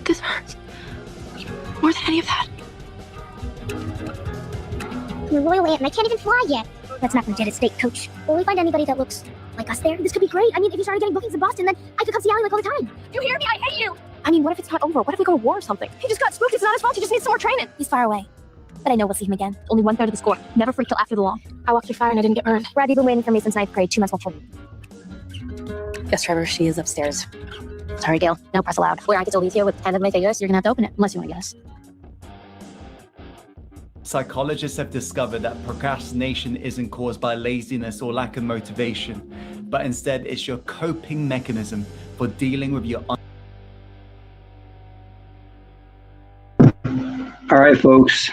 This hurts. More than any of that. You're royal aunt and I can't even fly yet. Let's not forget it's state, coach. Will we find anybody that looks like us there? This could be great. I mean, if you started getting bookings in Boston, then I could come see Allie like all the time. You hear me? I hate you. I mean, what if it's not over? What if we go to war or something? He just got spooked. It's not his fault. He just needs some more training. He's far away. But I know we'll see him again. Only 1/3 of the score. Never free till after the law. I walked through fire and I didn't get burned. Brad, you've been waiting for me since 9th grade. 2 months before. Yes, Trevor, she is upstairs. Sorry, Gail. No press allowed. Where I get to leave here with 10 of my figures, you're gonna have to open it, unless you want to guess. Psychologists have discovered that procrastination isn't caused by laziness or lack of motivation, but instead it's your coping mechanism for dealing with your All right, folks,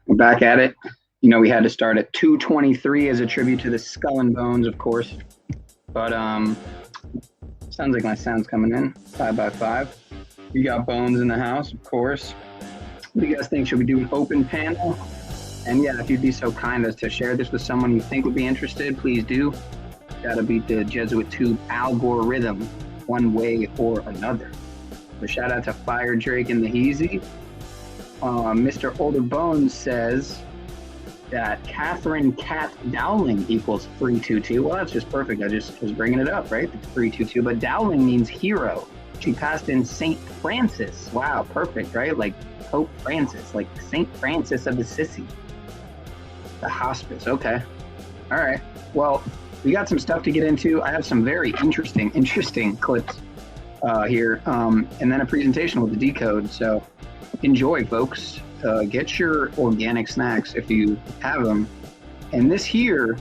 we're back at it. You know, we had to start at 2:23 as a tribute to the Skull and Bones, of course. But sounds like my sound's coming in 5 by 5. You got Bones in the house, of course. What do you guys think? Should we do an open panel? And yeah, if you'd be so kind as to share this with someone you think would be interested, please do. Gotta beat the Jesuit tube algorithm one way or another. So shout out to Fire Drake and the Heezy. Mr. Older Bones says that Catherine Cat Dowling equals 322. Well, that's just perfect. I just was bringing it up, right? 322. But Dowling means hero. She passed in St. Francis. Wow, perfect, right? Like Pope Francis, like St. Francis of Assisi. The hospice. Okay. All right. Well, we got some stuff to get into. I have some very interesting clips here, and then a presentation with the decode. So enjoy, folks. Get your organic snacks if you have them. And this here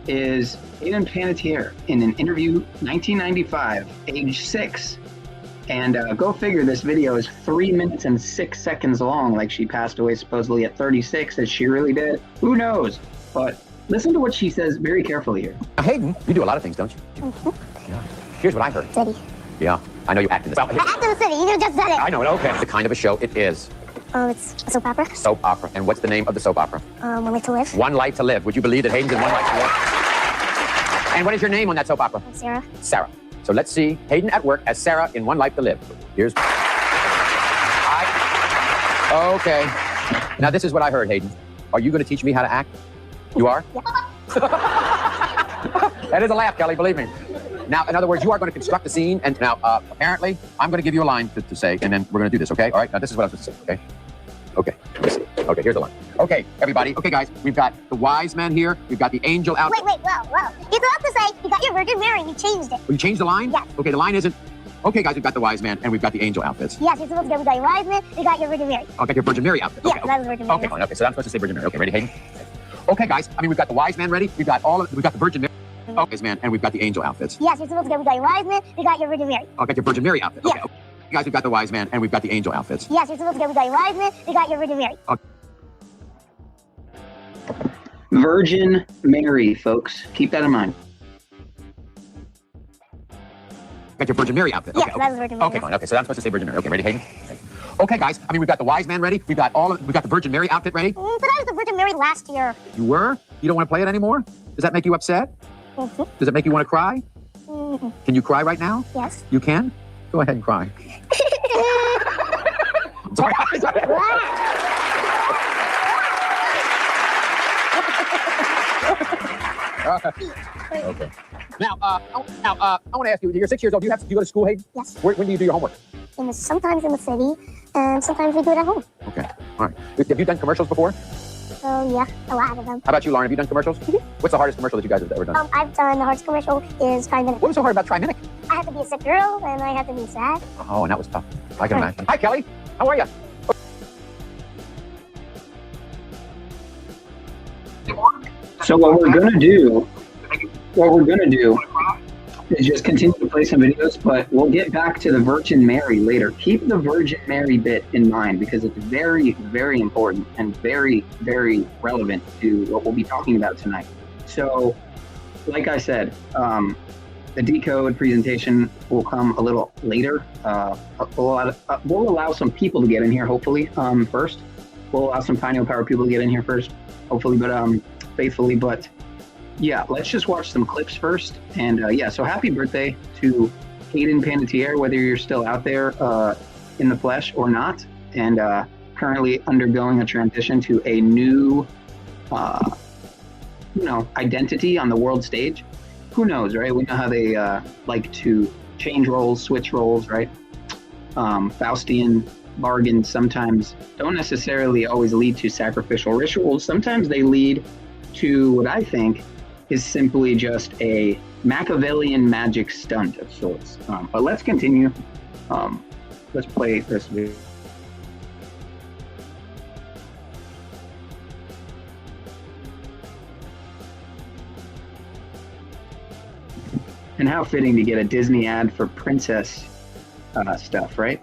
is Hayden Panettiere in an interview, 1995, age 6. And go figure, this video is 3 minutes and 6 seconds long, like she passed away supposedly at 36, as she really did. Who knows? But listen to what she says very carefully here. Hayden, you do a lot of things, don't you? Mm-hmm. Yeah. Here's what I heard. City. Yeah, I know you act in this. I act in the city, you just said it. I know it, okay. The kind of a show it is. It's a soap opera. Soap opera. And what's the name of the soap opera? One Life to Live. One Life to Live. Would you believe that Hayden's in One Life to Live? And what is your name on that soap opera? Sarah. Sarah. So let's see Hayden at work as Sarah in One Life to Live. Here's... Okay. Now this is what I heard, Hayden. Are you going to teach me how to act? You are? Yeah. That is a laugh, Kelly, believe me. Now, in other words, you are going to construct the scene, and now, apparently, I'm going to give you a line to say, and then we're going to do this, okay? All right, now this is what I'm going to say, okay? Okay, let's see. Okay, here's the line. Okay, everybody, okay, guys, we've got the wise man here, we've got the angel out. Wait, whoa. You're supposed to say, you got your Virgin Mary, and you changed it. Well, you changed the line? Yes. Okay, the line isn't, okay, guys, we've got the wise man, and we've got the angel outfits. Yes, you're supposed to go, we got your wise man, we got your Virgin Mary. I'll get your Virgin Mary outfit. Yeah, Okay, that was Virgin Mary. okay, fine, okay, so I'm supposed to say Virgin Mary. Okay, ready, Hayden? Okay, guys, I mean, we've got the wise man ready, we've got the Virgin Mary. Okay, man, and we've got the angel outfits. Yes, you're supposed to go, we got your wise man, we got your Virgin Mary. I'll get your Virgin Mary outfit. Yeah. Okay, okay. Guys, we've got the wise man, and we've got the angel outfits. Yes, you're supposed to go, we got your wise man, we got your Virgin Mary. Okay. Virgin Mary, folks. Keep that in mind. Got your Virgin Mary outfit. Yes, Okay, that was Virgin Mary. Okay, fine. Okay, so I'm supposed to say Virgin Mary. Okay, ready, Hayden? Okay, guys. I mean, we've got the wise man ready. We've got the Virgin Mary outfit ready. But I was the Virgin Mary last year. You were? You don't want to play it anymore? Does that make you upset? Mm-hmm. Does it make you want to cry? Mm-hmm. Can you cry right now? Yes. You can? Go ahead and cry. Sorry. Okay. Now, I want to ask you. You're 6 years old. Do you go to school, Hayden? Yes. When do you do your homework? Sometimes in the city, and sometimes we do it at home. Okay. All right. Have you done commercials before? Oh, yeah, a lot of them. How about you, Lauren? Have you done commercials? Mm-hmm. What's the hardest commercial that you guys have ever done? I've done the hardest commercial is Triminic. What was so hard about Triminic? I have to be a sick girl, and I have to be sad. Oh, and that was tough. I can imagine. Hi, Kelly. How are you? So what we're gonna do is just continue to play some videos, but we'll get back to the Virgin Mary later. Keep the Virgin Mary bit in mind because it's very, very important and very, very relevant to what we'll be talking about tonight. So, like I said, the decode presentation will come a little later. We'll allow some people to get in here, hopefully, first. We'll allow some PinealPower people to get in here first, hopefully, but faithfully. But yeah, let's just watch some clips first. And yeah, so happy birthday to Hayden Panettiere, whether you're still out there. in the flesh or not, and currently undergoing a transition to a new, identity on the world stage. Who knows, right? We know how they like to change roles, switch roles, right? Faustian bargains sometimes don't necessarily always lead to sacrificial rituals. Sometimes they lead to what I think is simply just a Machiavellian magic stunt of sorts. But let's continue. Let's play this video. And how fitting to get a Disney ad for princess stuff, right?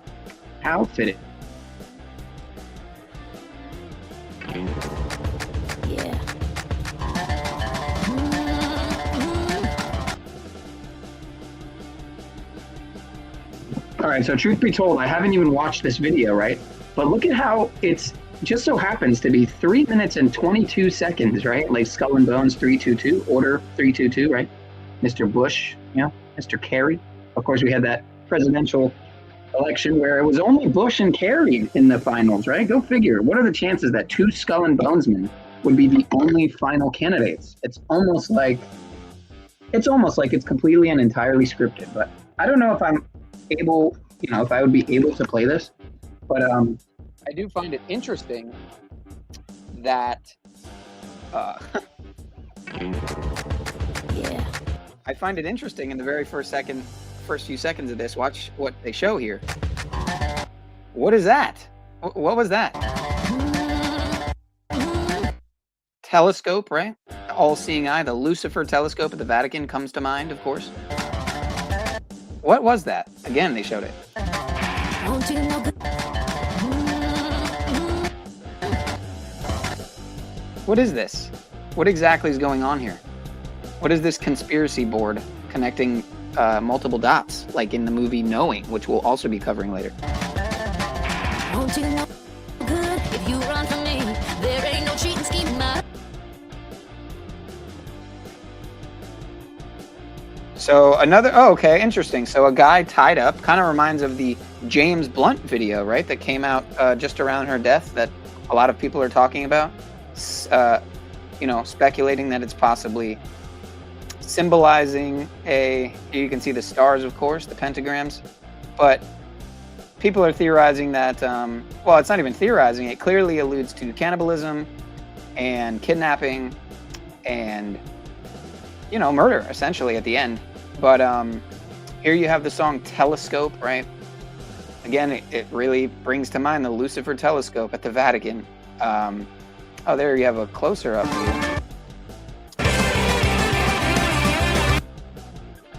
How fitting. Yeah. All right, so truth be told, I haven't even watched this video, right? But look at how it's just so happens to be 3 minutes and 22 seconds, right? Like Skull and Bones 322, Order 322, right? Mr. Bush, Mr. Kerry. Of course, we had that presidential election where it was only Bush and Kerry in the finals, right? Go figure. What are the chances that two Skull and Bonesmen would be the only final candidates? It's almost like it's completely and entirely scripted. But I don't know if I'm able, if I would be able to play this. But I do find it interesting that Yeah. I find it interesting in the very first few seconds of this. Watch what they show here. What is that? What was that? Telescope, right? All-seeing eye. The Lucifer telescope at the Vatican comes to mind, of course. What was that? Again, they showed it. What is this? What exactly is going on here? What is this conspiracy board connecting multiple dots, like in the movie Knowing, which we'll also be covering later? Won't you know good if you run from me? There ain't no cheating scheme. So okay, interesting. So a guy tied up, kind of reminds of the James Blunt video, right? That came out just around her death that a lot of people are talking about, speculating that it's possibly symbolizing you can see the stars, of course, the pentagrams, but people are theorizing that, well, it's not even theorizing, it clearly alludes to cannibalism and kidnapping and, murder, essentially, at the end. But here you have the song Telescope, right? Again, it really brings to mind the Lucifer telescope at the Vatican. Oh, there you have a closer up view.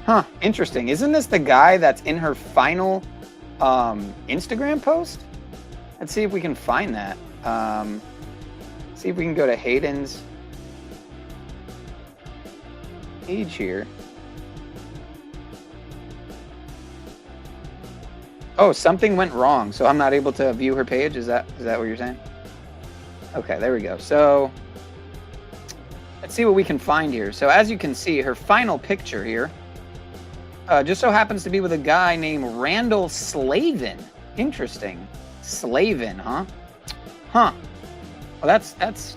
Huh, interesting. Isn't this the guy that's in her final Instagram post? Let's see if we can find that. See if we can go to Hayden's page here. Oh, something went wrong, so I'm not able to view her page. Is that what you're saying? Okay, there we go. So let's see what we can find here. So as you can see, her final picture here just so happens to be with a guy named Randall Slavin. Interesting. Slavin, huh? Huh. Well, that's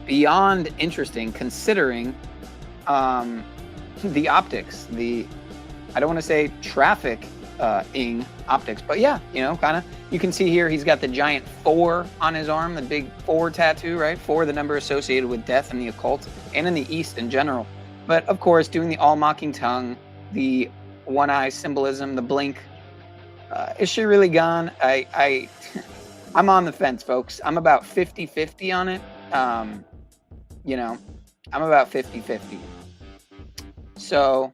beyond interesting, considering the optics. I don't want to say trafficking optics, but yeah, kind of. You can see here he's got the giant 4 on his arm, the big 4 tattoo, right? 4, the number associated with death and the occult, and in the East in general. But of course, doing the all-mocking tongue, the one-eye symbolism, the blink. Is she really gone? I'm on the fence, folks. I'm about 50-50 on it. I'm about 50-50. So,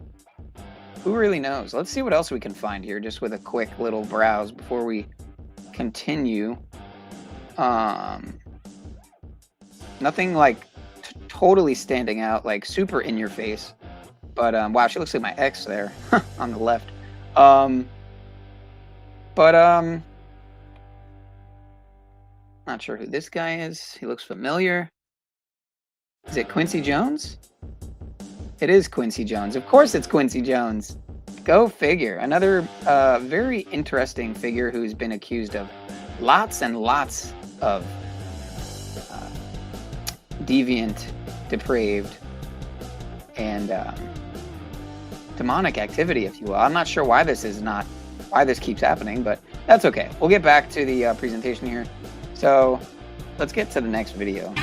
who really knows? Let's see what else we can find here, just with a quick little browse before we continue. Nothing like totally standing out, like super in your face. But wow, she looks like my ex there on the left. Not sure who this guy is. He looks familiar. Is it Quincy Jones? It is Quincy Jones. Of course it's Quincy Jones. Go figure. Another very interesting figure who's been accused of lots and lots of deviant, depraved, and demonic activity, if you will. I'm not sure why this keeps happening, but that's okay. We'll get back to the presentation here. So let's get to the next video.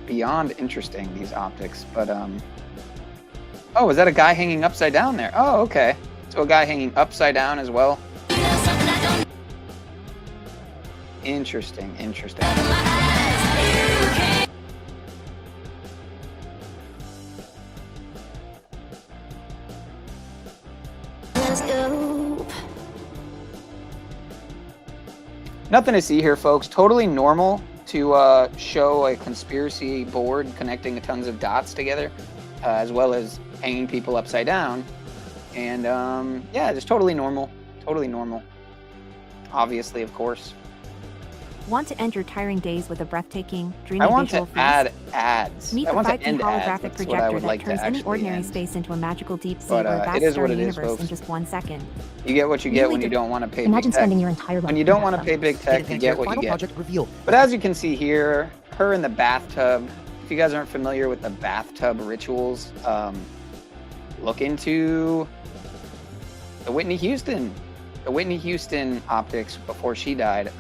Beyond interesting, these optics, but oh, is that a guy hanging upside down there? Oh, okay. So a guy hanging upside down as well. Interesting, interesting. Let's go. Nothing to see here, folks. Totally normal to show a conspiracy board connecting tons of dots together, as well as hanging people upside down. And yeah, just totally normal. Totally normal. Obviously, of course. Want to end your tiring days with a breathtaking, dreamy I want visual to feast? add ads. Meet I the want to 5D end holographic ads. That's what I projector would that like to turns any actually ordinary end. space into a magical deep sea But, or a it vast is starry what it is, universe folks. in just 1 second. You get what you get when you don't want to pay Imagine big tech. spending your entire life When you in a don't want to bathtub. pay big tech, you get what you get. But as you can see here, her in the bathtub. If you guys aren't familiar with the bathtub rituals, look into the Whitney Houston optics before she died.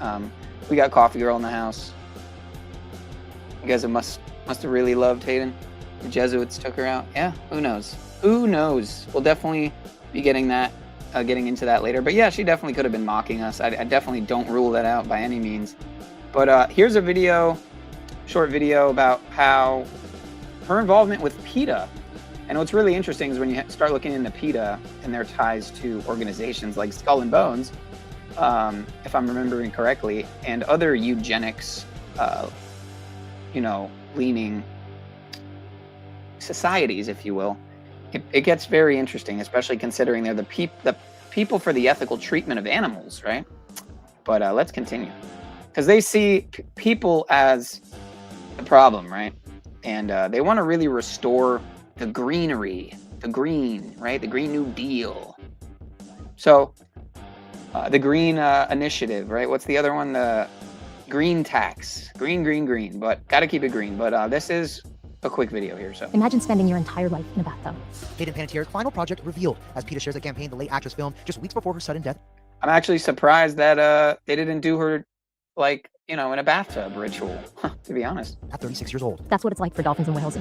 We got Coffee Girl in the house. You guys must have really loved Hayden. The Jesuits took her out. Yeah, who knows? Who knows? We'll definitely be getting into that later. But yeah, she definitely could have been mocking us. I definitely don't rule that out by any means. But here's a short video about how her involvement with PETA. And what's really interesting is when you start looking into PETA and their ties to organizations like Skull and Bones, if I'm remembering correctly, and other eugenics, leaning societies, if you will, it gets very interesting, especially considering they're the people for the ethical treatment of animals, right? But let's continue, because they see people as the problem, right? And they want to really restore the greenery, the green, right? The Green New Deal. So the Green Initiative, right? What's the other one? The Green Tax. Green. But got to keep it green. But this is a quick video here. So Imagine spending your entire life in a bathtub. Hayden Panettiere's final project revealed as PETA shares the campaign the late actress filmed just weeks before her sudden death. I'm actually surprised that they didn't do her in a bathtub ritual, to be honest. At 36 years old. That's what it's like for dolphins and whales.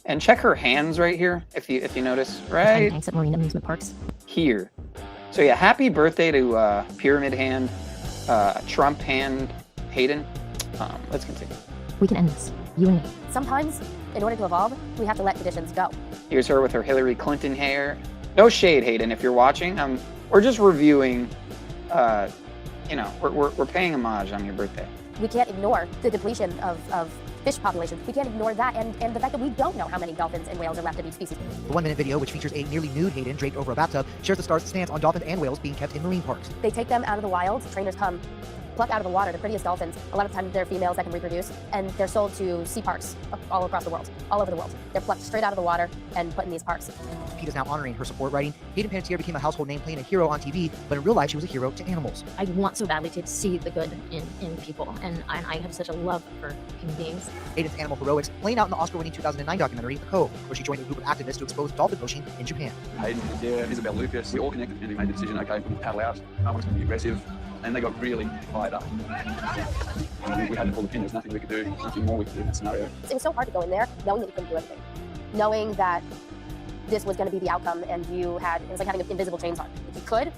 And check her hands right here, if you notice, Tiny right tanks at marine amusement parks. here. So yeah, happy birthday to Pyramid Hand, Trump Hand, Hayden. Let's continue. We can end this. You and me. Sometimes, in order to evolve, we have to let traditions go. Here's her with her Hillary Clinton hair. No shade, Hayden, if you're watching. We're just reviewing. We're paying homage on your birthday. We can't ignore the depletion of fish populations. We can't ignore that and the fact that we don't know how many dolphins and whales are left of each species. The 1-minute video, which features a nearly nude Hayden draped over a bathtub, shares the star's stance on dolphins and whales being kept in marine parks. They take them out of the wild. Trainers come, pluck out of the water the prettiest dolphins. A lot of times they're females that can reproduce, and they're sold to sea parks all across the world, all over the world. They're plucked straight out of the water and put in these parks. PETA's now honoring her support, writing, Hayden Panettiere became a household name playing a hero on TV, but in real life she was a hero to animals. I want so badly to see the good in people, and I have such a love for human beings. Hayden's animal heroics playing out in the Oscar-winning 2009 documentary, The Cove, where she joined a group of activists to expose dolphin poaching in Japan. Hayden, Isabel Lucas, we all connected and we made the decision, okay, we'll paddle out, no one's going to be aggressive, and they got really fired up. And we had to pull the pin, there's nothing we could do, nothing more we could do in that scenario. It was so hard to go in there knowing that you couldn't do anything. Knowing that this was going to be the outcome, and it was like having an invisible chains on. You could,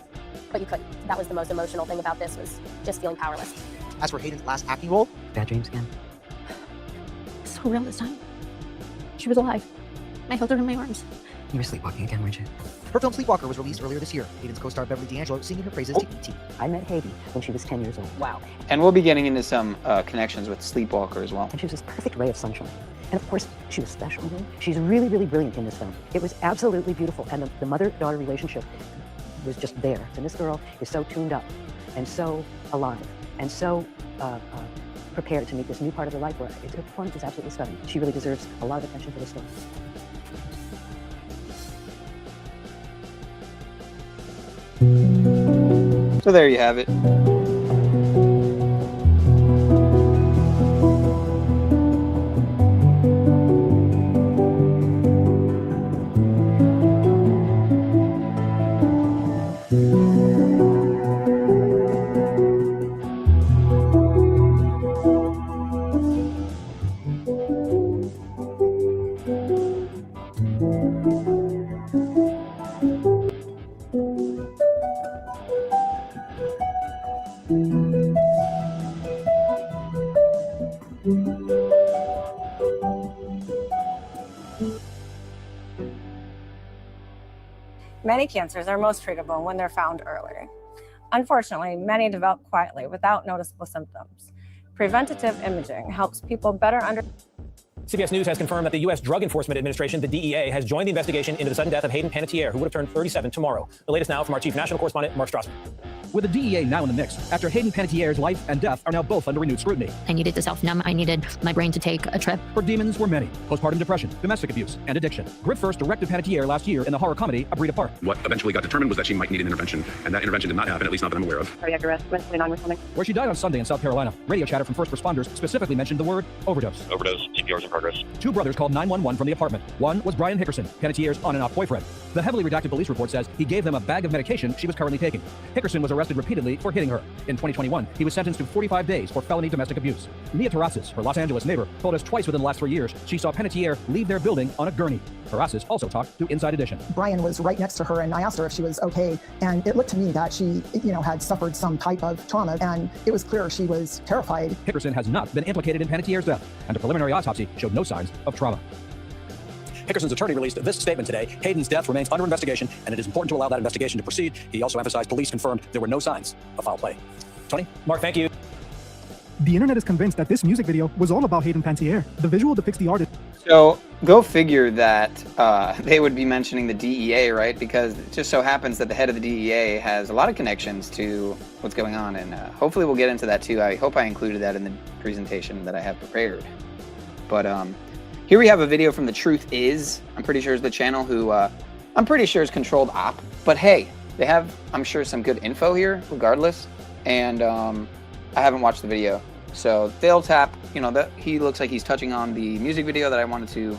but you couldn't. That was the most emotional thing about this, was just feeling powerless. As for Hayden's last acting role, Bad dreams again. So real this time. She was alive. I held her in my arms. you were sleepwalking again, weren't you? Her film Sleepwalker was released earlier this year. Hayden's co-star Beverly D'Angelo singing her praises to E.T. I met Hayden when she was 10 years old. Wow. And we'll be getting into some connections with Sleepwalker as well. And she was this perfect ray of sunshine. And of course, she was special. She's really, really brilliant in this film. It was absolutely beautiful. And the mother-daughter relationship was just there. And this girl is so tuned up and so alive and so prepared to meet this new part of her life where her performance is absolutely stunning. She really deserves a lot of attention for this film. So there you have it. Many cancers are most treatable when they're found early. Unfortunately, many develop quietly without noticeable symptoms. Preventative imaging helps people better understand. CBS News has confirmed that the U.S. Drug Enforcement Administration, the DEA, has joined the investigation into the sudden death of Hayden Panettiere, who would have turned 37 tomorrow. The latest now from our chief national correspondent, Mark Strasser. With the DEA now in the mix, after Hayden Panettiere's life and death are now both under renewed scrutiny. I needed to self-numb. I needed my brain to take a trip. Her demons were many: postpartum depression, domestic abuse, and addiction. Grip first directed Panettiere last year in the horror comedy A Breed Apart. What eventually got determined was that she might need an intervention, and that intervention did not happen, at least not that I'm aware of. Cardiac arrest, mentally non-responding. Where she died on Sunday in South Carolina. Radio chatter from first responders specifically mentioned the word overdose. Overdose, CPR is in progress. Two brothers called 911 from the apartment. One was Brian Hickerson, Panettiere's on and off boyfriend. The heavily redacted police report says he gave them a bag of medication she was currently taking. Hickerson was arrested repeatedly for hitting her. In 2021, he was sentenced to 45 days for felony domestic abuse. Mia Terrazas, her Los Angeles neighbor, told us twice within the last 3 years she saw Panettiere leave their building on a gurney. Terrazas also talked to Inside Edition. Brian was right next to her, and I asked her if she was okay, and it looked to me that she, had suffered some type of trauma, and it was clear she was terrified. Hickerson has not been implicated in Panettiere's death, and a preliminary autopsy showed no signs of trauma. Hickerson's attorney released this statement today. Hayden's death remains under investigation, and it is important to allow that investigation to proceed. He also emphasized police confirmed there were no signs of foul play. Tony? Mark, thank you. The internet is convinced that this music video was all about Hayden Panettiere. The visual depicts the artist. So go figure that they would be mentioning the DEA, right? Because it just so happens that the head of the DEA has a lot of connections to what's going on, and hopefully we'll get into that too. I hope I included that in the presentation that I have prepared. But here we have a video from The Truth Is. I'm pretty sure is the channel who I'm pretty sure is controlled op. But hey, they have, I'm sure, some good info here regardless. And I haven't watched the video. So they'll tap, he looks like he's touching on the music video that I wanted to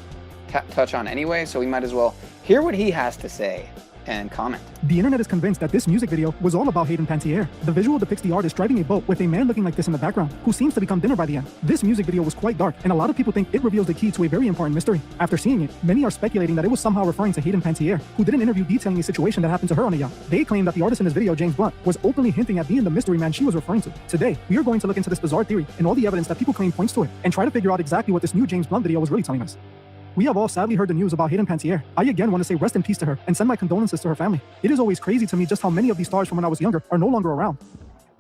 touch on anyway. So we might as well hear what he has to say and comment. The internet is convinced that this music video was all about Hayden Panettiere. The visual depicts the artist driving a boat with a man looking like this in the background, who seems to become dinner by the end. This music video was quite dark, and a lot of people think it reveals the key to a very important mystery. After seeing it, many are speculating that it was somehow referring to Hayden Panettiere, who did an interview detailing a situation that happened to her on a yacht. They claim that the artist in this video, James Blunt, was openly hinting at being the mystery man she was referring to. Today, we are going to look into this bizarre theory and all the evidence that people claim points to it, and try to figure out exactly what this new James Blunt video was really telling us. We have all sadly heard the news about Hayden Panettiere. I again want to say rest in peace to her and send my condolences to her family. It is always crazy to me just how many of these stars from when I was younger are no longer around.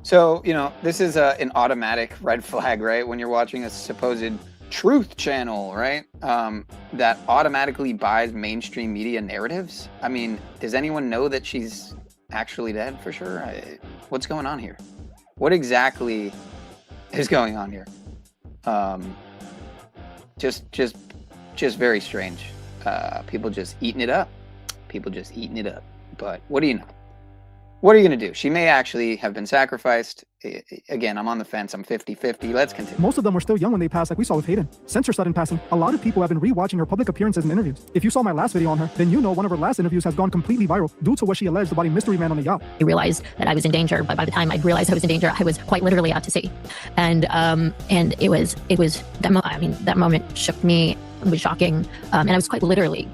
So, this is an automatic red flag, right? When you're watching a supposed truth channel, right? That automatically buys mainstream media narratives. I mean, does anyone know that she's actually dead for sure? What's going on here? What exactly is going on here? Just very strange. People just eating it up. But what do you know? What are you going to do? She may actually have been sacrificed. Again, I'm on the fence. I'm 50-50. Let's continue. Most of them were still young when they passed, like we saw with Hayden. Since her sudden passing, a lot of people have been rewatching her public appearances and interviews. If you saw my last video on her, then you know one of her last interviews has gone completely viral due to what she alleged about a mystery man on a yacht. I realized that I was in danger, but by the time I realized I was in danger, I was quite literally out to sea. And it was that moment shook me. It was shocking, and I was quite literally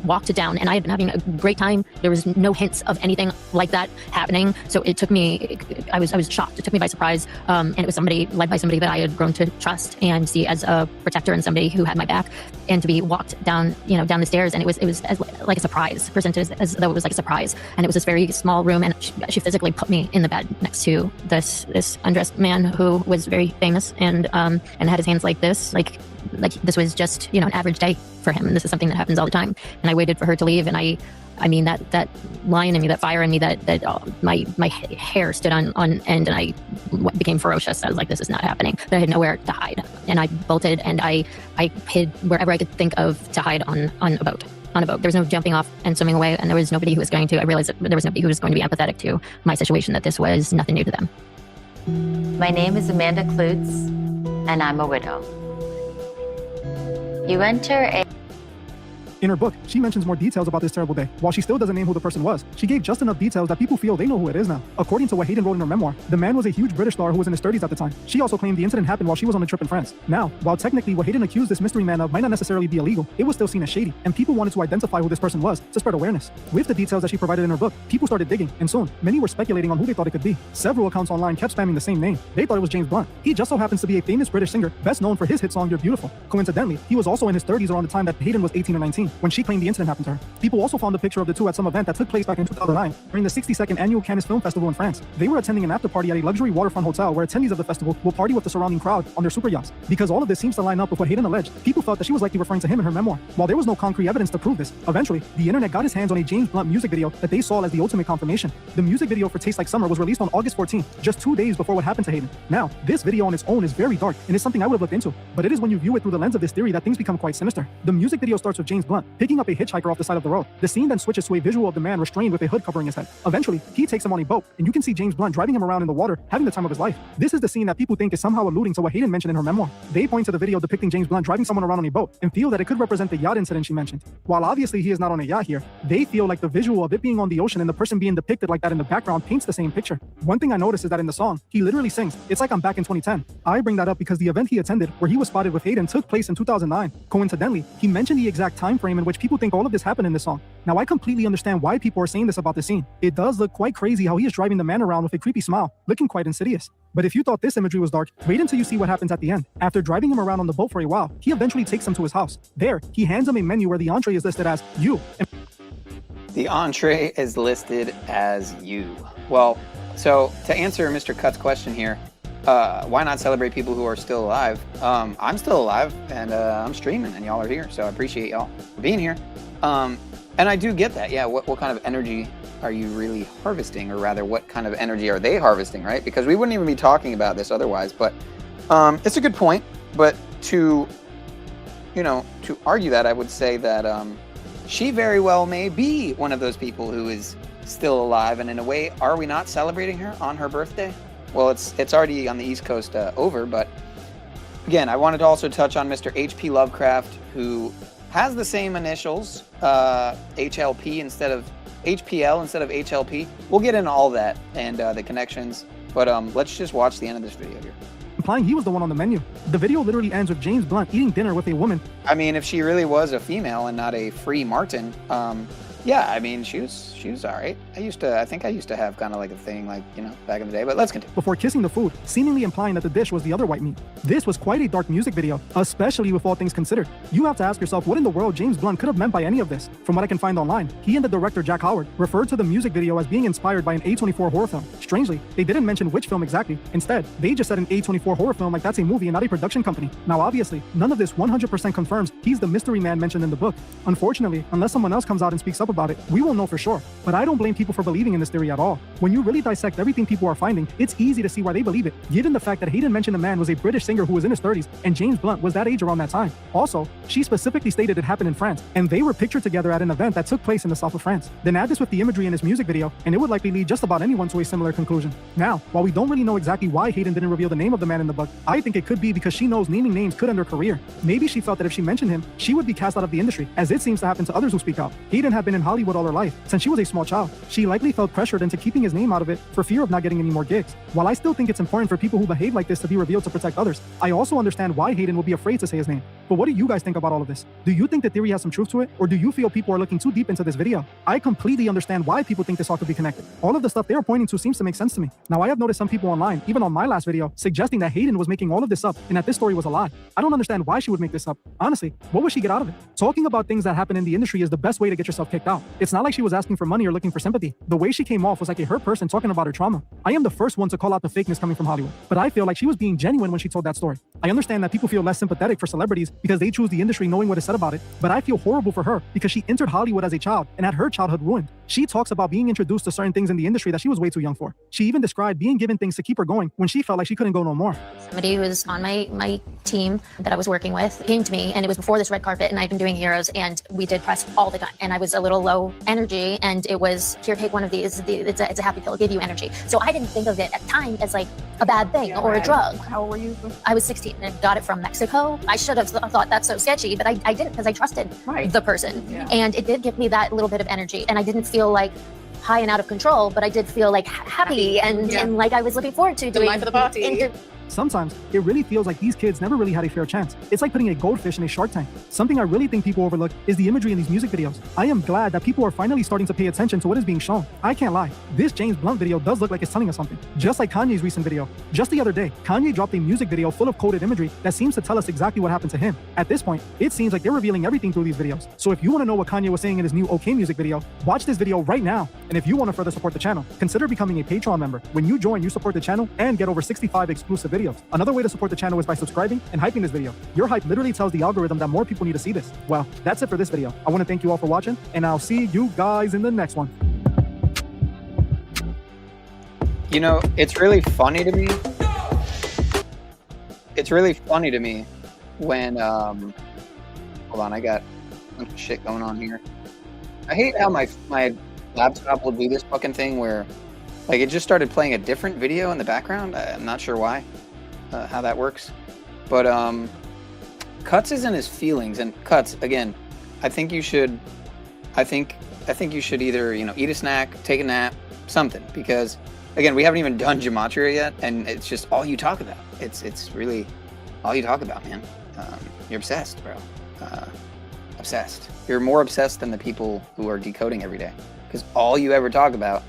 walked down, and I had been having a great time. There was no hints of anything like that happening, so it took me, I was shocked. It took me by surprise, and it was led by somebody that I had grown to trust and see as a protector and somebody who had my back, and to be walked down, down the stairs, and it was like a surprise, presented as though it was like a surprise, and it was this very small room, and she physically put me in the bed next to this undressed man who was very famous, and had his hands like this, like this was just an average day for him, and this is something that happens all the time. And I waited for her to leave, and I mean that lion in me, that fire in me, that my hair stood on end, and I became ferocious. I was like, this is not happening. But I had nowhere to hide, and I bolted, and I hid wherever I could think of to hide on a boat. on a boat. There was no jumping off and swimming away, and there was nobody who was going to, I realized that there was nobody who was going to be empathetic to my situation, that this was nothing new to them. My name is Amanda Klutz, and I'm a widow. You enter a... In her book, she mentions more details about this terrible day. While she still doesn't name who the person was, she gave just enough details that people feel they know who it is now. According to what Hayden wrote in her memoir, the man was a huge British star who was in his 30s at the time. She also claimed the incident happened while she was on a trip in France. Now, while technically what Hayden accused this mystery man of might not necessarily be illegal, it was still seen as shady, and people wanted to identify who this person was to spread awareness. With the details that she provided in her book, people started digging, and soon, many were speculating on who they thought it could be. Several accounts online kept spamming the same name. They thought it was James Blunt. He just so happens to be a famous British singer, best known for his hit song You're Beautiful. Coincidentally, he was also in his 30s around the time that Hayden was 18 or 19, when she claimed the incident happened to her. People also found a picture of the two at some event that took place back in 2009 during the 62nd annual Cannes Film Festival in France. They were attending an after party at a luxury waterfront hotel where attendees of the festival will party with the surrounding crowd on their super yachts. Because all of this seems to line up with what Hayden alleged, people felt that she was likely referring to him in her memoir. While there was no concrete evidence to prove this, eventually, the internet got its hands on a James Blunt music video that they saw as the ultimate confirmation. The music video for Taste Like Summer was released on August 14th, just 2 days before what happened to Hayden. Now, this video on its own is very dark and is something I would have looked into, but it is when you view it through the lens of this theory that things become quite sinister. The music video starts with James Blunt picking up a hitchhiker off the side of the road. The scene then switches to a visual of the man restrained with a hood covering his head. Eventually, he takes him on a boat, and you can see James Blunt driving him around in the water, having the time of his life. This is the scene that people think is somehow alluding to what Hayden mentioned in her memoir. They point to the video depicting James Blunt driving someone around on a boat, and feel that it could represent the yacht incident she mentioned. While obviously he is not on a yacht here, they feel like the visual of it being on the ocean and the person being depicted like that in the background paints the same picture. One thing I noticed is that in the song, he literally sings, "It's like I'm back in 2010. I bring that up because the event he attended, where he was spotted with Hayden, took place in 2009. Coincidentally, he mentioned the exact time frame in which people think all of this happened in this song. Now, I completely understand why people are saying this about the scene. It does look quite crazy how he is driving the man around with a creepy smile, looking quite insidious. But if you thought this imagery was dark, wait until you see what happens at the end. After driving him around on the boat for a while, he eventually takes him to his house. There, he hands him a menu where the entree is listed as "you." The entree is listed as "you." Well, so to answer Mr. Cut's question here, why not celebrate people who are still alive? I'm still alive, and I'm streaming, and y'all are here, so I appreciate y'all for being here. And I do get that. Yeah, what kind of energy are you really harvesting, or rather, what kind of energy are they harvesting, right? Because we wouldn't even be talking about this otherwise. But it's a good point. But to argue that, I would say that she very well may be one of those people who is still alive. And in a way, are we not celebrating her on her birthday? Well, it's already on the East Coast over. But again, I wanted to also touch on Mr. HPLovecraft, who has the same initials, HLP instead of HPL instead of HLP. We'll get into all that and the connections, but let's just watch the end of this video here. Implying he was the one on the menu. The video literally ends with James Blunt eating dinner with a woman. I mean, if she really was a female and not a free Martin, yeah, I mean, she was all right. I think I used to have kind of like a thing, like, back in the day, but let's continue. Before kissing the food, seemingly implying that the dish was the other white meat. This was quite a dark music video, especially with all things considered. You have to ask yourself what in the world James Blunt could have meant by any of this. From what I can find online, he and the director Jack Howard referred to the music video as being inspired by an A24 horror film. Strangely, they didn't mention which film exactly. Instead, they just said an A24 horror film like that's a movie and not a production company. Now, obviously, none of this 100% confirms he's the mystery man mentioned in the book. Unfortunately, unless someone else comes out and speaks up about it, we won't know for sure. But I don't blame people for believing in this theory at all. When you really dissect everything people are finding, it's easy to see why they believe it, given the fact that Hayden mentioned the man was a British singer who was in his 30s, and James Blunt was that age around that time. Also, she specifically stated it happened in France, and they were pictured together at an event that took place in the south of France. Then add this with the imagery in his music video, and it would likely lead just about anyone to a similar conclusion. Now, while we don't really know exactly why Hayden didn't reveal the name of the man in the book, I think it could be because she knows naming names could end her career. Maybe she felt that if she mentioned him, she would be cast out of the industry, as it seems to happen to others who speak out. Hayden had been in Hollywood all her life, since she was a small child. She likely felt pressured into keeping his name out of it for fear of not getting any more gigs. While I still think it's important for people who behave like this to be revealed to protect others, I also understand why Hayden would be afraid to say his name. But what do you guys think about all of this? Do you think the theory has some truth to it, or do you feel people are looking too deep into this video? I completely understand why people think this all could be connected. All of the stuff they are pointing to seems to make sense to me. Now, I have noticed some people online, even on my last video, suggesting that Hayden was making all of this up and that this story was a lie. I don't understand why she would make this up. Honestly, what would she get out of it? Talking about things that happen in the industry is the best way to get yourself kicked out. It's not like she was asking for money or looking for sympathy. The way she came off was like a hurt person talking about her trauma. I am the first one to call out the fakeness coming from Hollywood, but I feel like she was being genuine when she told that story. I understand that people feel less sympathetic for celebrities because they choose the industry knowing what is said about it, but I feel horrible for her because she entered Hollywood as a child and had her childhood ruined. She talks about being introduced to certain things in the industry that she was way too young for. She even described being given things to keep her going when she felt like she couldn't go no more. Somebody who was on my team that I was working with came to me, and it was before this red carpet, and I'd been doing heroes, and we did press all the time, and I was a little low energy, and it was, here, take one of these, it's a happy pill, give you energy. So I didn't think of it at the time as like a bad thing or a drug. How old were you? I was 16 and got it from Mexico. I should have thought that's so sketchy, but I didn't, because I trusted the person. And it did give me that little bit of energy, and I didn't feel like high and out of control, but I did feel like happy and like I was looking forward to doing life of the party. Sometimes it really feels like these kids never really had a fair chance. It's like putting a goldfish in a shark tank. Something I really think people overlook is the imagery in these music videos. I am glad that people are finally starting to pay attention to what is being shown. I can't lie, this James Blunt video does look like it's telling us something. Just like Kanye's recent video. Just the other day, Kanye dropped a music video full of coded imagery that seems to tell us exactly what happened to him. At this point, it seems like they're revealing everything through these videos. So if you want to know what Kanye was saying in his new OK music video, watch this video right now. And if you want to further support the channel, consider becoming a Patreon member. When you join, you support the channel and get over 65 exclusive videos. Another way to support the channel is by subscribing and hyping this video. Your hype literally tells the algorithm that more people need to see this. Well, that's it for this video. I want to thank you all for watching, and I'll see you guys in the next one. You know, it's really funny to me. It's really funny to me when, hold on, I got a bunch of shit going on here. I hate how my laptop will do this fucking thing where, like, it just started playing a different video in the background. I'm not sure why. How that works, but Cuts is in his feelings, and Cuts, again, I think you should either, you know, eat a snack, take a nap, something, because again, we haven't even done gematria yet, and it's just all you talk about. It's really all you talk about, man. You're obsessed, bro. Obsessed. You're more obsessed than the people who are decoding every day, because all you ever talk about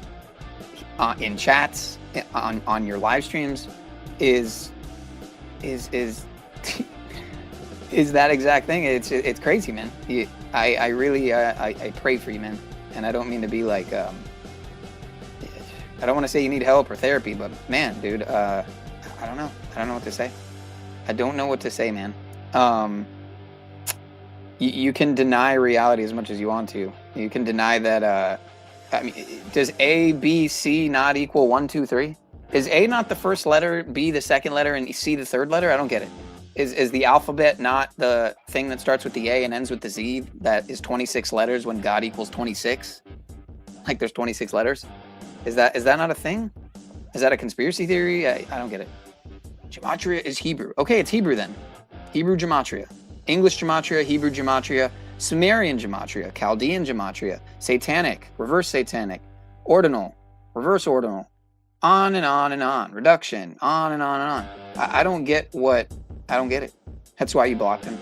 in chats, on your live streams, is that exact thing. It's crazy, man. I really I pray for you, man, and I don't mean to be like I don't want to say you need help or therapy, but man, dude, I don't know what to say. I don't know what to say, man. You can deny reality as much as you want to. You can deny that. I mean, does A, B, C not equal 1, 2, 3? Is A not the first letter, B the second letter, and C the third letter? I don't get it. Is the alphabet not the thing that starts with the A and ends with the Z that is 26 letters when God equals 26? Like there's 26 letters? Is that not a thing? Is that a conspiracy theory? I don't get it. Gematria is Hebrew. Okay, it's Hebrew then. Hebrew gematria. English gematria, Hebrew gematria, Sumerian gematria, Chaldean gematria, satanic, reverse satanic, ordinal, reverse ordinal, on and on and on, reduction, on and on and on. I don't get it. That's why you blocked him.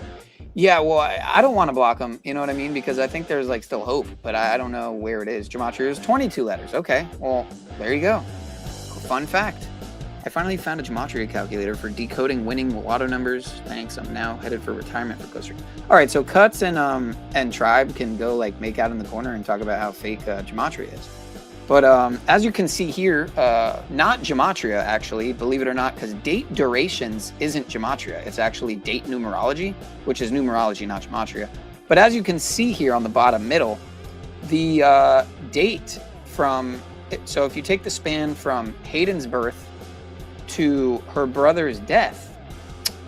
Yeah, well, I don't want to block him, you know what I mean? Because I think there's like still hope, but I don't know where it is. Gematria is 22 letters. Okay, well, there you go. Fun fact. I finally found a gematria calculator for decoding winning lotto numbers. Thanks, I'm now headed for retirement for Costa Rica. All right, so Cuts and Tribe can go like make out in the corner and talk about how fake gematria is. But as you can see here, not gematria actually, believe it or not, because date durations isn't gematria. It's actually date numerology, which is numerology, not gematria. But as you can see here on the bottom middle, the date from, so if you take the span from Hayden's birth to her brother's death,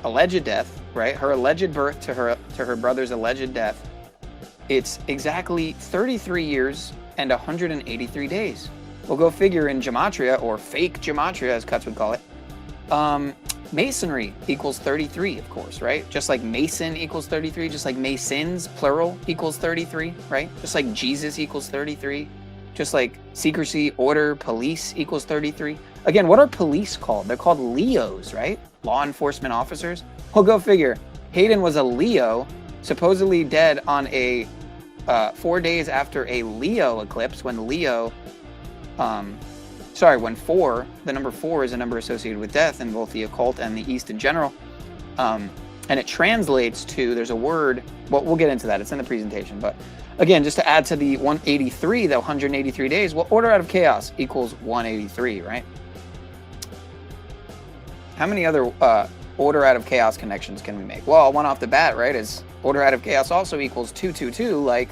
alleged death, right? Her alleged birth to her brother's alleged death, it's exactly 33 years and 183 days. We'll go figure in gematria, or fake gematria as Cuts would call it. Masonry equals 33, of course, right? Just like Mason equals 33, just like Masons, plural, equals 33, right? Just like Jesus equals 33, just like secrecy, order, police equals 33. Again, what are police called? They're called Leos, right? Law enforcement officers. We'll go figure. Hayden was a Leo, supposedly dead on a 4 days after a Leo eclipse, when Leo, when 4, the number 4 is a number associated with death in both the occult and the East in general. And it translates to, there's a word, well, we'll get into that, it's in the presentation, but again, just to add to the 183, the 183 days, well, order out of chaos equals 183, right? How many other order out of chaos connections can we make? Well, one off the bat, right, is order out of chaos also equals 222, like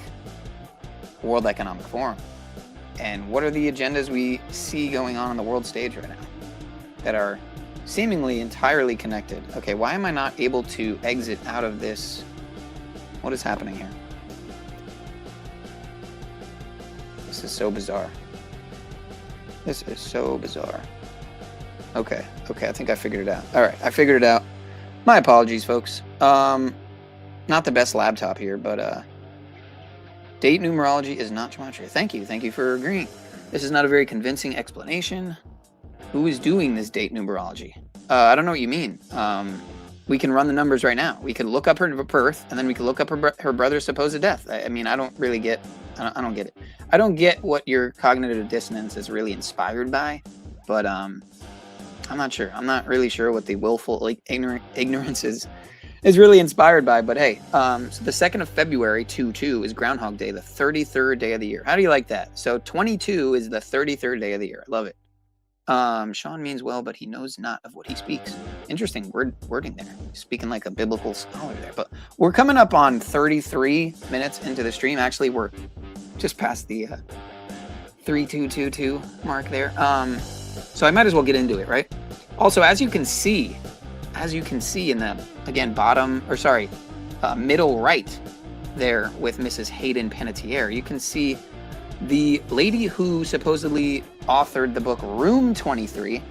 World Economic Forum. And what are the agendas we see going on the world stage right now that are seemingly entirely connected? Okay, why am I not able to exit out of this? What is happening here? This is so bizarre. This is so bizarre. Okay, I think I figured it out. All right, I figured it out. My apologies, folks. Not the best laptop here, but date numerology is not gematria. Thank you for agreeing. This is not a very convincing explanation. Who is doing this date numerology? I don't know what you mean. We can run the numbers right now. We could look up her birth, and then we could look up her brother's supposed death. I mean, I don't really get. I don't get it. I don't get what your cognitive dissonance is really inspired by, but I'm not sure. I'm not really sure what the willful ignorance is really inspired by. But hey, so the 2nd of February, 2/2, is Groundhog Day, the 33rd day of the year. How do you like that? So 22 is the 33rd day of the year. I love it. Sean means well, but he knows not of what he speaks. Interesting wording there. Speaking like a biblical scholar there. But we're coming up on 33 minutes into the stream. Actually, we're just past the 3222 mark there. So I might as well get into it, right? Also, as you can see in the, again, middle right there with Mrs. Hayden Panettiere, you can see the lady who supposedly authored the book Room 23.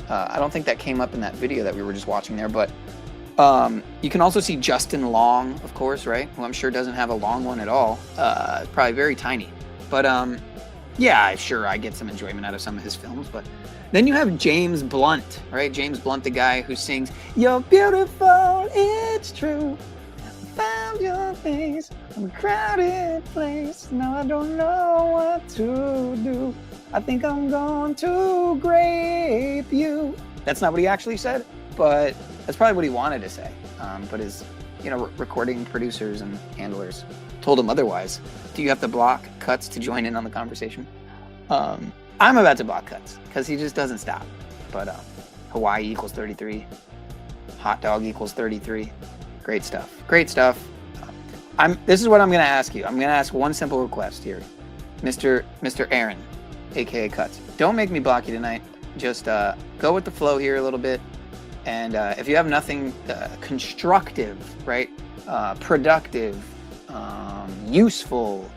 I don't think that came up in that video that we were just watching there, but you can also see Justin Long, of course, right? Who I'm sure doesn't have a long one at all. Probably very tiny. But yeah, sure, I get some enjoyment out of some of his films. But then you have James Blunt, right? James Blunt, the guy who sings, "You're beautiful, it's true. Found your face in a crowded place. Now I don't know what to do. I think I'm going to grape you." That's not what he actually said, but that's probably what he wanted to say. But his, recording producers and handlers told him otherwise. Do you have to block Cuts to join in on the conversation? I'm about to block Cuts because he just doesn't stop. But Hawaii equals 33. Hot dog equals 33. Great stuff. Great stuff. This is what I'm going to ask you. I'm going to ask one simple request here. Mr. Aaron, aka Cuts. Don't make me block you tonight. Just go with the flow here a little bit. And if you have nothing constructive, right, productive, useful,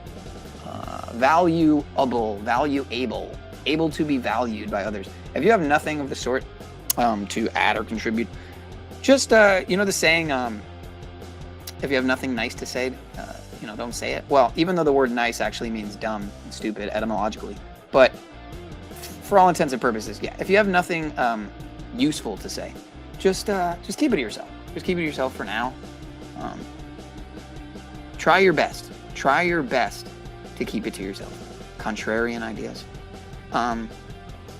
valuable, able to be valued by others, if you have nothing of the sort to add or contribute, just, the saying, if you have nothing nice to say, don't say it. Well, even though the word nice actually means dumb and stupid etymologically, but for all intents and purposes, yeah, if you have nothing useful to say, just keep it to yourself. Just keep it to yourself for now. Try your best. Try your best to keep it to yourself. Contrarian ideas. All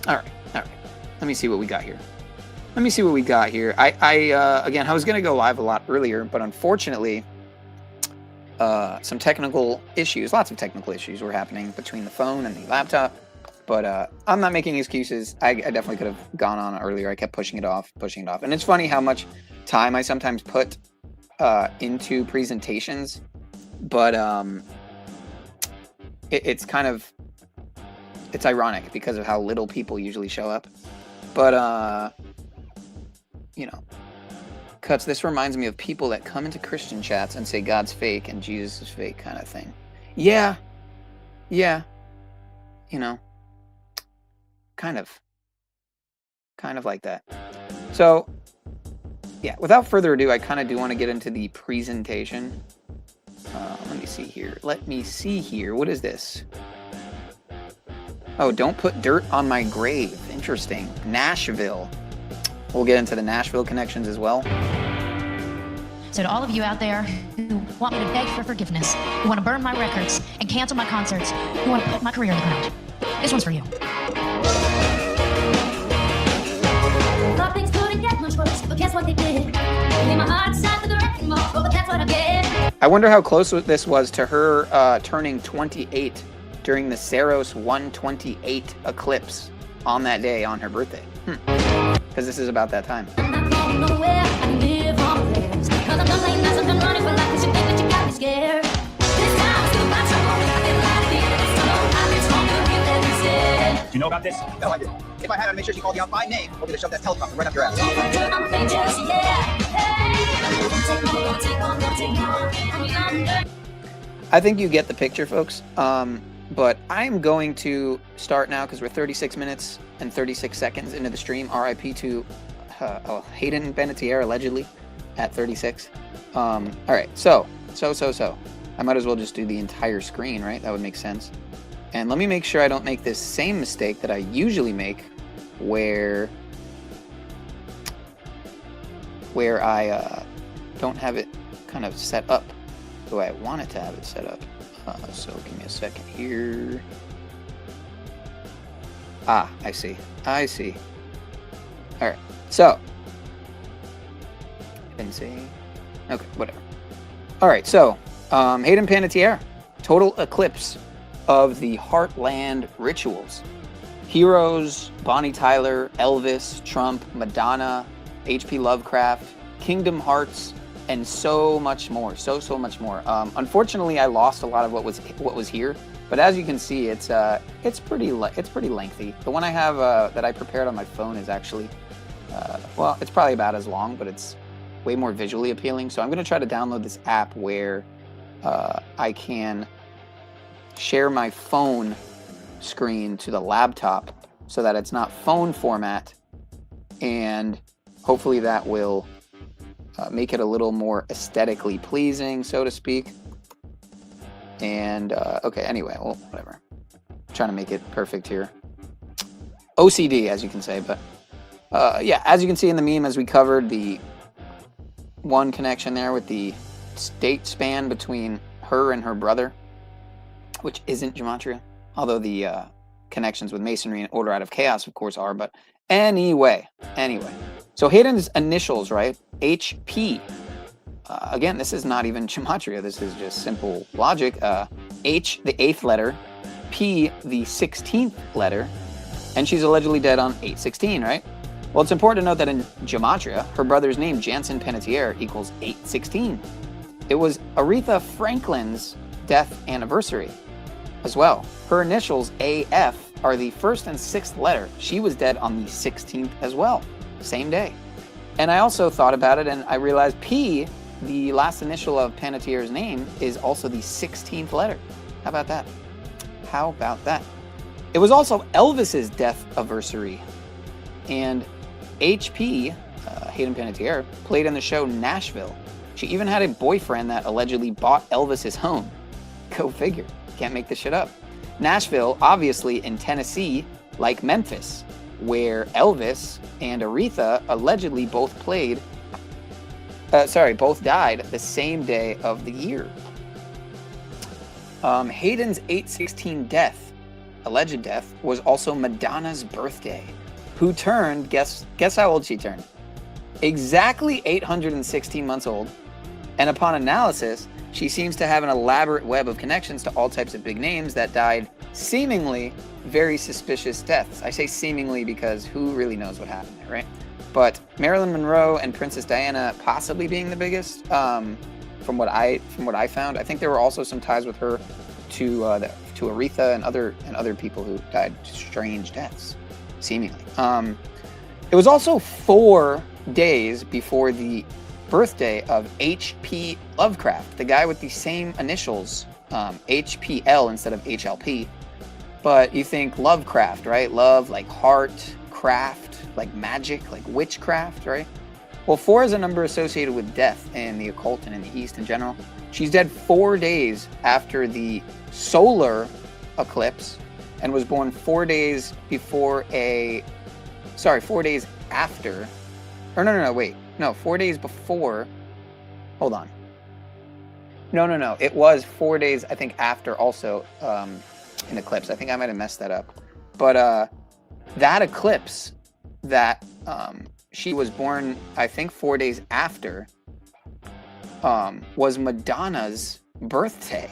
right. Let me see what we got here. Again, I was going to go live a lot earlier, but unfortunately, some technical issues, lots of technical issues were happening between the phone and the laptop. But I'm not making excuses. I definitely could have gone on earlier. I kept pushing it off. And it's funny how much time I sometimes put into presentations, but it's ironic because of how little people usually show up. But Cuts, this reminds me of people that come into Christian chats and say God's fake and Jesus is fake kind of thing. Yeah. Kind of like that. So, yeah, without further ado, I kind of do want to get into the presentation. Let me see here. What is this? Oh, don't put dirt on my grave. Interesting. Nashville. We'll get into the Nashville connections as well. So to all of you out there who want me to beg for forgiveness, who want to burn my records and cancel my concerts, who want to put my career in the ground, this one's for you. Thought things couldn't get much worse, but guess what they did? Gave my heart inside to the wrecking ball, but that's what I get. I wonder how close this was to her turning 28 during the Saros 128 eclipse on that day on her birthday. Because this is about that time. I'm not gonna go nowhere. I can live on prayers. Cause I'm done playing nice, I'm done running for life. 'Cause you think that you got me scared. This time I still got trouble. I feel like the end of this tunnel. I've been stronger than you said. Do you know about this? No, I didn't. If I had, I'd make sure she called you out by name. Or to shove that helicopter right up your ass. I'm dangerous, yeah. Take on. I think you get the picture, folks. But I'm going to start now because we're 36 minutes and 36 seconds into the stream. RIP to Hayden Panettiere, allegedly, at 36. All right, so. I might as well just do the entire screen, right? That would make sense. And let me make sure I don't make this same mistake that I usually make, where I don't have it kind of set up the way I want it to have it set up. So give me a second here. Ah, I see. All right, so didn't see. Okay, whatever. All right, so Hayden Panettiere, total eclipse of the Heart.land rituals. Heroes, Bonnie Tyler, Elvis, Trump, Madonna, HPLovecraft, Kingdom Hearts, and so much more. So much more. Unfortunately, I lost a lot of what was here, but as you can see, it's pretty lengthy. The one I have that I prepared on my phone is actually well, it's probably about as long, but it's way more visually appealing. So I'm going to try to download this app where I can share my phone screen to the laptop so that it's not phone format, and hopefully that will make it a little more aesthetically pleasing, so to speak. And okay, anyway, well, whatever. I'm trying to make it perfect here. OCD, as you can say, but yeah, as you can see in the meme, as we covered, the one connection there with the state span between her and her brother, which isn't gematria, although the connections with masonry and order out of chaos, of course, are. But anyway, so Hayden's initials, right? HP. Again, this is not even gematria. This is just simple logic. H, the 8th letter, P, the 16th letter, and she's allegedly dead on 8/16, right? Well, it's important to note that in gematria, her brother's name, Jansen Panettiere, equals 8/16. It was Aretha Franklin's death anniversary as well. Her initials, AF, are the 1st and 6th letter. She was dead on the 16th as well, same day. And I also thought about it, and I realized P, the last initial of Panettiere's name, is also the 16th letter. How about that? How about that? It was also Elvis's death anniversary, and HP, Hayden Panettiere, played in the show Nashville. She even had a boyfriend that allegedly bought Elvis's home. Go figure. Can't make this shit up. Nashville, obviously in Tennessee, like Memphis, where Elvis and Aretha allegedly both died the same day of the year. Hayden's 8/16 death, alleged death, was also Madonna's birthday, who turned, guess how old she turned? Exactly 816 months old, and upon analysis, she seems to have an elaborate web of connections to all types of big names that died seemingly very suspicious deaths. I say seemingly because who really knows what happened there, right? But Marilyn Monroe and Princess Diana possibly being the biggest, from what I found. I think there were also some ties with her to Aretha and other people who died strange deaths, seemingly. It was also 4 days before the birthday of H.P. Lovecraft, the guy with the same initials, HPL instead of HLP. But you think Lovecraft, right? Love, like heart, craft, like magic, like witchcraft, right? Well, 4 is a number associated with death in the occult and in the East in general. She's dead 4 days after the solar eclipse and was born 4 days before 4 days after. Or no, wait. No, 4 days before. Hold on. No. It was 4 days, I think, after also an eclipse. I think I might have messed that up. But that eclipse that she was born, I think, 4 days after, was Madonna's birthday.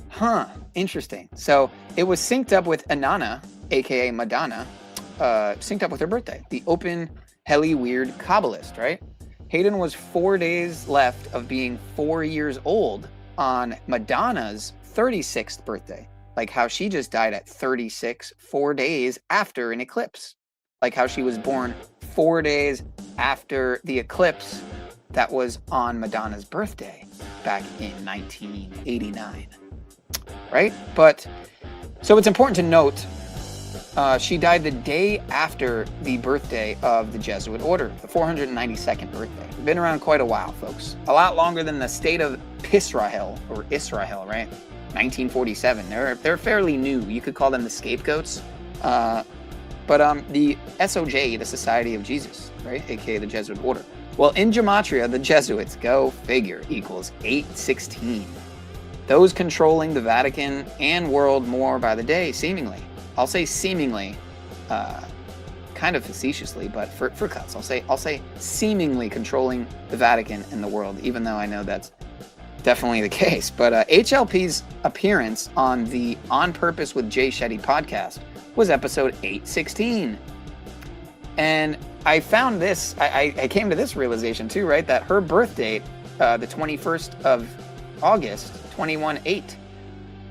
Huh, interesting. So it was synced up with Inanna, aka Madonna, synced up with her birthday. The open heli weird Kabbalist, right? Hayden was 4 days left of being 4 years old on Madonna's 36th birthday. Like how she just died at 36, 4 days after an eclipse. Like how she was born 4 days after the eclipse that was on Madonna's birthday back in 1989, right? But, so it's important to note, she died the day after the birthday of the Jesuit order, the 492nd birthday. Been around quite a while, folks. A lot longer than the state of Israel, or Israel, right? 1947. They're fairly new. You could call them the scapegoats. But the SOJ, the Society of Jesus, right? AKA the Jesuit order. Well, in Gematria, the Jesuits, go figure, equals 816. Those controlling the Vatican and world more by the day, seemingly. I'll say seemingly, kind of facetiously, but for cuts, I'll say seemingly controlling the Vatican and the world, even though I know that's definitely the case. But HLP's appearance on the On Purpose with Jay Shetty podcast was episode 816. And I found this, I came to this realization too, right? That her birth date, the 21st of August, 21/8.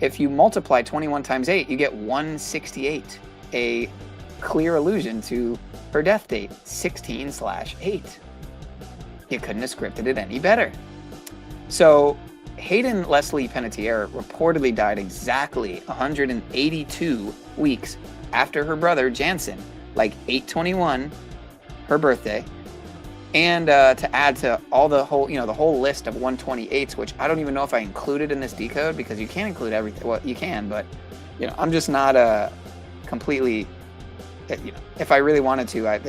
If you multiply 21 times 8, you get 168. A clear allusion to her death date, 16/8. You couldn't have scripted it any better. So Hayden Leslie Panettiere reportedly died exactly 182 weeks after her brother Jansen, like 8/21, her birthday. And to add to all the whole, the whole list of 128s, which I don't even know if I included in this decode, because you can't include everything. Well, you can, but I'm just not completely. If I really wanted to, I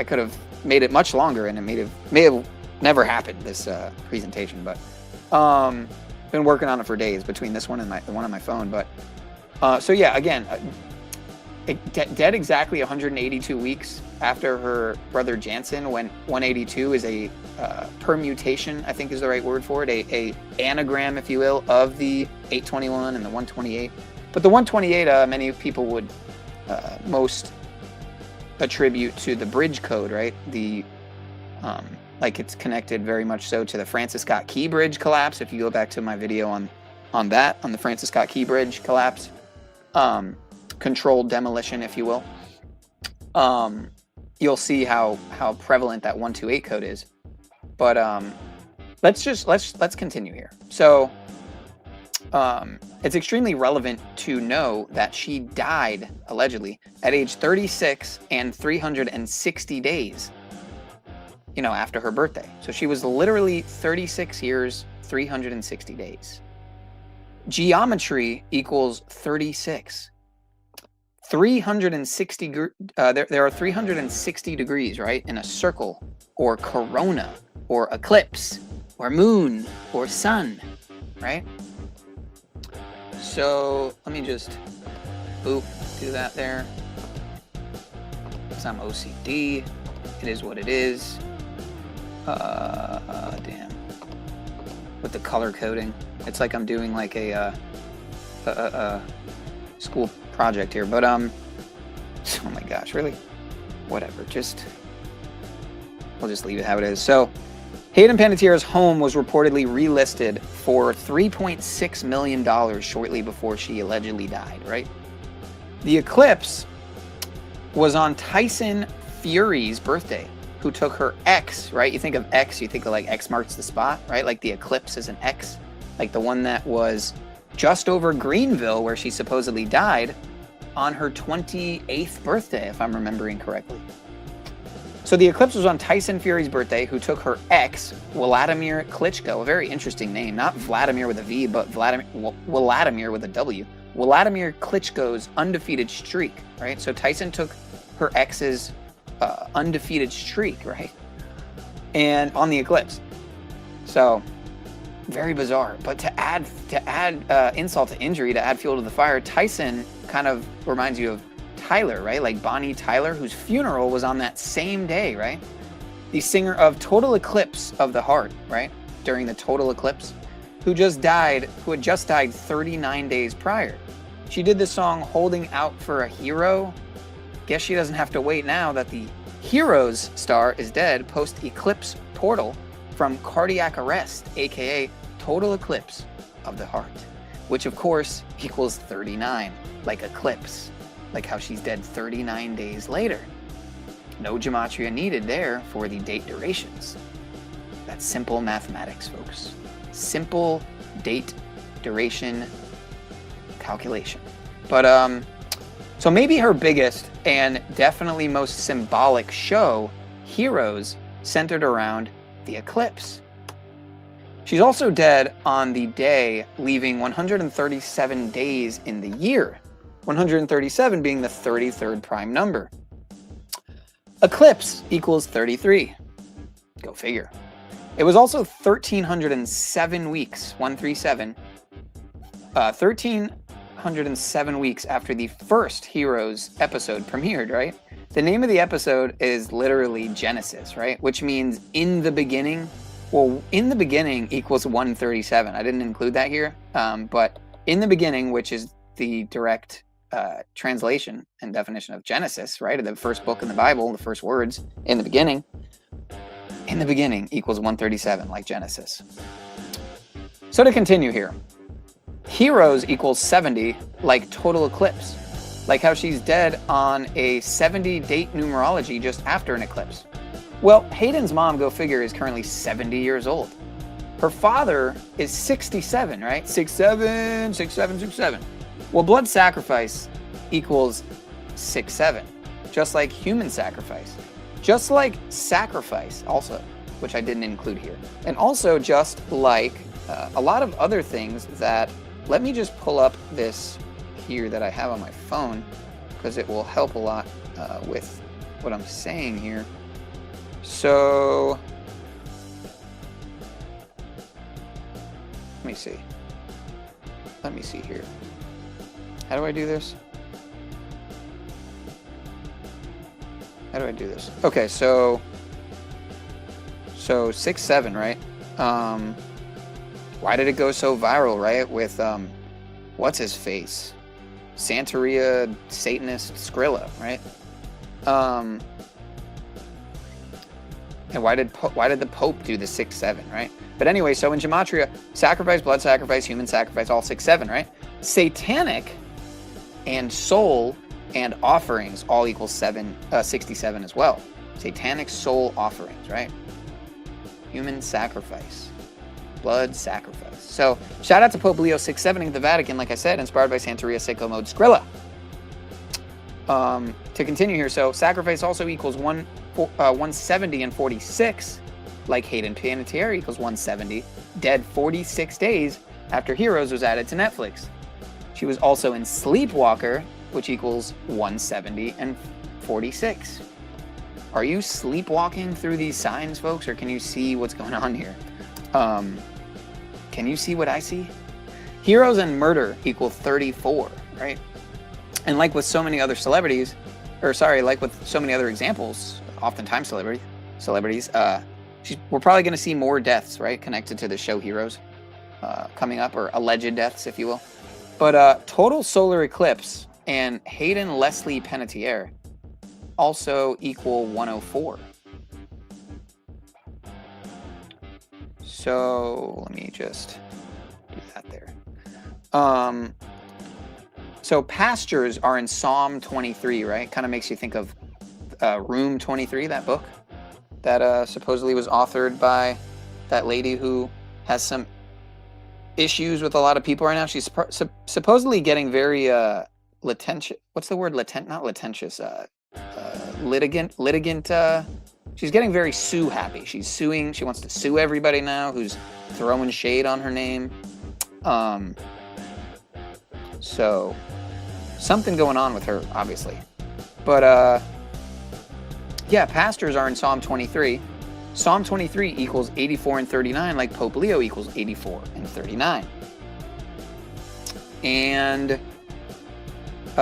could have made it much longer, and it may have never happened, this presentation. But been working on it for days between this one and the one on my phone. But so yeah, again, dead exactly 182 weeks after her brother Jansen, when 182 is a permutation, I think is the right word for it, a anagram, if you will, of the 821 and the 128. But the 128, many people would most attribute to the bridge code, right? The like it's connected very much so to the Francis Scott Key Bridge collapse. If you go back to my video on the Francis Scott Key Bridge collapse, controlled demolition, if you will, you'll see how prevalent that 128 code is. But let's continue here. So it's extremely relevant to know that she died allegedly at age 36 and 360 days, after her birthday. So she was literally 36 years, 360 days. Geometry equals 36. 360, there are 360 degrees, right, in a circle, or corona, or eclipse, or moon, or sun, right? So let me just, do that there. Because I'm OCD. It is what it is. Damn. With the color coding. It's like I'm doing like a school project here, but oh my gosh, really? Whatever, we'll just leave it how it is. So Hayden Panettiere's home was reportedly relisted for $3.6 million shortly before she allegedly died, right? The eclipse was on Tyson Fury's birthday, who took her X, right? You think of X, you think of like X marks the spot, right? Like the eclipse is an X, like the one that was just over Greenville, where she supposedly died on her 28th birthday, if I'm remembering correctly. So the eclipse was on Tyson Fury's birthday, who took her ex, Vladimir Klitschko, a very interesting name, not Vladimir with a V, but Vladimir with a W. Vladimir Klitschko's undefeated streak, right? So Tyson took her ex's undefeated streak, right? And on the eclipse. So very bizarre. But to add insult to injury, to add fuel to the fire, Tyson kind of reminds you of Tyler, right? Like Bonnie Tyler, whose funeral was on that same day, right? The singer of Total Eclipse of the Heart, right? During the total eclipse, who had just died 39 days prior. She did the song Holding Out for a Hero. Guess she doesn't have to wait now that the Heroes star is dead post-eclipse portal from cardiac arrest, aka total eclipse of the heart, which of course equals 39, like eclipse, like how she's dead 39 days later. No gematria needed there for the date durations. That's simple mathematics, folks. Simple date duration calculation. But so maybe her biggest and definitely most symbolic show, Heroes, centered around the eclipse. She's also dead on the day, leaving 137 days in the year, 137 being the 33rd prime number. Eclipse equals 33. Go figure. It was also 1,307 weeks, 137, 1,307 weeks after the first Heroes episode premiered, right? The name of the episode is literally Genesis, right? Which means in the beginning. Well, in the beginning equals 137. I didn't include that here, but in the beginning, which is the direct translation and definition of Genesis, right? The first book in the Bible, the first words, in the beginning equals 137, like Genesis. So to continue here, Heroes equals 70, like total eclipse, like how she's dead on a 70 date numerology just after an eclipse. Well, Hayden's mom, go figure, is currently 70 years old. Her father is 67, right? 67, 67, 67. Well, blood sacrifice equals 67, just like human sacrifice. Just like sacrifice also, which I didn't include here. And also just like a lot of other things that, let me just pull up this here that I have on my phone, because it will help a lot with what I'm saying here. So, let me see here. How do I do this? Okay, so 6-7, right? Why did it go so viral, right? With what's his face? Santeria Satanist Skrilla, right? And why did the Pope do the 6-7, right? But anyway, so in gematria, sacrifice, blood sacrifice, human sacrifice, all 6-7, right? Satanic and soul and offerings all equal 67 as well. Satanic soul offerings, right? Human sacrifice, blood sacrifice. So shout out to Pope Leo 6-7 at the Vatican, like I said, inspired by Santeria Sicko Mode Skrilla. To continue here, so sacrifice also equals 170 and 46, like Hayden Panettiere equals 170, dead 46 days after Heroes was added to Netflix. She was also in Sleepwalker, which equals 170 and 46. Are you sleepwalking through these signs, folks, or can you see what's going on here? Can you see what I see? Heroes and murder equal 34, right? And like with so many other celebrities, like with so many other examples, oftentimes celebrities, we're probably going to see more deaths, right, connected to the show Heroes coming up, or alleged deaths, if you will. But total solar eclipse and Hayden Leslie Panettiere also equal 104. So let me just do that there. So pastures are in Psalm 23, right? Kind of makes you think of Room 23, that book that supposedly was authored by that lady who has some issues with a lot of people right now. She's supposedly getting very litigious. What's the word? Not litigious. Litigant. She's getting very sue happy. She's suing. She wants to sue everybody now who's throwing shade on her name. So something going on with her, obviously. But yeah, pastors are in Psalm 23. Psalm 23 equals 84 and 39, like Pope Leo equals 84 and 39. And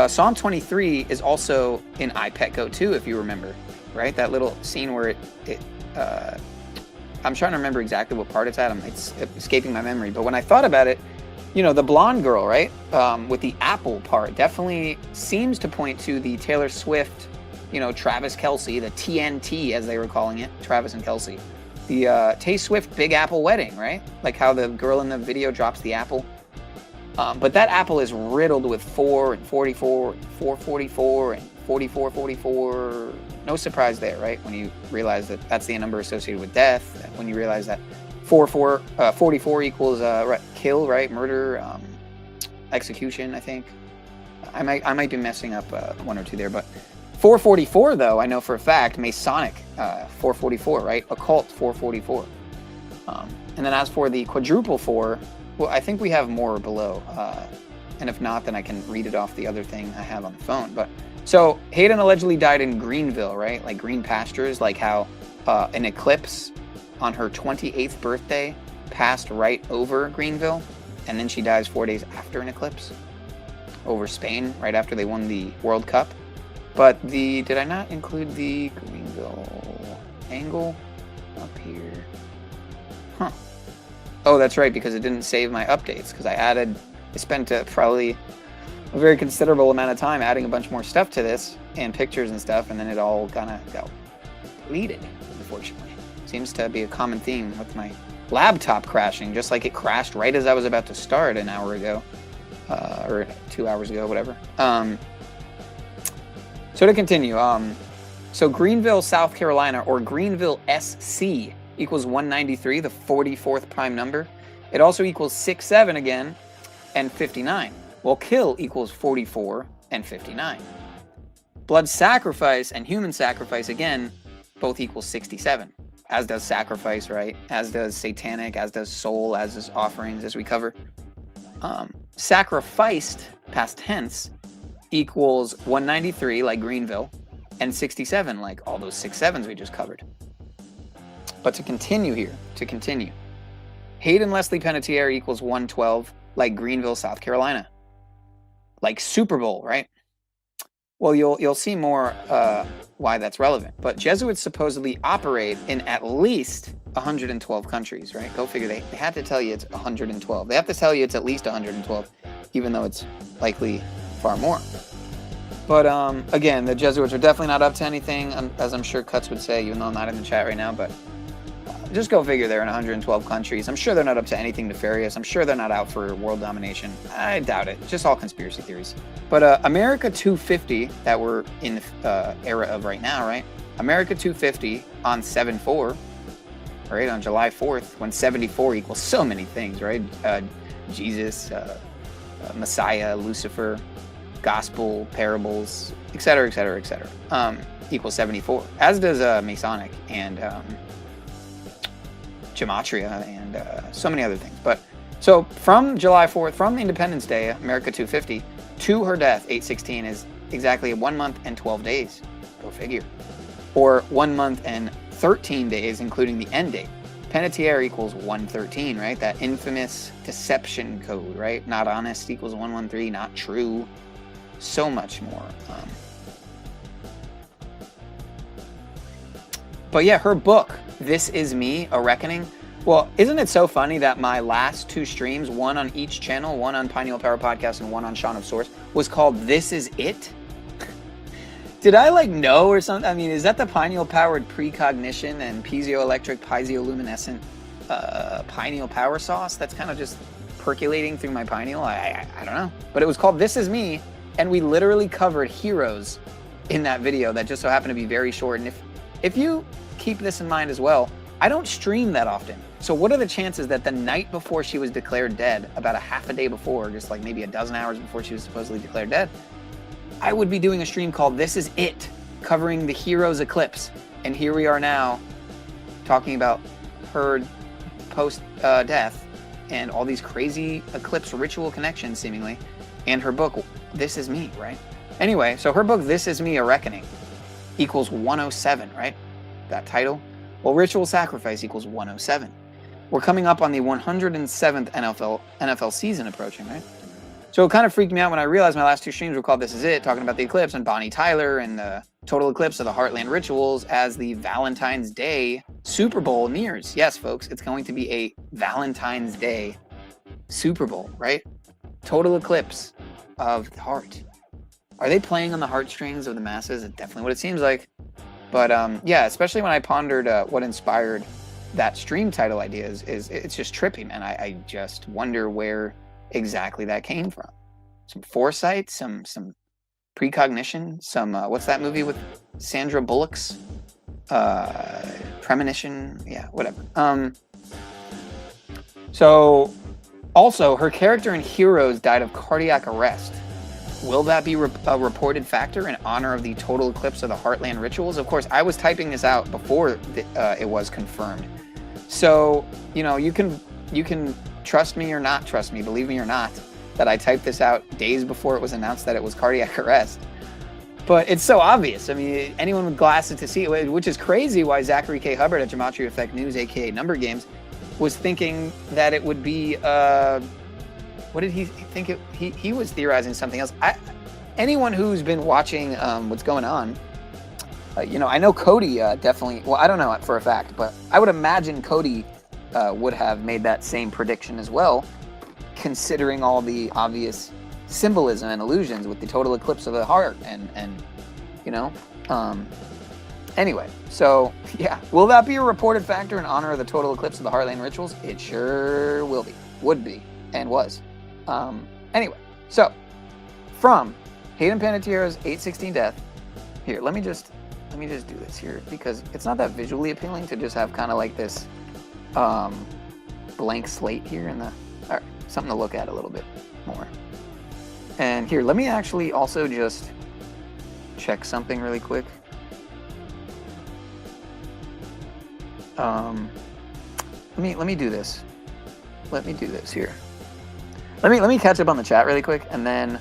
Psalm 23 is also in I, Pet, Goat 2, if you remember, right? That little scene where I'm trying to remember exactly what part it's at. It's escaping my memory. But when I thought about it, you know, the blonde girl, right? With the apple part definitely seems to point to the Taylor Swift you know, Travis Kelce, the TNT as they were calling it, Travis and Kelce. The Tay Swift Big Apple wedding, right? Like how the girl in the video drops the apple. But that apple is riddled with 4 and 44, and 444, and 4444. No surprise there, right? When you realize that that's the number associated with death. When you realize that 44 equals kill, right? Murder, execution, I think. I might be messing up one or two there, but 444 though, I know for a fact, Masonic 444, right? Occult 444. And then as for the quadruple 4, well, I think we have more below. And if not, then I can read it off the other thing I have on the phone. But so Hayden allegedly died in Greenville, right? Like green pastures, like how an eclipse on her 28th birthday passed right over Greenville. And then she dies 4 days after an eclipse over Spain, right after they won the World Cup. But did I not include the Greenville angle up here? Huh. Oh, that's right, because it didn't save my updates, because I spent probably a very considerable amount of time adding a bunch more stuff to this, and pictures and stuff, and then it all kind of got deleted, unfortunately. Seems to be a common theme with my laptop crashing, just like it crashed right as I was about to start an hour ago, or 2 hours ago, whatever. So to continue, so Greenville, South Carolina, or Greenville SC equals 193, the 44th prime number. It also equals 67 again, and 59. Well, kill equals 44 and 59. Blood sacrifice and human sacrifice, again, both equal 67. As does sacrifice, right? As does satanic, as does soul, as does offerings, as we cover. Sacrificed, past tense, equals 193, like Greenville, and 67, like all those 6 7s we just covered. But to continue here, Hayden Leslie Panettiere equals 112, like Greenville, South Carolina. Like Super Bowl, right? Well, you'll see more why that's relevant. But Jesuits supposedly operate in at least 112 countries, right? Go figure. They have to tell you it's 112. They have to tell you it's at least 112, even though it's likely far more. But again, the Jesuits are definitely not up to anything, as I'm sure Cuts would say, even though I'm not in the chat right now. But just go figure, they're in 112 countries. I'm sure they're not up to anything nefarious. I'm sure they're not out for world domination. I doubt it. Just all conspiracy theories. But America 250, that we're in the era of right now, right? America 250 on 7/4, right? On July 4th, when 74 equals so many things, right? Jesus, Messiah, Lucifer, Gospel, parables, etc., etc., etc. Equals 74. As does Masonic and Gematria and so many other things. But so from July 4th, from Independence Day, America 250, to her death, 8/16, is exactly 1 month and 12 days. Go figure. Or 1 month and 13 days, including the end date. Panettiere equals 113, right? That infamous deception code, right? Not honest equals 113, not true. So much more. But yeah, her book, This Is Me, A Reckoning. Well, isn't it so funny that my last 2 streams, one on each channel, one on PinealPowerPodcast and one on Shaun of Source, was called This Is It? Did I know or something? I mean, is that the pineal-powered precognition and piezoelectric piezoluminescent pineal power sauce that's kind of just percolating through my pineal? I don't know. But it was called This Is Me, and we literally covered heroes in that video that just so happened to be very short. And if you keep this in mind as well, I don't stream that often. So what are the chances that the night before she was declared dead, about a half a day before, just like maybe a dozen hours before she was supposedly declared dead, I would be doing a stream called This Is It, covering the hero's eclipse. And here we are now talking about her post-death and all these crazy eclipse ritual connections, seemingly, and her book, This Is Me, right? Anyway, so her book, This Is Me, A Reckoning, equals 107, right? That title. Well, ritual sacrifice equals 107. We're coming up on the 107th NFL season approaching, right? So it kind of freaked me out when I realized my last 2 streams were called This Is It, talking about the eclipse and Bonnie Tyler and the total eclipse of the Heart.land rituals as the Valentine's Day Super Bowl nears. Yes, folks, it's going to be a Valentine's Day Super Bowl, right? Total eclipse of the heart. Are they playing on the heartstrings of the masses? It's definitely what it seems like. But yeah, especially when I pondered what inspired that stream title idea is it's just trippy, man. I just wonder where exactly that came from. Some foresight, some precognition, some what's that movie with Sandra Bullock's premonition? Yeah, whatever. So also her character in Heroes died of cardiac arrest. Will that be a reported factor in honor of the total eclipse of the Heart.land rituals? Of course, I was typing this out before it was confirmed. So, you know, you can trust me or not trust me, believe me or not, that I typed this out days before it was announced that it was cardiac arrest. But it's so obvious. I mean, anyone with glasses to see it, which is crazy why Zachary K. Hubbard at Gematria Effect News, aka Number Games, was thinking that it would be what did he think? He was theorizing something else. Anyone who's been watching what's going on, you know, I know Cody definitely. Well, I don't know it for a fact, but I would imagine Cody would have made that same prediction as well, considering all the obvious symbolism and illusions with the total eclipse of the heart, and you know. Anyway, so yeah, will that be a reported factor in honor of the total eclipse of the Heart.land rituals? It sure will be, would be, and was. Anyway, so from Hayden Panettiere's 8/16 death, here, let me just do this here because it's not that visually appealing to just have kind of like this blank slate here in the, all right, something to look at a little bit more. And here, let me actually also just check something really quick. Let me do this. Let me do this here. Let me catch up on the chat really quick, and then,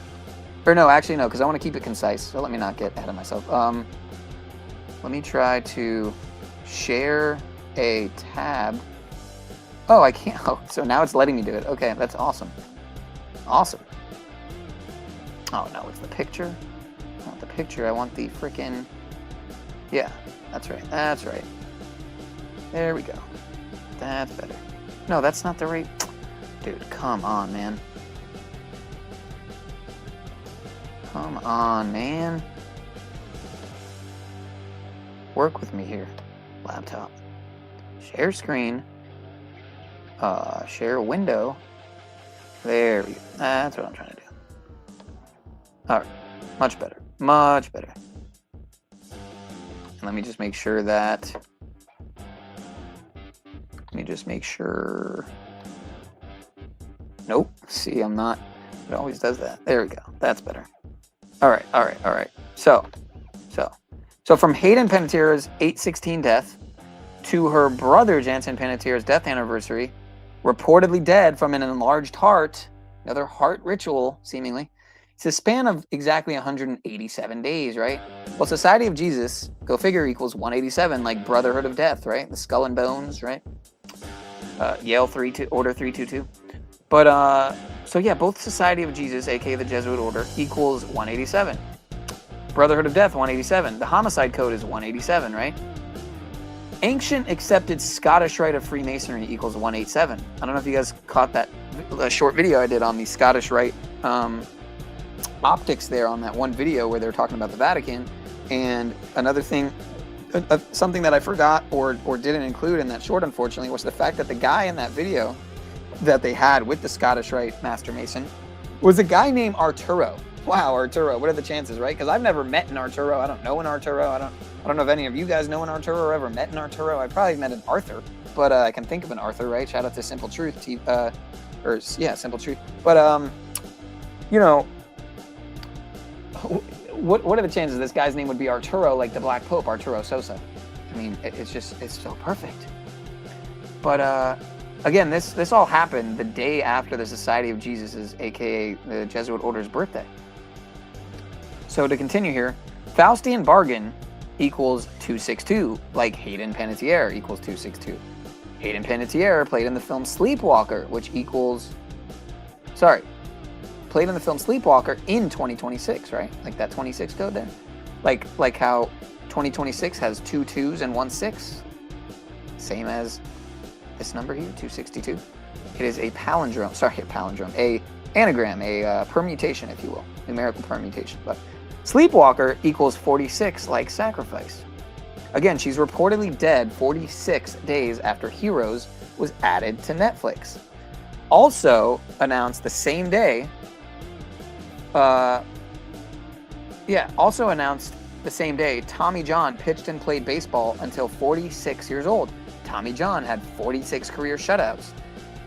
or no, actually no, because I want to keep it concise. So let me not get ahead of myself. Let me try to share a tab. Oh, I can't. Oh, so now it's letting me do it. Okay, that's awesome. Awesome. Oh no, it's the picture. I want the picture. I want the freaking. Yeah, that's right. That's right. There we go. That's better. No, that's not the right. Dude, come on, man. Come on, man. Work with me here. Laptop. Share screen. Share window. There we go. That's what I'm trying to do. All right. Much better. Much better. And let me just make sure that. Let me just make sure. Nope. See, I'm not. It always does that. There we go. That's better. All right. All right. All right. So from Hayden Panettiere's 8/16 death to her brother Jansen Panettiere's death anniversary, reportedly dead from an enlarged heart, another heart ritual, seemingly. It's a span of exactly 187 days, right? Well, Society of Jesus, go figure, equals 187, like Brotherhood of Death, right? The Skull and Bones, right? Yale Order 322. But, so yeah, both Society of Jesus, aka the Jesuit Order, equals 187. Brotherhood of Death, 187. The Homicide Code is 187, right? Ancient Accepted Scottish Rite of Freemasonry equals 187. I don't know if you guys caught that short video I did on the Scottish Rite optics there on that one video where they were talking about the Vatican. And another thing, something that I forgot or didn't include in that short, unfortunately, was the fact that the guy in that video that they had with the Scottish Rite Master Mason was a guy named Arturo. Wow, Arturo, what are the chances, right? Because I've never met an Arturo. I don't know an Arturo. I don't know if any of you guys know an Arturo or ever met an Arturo. I probably met an Arthur, but I can think of an Arthur, right? Shout out to Simple Truth, Simple Truth. But you know, what are the chances this guy's name would be Arturo, like the Black Pope, Arturo Sosa? I mean, it's so perfect. But again, this all happened the day after the Society of Jesus', aka the Jesuit Order's birthday. So to continue here, Faustian Bargain equals 262, like Hayden Panettiere equals 262. Hayden Panettiere played in the film Sleepwalker, which equals, played in the film Sleepwalker in 2026, right? Like that 26 code there. Like how 2026 has 2 2s and 1 6, same as this number here, 262. It is a palindrome, a anagram, a permutation, if you will, numerical permutation. But Sleepwalker equals 46 like sacrifice. Again, she's reportedly dead 46 days after Heroes was added to Netflix. Also announced the same day, Tommy John pitched and played baseball until 46 years old. Tommy John had 46 career shutouts.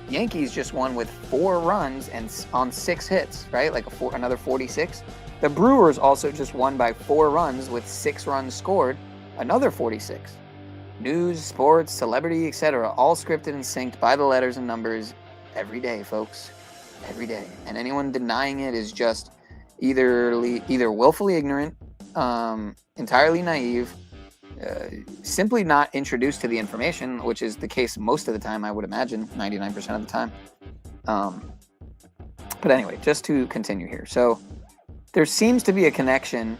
Yankees just won with 4 runs and on 6 hits, right? Like another 46. The Brewers also just won by 4 runs with 6 runs scored, another 46. News, sports, celebrity, etc., all scripted and synced by the letters and numbers every day, folks. Every day. And anyone denying it is just either willfully ignorant, entirely naive, simply not introduced to the information, which is the case most of the time, I would imagine, 99% of the time. But anyway, just to continue here. So there seems to be a connection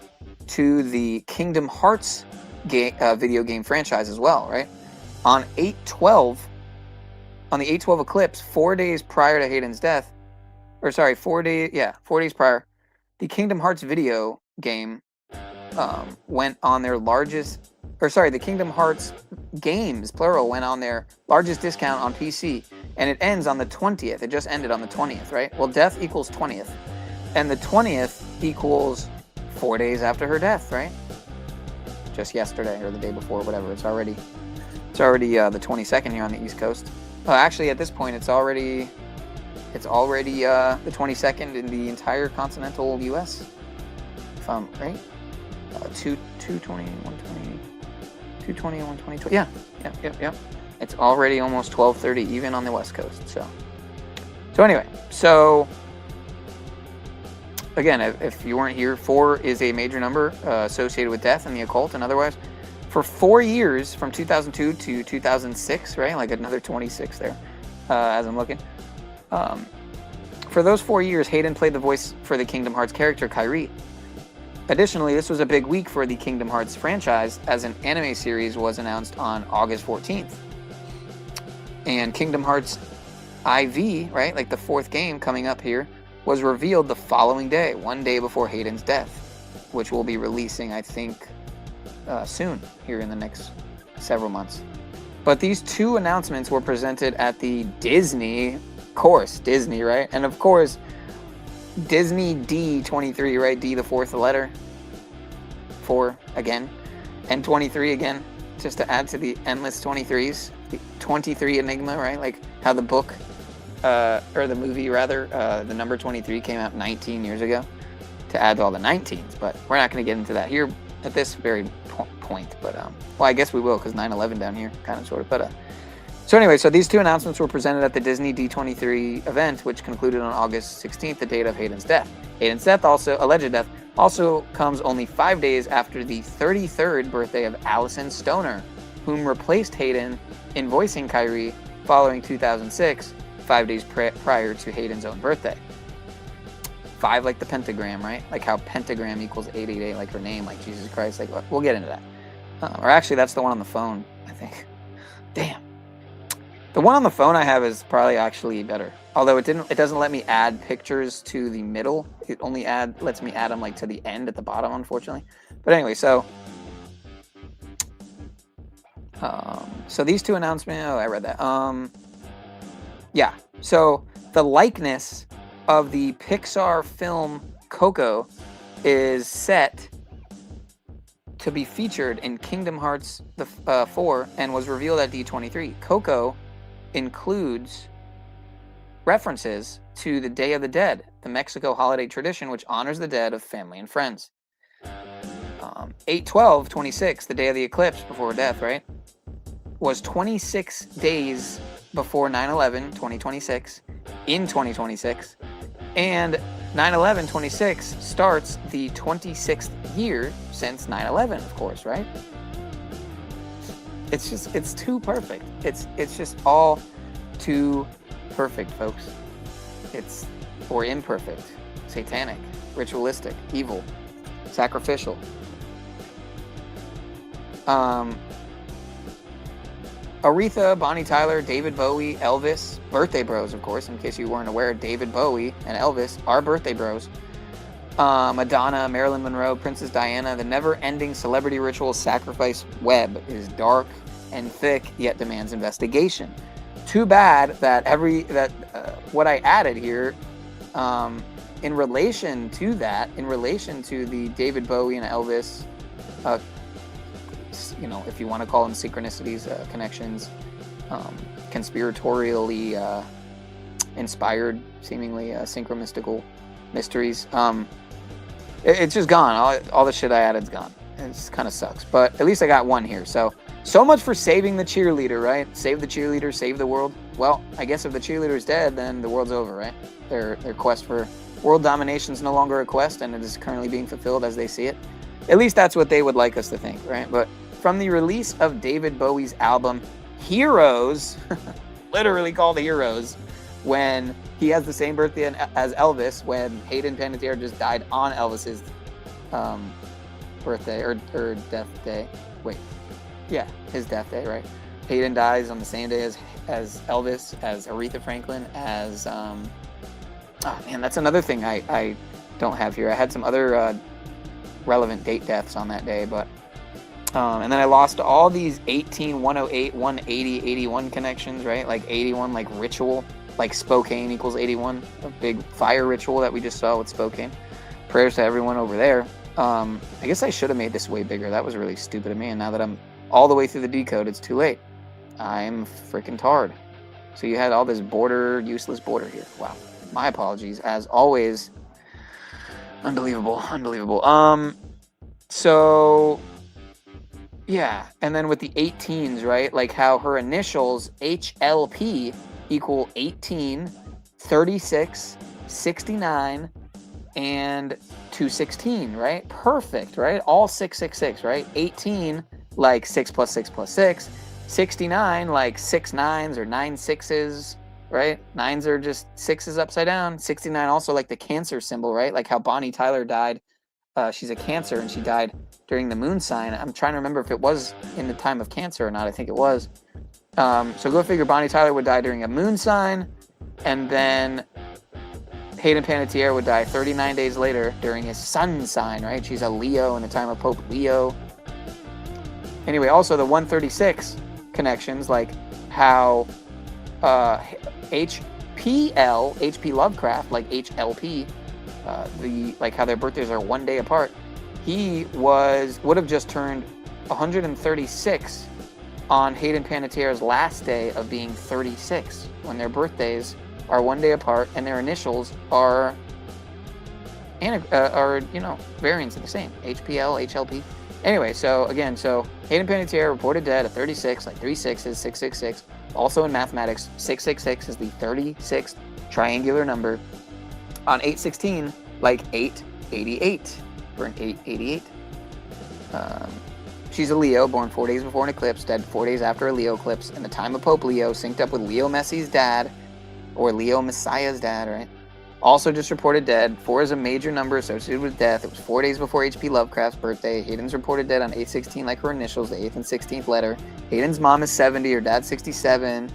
to the Kingdom Hearts video game franchise as well, right? On the 8/12 eclipse, 4 days prior to Hayden's death, 4 days prior, the Kingdom Hearts video game went on their the Kingdom Hearts games, plural, went on their largest discount on PC, and it ends on the 20th. It just ended on the 20th, right? Well, death equals 20th, and the 20th equals 4 days after her death, right? Just yesterday or the day before, whatever. It's already the 22nd here on the East Coast. Actually, at this point, it's already the 22nd in the entire continental U.S. If I'm right, 220, 120, 220, 120. Yeah. It's already almost 12:30 even on the West Coast. So anyway, again, if you weren't here, 4 is a major number associated with death and the occult and otherwise. For 4 years, from 2002 to 2006, right? Like another 26 there, as I'm looking. For those 4 years, Hayden played the voice for the Kingdom Hearts character Kairi. Additionally, this was a big week for the Kingdom Hearts franchise, as an anime series was announced on August 14th. And Kingdom Hearts IV, right, like the 4th game coming up here, was revealed the following day, 1 day before Hayden's death, which we'll be releasing, I think, soon, here in the next several months. But these 2 announcements were presented at the Disney, right? And of course, Disney D23, right? D, the 4th letter. 4 again. And 23 again, just to add to the endless 23s. The 23 Enigma, right? Like how the book, or the movie rather, the number 23 came out 19 years ago, to add to all the 19s. But we're not going to get into that here at this very point. But, well, I guess we will, because 9/11 down here, kind of, sort of. But, so anyway, so these 2 announcements were presented at the Disney D23 event, which concluded on August 16th, the date of Hayden's death. Hayden's death, alleged death, also comes only 5 days after the 33rd birthday of Allison Stoner, whom replaced Hayden in voicing Kairi following 2006, 5 days prior to Hayden's own birthday. 5 like the pentagram, right? Like how pentagram equals 888, like her name, like Jesus Christ. Like, we'll get into that. Or actually, that's the one on the phone, I think. Damn. The one on the phone I have is probably actually better. Although it doesn't let me add pictures to the middle. It only lets me add them like to the end at the bottom, unfortunately. But anyway, so these 2 announcements. Oh, I read that. Yeah. So the likeness of the Pixar film Coco is set to be featured in Kingdom Hearts 4 and was revealed at D23. Coco includes references to the Day of the Dead, the Mexico holiday tradition which honors the dead of family and friends. 8/12/26, the day of the eclipse before death, right, was 26 days before 9/11, 2026, in 2026, and 9/11/26 starts the 26th year since 9/11, of course, right? It's too perfect. It's just all too perfect, folks. Or imperfect, satanic, ritualistic, evil, sacrificial. Aretha, Bonnie Tyler, David Bowie, Elvis, birthday bros, of course, in case you weren't aware, David Bowie and Elvis are birthday bros. Madonna, Marilyn Monroe, Princess Diana, the never-ending celebrity ritual sacrifice web is dark and thick, yet demands investigation. Too bad that what I added here, in relation to the David Bowie and Elvis, if you want to call them synchronicities, connections, conspiratorially inspired, seemingly synchromystical mysteries. It's just gone. All the shit I added's gone. It kind of sucks, but at least I got one here. So much for saving the cheerleader, right? Save the cheerleader, save the world. Well, I guess if the cheerleader's dead, then the world's over, right? Their quest for world domination is no longer a quest, and it is currently being fulfilled as they see it. At least that's what they would like us to think, right? But from the release of David Bowie's album Heroes, literally called Heroes, when he has the same birthday as Elvis, when Hayden Panettiere just died on Elvis's birthday or death day. Wait, yeah, his death day, right? Hayden dies on the same day as Elvis, as Aretha Franklin, as oh man, that's another thing I don't have here. I had some other relevant date deaths on that day, but and then I lost all these 18, 108, 180, 81 connections, right? Like 81, like ritual, like Spokane equals 81, a big fire ritual that we just saw with Spokane. Prayers to everyone over there. I guess I should have made this way bigger. That was really stupid of me, and now that I'm all the way through the decode, it's too late. I'm freaking tarred. So you had all this useless border here. Wow. My apologies. As always, unbelievable. So yeah, and then with the 18s, right? Like how her initials HLP equal 18, 36, 69, and 216, right? Perfect, right? All 666, right? 18 like 6 plus 6 plus 6, 69 like 6 9s or 9 6s, right? 9s are just 6s upside down. 69 also like the Cancer symbol, right? Like how Bonnie Tyler died. She's a Cancer and she died during the moon sign. I'm trying to remember if it was in the time of Cancer or not. I think it was. So go figure Bonnie Tyler would die during a moon sign, and then Hayden Panettiere would die 39 days later during his sun sign, right? She's a Leo in the time of Pope Leo. Anyway, also the 136 connections, like how HPLovecraft, like HLP, like how their birthdays are 1 day apart. He would have just turned 136 on Hayden Panettiere's last day of being 36, when their birthdays are 1 day apart and their initials are variants of the same, HPL, HLP. Anyway, so Hayden Panettiere reported dead at 36, like 3 6s, 666. Also in mathematics, 666 is the 36th triangular number. On 816, like 888, for an 888. She's a Leo, born 4 days before an eclipse, dead 4 days after a Leo eclipse, in the time of Pope Leo, synced up with Leo Messi's dad, or Leo Messiah's dad, right? Also just reported dead. 4 is a major number associated with death. It was 4 days before H.P. Lovecraft's birthday. Hayden's reported dead on 816, like her initials, the 8th and 16th letter. Hayden's mom is 70, her dad's 67.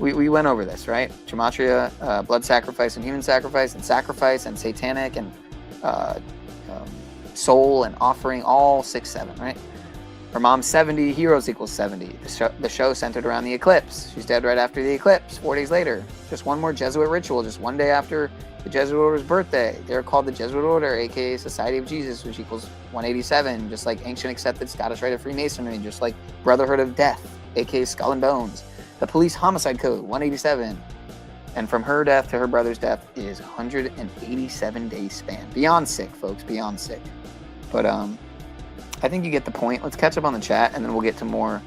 We went over this, right? Gematria, blood sacrifice and human sacrifice, and satanic, and soul and offering, all 6 7, right? Her mom's 70, Heroes equals 70. The show centered around the eclipse. She's dead right after the eclipse, 4 days later. Just one more Jesuit ritual, just 1 day after the Jesuit Order's birthday. They're called the Jesuit Order, aka Society of Jesus, which equals 187, just like Ancient Accepted Scottish Rite of Freemasonry, just like Brotherhood of Death, aka Skull and Bones. The Police Homicide Code, 187. And from her death to her brother's death is 187 days span. Beyond sick, folks, beyond sick. But I think you get the point. Let's catch up on the chat, and then we'll get to more.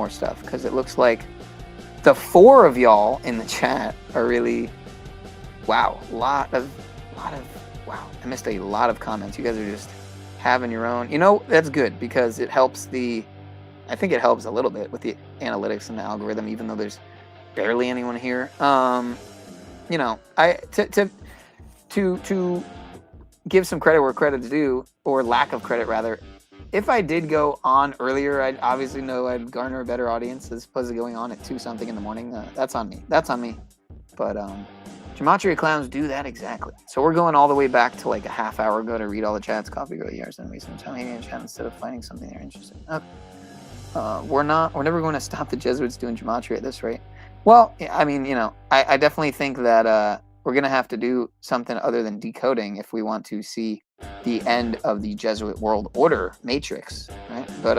Stuff, because it looks like the 4 of y'all in the chat are really, wow, wow. I missed a lot of comments. You guys are just having your own. You know, that's good, because it helps I think it helps a little bit with the analytics and the algorithm, even though there's barely anyone here. You know, to give some credit where credit's due, or lack of credit rather. If I did go on earlier, I'd obviously know I'd garner a better audience as opposed to going on at 2 something in the morning. That's on me. But Gematria clowns do that exactly. So we're going all the way back to like a half hour ago to read all the chats. Coffee go years and waste some time in chat instead of finding something they're interested in. Okay. We're never going to stop the Jesuits doing gematria at this rate. Well, I mean, you know, I definitely think that we're going to have to do something other than decoding if we want to see the end of the Jesuit world order matrix, right? But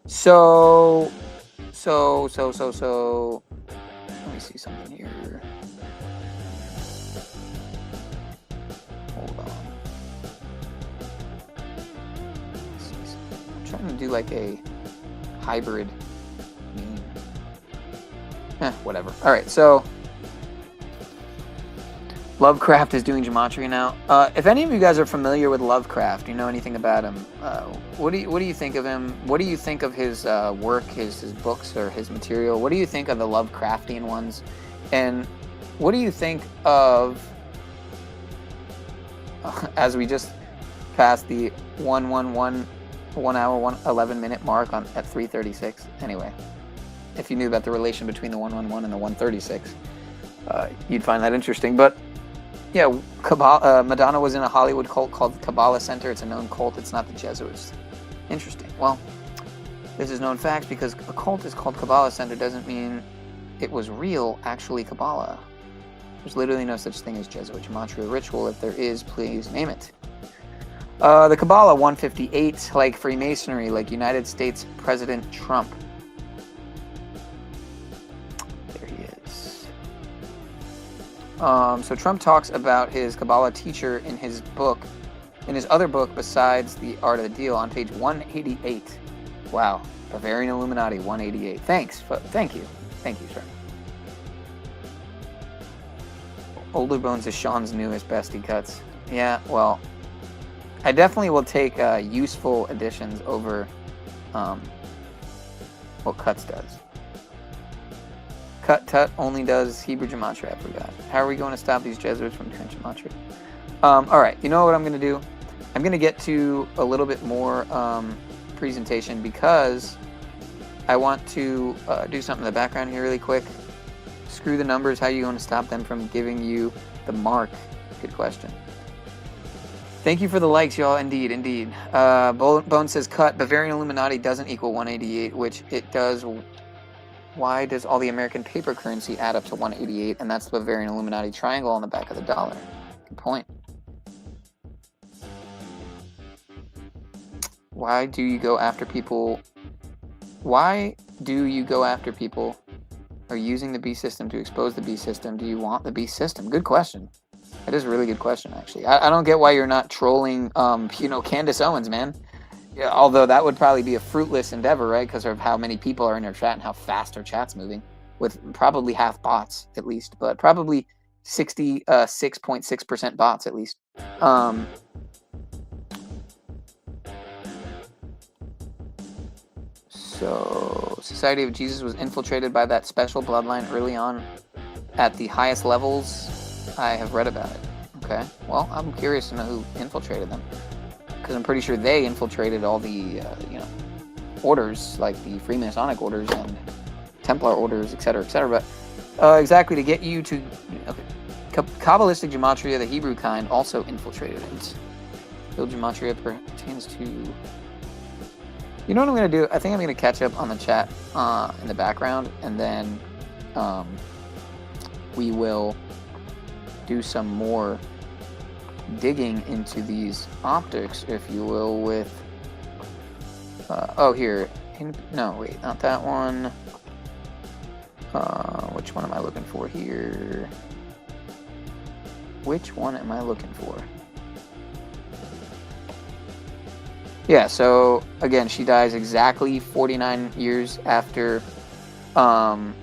so let me see something here. Hold on. I'm trying to do like a hybrid meme. Whatever. All right, so Lovecraft is doing gematria now. If any of you guys are familiar with Lovecraft, you know anything about him, what do you think of him? What do you think of his work, his books, or his material? What do you think of the Lovecraftian ones? And what do you think of, as we just passed the 1 hour 11 minute mark at 3:36? Anyway, if you knew about the relation between the 111 and the 136, you'd find that interesting. But yeah, Madonna was in a Hollywood cult called the Kabbalah Center. It's a known cult. It's not the Jesuits. Interesting. Well, this is known facts because a cult is called Kabbalah Center doesn't mean it was real, actually Kabbalah. There's literally no such thing as Jesuit gematria ritual. If there is, please name it. The Kabbalah 158, like Freemasonry, like United States President Trump. So Trump talks about his Kabbalah teacher in his other book besides The Art of the Deal on page 188. Wow, Bavarian Illuminati 188. Thank you, sir. Older Bones is Sean's newest bestie cuts. Yeah, well, I definitely will take useful additions over what Cuts does. Tut only does Hebrew gematria, I forgot. How are we going to stop these Jesuits from doing gematria? All right, you know what I'm going to do? I'm going to get to a little bit more presentation because I want to do something in the background here really quick. Screw the numbers. How are you going to stop them from giving you the mark? Good question. Thank you for the likes, y'all. Indeed. Bone says cut. Bavarian Illuminati doesn't equal 188, which it does. Why does all the American paper currency add up to 188? And that's the Bavarian Illuminati triangle on the back of the dollar. Good point. Why do you go after people? Why do you go after people who are using the beast system to expose the beast system? Do you want the beast system? Good question. That is a really good question, actually. I don't get why you're not trolling, Candace Owens, man. Yeah, although that would probably be a fruitless endeavor, right? Because of how many people are in her chat and how fast her chat's moving, with probably half bots at least, but probably 66.6% bots at least. So, Society of Jesus was infiltrated by that special bloodline early on at the highest levels. I have read about it. Okay, well, I'm curious to know who infiltrated them. Because I'm pretty sure they infiltrated all the, orders, like the Freemasonic orders and Templar orders, etc., etc. But exactly to get you to, Kabbalistic gematria, the Hebrew kind, also infiltrated it. Build gematria pertains to. You know what I'm gonna do? I think I'm gonna catch up on the chat in the background, and then we will do some more digging into these optics, if you will, with here. No, wait, not that one. Which one am I looking for here? Which one am I looking for? Yeah, so again, she dies exactly 49 years after Elvis.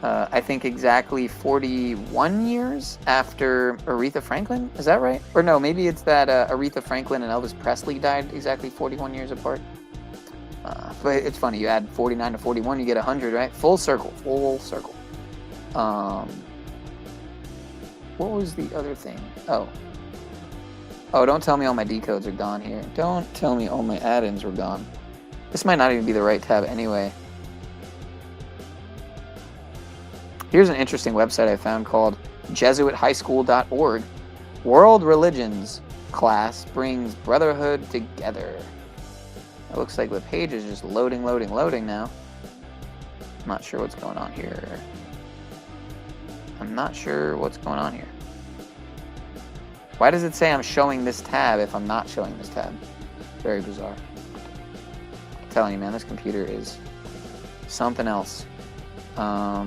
I think exactly 41 years after Aretha Franklin. Is that right? Or no, maybe it's that Aretha Franklin and Elvis Presley died exactly 41 years apart. But it's funny, you add 49 to 41, you get 100, right? Full circle. What was the other thing? Oh, don't tell me all my decodes are gone here. Don't tell me all my add-ins were gone. This might not even be the right tab anyway. Here's an interesting website I found called JesuitHighSchool.org. World Religions class brings brotherhood together. It looks like the page is just loading now. I'm not sure what's going on here. Why does it say I'm showing this tab if I'm not showing this tab? Very bizarre. I'm telling you, man, this computer is something else. Let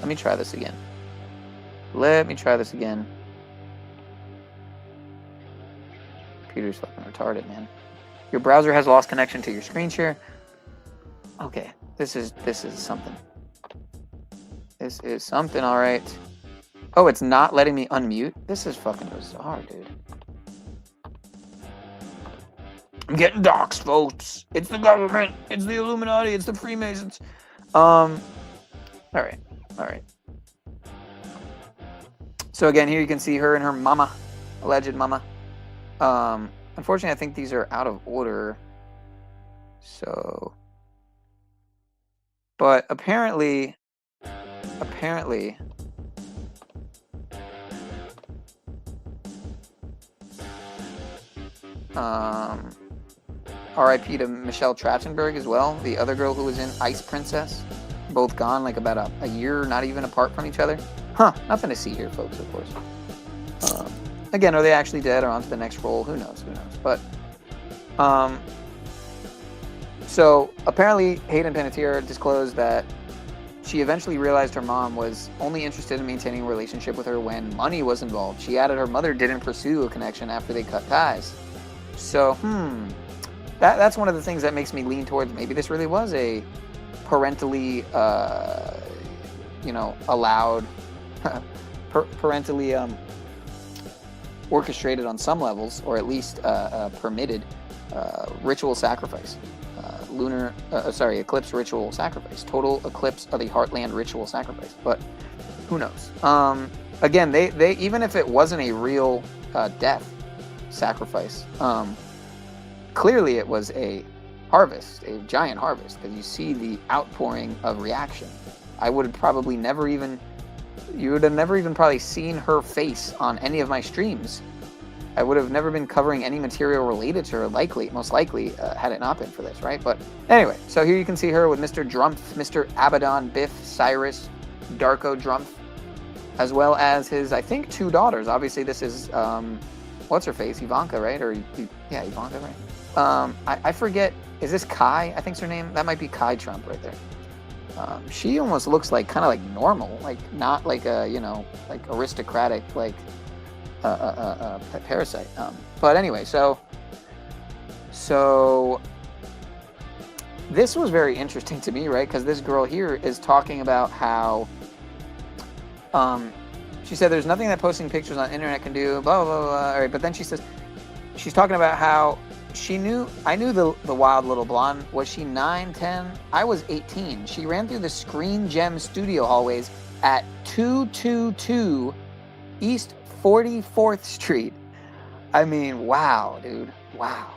me try this again. Computer's fucking retarded, man. Your browser has lost connection to your screen share. Okay, this is something. This is something, all right. Oh, it's not letting me unmute? This is fucking bizarre, dude. I'm getting doxxed, folks. It's the government. It's the Illuminati. It's the Freemasons. All right. So again, here you can see her and her mama, alleged mama. Unfortunately, I think these are out of order. So, but apparently, RIP to Michelle Trachtenberg as well, the other girl who was in Ice Princess. Both gone like about a year, not even apart from each other. Huh, nothing to see here, folks, of course. Again, are they actually dead or on to the next role? Who knows? But, so apparently Hayden Panettiere disclosed that she eventually realized her mom was only interested in maintaining a relationship with her when money was involved. She added her mother didn't pursue a connection after they cut ties. So, that's one of the things that makes me lean towards maybe this really was a parentally, allowed, parentally orchestrated on some levels, or at least permitted ritual sacrifice. Eclipse ritual sacrifice. Total eclipse of the Heart.land ritual sacrifice. But who knows? Again, they even if it wasn't a real death sacrifice, clearly it was a harvest, a giant harvest, because you see the outpouring of reaction. I would have probably never even, you would have never even probably seen her face on any of my streams. I would have never been covering any material related to her, most likely, had it not been for this, right? But anyway, so here you can see her with Mr. Drumpf, Mr. Abaddon, Biff, Cyrus, Darko Drumpf, as well as his, I think, 2 daughters. Obviously, this is, what's her face? Ivanka, right? Yeah, Ivanka, right? I forget, is this Kai? I think's her name. That might be Kai Trump right there. She almost looks like, kind of like normal, like not like a, like aristocratic, like, parasite. But anyway, so this was very interesting to me, right? Because this girl here is talking about how, she said there's nothing that posting pictures on the internet can do, blah, blah, blah. All right, but then she says, she's talking about how I knew the wild little blonde. Was she 9, 10? I was 18. She ran through the Screen Gem studio hallways at 222 East 44th Street. I mean, wow, dude. Wow.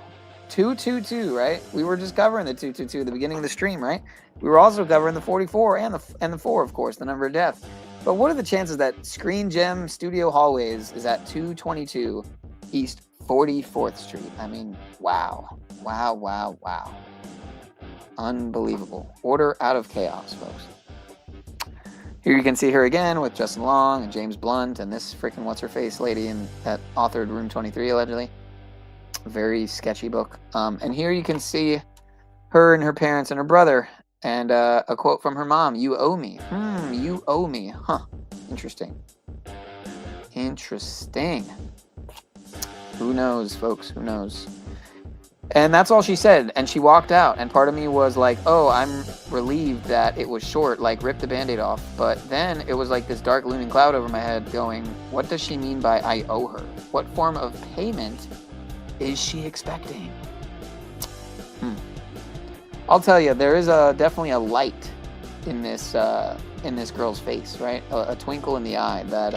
222, right? We were just covering the 222 at the beginning of the stream, right? We were also covering the 44 and the 4, of course, the number of deaths. But what are the chances that Screen Gem studio hallways is at 222 East 44th Street? I mean, wow. Wow, wow, wow. Unbelievable. Order out of chaos, folks. Here you can see her again with Justin Long and James Blunt and this freaking what's-her-face lady that authored Room 23, allegedly. Very sketchy book. And here you can see her and her parents and her brother. And a quote from her mom, "You owe me." You owe me. Huh. Interesting. Interesting. Who knows, folks? Who knows? And that's all she said, and she walked out, and part of me was like, oh, I'm relieved that it was short, like rip the band-aid off. But then it was like this dark looming cloud over my head going, what does she mean by I owe her? What form of payment is she expecting? I'll tell you, there is definitely a light in this girl's face, right? A twinkle in the eye that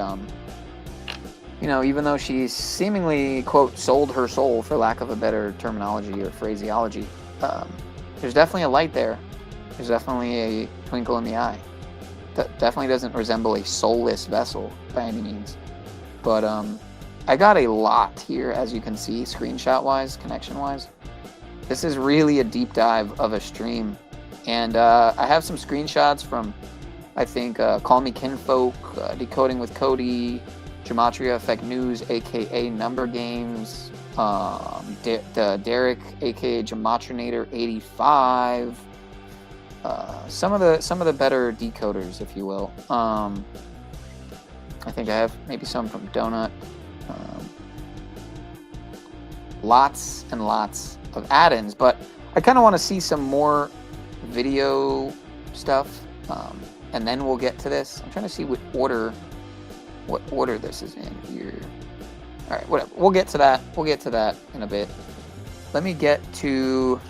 even though she seemingly, quote, sold her soul, for lack of a better terminology or phraseology, there's definitely a light there. There's definitely a twinkle in the eye. That definitely doesn't resemble a soulless vessel by any means. But I got a lot here, as you can see, screenshot-wise, connection-wise. This is really a deep dive of a stream. And I have some screenshots from, I think, Call Me Kinfolk, Decoding with Cody, Gematria Effect News, aka Number Games, Derek, aka Gematrinator 85. Some of the better decoders, if you will. I think I have maybe some from Donut. Lots and lots of add-ins, but I kind of want to see some more video stuff, and then we'll get to this. I'm trying to see what order this is in here. All right, whatever. We'll get to that. We'll get to that in a bit. Let me get to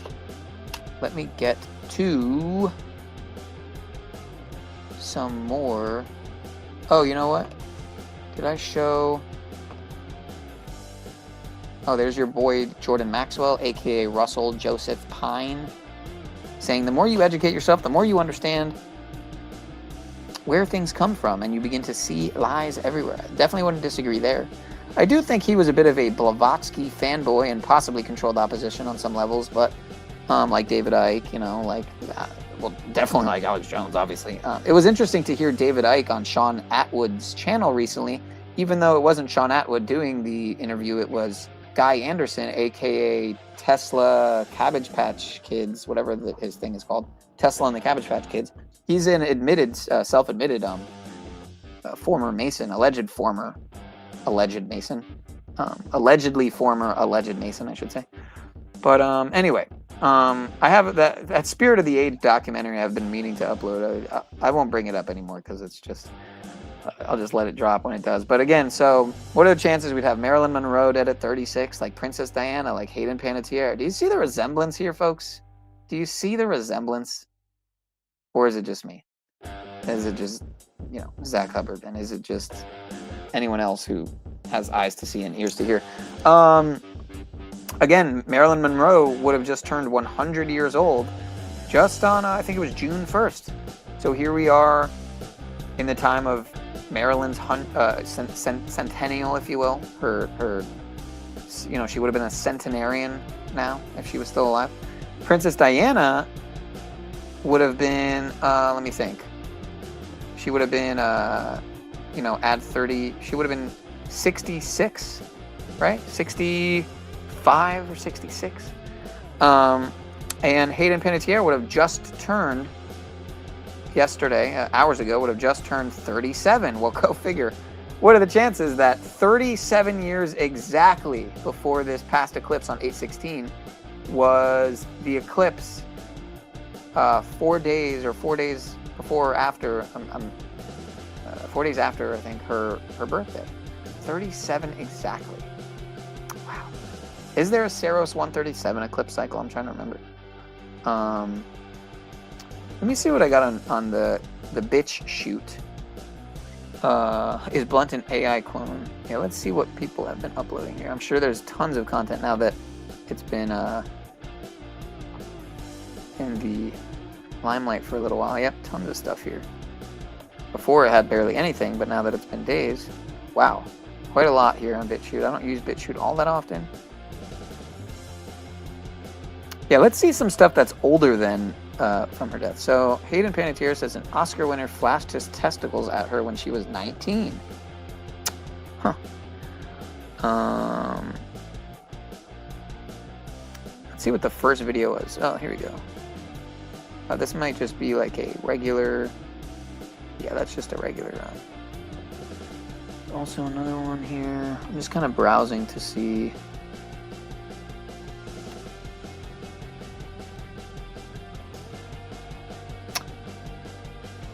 some more. Oh, you know what? Did I show? Oh, there's your boy Jordan Maxwell, aka Russell Joseph Pine, saying the more you educate yourself, the more you understand where things come from, and you begin to see lies everywhere. I definitely wouldn't disagree there. I do think he was a bit of a Blavatsky fanboy and possibly controlled opposition on some levels, but like David Icke, you know, like, well, definitely like Alex Jones, obviously. It was interesting to hear David Icke on Sean Atwood's channel recently, even though it wasn't Sean Atwood doing the interview, it was Guy Anderson, aka Tesla Cabbage Patch Kids, whatever his thing is called, Tesla and the Cabbage Patch Kids. He's an admitted, self-admitted former Mason, allegedly former alleged Mason, I should say. But anyway, I have that Spirit of the Age documentary I've been meaning to upload. I won't bring it up anymore because it's just, I'll just let it drop when it does. But again, so what are the chances we'd have Marilyn Monroe dead at 36, like Princess Diana, like Hayden Panettiere? Do you see the resemblance here, folks? Do you see the resemblance? Or is it just me? Is it just, you know, Zach Hubbard? And is it just anyone else who has eyes to see and ears to hear? Again, Marilyn Monroe would have just turned 100 years old just on, I think it was June 1st. So here we are in the time of Marilyn's centennial, if you will. Her, you know, she would have been a centenarian now if she was still alive. Princess Diana would have been, let me think. She would have been, you know, add 30, she would have been 66, right? 65 or 66. And Hayden Panettiere would have just turned, yesterday, hours ago, would have just turned 37. Well, go figure. What are the chances that 37 years exactly before this past eclipse on 8/16 was the eclipse 4 days before or after, 4 days after, I think, her birthday. 37 exactly. Wow. Is there a Saros 137 eclipse cycle? I'm trying to remember. Let me see what I got on the bitch shoot. Is Blunt an AI clone? Yeah, let's see what people have been uploading here. I'm sure there's tons of content now that it's been in the limelight for a little while. Yep, tons of stuff here. Before it had barely anything, but now that it's been days, wow, quite a lot here on BitChute. I don't use BitChute all that often. Yeah, let's see some stuff that's older than from her death. So Hayden Panettiere says an Oscar winner flashed his testicles at her when she was 19. Huh. Let's see what the first video was. Oh, here we go. This might just be like a regular. Yeah, that's just a regular. Also another one here. I'm just kind of browsing to see.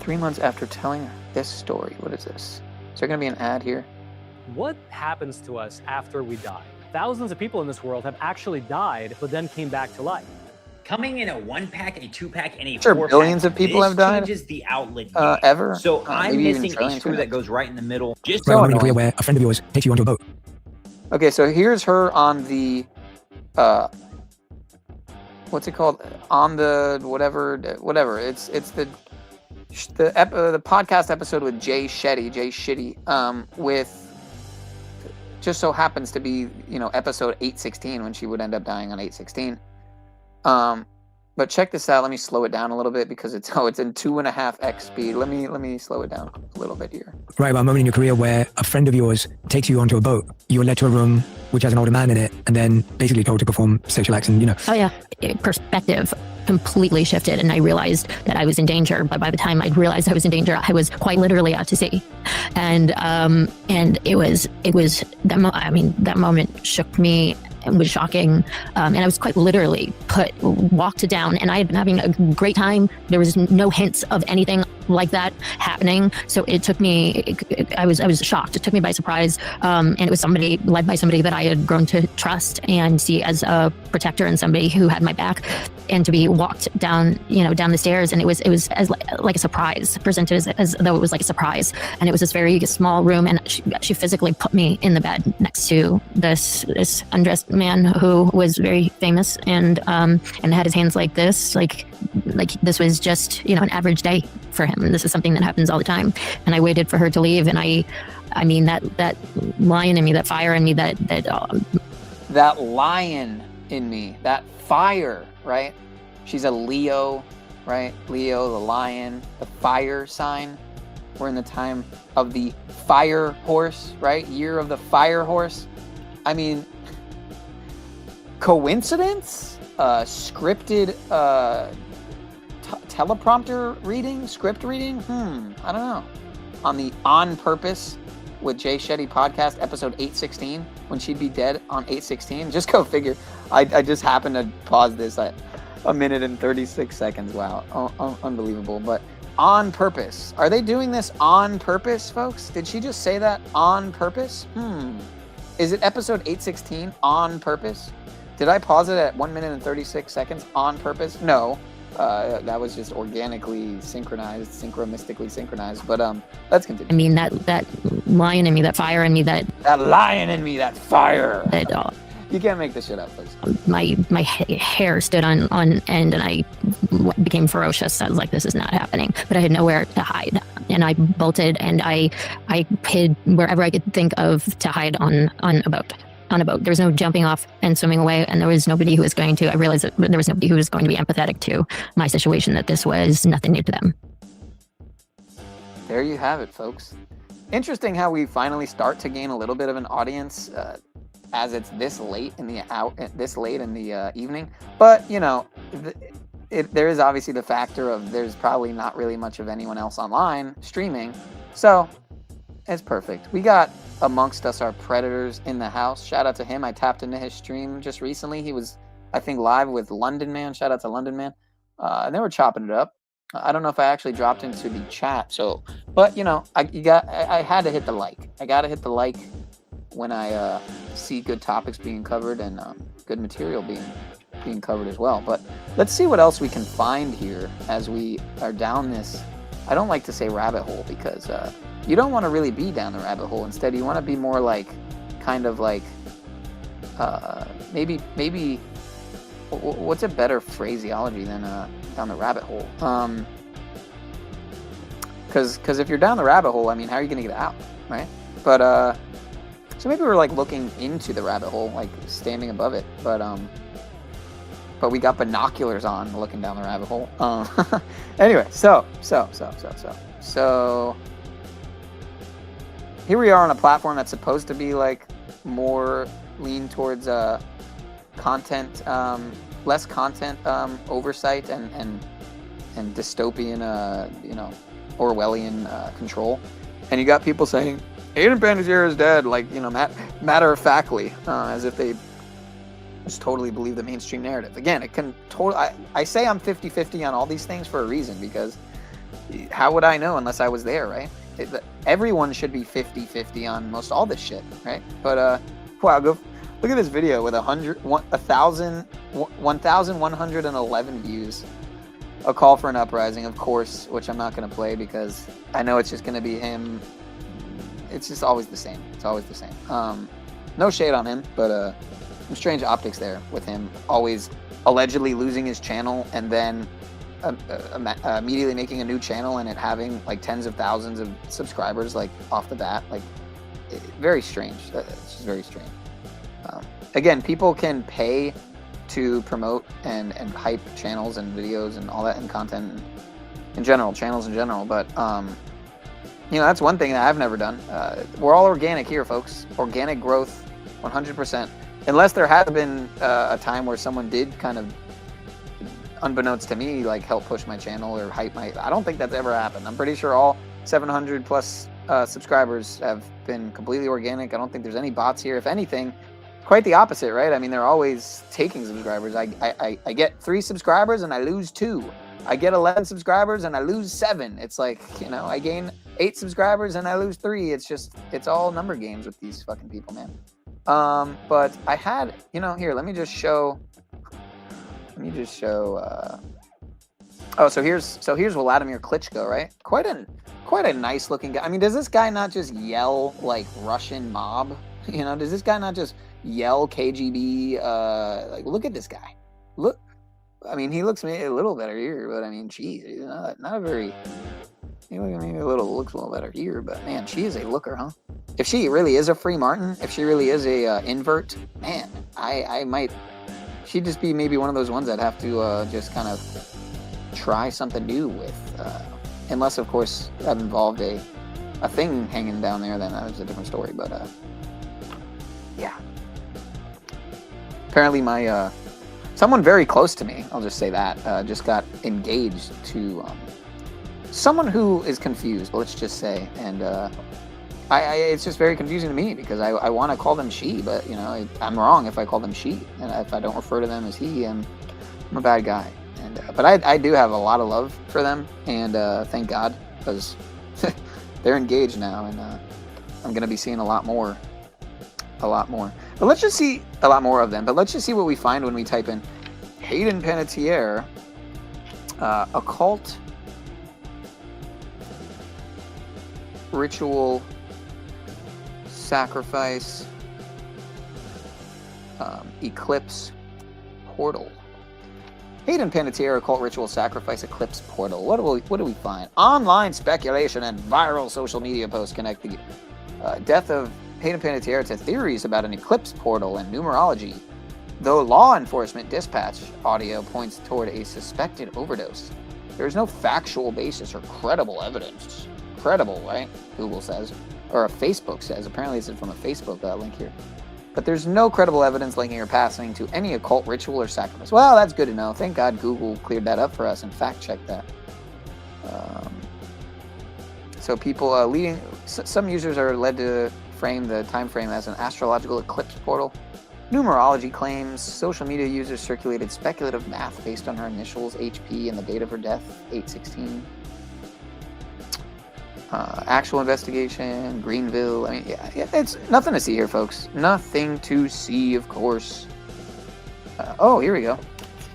"3 months after telling this story." What is this? Is there going to be an ad here? What happens to us after we die? Thousands of people in this world have actually died, but then came back to life. Coming in a 1-pack, a 2-pack, and a 4-pack. Sure, billions of people have died. Changes the outlet ever. So I'm maybe even missing a trillions, screw who that knows? goes right in the middle. Just Right, when you're aware, a friend of yours takes you onto a boat. what's it called? On the whatever. It's the podcast episode with Jay Shetty, with just so happens to be, you know, episode 816 when she would end up dying on 816. But check this out. Let me slow it down a little bit because it's in 2.5x speed. Let me slow it down a little bit here. Right about a moment in your career where a friend of yours takes you onto a boat. You're led to a room which has an older man in it, and then basically told to perform sexual acts, and you know. Oh yeah, perspective completely shifted, and I realized that I was in danger. But by the time I realized I was in danger, I was quite literally out to sea, and it was that moment shook me. It was shocking, and I was quite literally walked down, and I had been having a great time. There was no hints of anything like that happening, so it took me, I was shocked. It took me by surprise, and it was led by somebody that I had grown to trust and see as a protector and somebody who had my back, and to be walked down the stairs, and it was as like a surprise, presented as though it was like a surprise, and it was this very small room, and she physically put me in the bed next to this undressed man who was very famous, and had his hands like this, like this was just, you know, an average day for him. This is something that happens all the time. And I waited for her to leave, and I mean that lion in me, that fire in me, that lion in me, that fire, right? She's a Leo, right? Leo, the lion, the fire sign. We're in the time of the fire horse, right? Year of the fire horse. I mean, coincidence? Scripted teleprompter reading? Script reading? I don't know. On the On Purpose with Jay Shetty podcast, episode 816, when she'd be dead on 816. Just go figure. I just happened to pause this at 1 minute and 36 seconds. Wow. Unbelievable. But On Purpose. Are they doing this on purpose, folks? Did she just say that on purpose? Is it episode 816 on purpose? Did I pause it at 1 minute and 36 seconds on purpose? No. That was just organically synchronized, synchromistically synchronized. But let's continue. I mean, that lion in me, that fire in me, that lion in me, that fire. You can't make this shit up, folks. My hair stood on end, and I became ferocious. I was like, this is not happening. But I had nowhere to hide, and I bolted, and I hid wherever I could think of to hide on a boat. There was no jumping off and swimming away, and there was nobody who was going to. I realized that there was nobody who was going to be empathetic to my situation. That this was nothing new to them. There you have it, folks. Interesting how we finally start to gain a little bit of an audience. As it's this late in the evening, but you know, there is obviously the factor of there's probably not really much of anyone else online streaming, so it's perfect. We got amongst us our predators in the house. Shout out to him. I tapped into his stream just recently. He was, I think, live with London Man. Shout out to London Man. And they were chopping it up. I don't know if I actually dropped into the chat. So, but you know, I had to hit the like. I gotta hit the like when I see good topics being covered and good material being covered as well. But let's see what else we can find here as we are down this. I don't like to say rabbit hole because you don't want to really be down the rabbit hole. Instead, you want to be more like, kind of like, maybe what's a better phraseology than down the rabbit hole? Because if you're down the rabbit hole, I mean, how are you going to get out, right? But so maybe we're like looking into the rabbit hole, like standing above it, but we got binoculars on looking down the rabbit hole. Anyway, so here we are on a platform that's supposed to be like more lean towards content, less content oversight and dystopian, Orwellian control. And you got people saying Hayden Panettiere is dead, like, you know, matter of factly, as if they just totally believe the mainstream narrative. Again, it can totally. I say I'm 50-50 on all these things for a reason, because how would I know unless I was there, right? Everyone should be 50-50 on most all this shit, right? But wow, go look at this video with 1,111 views. A call for an uprising, of course, which I'm not going to play because I know it's just going to be him. It's just always the same. It's always the same. No shade on him, but some strange optics there with him always allegedly losing his channel and then immediately making a new channel and it having like tens of thousands of subscribers like off the bat, like very strange. It's just very strange. Again, people can pay to promote and hype channels and videos and all that and content in general, channels in general. But, you know, that's one thing that I've never done. We're all organic here, folks. Organic growth, 100%. Unless there has been a time where someone did kind of, unbeknownst to me, like help push my channel or hype my... I don't think that's ever happened. I'm pretty sure all 700 plus subscribers have been completely organic. I don't think there's any bots here. If anything, quite the opposite, right? I mean, they're always taking subscribers. I get 3 subscribers and I lose 2. I get 11 subscribers and I lose 7. It's like, you know, I gain 8 subscribers and I lose 3. It's just, it's all number games with these fucking people, man. But I had, you know, here, let me just show, oh, so here's Vladimir Klitschko, right? Quite a nice looking guy. I mean, does this guy not just yell like Russian mob? You know, does this guy not just yell KGB? Like, look at this guy. Look, I mean, he looks maybe a little better here, but I mean, geez, he's not a very. He maybe looks a little better here, but man, she is a looker, huh? If she really is a Free Martin, if she really is a invert, man, I might. She'd just be maybe one of those ones I'd have to just kind of try something new with, unless of course that involved a thing hanging down there, then that was a different story. But yeah, apparently my someone very close to me, I'll just say that, just got engaged to someone who is confused, let's just say, and it's just very confusing to me because I want to call them she, but you know, I'm wrong if I call them she, and if I don't refer to them as he, I'm a bad guy. And but I do have a lot of love for them, and thank God, because they're engaged now, and I'm gonna be seeing a lot more. But let's just see a lot more of them. But let's just see what we find when we type in Hayden Panettiere, occult ritual sacrifice eclipse portal. Hayden Panettiere, occult ritual sacrifice eclipse portal. What do we find? Online speculation and viral social media posts connect the death of Hayden Panettiere to theories about an eclipse portal and numerology, though law enforcement dispatch audio points toward a suspected overdose. There is no factual basis or credible evidence. Credible, right? Google says, or Facebook says. Apparently this is from a Facebook link here. But there's no credible evidence linking her passing to any occult ritual or sacrifice. Well, that's good to know. Thank God Google cleared that up for us and fact-checked that. So people some users are led to frame the time frame as an astrological eclipse portal. Numerology claims social media users circulated speculative math based on her initials, HP, and the date of her death, 8/16. Actual investigation, Greenville. I mean, yeah, it's nothing to see here, folks. Nothing to see, of course. Oh, here we go.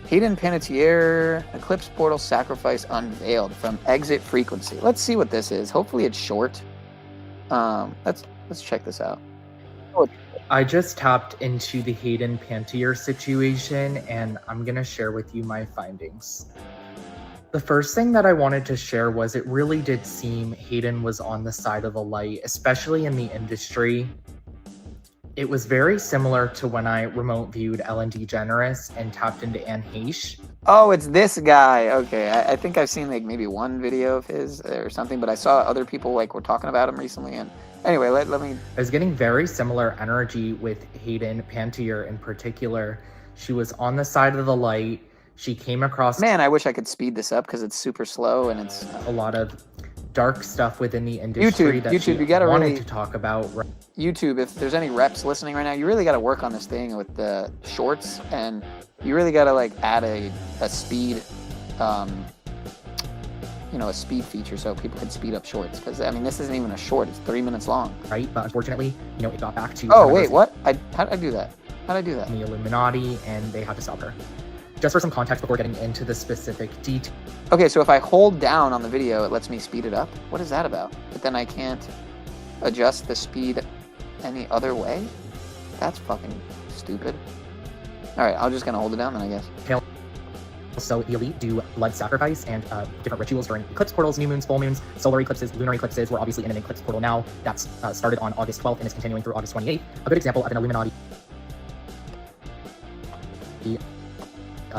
Hayden Panettiere, eclipse portal sacrifice unveiled from exit frequency. Let's see what this is. Hopefully it's short. Let's check this out. I just tapped into the Hayden Panettiere situation, and I'm gonna share with you my findings. The first thing that I wanted to share was it really did seem Hayden was on the side of the light, especially in the industry. It was very similar to when I remote viewed Ellen DeGeneres and tapped into Anne Heche. Oh, it's this guy. Okay, I think I've seen like maybe one video of his or something, but I saw other people like were talking about him recently. And anyway, let me. I was getting very similar energy with Hayden Panettiere in particular. She was on the side of the light. She came across... Man, I wish I could speed this up because it's super slow and it's... a lot of dark stuff within the industry that YouTube, you gotta wanted really to talk about. YouTube, if there's any reps listening right now, you really got to work on this thing with the shorts, and you really got to like add a speed, a speed feature so people can speed up shorts. Because I mean, this isn't even a short; it's 3 minutes long. Right, but unfortunately, it got back to. Oh wait, what? How did I do that? How did I do that? The Illuminati, and they had to stop her. Just for some context before getting into the specific details. Okay, so if I hold down on the video, it lets me speed it up. What is that about? But then I can't adjust the speed any other way? That's fucking stupid. All right, I'm just gonna hold it down then, I guess. So the elite do blood sacrifice and different rituals during eclipse portals, new moons, full moons, solar eclipses, lunar eclipses. We're obviously in an eclipse portal now. That's started on August 12th and is continuing through August 28th. A good example of an Illuminati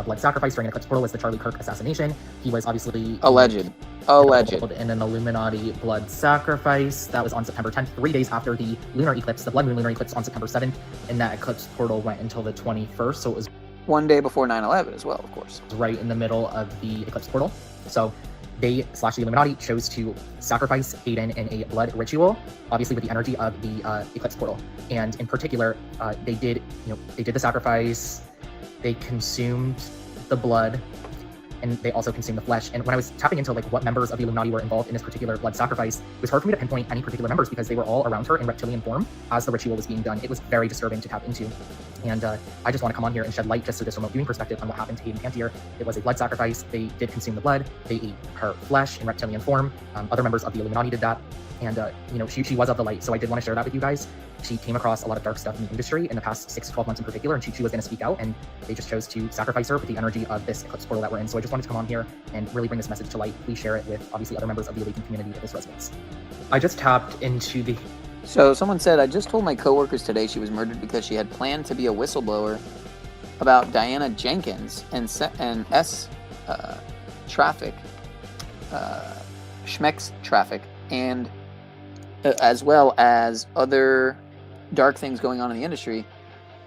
blood sacrifice during an eclipse portal was the Charlie Kirk assassination. He was obviously alleged in an Illuminati blood sacrifice. That was on September 10th, 3 days after the lunar eclipse, the blood moon lunar eclipse on September 7th, and that eclipse portal went until the 21st. So it was 1 day before 9/11 as well, of course. Right in the middle of the eclipse portal. So they / the Illuminati chose to sacrifice Hayden in a blood ritual, obviously with the energy of the eclipse portal. And in particular, they did the sacrifice. They consumed the blood, and they also consumed the flesh. And when I was tapping into like what members of the Illuminati were involved in this particular blood sacrifice, it was hard for me to pinpoint any particular members because they were all around her in reptilian form as the ritual was being done. It was very disturbing to tap into. And I just want to come on here and shed light just to this remote viewing perspective on what happened to Hayden Panettiere. It was a blood sacrifice. They did consume the blood. They ate her flesh in reptilian form. Other members of the Illuminati did that. And, she was of the light. So I did want to share that with you guys. She came across a lot of dark stuff in the industry in the past 6 to 12 months in particular, and she was going to speak out, and they just chose to sacrifice her with the energy of this eclipse portal that we're in. So I just wanted to come on here and really bring this message to light. Please share it with, obviously, other members of the Awakened community if this resonates. I just tapped into the... So someone said, I just told my coworkers today she was murdered because she had planned to be a whistleblower about Diana Jenkins and traffic, Schmeck's traffic, and as well as other dark things going on in the industry.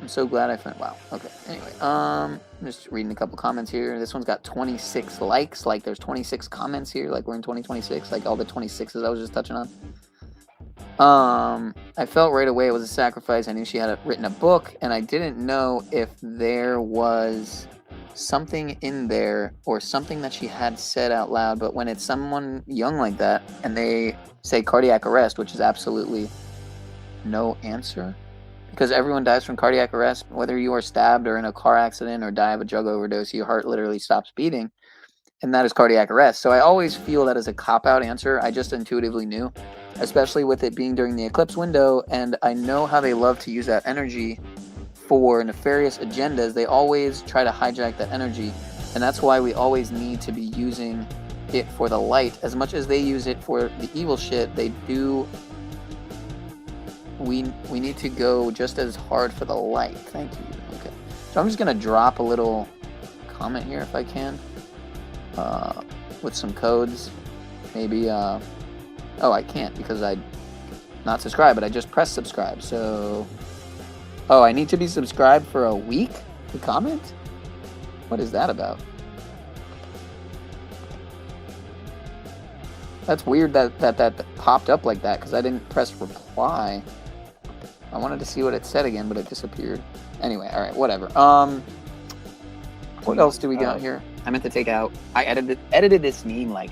I'm so glad I found... Wow. Okay. Anyway, I'm just reading a couple comments here. This one's got 26 likes. Like, there's 26 comments here. Like, we're in 2026. Like, all the 26s I was just touching on. I felt right away it was a sacrifice. I knew she had written a book, and I didn't know if there was something in there or something that she had said out loud. But when it's someone young like that, and they say cardiac arrest, which is absolutely no answer, because everyone dies from cardiac arrest, whether you are stabbed or in a car accident or die of a drug overdose, your heart literally stops beating, and that is cardiac arrest. So I always feel that as a cop-out answer. I just intuitively knew, especially with it being during the eclipse window, and I know how they love to use that energy for nefarious agendas. They always try to hijack that energy, and that's why we always need to be using it for the light. As much as they use it for the evil shit, they do. We need to go just as hard for the light. Thank you. Okay, so I'm just gonna drop a little comment here if I can, with some codes. Maybe oh, I can't because I not subscribed, but I just pressed subscribe. So oh, I need to be subscribed for a week to comment? What is that about? That's weird that popped up like that because I didn't press reply. I wanted to see what it said again, but it disappeared. Anyway, all right, whatever. What else do we got here? I meant to take out. I edited this meme like.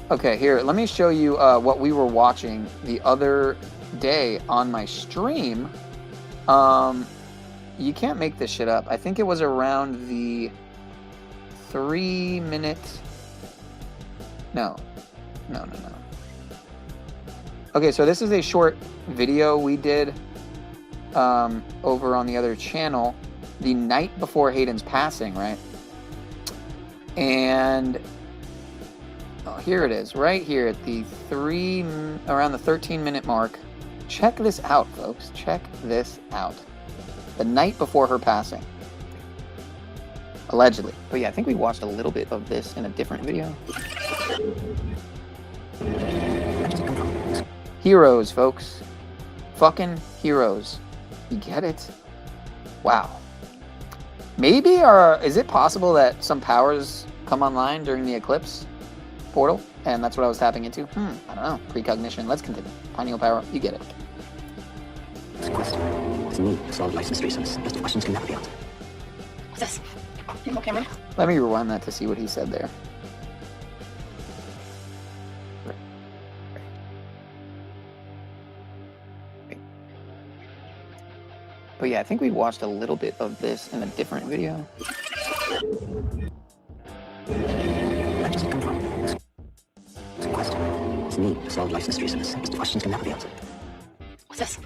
Okay, here. Let me show you what we were watching the other day on my stream. You can't make this shit up. I think it was around the 3-minute. No. Okay, so this is a short video we did over on the other channel the night before Hayden's passing, right? And oh, here it is, right here at the around the 13-minute mark. Check this out, folks. Check this out. The night before her passing. Allegedly. But yeah, I think we watched a little bit of this in a different video. Heroes, folks. Fucking heroes. You get it? Wow. Maybe, or is it possible that some powers come online during the eclipse portal? And that's what I was tapping into? I don't know. Precognition. Let's continue. Pineal power. You get it. What's this? Info camera? Let me rewind that to see what he said there. But yeah, I think we watched a little bit of this in a different video. What's this?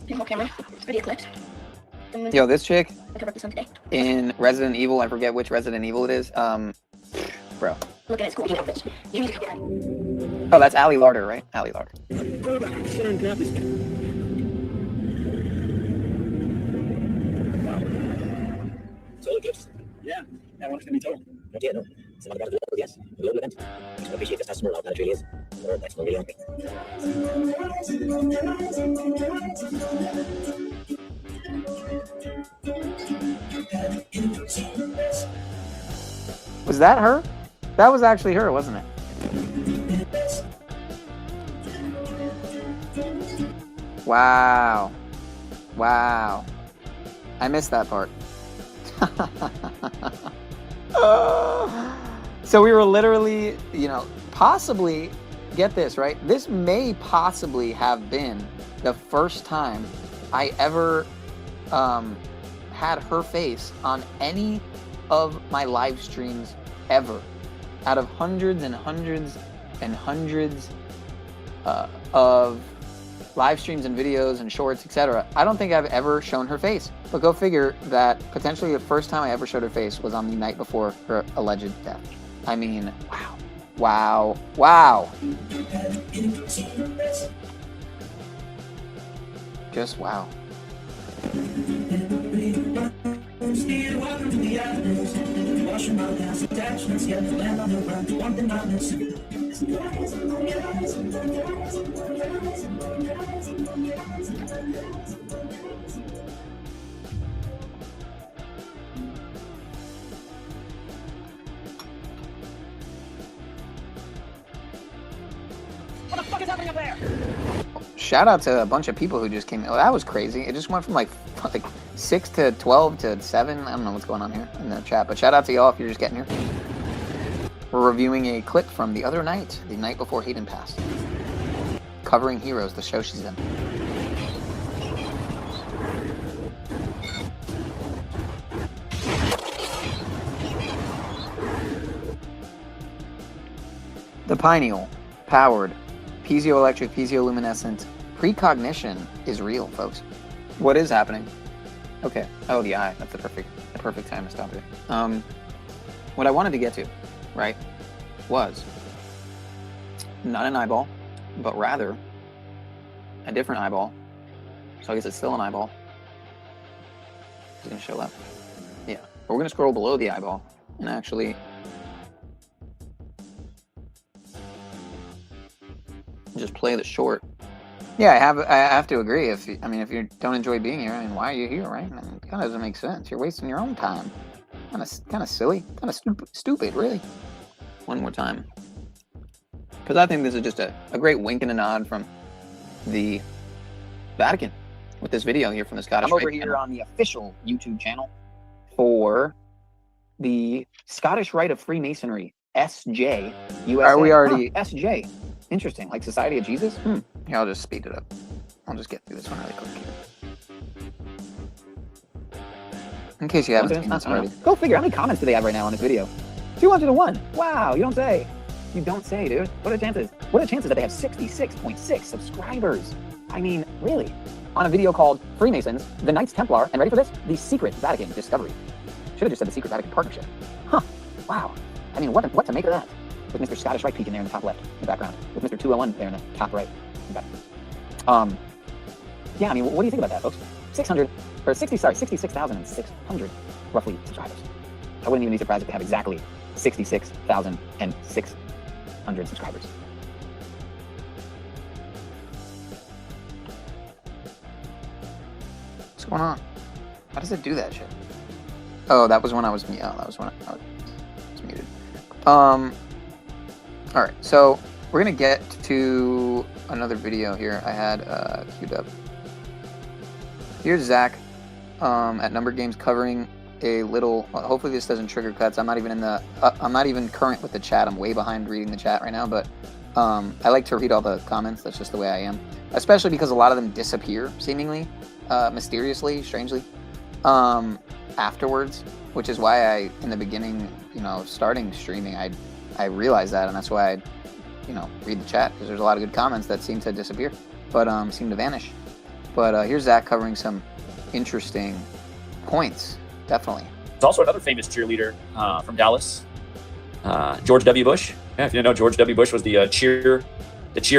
Info camera? It's video clips. Yo, this chick in Resident Evil, I forget which Resident Evil it is. Bro. Look at his cool outfit. Oh, that's Ali Larder, right? Ali Larder. So ECLiPSE. Yeah, everyone's gonna be told. Not yet, no. It's not about the global, yes. The global event. You can appreciate just how small our planet really is. Or that's not really on me. Was that her? That was actually her, wasn't it? Wow. Wow. I missed that part. So we were literally, you know, possibly, get this, right? This may possibly have been the first time I ever had her face on any of my live streams ever. Out of hundreds and hundreds and hundreds of live streams and videos and shorts, etc. I don't think I've ever shown her face. But go figure that potentially the first time I ever showed her face was on the night before her alleged death. I mean, wow. Wow. Wow. Just wow. What the fuck is happening up there? Shout out to a bunch of people who just came in. Oh, that was crazy. It just went from like 6 to 12 to 7. I don't know what's going on here in the chat, but shout out to y'all if you're just getting here. We're reviewing a clip from the other night, the night before Hayden passed. Covering Heroes, the show she's in. The Pineal-powered piezoelectric, piezoluminescent precognition is real, folks. What is happening? Okay. Oh, the eye. That's the perfect time to stop it. What I wanted to get to, right, was not an eyeball, but rather a different eyeball. So I guess it's still an eyeball. It's gonna show up. Yeah. But we're gonna scroll below the eyeball and actually just play the short. Yeah, I have to agree. If you don't enjoy being here, I mean, why are you here, right? I mean, it kind of doesn't make sense. You're wasting your own time. Kind of silly, kind of stupid, really. One more time, because I think this is just a great wink and a nod from the Vatican with this video here from the Scottish. I'm over here on the official YouTube channel for the Scottish Rite of Freemasonry, SJ USA. Are we already SJ? Interesting, like Society of Jesus? Here, I'll just speed it up. I'll just get through this one really quick here. In case you haven't seen this already. Go figure, how many comments do they have right now on this video? 201. Wow, you don't say. You don't say, dude. What are the chances? What are the chances that they have 66.6 subscribers? I mean, really? On a video called Freemasons, the Knights Templar, and ready for this? The Secret Vatican Discovery. Should have just said the Secret Vatican Partnership. Huh, wow. I mean, what to make of that? With Mr. Scottish Rite peeking there in the top left, in the background. With Mr. 201 there in the top right, in the back. Yeah, I mean, what do you think about that, folks? 66,600 roughly subscribers. I wouldn't even be surprised if they have exactly 66,600 subscribers. What's going on? How does it do that shit? Oh, that was when I was, yeah, that was when I was muted. All right, so we're gonna get to another video here I had queued up. Here's Zach at Number Games covering a little. Hopefully this doesn't trigger cuts. I'm not even in the. I'm not even current with the chat. I'm way behind reading the chat right now. But I like to read all the comments. That's just the way I am. Especially because a lot of them disappear seemingly, mysteriously, strangely, afterwards. Which is why I, in the beginning, starting streaming, I realized that, and that's why I, read the chat, because there's a lot of good comments that seem to disappear, but seem to vanish. But here's Zach covering some interesting points, definitely. There's also another famous cheerleader from Dallas, George W. Bush. Yeah, if you didn't know, George W. Bush was the cheer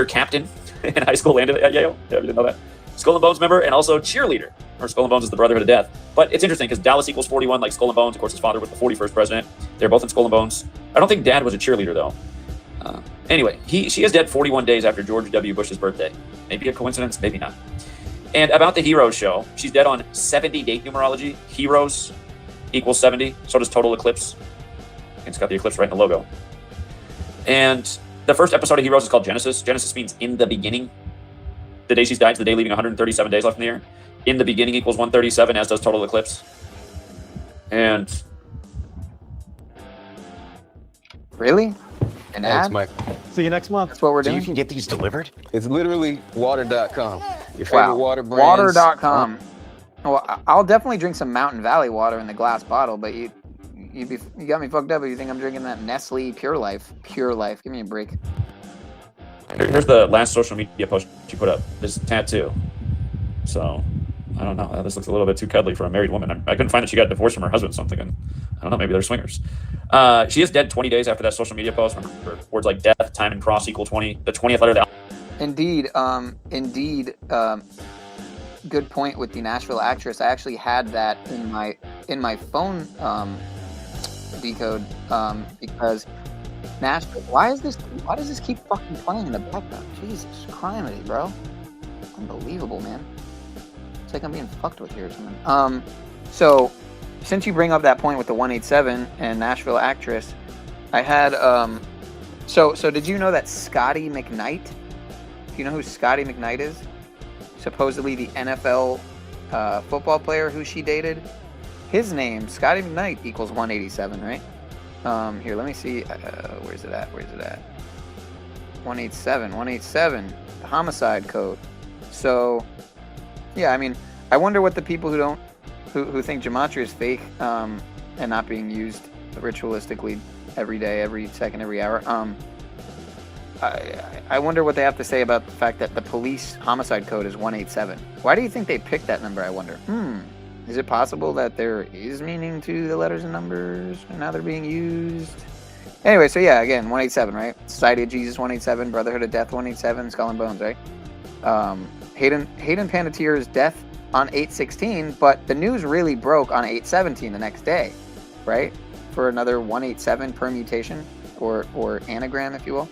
captain in high school and at Yale. Yeah, you didn't know that. Skull and Bones member and also cheerleader. Or Skull and Bones is the Brotherhood of Death. But it's interesting because Dallas equals 41, like Skull and Bones. Of course, his father was the 41st president. They're both in Skull and Bones. I don't think Dad was a cheerleader, though. Anyway, she is dead 41 days after George W. Bush's birthday. Maybe a coincidence, maybe not. And about the Heroes show, she's dead on 70 date numerology. Heroes equals 70. So does Total Eclipse. It's got the eclipse right in the logo. And the first episode of Heroes is called Genesis. Genesis means in the beginning. The day she's died is the day leaving 137 days left in the year. In the beginning equals 137, as does Total Eclipse. And really? An Thanks, ad? Mike. See you next month. That's what we're So doing. you can get these delivered? It's literally water.com. Your favorite Wow. water brands. Water.com. Well, I'll definitely drink some Mountain Valley water in the glass bottle, but you got me fucked up if you think I'm drinking that Nestle Pure Life. Pure Life. Give me a break. here's the last social media post she put up. This tattoo. So, I don't know. This looks a little bit too cuddly for a married woman. I couldn't find that she got divorced from her husband or something. And I don't know. Maybe they're swingers. She is dead 20 days after that social media post. Remember, words like death, time, and cross equal 20. The 20th letter of the Indeed. Good point with the Nashville actress. I actually had that in my phone decode because Nashville. Why does this keep fucking playing in the background? Jesus Christ, bro! Unbelievable, man. It's like I'm being fucked with here or something. So since you bring up that point with the 187 and Nashville actress, I had so did you know that Scotty McKnight? Do you know who Scotty McKnight is? Supposedly the NFL football player who she dated. His name, Scotty McKnight, equals 187, right? Here, let me see. Where's it at? 187, the homicide code. So, yeah, I mean, I wonder what the people who think gematria is fake and not being used ritualistically every day, every second, every hour. I wonder what they have to say about the fact that the police homicide code is 187. Why do you think they picked that number, I wonder? Is it possible that there is meaning to the letters and numbers and how they're being used? Anyway, so yeah, again, 187, right? Society of Jesus, 187. Brotherhood of Death, 187. Skull and Bones, right? Hayden Panettiere's death on 8/16, but the news really broke on 8/17 the next day, right? For another 187 permutation or anagram, if you will.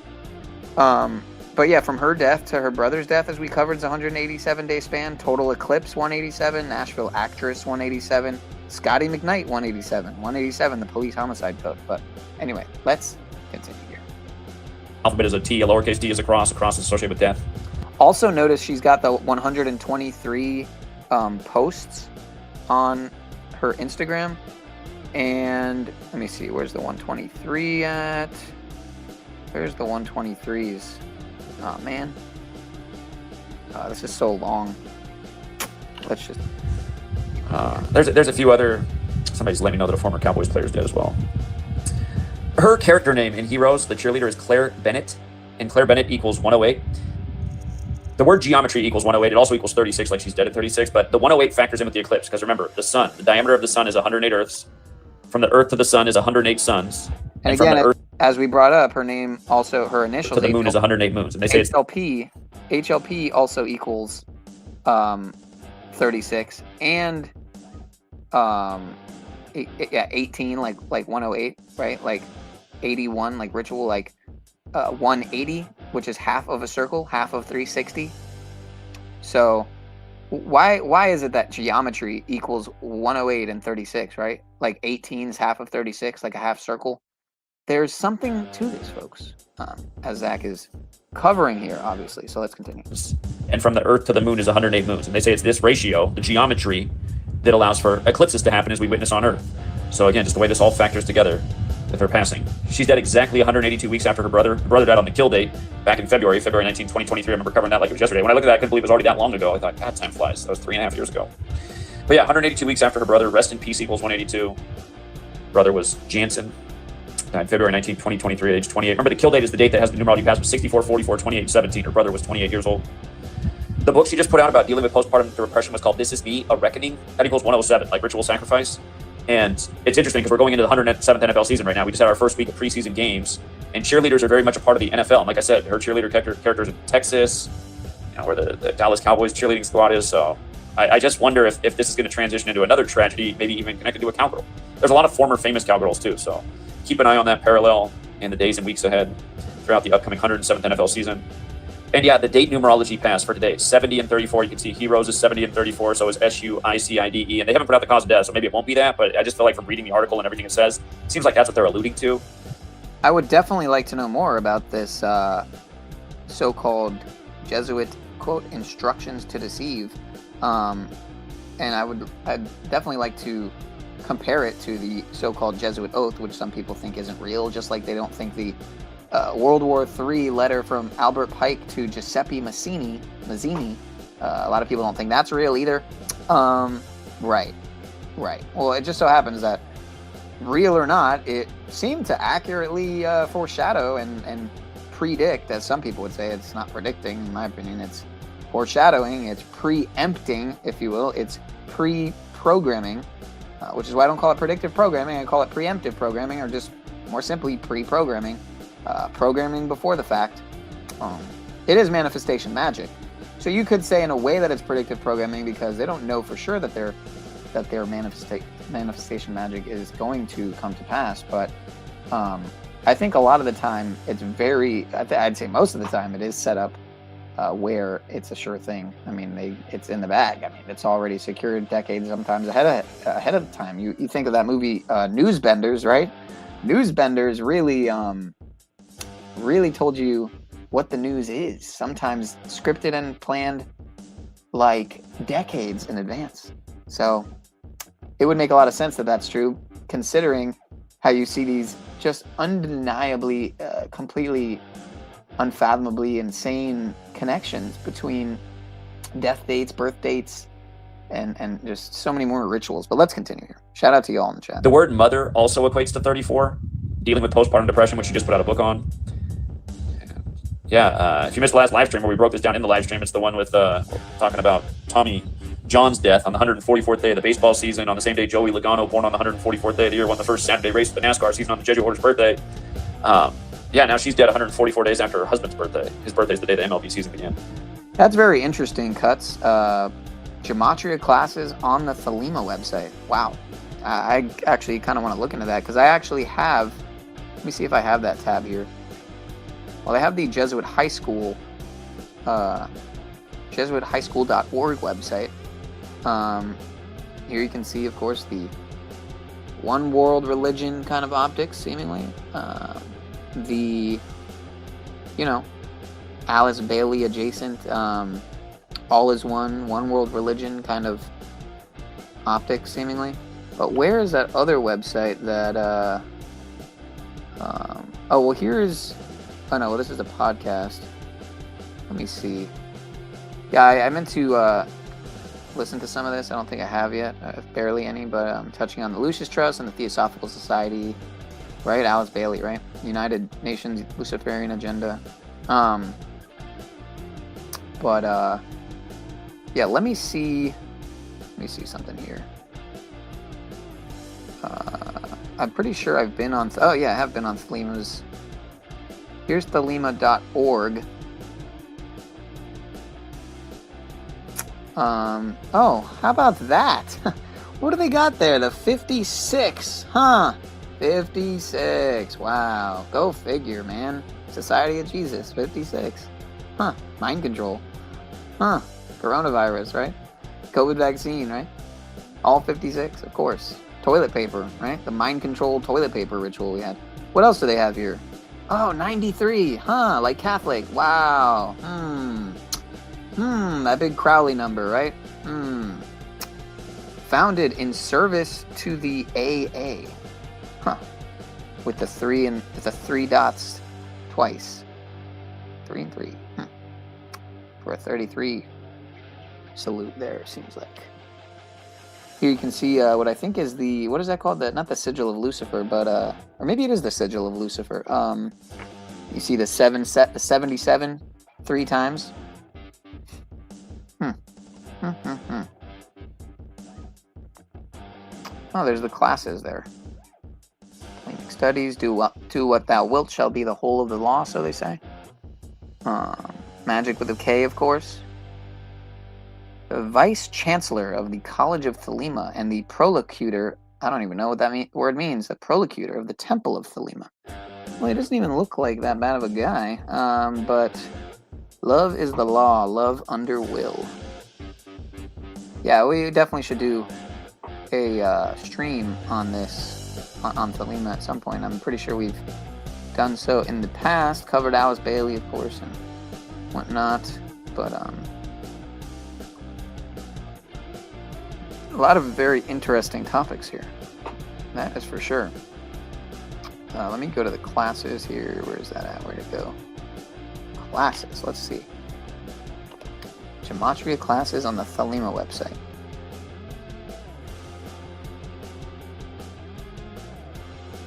But yeah, from her death to her brother's death, as we covered, is a 187-day span. Total Eclipse, 187. Nashville actress, 187. Scotty McKnight, 187. 187, the police homicide code. But anyway, let's continue here. alphabet is a T, a lowercase d is a cross is associated with death. Also notice she's got the 123 posts on her Instagram. And let me see, where's the 123 at? Where's the 123s? Oh, man. This is so long. Let's just... There's a few other... Somebody's letting me know that a former Cowboys player is dead as well. Her character name in Heroes, the cheerleader, is Claire Bennett. And Claire Bennett equals 108. The word geometry equals 108. It also equals 36, like she's dead at 36. But the 108 factors in with the eclipse. Because remember, the sun, the diameter of the sun is 108 Earths. From the Earth to the sun is 108 suns. And from again, the Earth as we brought up, her name also, her initials to the moon is 108 moons. And they say HLP also equals 36 and 18 like 108, right? Like 81 like ritual, like 180, which is half of a circle, half of 360. So why is it that geometry equals 108 and 36, right? Like 18 is half of 36, like a half circle. There's something to this, folks, as Zach is covering here, obviously. So let's continue. And from the Earth to the moon is 108 moons. And they say it's this ratio, the geometry, that allows for eclipses to happen as we witness on Earth. So again, just the way this all factors together with her passing. She's dead exactly 182 weeks after her brother. Her brother died on the kill date back in February 19, 2023. I remember covering that like it was yesterday. When I looked at that, I couldn't believe it was already that long ago. I thought, God, time flies. That was 3.5 years ago. But yeah, 182 weeks after her brother. Rest in peace equals 182. Brother was Jansen. Died February 19, 2023 at age 28. Remember, the kill date is the date that has the numerology pass was 64, 44, 28, 17. Her brother was 28 years old. the book she just put out about dealing with postpartum depression was called This Is Me, A Reckoning. That equals 107, like ritual sacrifice. And it's interesting because we're going into the 107th NFL season right now. We just had our first week of preseason games, and cheerleaders are very much a part of the NFL. And like I said, her cheerleader characters in Texas, where the Dallas Cowboys cheerleading squad is. So I just wonder if this is going to transition into another tragedy, maybe even connected to a cowgirl. There's a lot of former famous cowgirls too, so keep an eye on that parallel in the days and weeks ahead throughout the upcoming 107th NFL season. And yeah, the date numerology pass for today, 70 and 34. You can see Heroes is 70 and 34, so is SUICIDE. And they haven't put out the cause of death, so maybe it won't be that, but I just feel like from reading the article and everything it says, it seems like that's what they're alluding to. I would definitely like to know more about this so-called Jesuit, quote, instructions to deceive. And I'd definitely like to compare it to the so-called Jesuit oath, which some people think isn't real, just like they don't think the World War III letter from Albert Pike to Giuseppe Mazzini. A lot of people don't think that's real either. Right. Well, it just so happens that, real or not, it seemed to accurately foreshadow and predict, as some people would say. It's not predicting, in my opinion. It's foreshadowing. It's preempting, if you will. It's pre-programming, which is why I don't call it predictive programming. I call it preemptive programming, or just more simply pre-programming. Programming before the fact. It is manifestation magic. So you could say in a way that it's predictive programming because they don't know for sure that their manifestation magic is going to come to pass. But I think a lot of the time it's I'd say most of the time it is set up where it's a sure thing. I mean, it's in the bag. I mean, it's already secured decades, sometimes ahead of the time. You think of that movie Newsbenders, right? Newsbenders really told you what the news is, sometimes scripted and planned like decades in advance. So it would make a lot of sense that that's true, considering how you see these just undeniably, completely unfathomably insane connections between death dates, birth dates, and just so many more rituals. But let's continue here. Shout out to y'all in the chat. The word mother also equates to 34, dealing with postpartum depression, which you just put out a book on. Yeah, if you missed the last live stream where we broke this down in the live stream, it's the one with talking about Tommy John's death on the 144th day of the baseball season, on the same day Joey Logano, born on the 144th day of the year, won the first Saturday race of the NASCAR season on the Jesuit Order's birthday. Yeah, now she's dead 144 days after her husband's birthday. His birthday's the day the MLB season began. That's very interesting, Cuts. Gematria classes on the Thelema website. Wow. I actually kind of want to look into that because I actually have, let me see if I have that tab here. Well, they have the Jesuit High School, jesuithighschool.org website. Here you can see, of course, the one world religion kind of optics, seemingly. The, Alice Bailey adjacent, all is one world religion kind of optics, seemingly. But where is that other website that, this is a podcast. Let me see. Yeah, I meant to listen to some of this. I don't think I have yet, barely any, but I'm touching on the Lucis Trust and the Theosophical Society, right? Alice Bailey, right? United Nations Luciferian Agenda. Yeah, let me see something here. I'm pretty sure I've been on, I have been on Thelema's. Here's thelema.org. How about that? What do they got there? The 56, huh? 56, wow. Go figure, man. Society of Jesus, 56. Huh, mind control. Huh, coronavirus, right? COVID vaccine, right? All 56, of course. Toilet paper, right? The mind control toilet paper ritual we had. What else do they have here? Oh, 93, huh? Like Catholic, wow. That big Crowley number, right? Founded in service to the AA. Huh. With the three dots twice. 3 and 3. For a 33 salute there, seems like. Here you can see what I think is the, what is that called? Not the sigil of Lucifer, but or maybe it is the sigil of Lucifer. You see the 77 3 times. Oh, there's the classes there. Studies, do what thou wilt shall be the whole of the law, so they say. Magic with a K, of course. The Vice Chancellor of the College of Thelema and the Prolocutor, I don't even know what that word means, the Prolocutor of the Temple of Thelema. Well, he doesn't even look like that bad of a guy, but love is the law, love under will. Yeah, we definitely should do a stream on this, on Thelema at some point. I'm pretty sure we've done so in the past, covered Alice Bailey, of course, and whatnot, but a lot of very interesting topics here, that is for sure. Let me go to the classes here. Where is that at? Where to go? Classes, let's see. Gematria classes on the Thelema website.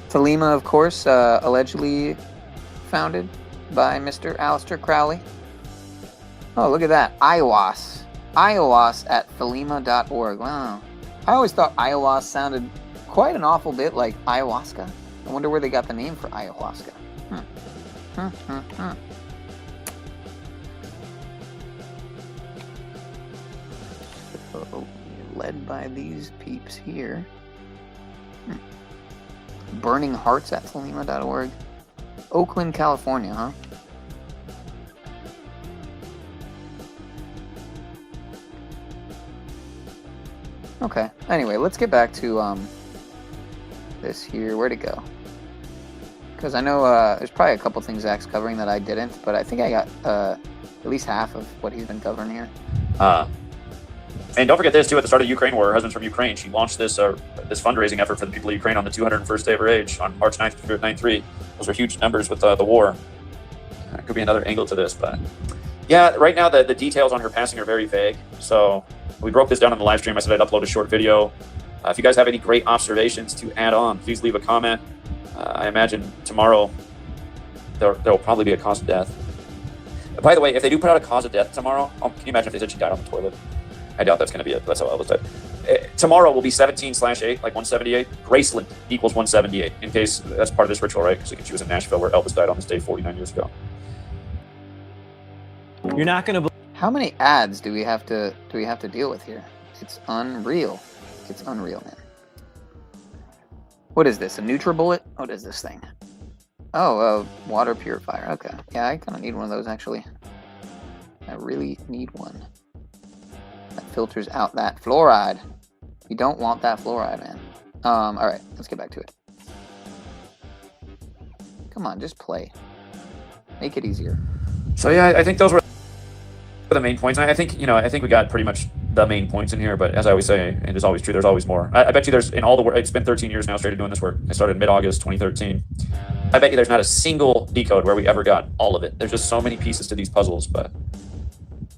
Thelema, of course, allegedly founded by Mr. Aleister Crowley. Oh, look at that. Ayahuasca. Ayahuasca at thelema.org. Wow. I always thought ayahuasca sounded quite an awful bit like ayahuasca. I wonder where they got the name for ayahuasca. So, led by these peeps here. Burning Hearts at thelema.org. Oakland, California, huh? Okay. Anyway, let's get back to this here. Where'd it go? Because I know there's probably a couple things Zach's covering that I didn't, but I think I got at least half of what he's been covering here. And don't forget this too. At the start of the Ukraine war, her husband's from Ukraine. She launched this this fundraising effort for the people of Ukraine on the 201st day of her age on March 9th, 1993. Those are huge numbers with the war. Could be another angle to this, but yeah, right now the details on her passing are very vague. So we broke this down on the live stream. I said I'd upload a short video. If you guys have any great observations to add on, please leave a comment. I imagine tomorrow there will probably be a cause of death. By the way, if they do put out a cause of death tomorrow, can you imagine if they said she died on the toilet? I doubt that's going to be it. That's how Elvis died. Tomorrow will be 17/8, like 178. Graceland equals 178, in case that's part of this ritual, right? Because she was in Nashville where Elvis died on this day 49 years ago. You're not going to. How many ads do we have to deal with here? It's unreal. It's unreal, man. What is this? A NutriBullet? What is this thing? Oh, a water purifier. Okay. Yeah, I kind of need one of those actually. I really need one. That filters out that fluoride. You don't want that fluoride, man. All right, let's get back to it. Come on, just play. Make it easier. So yeah, I think those were the main points. I think we got pretty much the main points in here. But as I always say, and it's always true, there's always more. I bet you there's in all the work. It's been 13 years now straight doing this work. I started mid-August 2013. I bet you there's not a single decode where we ever got all of it. There's just so many pieces to these puzzles, but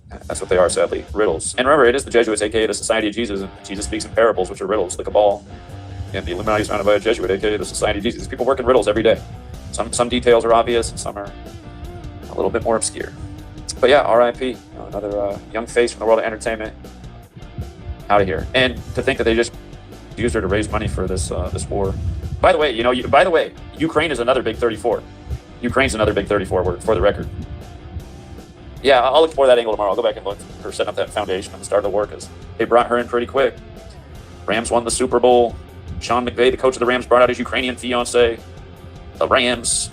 that's what they are, sadly, riddles. And remember, it is the Jesuits, aka the Society of Jesus, and Jesus speaks in parables, which are riddles, the Cabal. And the Illuminati is founded by a Jesuit, aka the Society of Jesus. People work in riddles every day. Some details are obvious, and some are a little bit more obscure. But yeah, R.I.P. Another young face from the world of entertainment. Out of here. And to think that they just used her to raise money for this this war. By the way, Ukraine is another big 34. Ukraine's another big 34 for the record. Yeah, I'll explore that angle tomorrow. I'll go back and look for setting up that foundation at the start of the war because they brought her in pretty quick. Rams won the Super Bowl. Sean McVay, the coach of the Rams, brought out his Ukrainian fiance. The Rams.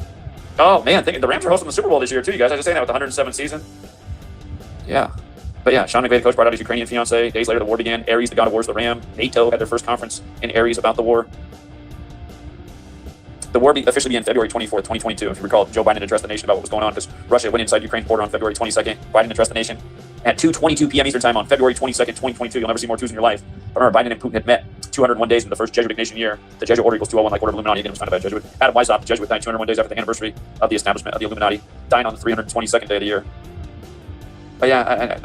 Oh, man, the Rams are hosting the Super Bowl this year, too, you guys. I was just saying that with the 107th season. Yeah. But yeah, Sean McVay, the coach, brought out his Ukrainian fiance. Days later, the war began. Ares, the god of war, is the ram. NATO had their first conference in Ares about the war. The war officially began February 24th, 2022. If you recall, Joe Biden addressed the nation about what was going on because Russia went inside Ukraine's border on February 22nd. Biden addressed the nation at 2:22 p.m. Eastern Time on February 22nd, 2022. You'll never see more twos in your life. But remember, Biden and Putin had met 201 days in the first Jesuit nation year. The Jesuit order equals 201, like order of Illuminati. Again, it was founded by a Jesuit. Adam Weishaupt, the Jesuit, died 201 days after the anniversary of the establishment of the Illuminati, dying on the 322nd day of the year. But yeah,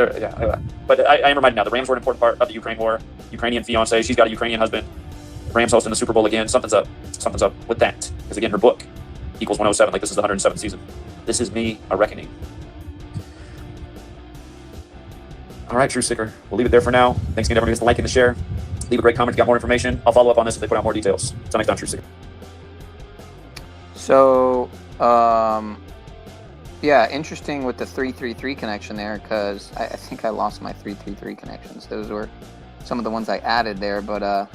I am reminded now, the Rams were an important part of the Ukraine war. Ukrainian fiance, she's got a Ukrainian husband. Rams hosting the Super Bowl again. Something's up with that. Because again, her book equals 107, like this is the 107th season. This is me, a reckoning. All right, True Seeker. We'll leave it there for now. Thanks again, everybody, for the like and the share. Leave a great comment to get more information. I'll follow up on this if they put out more details. Until next time, True Seeker. So, yeah, interesting with the 333 connection there, because I think I lost my 333 connections. Those were some of the ones I added there, but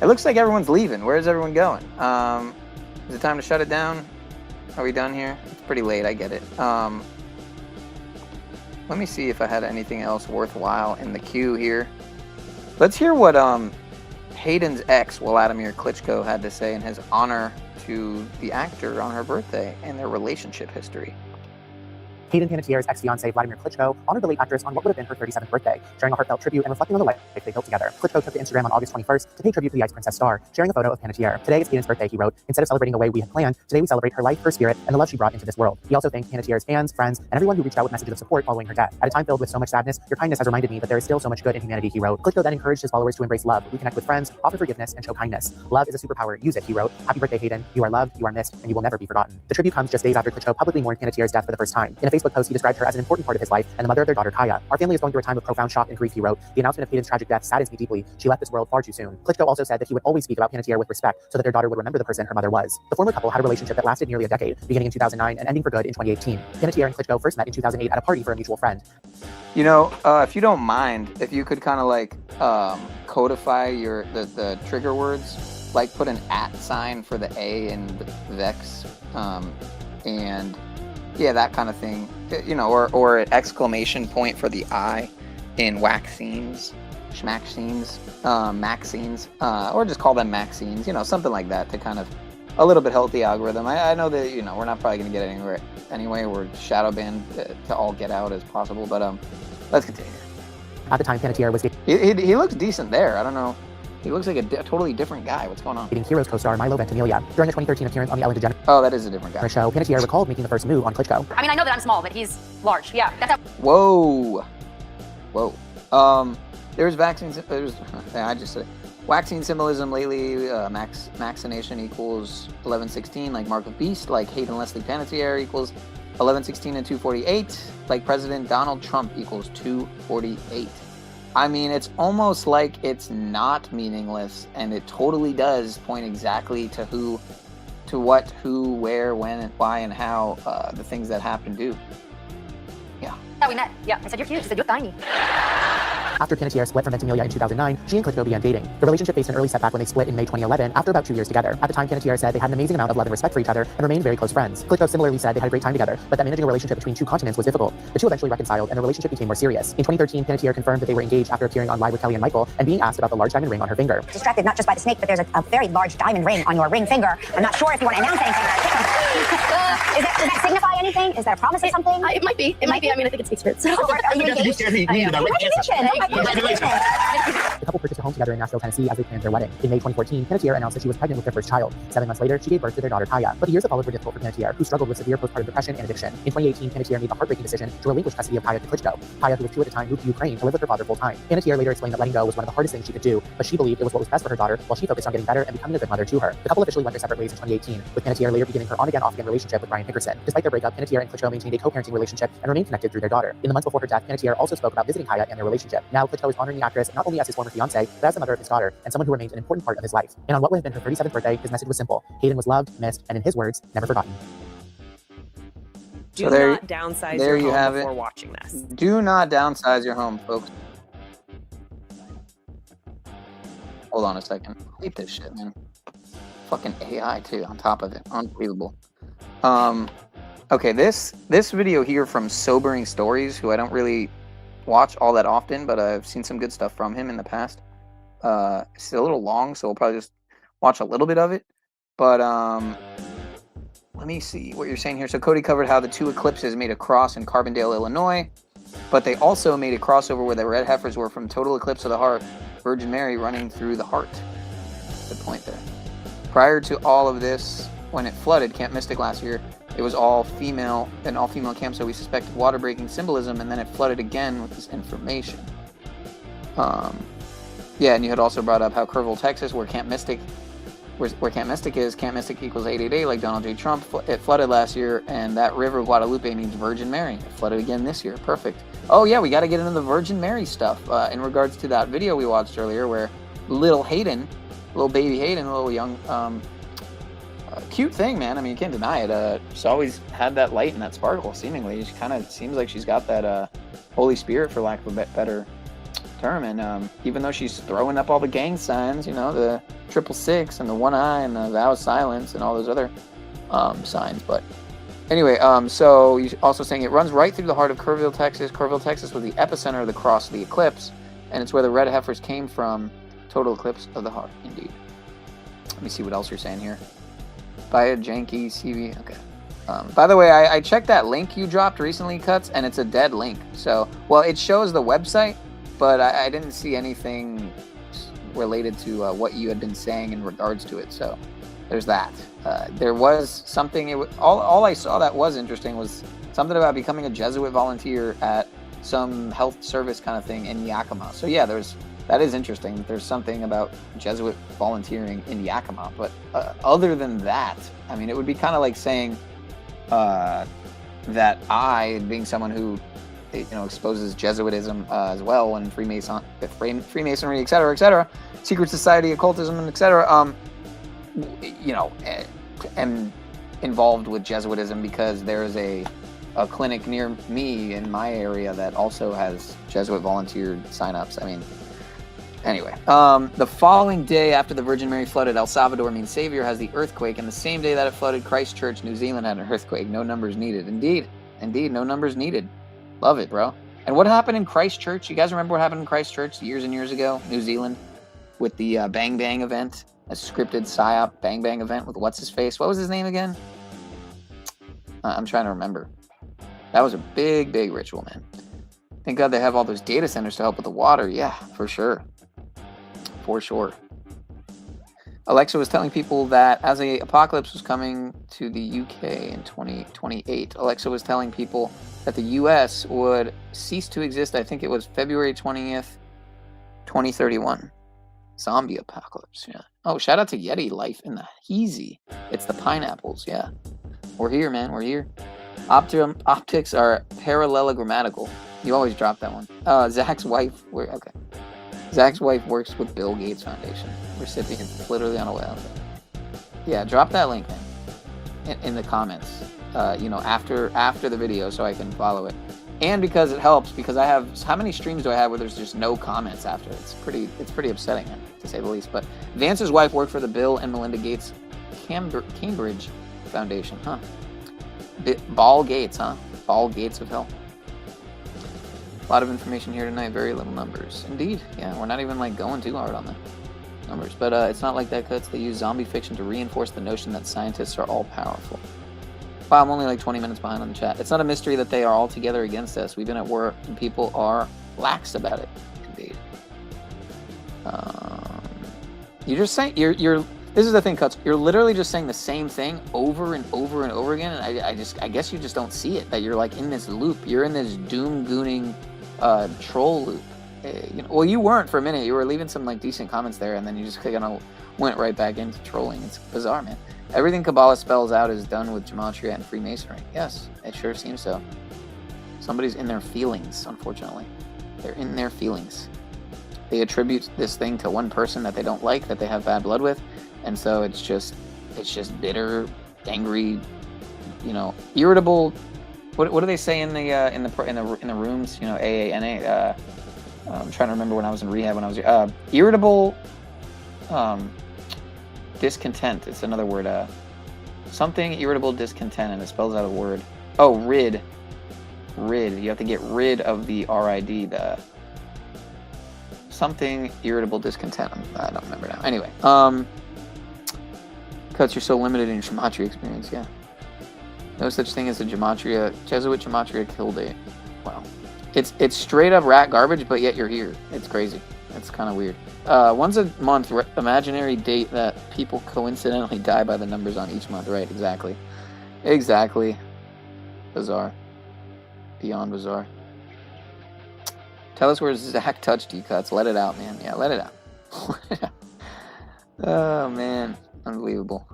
it looks like everyone's leaving. Where's everyone going? Is it time to shut it down? Are we done here? It's pretty late, I get it. Let me see if I had anything else worthwhile in the queue here. Let's hear what Hayden's ex, Vladimir Klitschko, had to say in his honor to the actor on her birthday and their relationship history. Hayden Panettiere's ex-fiancé Vladimir Klitschko honored the late actress on what would have been her 37th birthday, sharing a heartfelt tribute and reflecting on the life they built together. Klitschko took to Instagram on August 21st to pay tribute to the Ice Princess star, sharing a photo of Panettiere. Today is Hayden's birthday, he wrote. Instead of celebrating the way we had planned, today we celebrate her life, her spirit, and the love she brought into this world. He also thanked Panettiere's fans, friends, and everyone who reached out with messages of support following her death. At a time filled with so much sadness, your kindness has reminded me that there is still so much good in humanity, he wrote. Klitschko then encouraged his followers to embrace love, reconnect with friends, offer forgiveness, and show kindness. Love is a superpower. Use it, he wrote. Happy birthday, Hayden. You are loved, you are missed, and you will never be forgotten. The tribute comes just days after Klitschko publicly mourned Panettiere's death for the first time. In a Facebook post, he described her as an important part of his life and the mother of their daughter Kaya. Our family is going through a time of profound shock and grief, he wrote. The announcement of Hayden's tragic death saddens me deeply. She left this world far too soon. Klitschko also said that he would always speak about Panettiere with respect so that their daughter would remember the person her mother was. The former couple had a relationship that lasted nearly a decade, beginning in 2009 and ending for good in 2018. Panettiere and Klitschko first met in 2008 at a party for a mutual friend. You know, if you don't mind, if you could kind of like codify the trigger words, like put an @ for the A in Vex, and yeah, that kind of thing, you know, or an exclamation point for the I in Waxines, Schmaxines, Maxines, or just call them Maxines, you know, something like that to kind of a little bit help the algorithm. I know that, you know, we're not probably going to get anywhere anyway. We're shadow banned to all get out as possible, but let's continue. At the time, Panettiere was he looks decent there. I don't know. He looks like a totally different guy. What's going on? dating Heroes co-star Milo Ventimiglia. During a 2013 appearance on the Ellen DeGeneres Oh, that is a different guy. show, Panettiere recalled making the first move on Klitschko. I mean, I know that I'm small, but he's large. Yeah, that's how. Whoa. There's vaccines. I just said it. Waxing symbolism lately. Maxination equals 1116, like Mark of Beast, like Hayden Leslie Panettiere equals 1116 and 248, like President Donald Trump equals 248. I mean, it's almost like it's not meaningless, and it totally does point exactly to who, what, who, where, when, and why, and how the things that happen do. Yeah. How we met. Yeah, I said, you're cute. She said, you're tiny. After Panettiere split from Ventimiglia in 2009, she and Klitschko began dating. The relationship faced an early setback when they split in May 2011 after about 2 years together. At the time, Panettiere said they had an amazing amount of love and respect for each other and remained very close friends. Klitschko similarly said they had a great time together, but that managing a relationship between two continents was difficult. The two eventually reconciled and the relationship became more serious. In 2013, Panettiere confirmed that they were engaged after appearing on Live with Kelly and Michael and being asked about the large diamond ring on her finger. Distracted not just by the snake, but there's a very large diamond ring on your ring finger. I'm not sure if you want to announce anything. Does that signify anything? Is that a promise of something? It might be. It might be. I mean, I think it's secret. So. Are you engaged? Congratulations. The couple purchased a home together in Nashville, Tennessee as they planned their wedding. In May 2014, Panettiere announced that she was pregnant with their first child. 7 months later, she gave birth to their daughter Kaya. But the years that followed were difficult for Panettiere, who struggled with severe postpartum depression and addiction. In 2018, Panettiere made the heartbreaking decision to relinquish custody of Kaya to Klitschko. Kaya, who was 2 at the time, moved to Ukraine to live with her father full-time. Panettiere later explained that letting go was one of the hardest things she could do, but she believed it was what was best for her daughter, while she focused on getting better and becoming a good mother to her. The couple officially went their separate ways in 2018, with Panettiere later beginning her on-again, off-again relationship with Brian Hickerson. Despite their breakup, Panettiere and Klitschko maintained a co-parenting relationship and remained connected through their daughter. In the months before her death, Panettiere also spoke about visiting Kaya and their relationship. Now, Klitschko is honoring the actress not only as his former fiancé, but as the mother of his daughter and someone who remained an important part of his life. And on what would have been her 37th birthday, his message was simple. Hayden was loved, missed, and in his words, never forgotten. So there, not downsize there your you home have before it. watching this. Do not downsize your home, folks. Hold on a second. I hate this shit, man. Fucking AI too, on top of it. Unbelievable. Okay, this video here from Sobering Stories, who I don't really watch all that often, but I've seen some good stuff from him in the past. It's a little long, so we'll probably just watch a little bit of it. But let me see what you're saying here. So Cody covered how the two eclipses made a cross in Carbondale, Illinois, but they also made a crossover where the red heifers were from Total Eclipse of the Heart, Virgin Mary running through the heart. Good point there. Prior to all of this, when it flooded Camp Mystic last year, it was all female, an all-female camp, so we suspected water-breaking symbolism, and then it flooded again with this information. Yeah, and you had also brought up how Kerrville, Texas, where Camp Mystic is, Camp Mystic equals 888, like Donald J. Trump. It flooded last year, and that river Guadalupe means Virgin Mary. It flooded again this year. Perfect. Oh yeah, we got to get into the Virgin Mary stuff in regards to that video we watched earlier, where little Hayden, little baby Hayden, a little young, cute thing, man. I mean, you can't deny it. She's always had that light and that sparkle, seemingly. She kind of seems like she's got that Holy Spirit, for lack of a better term. And even though she's throwing up all the gang signs, you know, the 666 and the one eye and the vow of silence and all those other signs. But anyway, so you're also saying it runs right through the heart of Kerrville, Texas. Kerrville, Texas was the epicenter of the cross of the eclipse, and it's where the red heifers came from. Total eclipse of the heart, indeed. Let me see what else you're saying here. Buy a janky CV. Okay. By the way, I checked that link you dropped recently, Cuts, and it's a dead link. So, well, it shows the website, but I didn't see anything related to what you had been saying in regards to it. So there's that. There was something, all I saw that was interesting was something about becoming a Jesuit volunteer at some health service kind of thing in Yakima. So yeah, that is interesting. There's something about Jesuit volunteering in Yakima. But other than that, I mean, it would be kind of like saying that I, being someone who, you know, exposes Jesuitism as well, and Freemasonry, etc., secret society, occultism, and etc., you know, am involved with Jesuitism because there is a clinic near me in my area that also has Jesuit volunteer signups. I mean, anyway, the following day after the Virgin Mary flooded El Salvador, means Savior, has the earthquake, and the same day that it flooded Christchurch, New Zealand, had an earthquake. No numbers needed. Indeed, no numbers needed. Love it, bro. And what happened in Christchurch? You guys remember what happened in Christchurch years and years ago, New Zealand, with the Bang Bang event, a scripted psyop Bang Bang event with what's his face? What was his name again? I'm trying to remember. That was a big, big ritual, man. Thank God they have all those data centers to help with the water. Yeah, for sure. For sure. Alexa was telling people that as the apocalypse was coming to the UK in 2028, Alexa was telling people that the US would cease to exist. I think it was February 20th, 2031. Zombie apocalypse, yeah. Oh, shout out to Yeti Life in the Heezy. It's the pineapples, yeah. We're here, man, we're here. Optics are parallelogrammatical. You always drop that one. Zach's wife, okay. Zach's wife works with Bill Gates Foundation. Recipient literally on a whale. Yeah, drop that link, man, in the comments. You know, after the video, so I can follow it. And because it helps, because I have, how many streams do I have where there's just no comments after? It's pretty upsetting, man, to say the least. But Vance's wife worked for the Bill and Melinda Gates Cambridge Foundation, huh? Ball Gates, huh? Ball Gates of hell. A lot of information here tonight, very little numbers. Indeed, yeah, we're not even like going too hard on the numbers. But it's not like that, Cuts. They use zombie fiction to reinforce the notion that scientists are all powerful. Wow, I'm only like 20 minutes behind on the chat. It's not a mystery that they are all together against us. We've been at work and people are lax about it. Indeed. You're just saying, this is the thing, Cuts. You're literally just saying the same thing over and over and over again. And I guess you just don't see it, that you're like in this loop. You're in this doom-gooning troll loop. You know, well, you weren't for a minute. You were leaving some like decent comments there, and then you just kind of went right back into trolling. It's bizarre, man. Everything Kabbalah spells out is done with Gematria and Freemasonry. Yes, it sure seems so. Somebody's in their feelings, unfortunately. They're in their feelings. They attribute this thing to one person that they don't like, that they have bad blood with, and so it's just bitter, angry, you know, irritable. What do they say in the rooms? You know, AANA. I'm trying to remember when I was in rehab when I was irritable. Discontent. It's another word. Something irritable discontent, and it spells out a word. Oh, rid. You have to get rid of the RID. The something irritable discontent. I don't remember now. Anyway, Cuts, you're so limited in your gematria experience. Yeah. No such thing as a gematria. Jesuit gematria kill date. Wow. It's straight up rat garbage, but yet you're here. It's crazy. It's kind of weird. Once a month, imaginary date that people coincidentally die by the numbers on each month. Right, exactly. Bizarre. Beyond bizarre. Tell us where Zach touched you, Cuts. Let it out, man. Yeah, let it out. Oh, man. Unbelievable.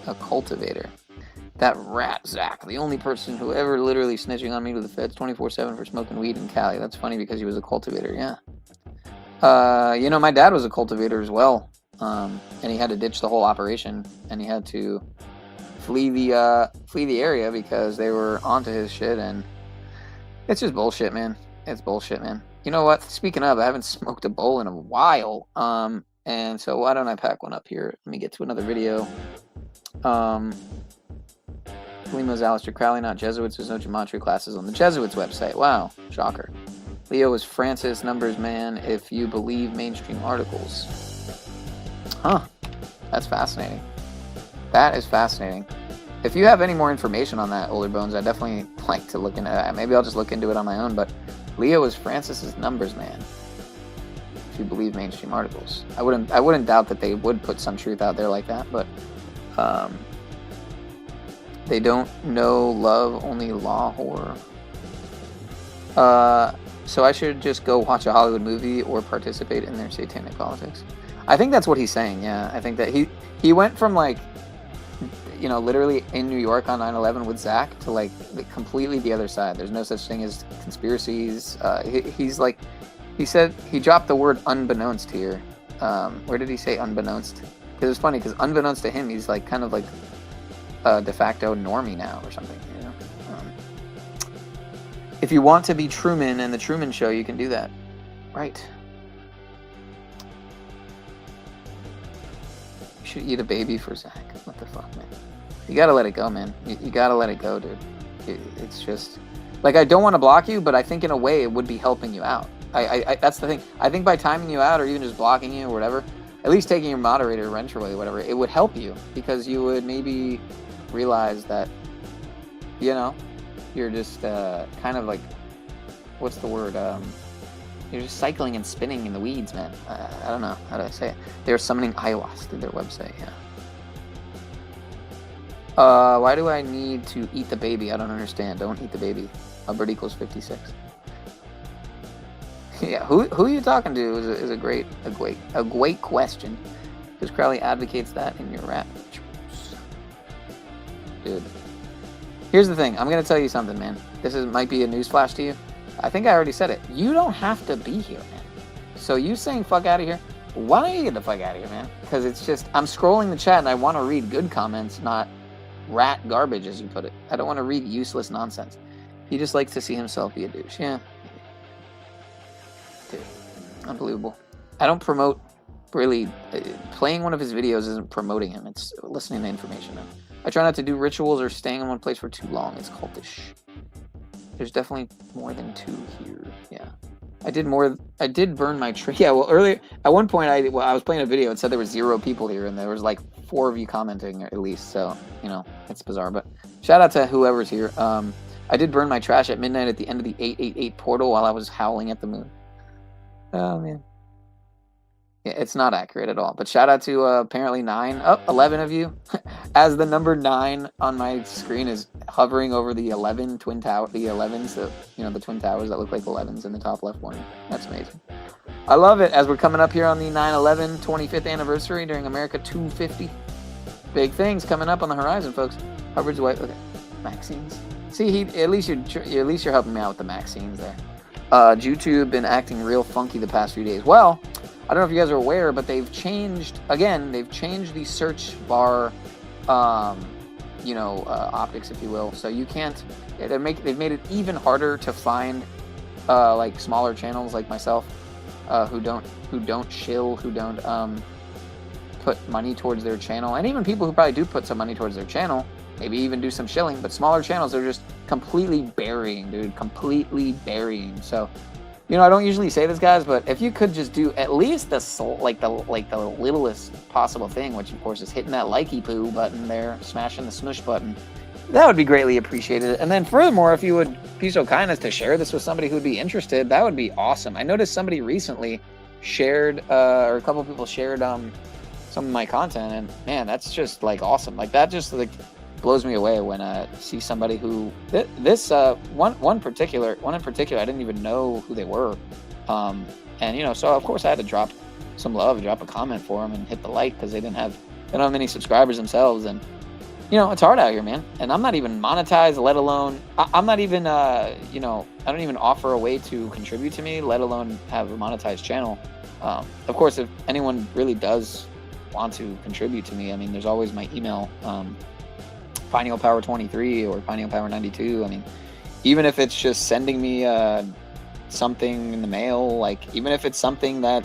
A cultivator. That rat, Zach. The only person who ever literally snitching on me to the feds 24/7 for smoking weed in Cali. That's funny because he was a cultivator, yeah. You know, my dad was a cultivator as well, and he had to ditch the whole operation, and he had to flee the area because they were onto his shit, and it's just bullshit, man. It's bullshit, man. You know what? Speaking of, I haven't smoked a bowl in a while, and so why don't I pack one up here? Let me get to another video. Limo's Aleister Crowley, not Jesuits. There's no gematria classes on the Jesuits website. Wow, shocker. Leo is Francis numbers man if you believe mainstream articles. Huh. That's fascinating. That is fascinating. If you have any more information on that, Older Bones, I'd definitely like to look into that. Maybe I'll just look into it on my own, but Leo is Francis's numbers man if you believe mainstream articles. I wouldn't doubt that they would put some truth out there like that, but they don't know love, only law horror. So I should just go watch a Hollywood movie or participate in their satanic politics. I think that's what he's saying, yeah. I think that he went from, like, you know, literally in New York on 9/11 with Zach to, like, completely the other side. There's no such thing as conspiracies. He's like, he said, he dropped the word unbeknownst here. Where did he say unbeknownst? Because it's funny, because unbeknownst to him, he's, like, kind of like de facto normie now or something, you know? If you want to be Truman and the Truman Show, you can do that. Right. You should eat a baby for Zach. What the fuck, man? You gotta let it go, man. You gotta let it go, dude. It's just... Like, I don't want to block you, but I think in a way it would be helping you out. That's the thing. I think by timing you out or even just blocking you or whatever, at least taking your moderator eventually, whatever, it would help you because you would maybe realize that, you know, you're just kind of like, what's the word? You're just cycling and spinning in the weeds, man. I don't know. How do I say it? They're summoning ayahuasca through their website, yeah. Why do I need to eat the baby? I don't understand. Don't eat the baby. Albert equals 56. Yeah, who are you talking to is a great question. Because Crowley advocates that in your rap. Dude. Here's the thing. I'm going to tell you something, man. This might be a newsflash to you. I think I already said it. You don't have to be here, man. So you saying fuck out of here, why don't you get the fuck out of here, man? Because it's just, I'm scrolling the chat and I want to read good comments, not rat garbage, as you put it. I don't want to read useless nonsense. He just likes to see himself be a douche. Yeah. Dude. Unbelievable. I don't promote, really, playing one of his videos isn't promoting him. It's listening to information. I try not to do rituals or staying in one place for too long. It's cultish. There's definitely more than 2 here. Yeah. I did burn my tree. Yeah, well, earlier, at one point, I was playing a video. It said there were 0 people here, and there was like 4 of you commenting at least. So, you know, it's bizarre. But shout out to whoever's here. I did burn my trash at midnight at the end of the 888 portal while I was howling at the moon. Oh, man. Yeah, it's not accurate at all. But shout out to apparently 11 of you. As the number 9 on my screen is hovering over the 11 twin tower, the 11s, you know, the twin towers that look like 11s in the top left corner. That's amazing. I love it. As we're coming up here on the 9/11 25th anniversary during America 250. Big things coming up on the horizon, folks. Hubbard's wife. Okay, Maxine's. See, at least you're helping me out with the Maxine's there. YouTube been acting real funky the past few days. Well, I don't know if you guys are aware, but they've changed the search bar, optics, if you will. So you can't. They've made it even harder to find like smaller channels like myself, who don't shill, who don't put money towards their channel, and even people who probably do put some money towards their channel, maybe even do some shilling. But smaller channels are just completely burying, dude, completely burying. So. You know, I don't usually say this, guys, but if you could just do at least the littlest possible thing, which of course is hitting that likey poo button there, smashing the smush button, that would be greatly appreciated. And then furthermore, if you would be so kind as to share this with somebody who would be interested, that would be awesome. I noticed somebody recently shared, or a couple of people shared some of my content, and man, that's just like awesome. Like that just like blows me away when I see somebody who one in particular I didn't even know who they were, and you know, so of course I had to drop some love, drop a comment for them, and hit the like because they don't have many subscribers themselves, and you know, it's hard out here, man. And I'm not even monetized, let alone I'm not even I don't even offer a way to contribute to me, let alone have a monetized channel. Of course, if anyone really does want to contribute to me, I mean, there's always my email, PinealPower23 or PinealPower92. I mean, even if it's just sending me something in the mail, like even if it's something that,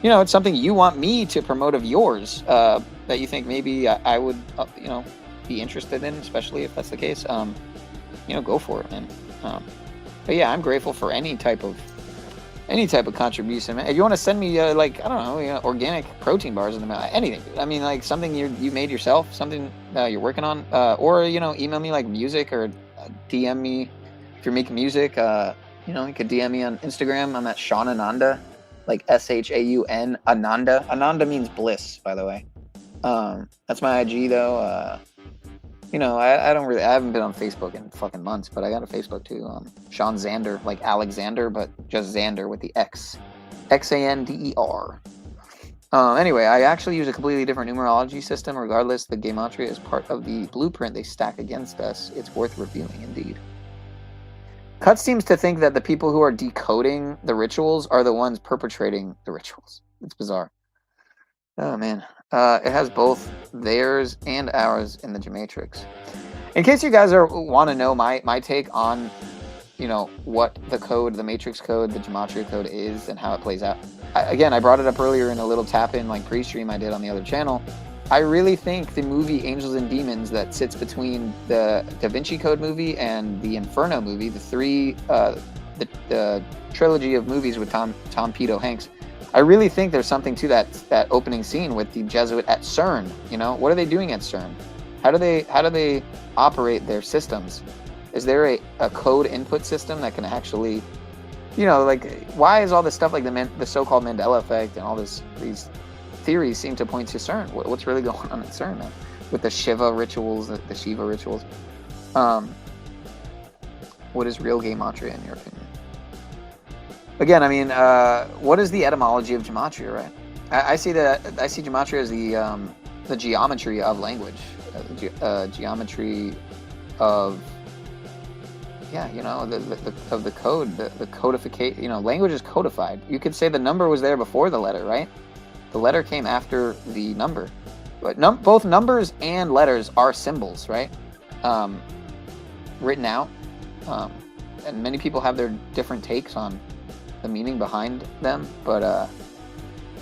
you know, it's something you want me to promote of yours, that you think maybe I would, you know, be interested in, especially if that's the case, you know, go for it, man. But yeah, I'm grateful for any type of contribution, man. If you want to send me like, I don't know, you know, organic protein bars in the mail, anything. I mean, like something you made yourself, something you're working on, or you know, email me like music, or DM me if you're making music. You know, you could DM me on Instagram. I'm at Sean Ananda, like SHAUN Ananda. Ananda means bliss, by the way. That's my IG though. You know, I haven't been on Facebook in fucking months, but I got a Facebook too. Sean Xander, like Alexander, but just Xander with the X. XANDER. Anyway, I actually use a completely different numerology system. Regardless, the gematria is part of the blueprint they stack against us. It's worth reviewing, indeed. Cut seems to think that the people who are decoding the rituals are the ones perpetrating the rituals. It's bizarre. Oh, man. It has both theirs and ours in the Gematrix. In case you guys want to know my take on, you know, what the code, the matrix code, the gematria code is and how it plays out. Again, I brought it up earlier in a little tap-in like pre-stream I did on the other channel. I really think the movie Angels and Demons that sits between the Da Vinci Code movie and the Inferno movie, the trilogy of movies with Tom Peto Hanks, I really think there's something to that opening scene with the Jesuit at CERN. You know, what are they doing at CERN? How do they operate their systems? Is there a code input system that can actually, you know, like, why is all this stuff like the so-called Mandela effect and all these theories seem to point to CERN? What's really going on at CERN, man? With the Shiva rituals, the Shiva rituals. What is real gematria in your opinion? Again, I mean, what is the etymology of gematria, right? I see gematria as the geometry of language, geometry of, yeah, you know, of the code, the codification. You know, language is codified. You could say the number was there before the letter, right? The letter came after the number, but both numbers and letters are symbols, right? Written out, and many people have their different takes on the meaning behind them, but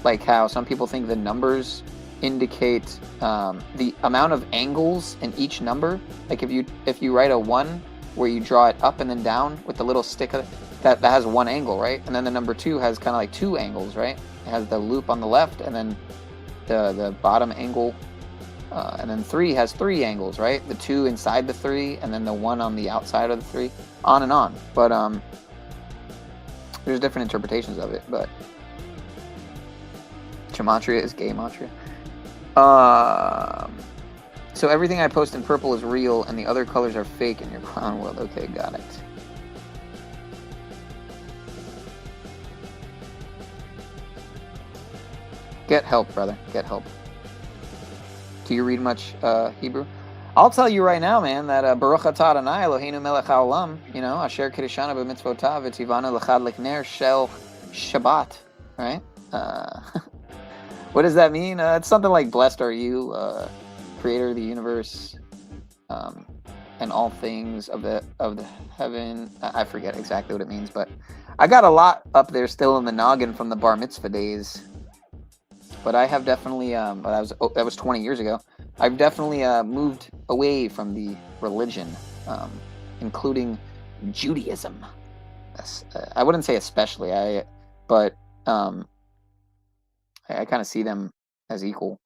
like how some people think the numbers indicate the amount of angles in each number. Like if you write a 1 where you draw it up and then down with the little stick that has one angle, right? And then the number 2 has kind of like 2 angles, right? It has the loop on the left and then the bottom angle, and then 3 has 3 angles, right? The 2 inside the 3 and then the 1 on the outside of the 3, on and on. But there's different interpretations of it, but gematria is gematria. So everything I post in purple is real and the other colors are fake in your clown world. Okay, got it. Get help, brother. Get help. Do you read much Hebrew? I'll tell you right now, man, that Baruch atah Adonai Eloheinu melech haolam, you know, asher kiddushanu b'mitzvotav v'tzivanu l'chad l'kner shel Shabbat, right? What does that mean? It's something like, blessed are you, creator of the universe, and all things of the heaven. I forget exactly what it means, but I got a lot up there still in the noggin from the bar mitzvah days. But I have definitely, that was 20 years ago. I've definitely moved away from the religion, including Judaism. I wouldn't say especially, but I kind of see them as equal.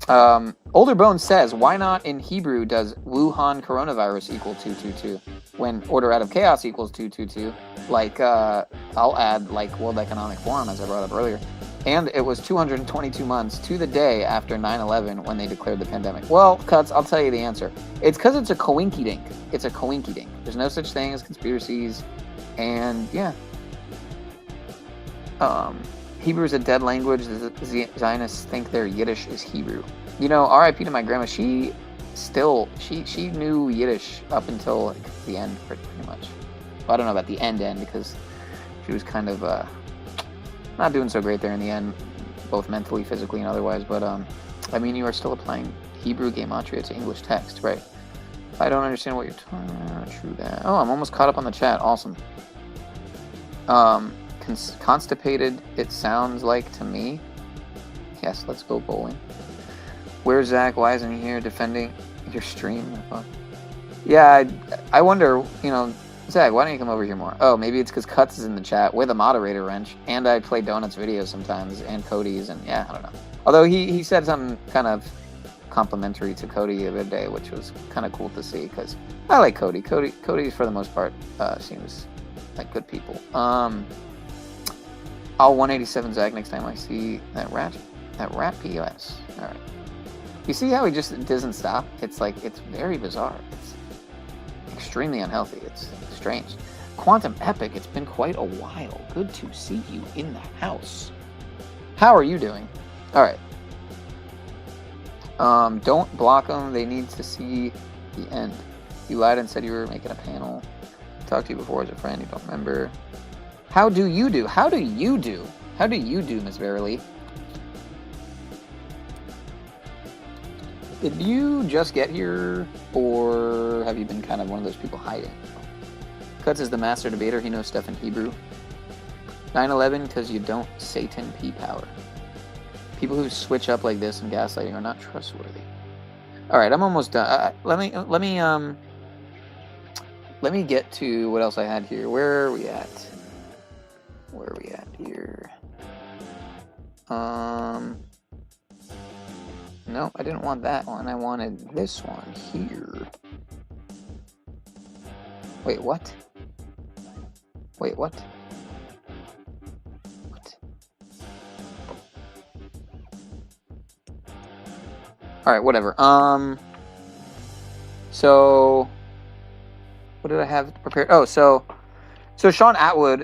Older Bone says, why not in Hebrew does Wuhan coronavirus equal 222 when order out of chaos equals 222? Like, I'll add like World Economic Forum, as I brought up earlier. And it was 222 months to the day after 9/11 when they declared the pandemic. Well, Cuts, I'll tell you the answer. It's because it's a coinky-dink. It's a coinky-dink. There's no such thing as conspiracies. And, yeah. Hebrew is a dead language. The Zionists think their Yiddish is Hebrew. You know, RIP to my grandma. She knew Yiddish up until like, the end, pretty much. Well, I don't know about the end because she was kind of not doing so great there in the end, both mentally, physically, and otherwise. But I mean, you are still applying Hebrew gematria to English text, right? I don't understand what you're talking about. True that. Oh, I'm almost caught up on the chat. Awesome. Constipated, it sounds like to me. Yes, let's go bowling. Where's Zach? Why isn't he here defending your stream? Yeah, I wonder, you know, Zach, why don't you come over here more? Oh, maybe it's because Cuts is in the chat with a moderator wrench, and I play Donuts videos sometimes, and Cody's, and yeah, I don't know. Although he said something kind of complimentary to Cody the other day, which was kind of cool to see, because I like Cody. Cody, for the most part, seems like good people. I'll 187 Zach next time I see that rat POS. All right. You see how he just doesn't stop? It's like, it's very bizarre. It's extremely unhealthy. It's strange. Quantum Epic, it's been quite a while. Good to see you in the house. How are you doing? All right. Don't block them. They need to see the end. You lied and said you were making a panel. Talked to you before as a friend. You don't remember. How do you do? How do you do? How do you do, Miss Verily? Did you just get here, or have you been kind of one of those people hiding? Cuts is the master debater. He knows stuff in Hebrew. 9/11 because you don't Satan P power. People who switch up like this and gaslighting are not trustworthy. All right, I'm almost done. Let me get to what else I had here. Where are we at? Where are we at here? No, I didn't want that one. I wanted this one here. Wait, what? Wait, what? What? All right, whatever. So what did I have prepared? Oh, so Sean Atwood,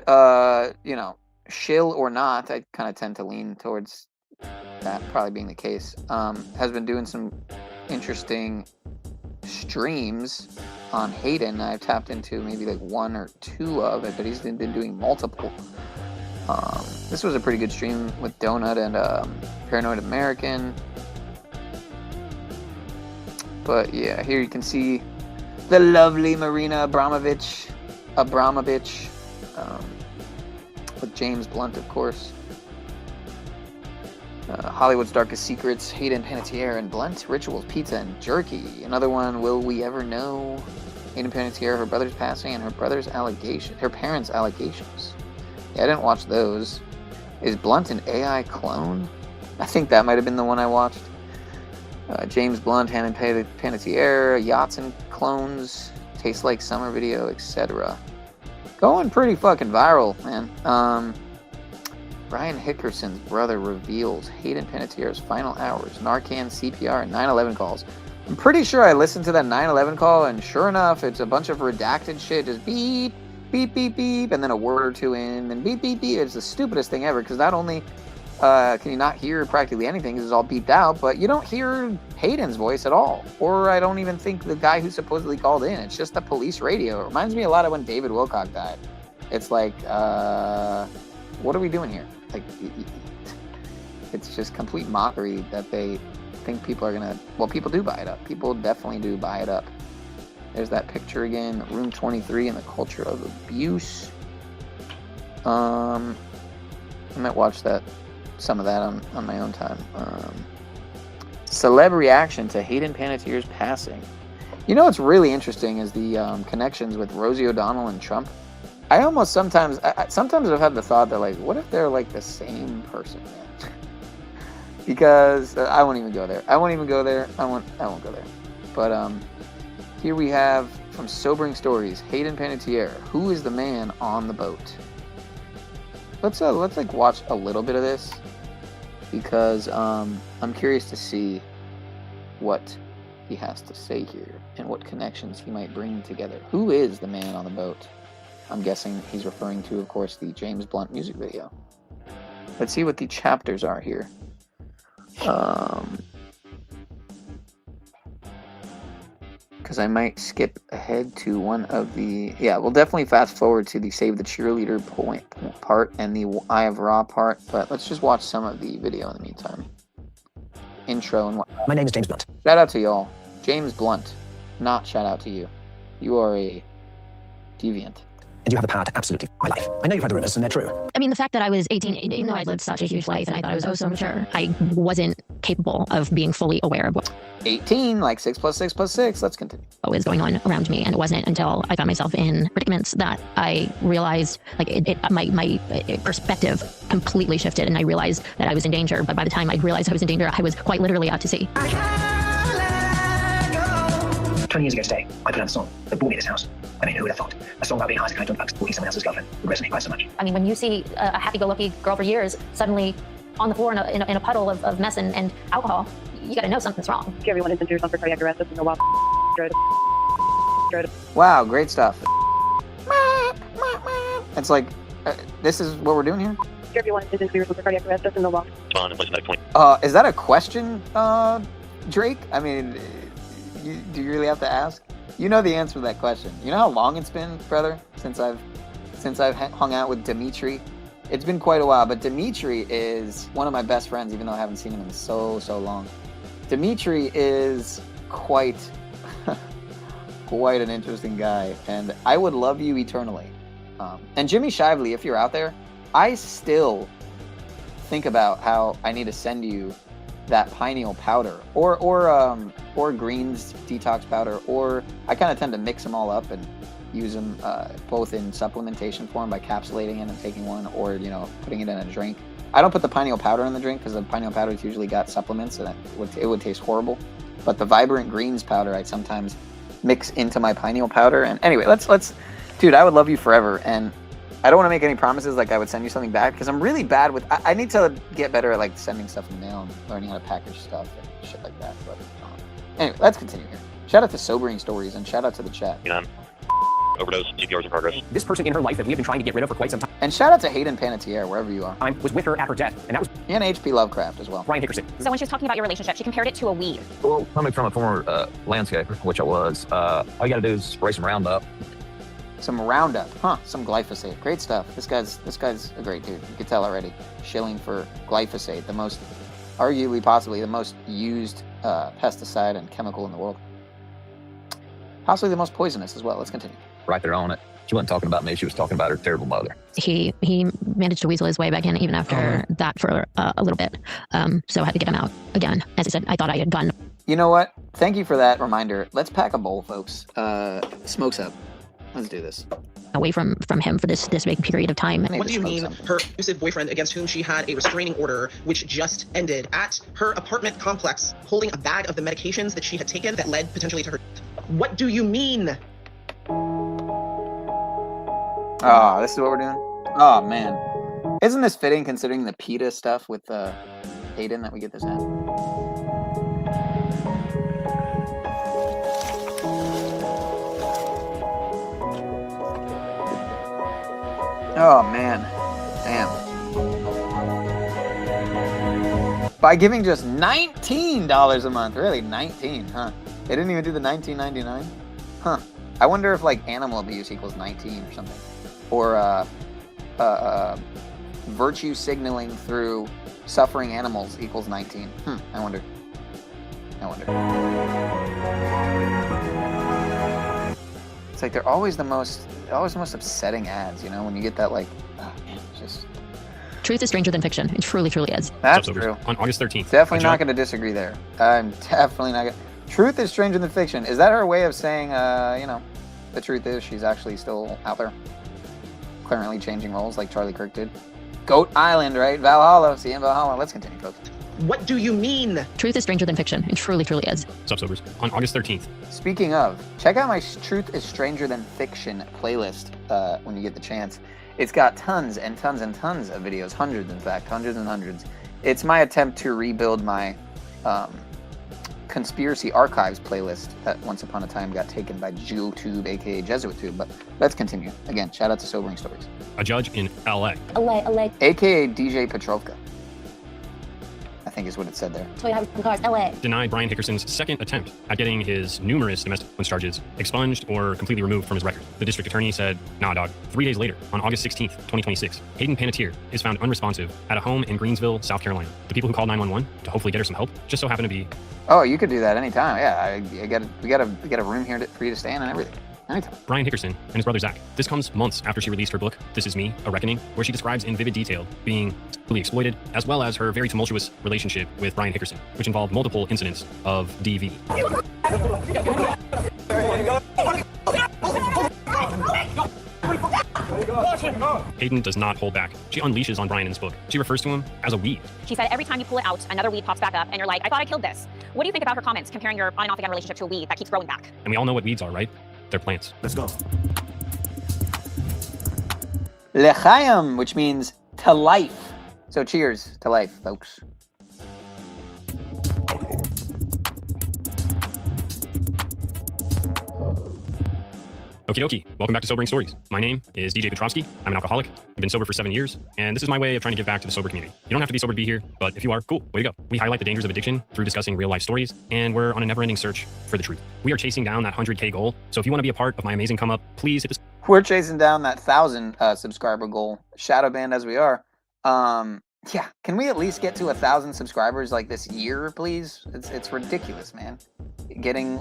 you know, shill or not, I kind of tend to lean towards that probably being the case, has been doing some interesting streams on Hayden. I've tapped into maybe like 1 or 2 of it, but he's been doing multiple. This was a pretty good stream with Donut and Paranoid American. But yeah, here you can see the lovely Marina Abramovich, with James Blunt, of course. Hollywood's Darkest Secrets, Hayden Panettiere and Blunt, Rituals, Pizza, and Jerky. Another one, Will We Ever Know? Hayden Panettiere, her brother's passing, and her parents' allegations. Yeah, I didn't watch those. Is Blunt an AI clone? I think that might have been the one I watched. James Blunt, Hayden Panettiere, Yachts and Clones, Tastes Like Summer video, etc. Going pretty fucking viral, man. Brian Hickerson's brother reveals Hayden Panettiere's final hours, Narcan, CPR, and 9/11 calls. I'm pretty sure I listened to that 9/11 call, and sure enough, it's a bunch of redacted shit, just beep, beep, beep, beep, and then a word or two in, and beep, beep, beep. It's the stupidest thing ever, because not only can you not hear practically anything, because it's all beeped out, but you don't hear Hayden's voice at all. Or I don't even think the guy who supposedly called in. It's just the police radio. It reminds me a lot of when David Wilcock died. It's like, what are we doing here? Like, it's just complete mockery that they think people are gonna, well, people do buy it up. People definitely do buy it up. There's that picture again, Room 23 and the culture of abuse. I might watch some of that on my own time. Celeb reaction to Hayden Panettiere's passing. You know what's really interesting is the connections with Rosie O'Donnell and Trump. I almost sometimes I've had the thought that, like, what if they're like the same person, man? Because I won't even go there. I won't go there. But here we have from Sobering Stories, Hayden Panettiere. Who is the man on the boat? Let's like watch a little bit of this, because I'm curious to see what he has to say here and what connections he might bring together. Who is the man on the boat? I'm guessing he's referring to, of course, the James Blunt music video. Let's see what the chapters are here. because I might skip ahead to one of the... Yeah, we'll definitely fast forward to the Save the Cheerleader part and the Eye of Ra part, but let's just watch some of the video in the meantime. Intro and what. My name is James Blunt. Shout out to y'all. James Blunt. Not shout out to you. You are a deviant. And you have the power to absolutely my life. I know you've heard the rumors, and they're true. I mean, the fact that I was 18, even though I'd lived such a huge life and I thought I was oh so mature, I wasn't capable of being fully aware of what 18, like 6 + 6 + 6. Let's continue. What was going on around me, and it wasn't until I found myself in predicaments that I realized, like, my perspective completely shifted, and I realized that I was in danger. But by the time I realized I was in danger, I was quite literally out to sea. 20 years ago today, I put out a song that brought me this house. I mean, who would have thought? A song about being high as a kite on drugs, walking someone else's girlfriend would resonate quite so much. I mean, when you see a happy-go-lucky girl for years suddenly on the floor in a puddle of mess and alcohol, you gotta know something's wrong. Everyone is into yourself for cardiac arrest. That's no Wow, great stuff. It's like, this is what we're doing here? Everyone is into yourself for cardiac arrest. That's no Is that a question, Drake? I mean, do you really have to ask? You know the answer to that question. You know how long it's been, brother, since I've hung out with Dimitri? It's been quite a while, but Dimitri is one of my best friends, even though I haven't seen him in so long. Dimitri is quite an interesting guy, and I would love you eternally. And Jimmy Shively, if you're out there, I still think about how I need to send you that pineal powder or greens detox powder, or I kind of tend to mix them all up and use them both in supplementation form by capsulating it and taking one, or putting it in a drink. I don't put the pineal powder in the drink because the pineal powder's usually got supplements and it would taste horrible. But the vibrant greens powder I sometimes mix into my pineal powder. And anyway, let's dude, I would love you forever, and I don't want to make any promises like I would send you something back, because I'm really bad with... I need to get better at like sending stuff in the mail and learning how to package stuff and shit like that. But anyway, let's continue here. Shout out to Sobering Stories, and shout out to the chat. Overdose, CPR's in progress. This person in her life that we have been trying to get rid of for quite some time. And shout out to Hayden Panettiere, wherever you are. I was with her at her death, and that was... And HPLovecraft as well. Brian Hickerson. So when she was talking about your relationship, she compared it to a weed. Well, coming from a former landscaper, which I was, all you gotta do is spray some Roundup. Some Roundup, huh? Some glyphosate. Great stuff. This guy's a great dude. You can tell already. Shilling for glyphosate, the most, arguably, possibly the most used pesticide and chemical in the world. Possibly the most poisonous as well. Let's continue. Right there on it. She wasn't talking about me. She was talking about her terrible mother. He managed to weasel his way back in even after that for a little bit. So I had to get him out again. As I said, I thought I had gotten... You know what? Thank you for that reminder. Let's pack a bowl, folks. Smokes up. Let's do this. Away from him for this big period of time. What do you mean her abusive boyfriend, against whom she had a restraining order, which just ended, at her apartment complex, holding a bag of the medications that she had taken that led potentially to her death? What do you mean? Oh, this is what we're doing? Oh, man. Isn't this fitting considering the PETA stuff with Hayden that we get this at? Oh, man. Damn. By giving just $19 a month. Really? 19, huh? They didn't even do the $19.99? Huh. I wonder if, like, animal abuse equals 19 or something. Or, virtue signaling through suffering animals equals 19. I wonder. It's like they're always the most upsetting ads, when you get that, like, oh, man, it's just... Truth is stranger than fiction. It truly is. That's true. On August 13th. Definitely not going to disagree there. I'm definitely not going to... Truth is stranger than fiction. Is that her way of saying, the truth is she's actually still out there? Currently changing roles like Charlie Kirk did. Goat Island, right? Valhalla. See you in Valhalla. Let's continue, folks. What do you mean? Truth is stranger than fiction. It truly is. Subsobers on August 13th. Speaking of, check out my Truth is Stranger Than Fiction playlist when you get the chance. It's got tons and tons and tons of videos. Hundreds, in fact. Hundreds and hundreds. It's my attempt to rebuild my Conspiracy Archives playlist that once upon a time got taken by JewTube, aka JesuitsTube. But let's continue. Again, shout out to Sobering Stories. A judge in LA. AKA DJ Petrovka. I think is what it said there. Denied Brian Hickerson's second attempt at getting his numerous domestic violence charges expunged or completely removed from his record. The district attorney said, nah, dog. 3 days later, on August 16th, 2026, Hayden Panettiere is found unresponsive at a home in Greensville, South Carolina. The people who called 911 to hopefully get her some help just so happen to be... Oh, you could do that anytime. Yeah, we got a room here for you to stay in and everything. Anytime. Brian Hickerson and his brother Zach. This comes months after she released her book, This Is Me, A Reckoning, where she describes in vivid detail being sexually exploited, as well as her very tumultuous relationship with Brian Hickerson, which involved multiple incidents of DV. Hayden does not hold back. She unleashes on Brian in this book. She refers to him as a weed. She said every time you pull it out, another weed pops back up, and you're like, I thought I killed this. What do you think about her comments comparing your on and off again relationship to a weed that keeps growing back? And we all know what weeds are, right? They're plants. Let's go. L'chaim, which means to life. So cheers to life, folks. Okie dokie, welcome back to Sobering Stories. My name is DJ Petrovsky. I'm an alcoholic. I've been sober for 7 years, and this is my way of trying to give back to the sober community. You don't have to be sober to be here, but if you are, cool, way to go. We highlight the dangers of addiction through discussing real life stories, and we're on a never-ending search for the truth. We are chasing down that 100K goal, so if you want to be a part of my amazing come up, please hit this. We're chasing down that 1,000 subscriber goal, shadow banned as we are. Yeah, can we at least get to 1,000 subscribers like this year, please? It's ridiculous, man. Getting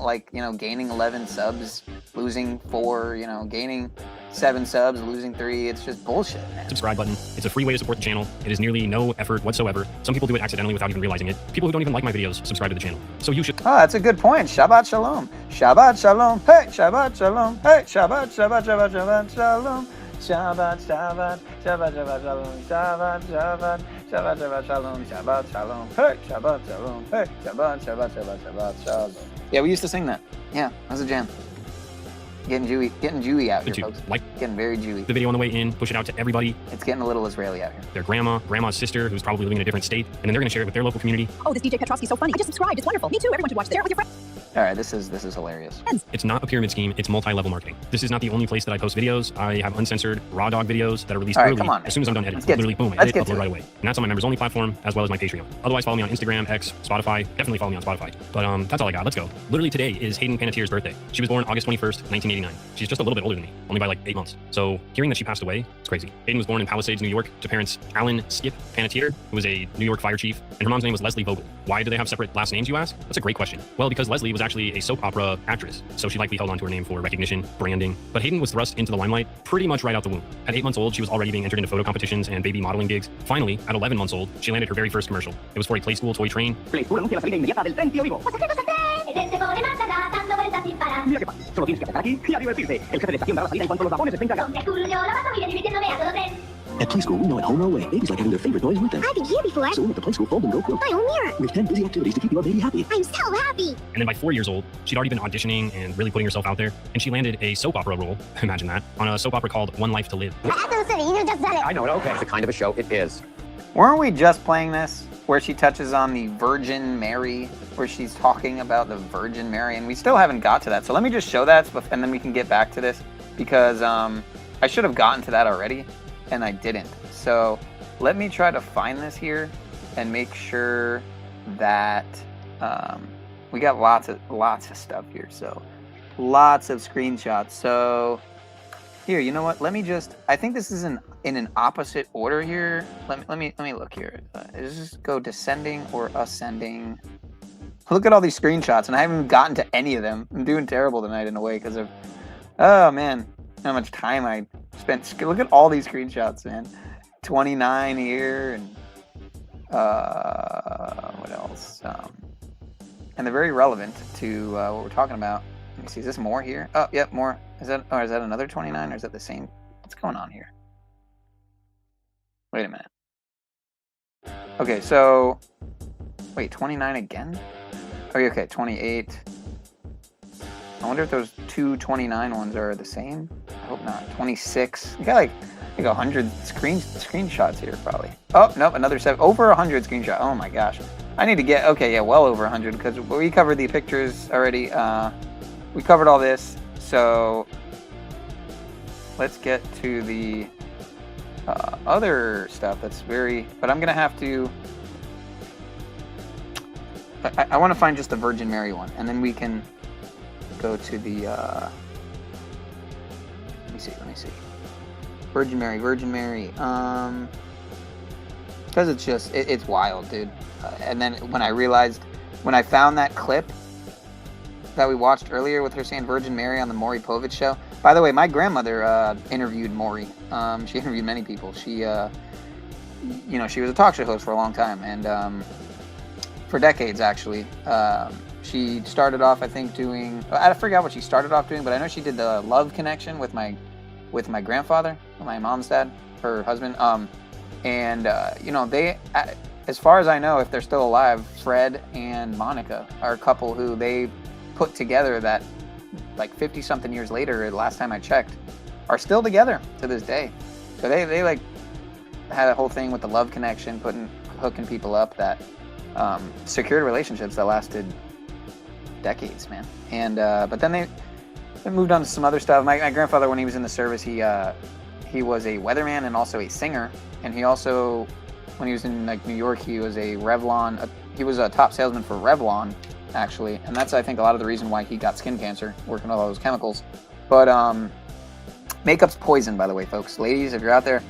gaining 11 subs, losing 4, gaining 7 subs, losing 3. It's just bullshit, man. Subscribe button. It's a free way to support the channel. It is nearly no effort whatsoever. Some people do it accidentally without even realizing it. People who don't even like my videos subscribe to the channel. So you should. Oh, that's a good point. Shabbat shalom. Shabbat shalom. Hey, Shabbat shalom. Hey, Shabbat, Shabbat, Shabbat, Shabbat shalom. Shabbat, Shabbat, Shabbat, Shabbat, Shalom, Shabbat, Shabbat, Shabbat, Shabbat, Shalom, Shabbat, Shalom, hey, Shabbat, Shalom, hey, Shabbat, Shabbat, Shabbat, Shabbat, Shalom. Yeah, we used to sing that. Yeah, that was a jam. Getting Jewy out here, folks. Getting very Jewy. The video on the way in, push it out to everybody. It's getting a little Israeli out here. Their grandma's sister, who's probably living in a different state, and then they're going to share it with their local community. Oh, this DJ Petrovsky is so funny. I just subscribed. It's wonderful. Me too. Everyone should watch this. Share it with your friends. All right, this is hilarious. It's not a pyramid scheme. It's multi-level marketing. This is not the only place that I post videos. I have uncensored raw dog videos that are released early. As soon as I'm done editing, literally boom, I edit, upload right away. And that's on my members only platform as well as my Patreon. Otherwise, follow me on Instagram, X, Spotify. Definitely follow me on Spotify. But that's all I got. Let's go. Literally today is Hayden Panettiere's birthday. She was born August 21st, 1989. She's just a little bit older than me, only by like 8 months. So hearing that she passed away, it's crazy. Hayden was born in Palisades, New York, to parents Alan Skip Panettiere, who was a New York fire chief, and her mom's name was Leslie Vogel. Why do they have separate last names, you ask? That's a great question. Well, because Leslie was actually a soap opera actress, so she likely held on to her name for recognition, branding. But Hayden was thrust into the limelight pretty much right out the womb. At 8 months old, she was already being entered into photo competitions and baby modeling gigs. Finally, at 11 months old, she landed her very first commercial. It was for a Play School toy train. Play School anuncia la salida inmediata del tren Tío Vivo. Mira qué fácil. Solo tienes que apretar aquí y a divertirse. El jefe de estación dará la salida en cuanto los vagones estén cargados. At Play School, we know at home or away, babies like having their favorite toys with them. I've been here before. So let the Play School fold and go quilt. My own mirror. With 10 busy activities to keep your baby happy. I'm so happy. And then by 4 years old, she'd already been auditioning and really putting herself out there. And she landed a soap opera role, imagine that, on a soap opera called One Life to Live. I know it, okay. It's the kind of a show it is. Weren't we just playing this? Where she touches on the Virgin Mary, where she's talking about the Virgin Mary, and we still haven't got to that. So let me just show that, and then we can get back to this, because I should have gotten to that already, and I didn't. So let me try to find this here and make sure that we got lots of stuff here. So lots of screenshots. So here, you know what? Let me just. I think this is in an opposite order here. Let me look here. Does this go descending or ascending? Look at all these screenshots, and I haven't even gotten to any of them. I'm doing terrible tonight in a way because of. Oh man, how much time I spent. Look at all these screenshots, man. 29 here, and what else? And they're very relevant to what we're talking about. Let me see. Is this more here? Oh, yep, more. Is that another 29, or is that the same? What's going on here? Wait a minute. Okay, so wait, 29 again? Oh, okay, 28. I wonder if those two 29 ones are the same. I hope not. 26. You got like 100 screenshots here, probably. Oh, nope, another 7. Over 100 screenshots. Oh my gosh. I need to get, okay, yeah, well over 100, because we covered the pictures already. We covered all this, so let's get to the other stuff that's very, but I'm gonna have to, I want to find just the Virgin Mary one, and then we can go to the. Let me see. Virgin Mary. Because it's just it's wild, dude. And then when I found that clip that we watched earlier with her saying Virgin Mary on the Maury Povich show. By the way, my grandmother interviewed Maury. She interviewed many people. She, she was a talk show host for a long time, and for decades actually. She started off, I think, doing. I forgot what she started off doing, but I know she did the Love Connection with my grandfather, my mom's dad, her husband. They, as far as I know, if they're still alive, Fred and Monica are a couple who they put together that, like 50-something years later, last time I checked, are still together to this day. So they like had a whole thing with the Love Connection, hooking people up that secured relationships that lasted decades, man. And but then they moved on to some other stuff. My grandfather, when he was in the service, he was a weatherman and also a singer. And he also, when he was in like New York, he was a Revlon. He was a top salesman for Revlon, actually, and that's, I think, a lot of the reason why he got skin cancer, working with all those chemicals. But makeup's poison, by the way, folks. Ladies, if you're out there,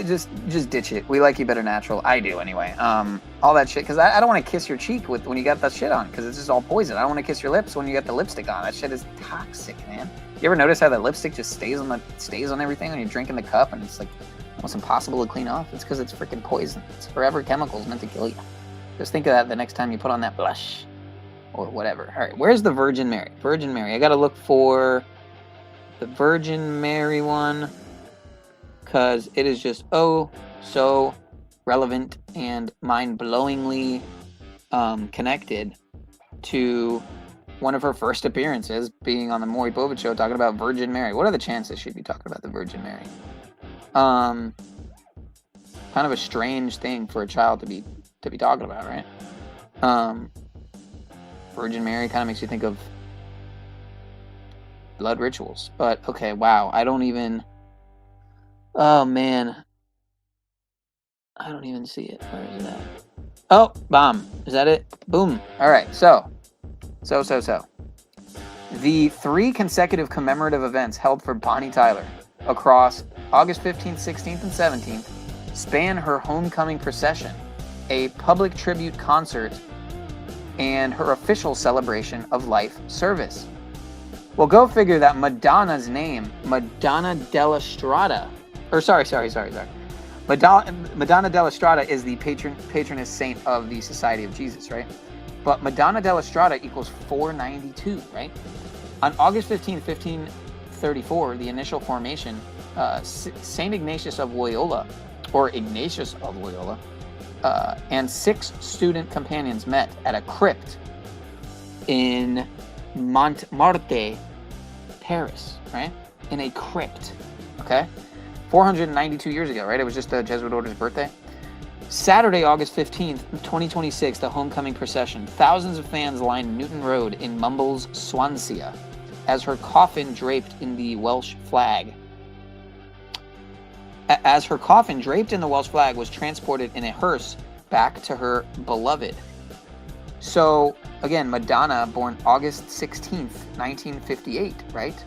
just ditch it. We like you better natural. I do, anyway. All that shit, because I don't want to kiss your cheek when you got that shit on, because it's just all poison. I don't want to kiss your lips when you got the lipstick on. That shit is toxic, man. You ever notice how that lipstick just stays on everything when you're drinking the cup, and it's like almost impossible to clean off? It's because it's freaking poison. It's forever chemicals meant to kill you. Just think of that the next time you put on that blush or whatever. All right, where's the Virgin Mary? Virgin Mary. I got to look for the Virgin Mary one, because it is just so relevant and mind-blowingly connected to one of her first appearances, being on the Maury Povich show, talking about Virgin Mary. What are the chances she'd be talking about the Virgin Mary? Kind of a strange thing for a child to be talking about, right? Virgin Mary kind of makes you think of blood rituals. But okay, wow, oh man, I don't even see it. Where is that? Oh, bomb. Is that it? Boom. All right, so. The 3 consecutive commemorative events held for Bonnie Tyler across August 15th, 16th, and 17th span her homecoming procession, a public tribute concert, and her official celebration of life service. Well, go figure that Madonna's name, Madonna della Strada, Madonna della Strada is the patroness saint of the Society of Jesus, right? But Madonna della Strada equals 492, right? On August 15, 1534, the initial formation, St. Ignatius of Loyola, and 6 student companions met at a crypt in Montmartre, Paris, right? In a crypt, okay? 492 years ago, right? It was just the Jesuit order's birthday. Saturday, August 15th, 2026, the homecoming procession. Thousands of fans lined Newton Road in Mumbles, Swansea, as her coffin draped in the Welsh flag. As her coffin draped in the Welsh flag was transported in a hearse back to her beloved. So, again, Madonna, born August 16th, 1958, right?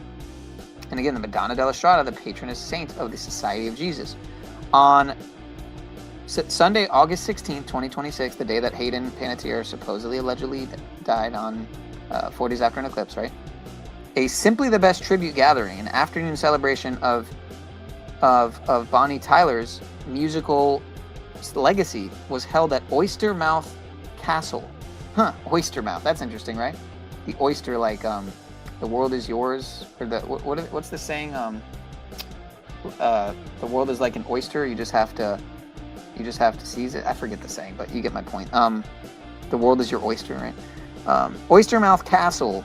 And again, the Madonna della Strada, the patroness saint of the Society of Jesus. On Sunday, August 16th, 2026, the day that Hayden Panettiere supposedly allegedly died on 4 days after an eclipse, right? A Simply the Best tribute gathering, an afternoon celebration of Bonnie Tyler's musical legacy, was held at Oystermouth Castle. Oystermouth, that's interesting, right? The oyster, like, the world is yours, or what's the saying? The world is like an oyster, you just have to seize it. I forget the saying, but you get my point. The world is your oyster, right? Oystermouth Castle,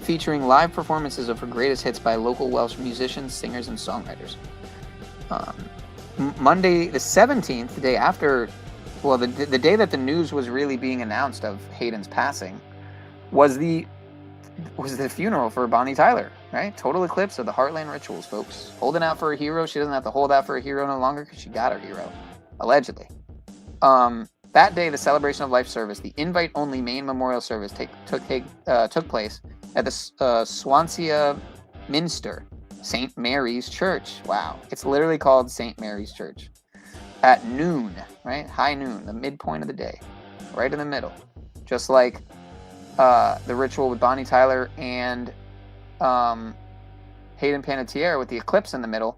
featuring live performances of her greatest hits by local Welsh musicians, singers, and songwriters. Monday the 17th, the day after, well, the day that the news was really being announced of Hayden's passing, was the funeral for Bonnie Tyler, right? Total eclipse of the Heart.land rituals, folks. Holding out for a hero. She doesn't have to hold out for a hero no longer because she got her hero, allegedly. That day, the celebration of life service, the invite-only main memorial service took place at the Swansea Minster, St. Mary's Church. Wow. It's literally called St. Mary's Church. At noon, right? High noon, the midpoint of the day. Right in the middle. Just like the ritual with Bonnie Tyler and Hayden Panettiere with the eclipse in the middle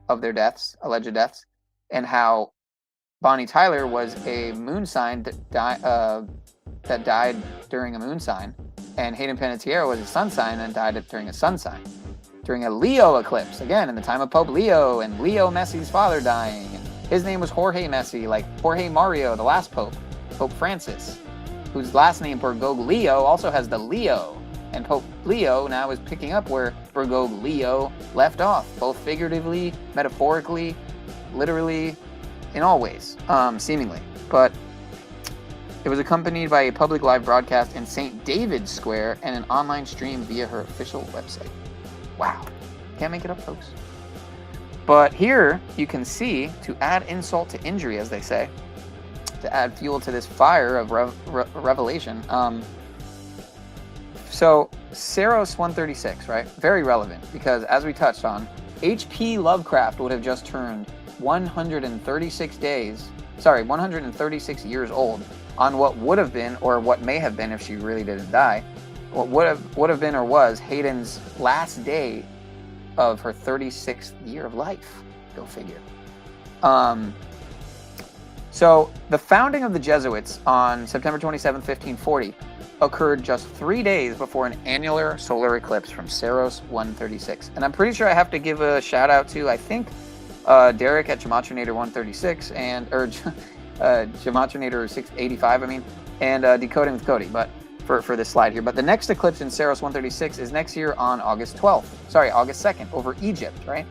of their deaths, alleged deaths, and how Bonnie Tyler was a moon sign that died during a moon sign, and Hayden Panettiere was a sun sign and died during a sun sign. During a Leo eclipse, again, in the time of Pope Leo, and Leo Messi's father dying, and his name was Jorge Messi, like Jorge Mario, the last Pope, Pope Francis, whose last name, Bergoglio, also has the Leo, and Pope Leo now is picking up where Bergoglio left off, both figuratively, metaphorically, literally, in all ways, seemingly. But it was accompanied by a public live broadcast in St. David's Square and an online stream via her official website. Wow. Can't make it up, folks. But here you can see, to add insult to injury, as they say, to add fuel to this fire of revelation. So Saros 136, right? Very relevant, because as we touched on, HPLovecraft would have just turned 136 years old on what would have been, or what may have been if she really didn't die, what would have been or was Hayden's last day of her 36th year of life. Go figure. So the founding of the Jesuits on September 27, 1540 occurred just 3 days before an annular solar eclipse from Saros 136. And I'm pretty sure I have to give a shout out to, I think, Derek at Gematrinator 136 or Gematrinator 685, I mean, and Decoding with Cody, but for this slide here. But the next eclipse in Saros 136 is next year on August 2nd over Egypt, right?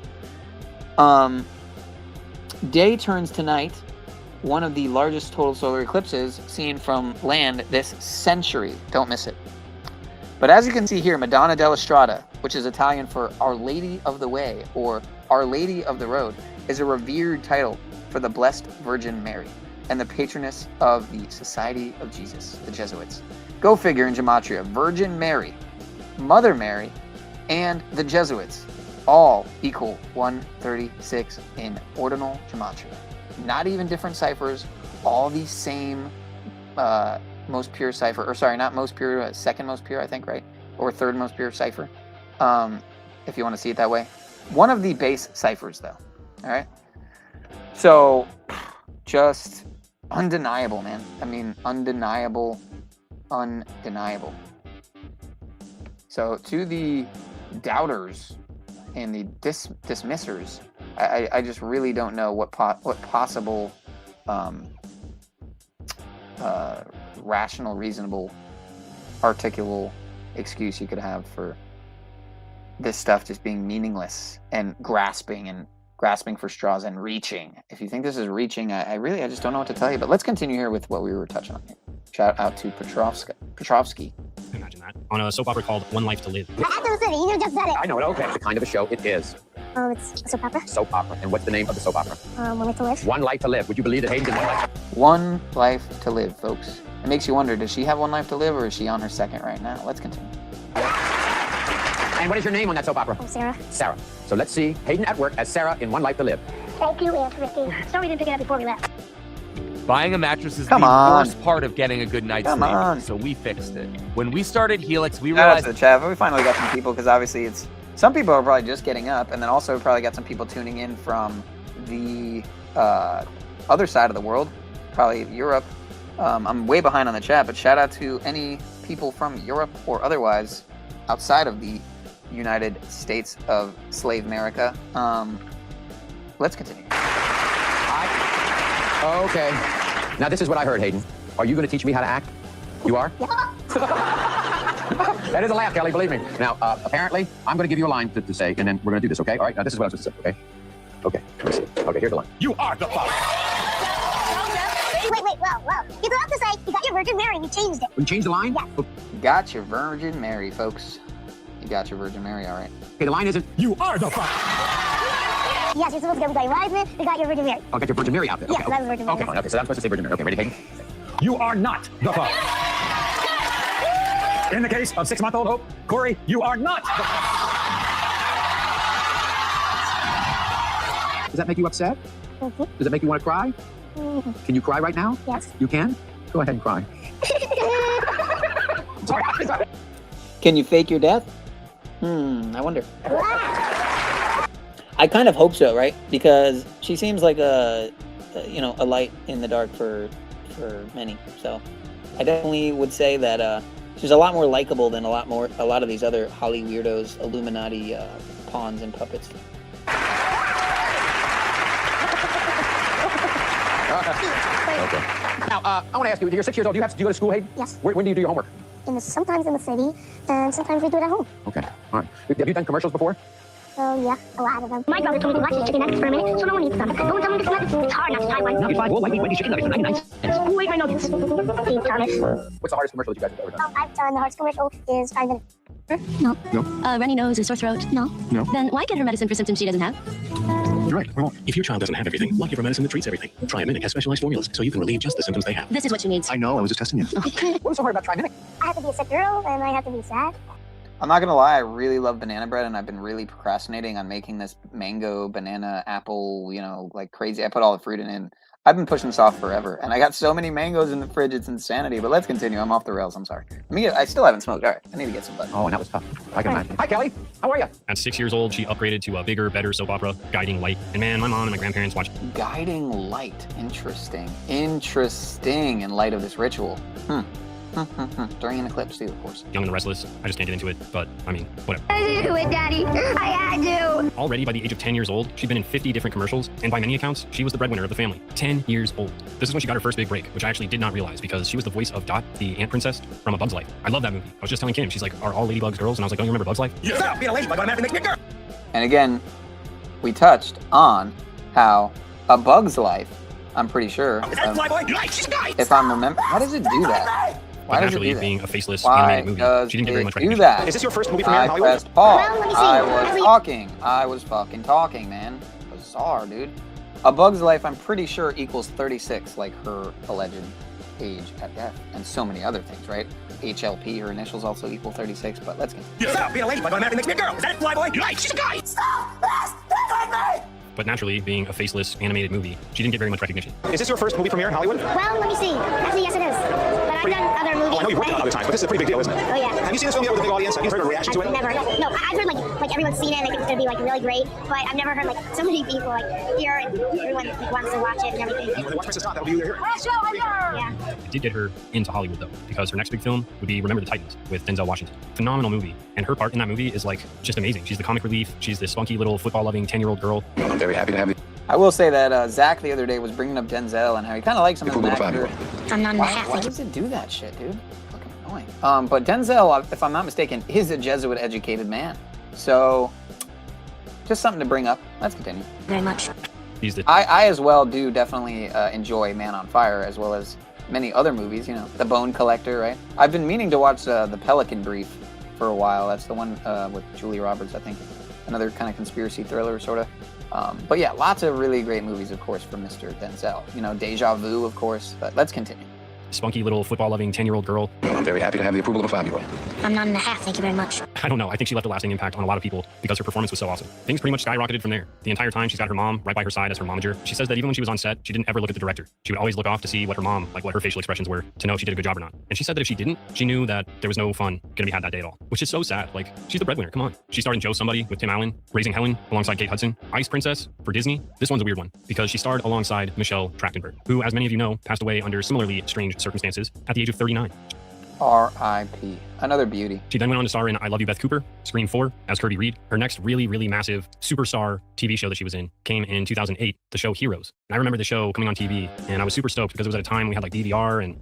Day turns tonight, one of the largest total solar eclipses seen from land this century. Don't miss it. But as you can see here, Madonna della Strada, which is Italian for Our Lady of the Way or Our Lady of the Road, is a revered title for the Blessed Virgin Mary and the patroness of the Society of Jesus, the Jesuits. Go figure in Gematria, Virgin Mary, Mother Mary, and the Jesuits all equal 136 in ordinal Gematria. Not even different ciphers, all the same most pure cipher, or sorry, not most pure, second most pure, I think, right? Or third most pure cipher, if you want to see it that way. One of the base ciphers, though, all right? So, just undeniable, man. I mean, undeniable. So, to the doubters and the dismissers, I just really don't know what possible rational, reasonable, articulable excuse you could have for this stuff just being meaningless and grasping for straws and reaching. If you think this is reaching, I just don't know what to tell you. But let's continue here with what we were touching on here. Shout out to Petrovsky. Imagine that. On a soap opera called One Life to Live. You just said it. I know it. Okay. The kind of a show it is. Oh, it's a soap opera? Soap opera. And what's the name of the soap opera? One Life to Live. One Life to Live. Would you believe that Hayden did One Life? One Life to Live, folks. It makes you wonder, does she have one life to live, or is she on her second right now? Let's continue. And what is your name on that soap opera? Sarah. Sarah. So let's see Hayden at work as Sarah in One Life to Live. Thank you, Aunt Ricky. Sorry we didn't pick it up before we left. Buying a mattress is the worst part of getting a good night's sleep, so we fixed it. When we started Helix, we realized... That's the chat. We finally got some people, because obviously some people are probably just getting up, and then also we probably got some people tuning in from the other side of the world, probably Europe. I'm way behind on the chat, but shout out to any people from Europe or otherwise outside of the United States of Slave America. Let's continue. Okay. Now this is what I heard, Hayden. Are you going to teach me how to act? You are? Yeah. That is a laugh, Kelly, believe me. Now, apparently, I'm going to give you a line to say, and then we're going to do this, okay? All right, now this is what I was supposed to say, okay? Okay, let me see. Okay, here's the line. You are the father. Wait, whoa. You got to say, you got your Virgin Mary, we changed it. We changed the line? Yeah. Got your Virgin Mary, folks. You got your Virgin Mary, all right. Okay, the line isn't, you are the father. Yes, you're supposed to go, we got your Virgin Mary. I'll get your Virgin Mary out there. Yeah, Okay, that was Virgin Mary. Okay, so I'm supposed to say Virgin Mary. Okay, ready, Hayden? you are not the father. In the case of 6-month-old Hope, Corey, you are not the Does that make you upset? Mm-hmm. Does it make you want to cry? Mm-hmm. Can you cry right now? Yes. You can? Go ahead and cry. Sorry. Can you fake your death? I wonder. I kind of hope so, right? Because she seems like a light in the dark for many. So I definitely would say that she's a lot more likable than a lot of these other Holly weirdos, Illuminati pawns and puppets. Okay. Now, I want to ask you, you're 6 years old. Do you go to school, Hayden? Yes. When do you do your homework? Sometimes in the city, and sometimes we do it at home. Okay. All right. Have you done commercials before? Oh, yeah, a lot of them. My brother told me to watch these chicken nuggets for a minute, so no one eats them. Don't tell me this nuggets. It's hard not to try one. No, you're fine. Well, Wendy's chicken nuggets for 99 cents. Who ate my nuggets? Steve Thomas. What's the hardest commercial that you guys have ever done? I've done the hardest commercial is 5 minutes. No. No. Runny nose and sore throat? No. No. Then why get her medicine for symptoms she doesn't have? You're right. Well, if your child doesn't have everything, why give her medicine that treats everything? Triminic has specialized formulas, so you can relieve just the symptoms they have. This is what she needs. I know, I was just testing you. What was so hard about Triminic? I have to be a sick girl, and I have to be sad. I'm not gonna lie, I really love banana bread, and I've been really procrastinating on making this mango, banana, apple, like crazy. I put all the fruit in it. I've been pushing this off forever, and I got so many mangoes in the fridge, it's insanity. But let's continue. I'm off the rails. I'm sorry. I still haven't smoked. All right, I need to get some butter. Oh, and that was tough. I can imagine. Hi, Kelly. How are you? At 6 years old, she upgraded to a bigger, better soap opera, Guiding Light. And man, my mom and my grandparents watched Guiding Light. Interesting. Interesting in light of this ritual. During an eclipse too, of course. Young and the Restless. I just can't get into it, but I mean, whatever. I had to do it, Daddy. I had to. Already by the age of 10 years old, she'd been in 50 different commercials, and by many accounts, she was the breadwinner of the family. 10 years old. This is when she got her first big break, which I actually did not realize because she was the voice of Dot, the ant princess from A Bug's Life. I love that movie. I was just telling Kim, she's like, are all ladybugs girls? And I was like, don't you remember Bug's Life? Yeah, stop being a ladybug automatically makes me a girl. And again, we touched on how A Bug's Life, I'm pretty sure. If I'm remembering, why does it do that? But naturally, being a faceless animated movie, she didn't get very much recognition. That? Is this your first movie premiere in I Hollywood? pressed pause. I was talking. I was fucking talking, man. Bizarre, dude. A Bug's Life, I'm pretty sure, equals 36, like her alleged age at death, and so many other things, right? HLP, her initials also equal 36, but let's continue. Stop being a ladybug automatically makes me a girl. Is that it, Flyboy? Right, she's a guy. Stop! But naturally, being a faceless animated movie, she didn't get very much recognition. Is this your first movie premiere in Hollywood? Well, let me see. Actually, yes, it is. But I've done other movies. Oh, I know you've worked on other times, but this is a pretty big deal, isn't it? Oh, yeah. Have you seen this film yet with a big audience? Have you heard a reaction to it? Never. No, I've heard like everyone's seen it and they think it's gonna be like really great, but I've never heard like so many people like here and everyone like, wants to watch it and everything. When they watch Princess Dot, that'll be you here. Yeah. It did get her into Hollywood though, because her next big film would be Remember the Titans with Denzel Washington. Phenomenal movie, and her part in that movie is like just amazing. She's the comic relief. She's this spunky little football-loving 10-year-old girl. I'm very happy to have you. I will say that Zach the other day was bringing up Denzel and how he kind of likes him as an actor. I'm not in the half. Why does it do that shit, dude? Fucking annoying. But Denzel, if I'm not mistaken, is a Jesuit-educated man. So, just something to bring up. Let's continue. Very much. I as well do definitely enjoy Man on Fire, as well as many other movies, The Bone Collector, right? I've been meaning to watch The Pelican Brief for a while. That's the one with Julia Roberts, I think. Another kind of conspiracy thriller, sort of. But yeah, lots of really great movies, of course, from Mr. Denzel. Deja Vu, of course, but let's continue. Spunky little football-loving 10-year-old girl. I'm very happy to have the approval of a 5-year-old. I'm not in the half, thank you very much. I don't know. I think she left a lasting impact on a lot of people because her performance was so awesome. Things pretty much skyrocketed from there. The entire time, she's got her mom right by her side as her momager. She says that even when she was on set, she didn't ever look at the director. She would always look off to see what her mom, like what her facial expressions were, to know if she did a good job or not. And she said that if she didn't, she knew that there was no fun gonna be had that day at all, which is so sad. Like, she's the breadwinner. Come on. She starred in Joe Somebody with Tim Allen, Raising Helen alongside Kate Hudson, Ice Princess for Disney. This one's a weird one because she starred alongside Michelle Trachtenberg, who, as many of you know, passed away under similarly strange circumstances at the age of 39. R.I.P. Another beauty. She then went on to star in I Love You, Beth Cooper, Scream 4 as Kirby Reed. Her next really, really massive superstar TV show that she was in came in 2008, the show Heroes. And I remember the show coming on TV, and I was super stoked because it was at a time we had like DVR and...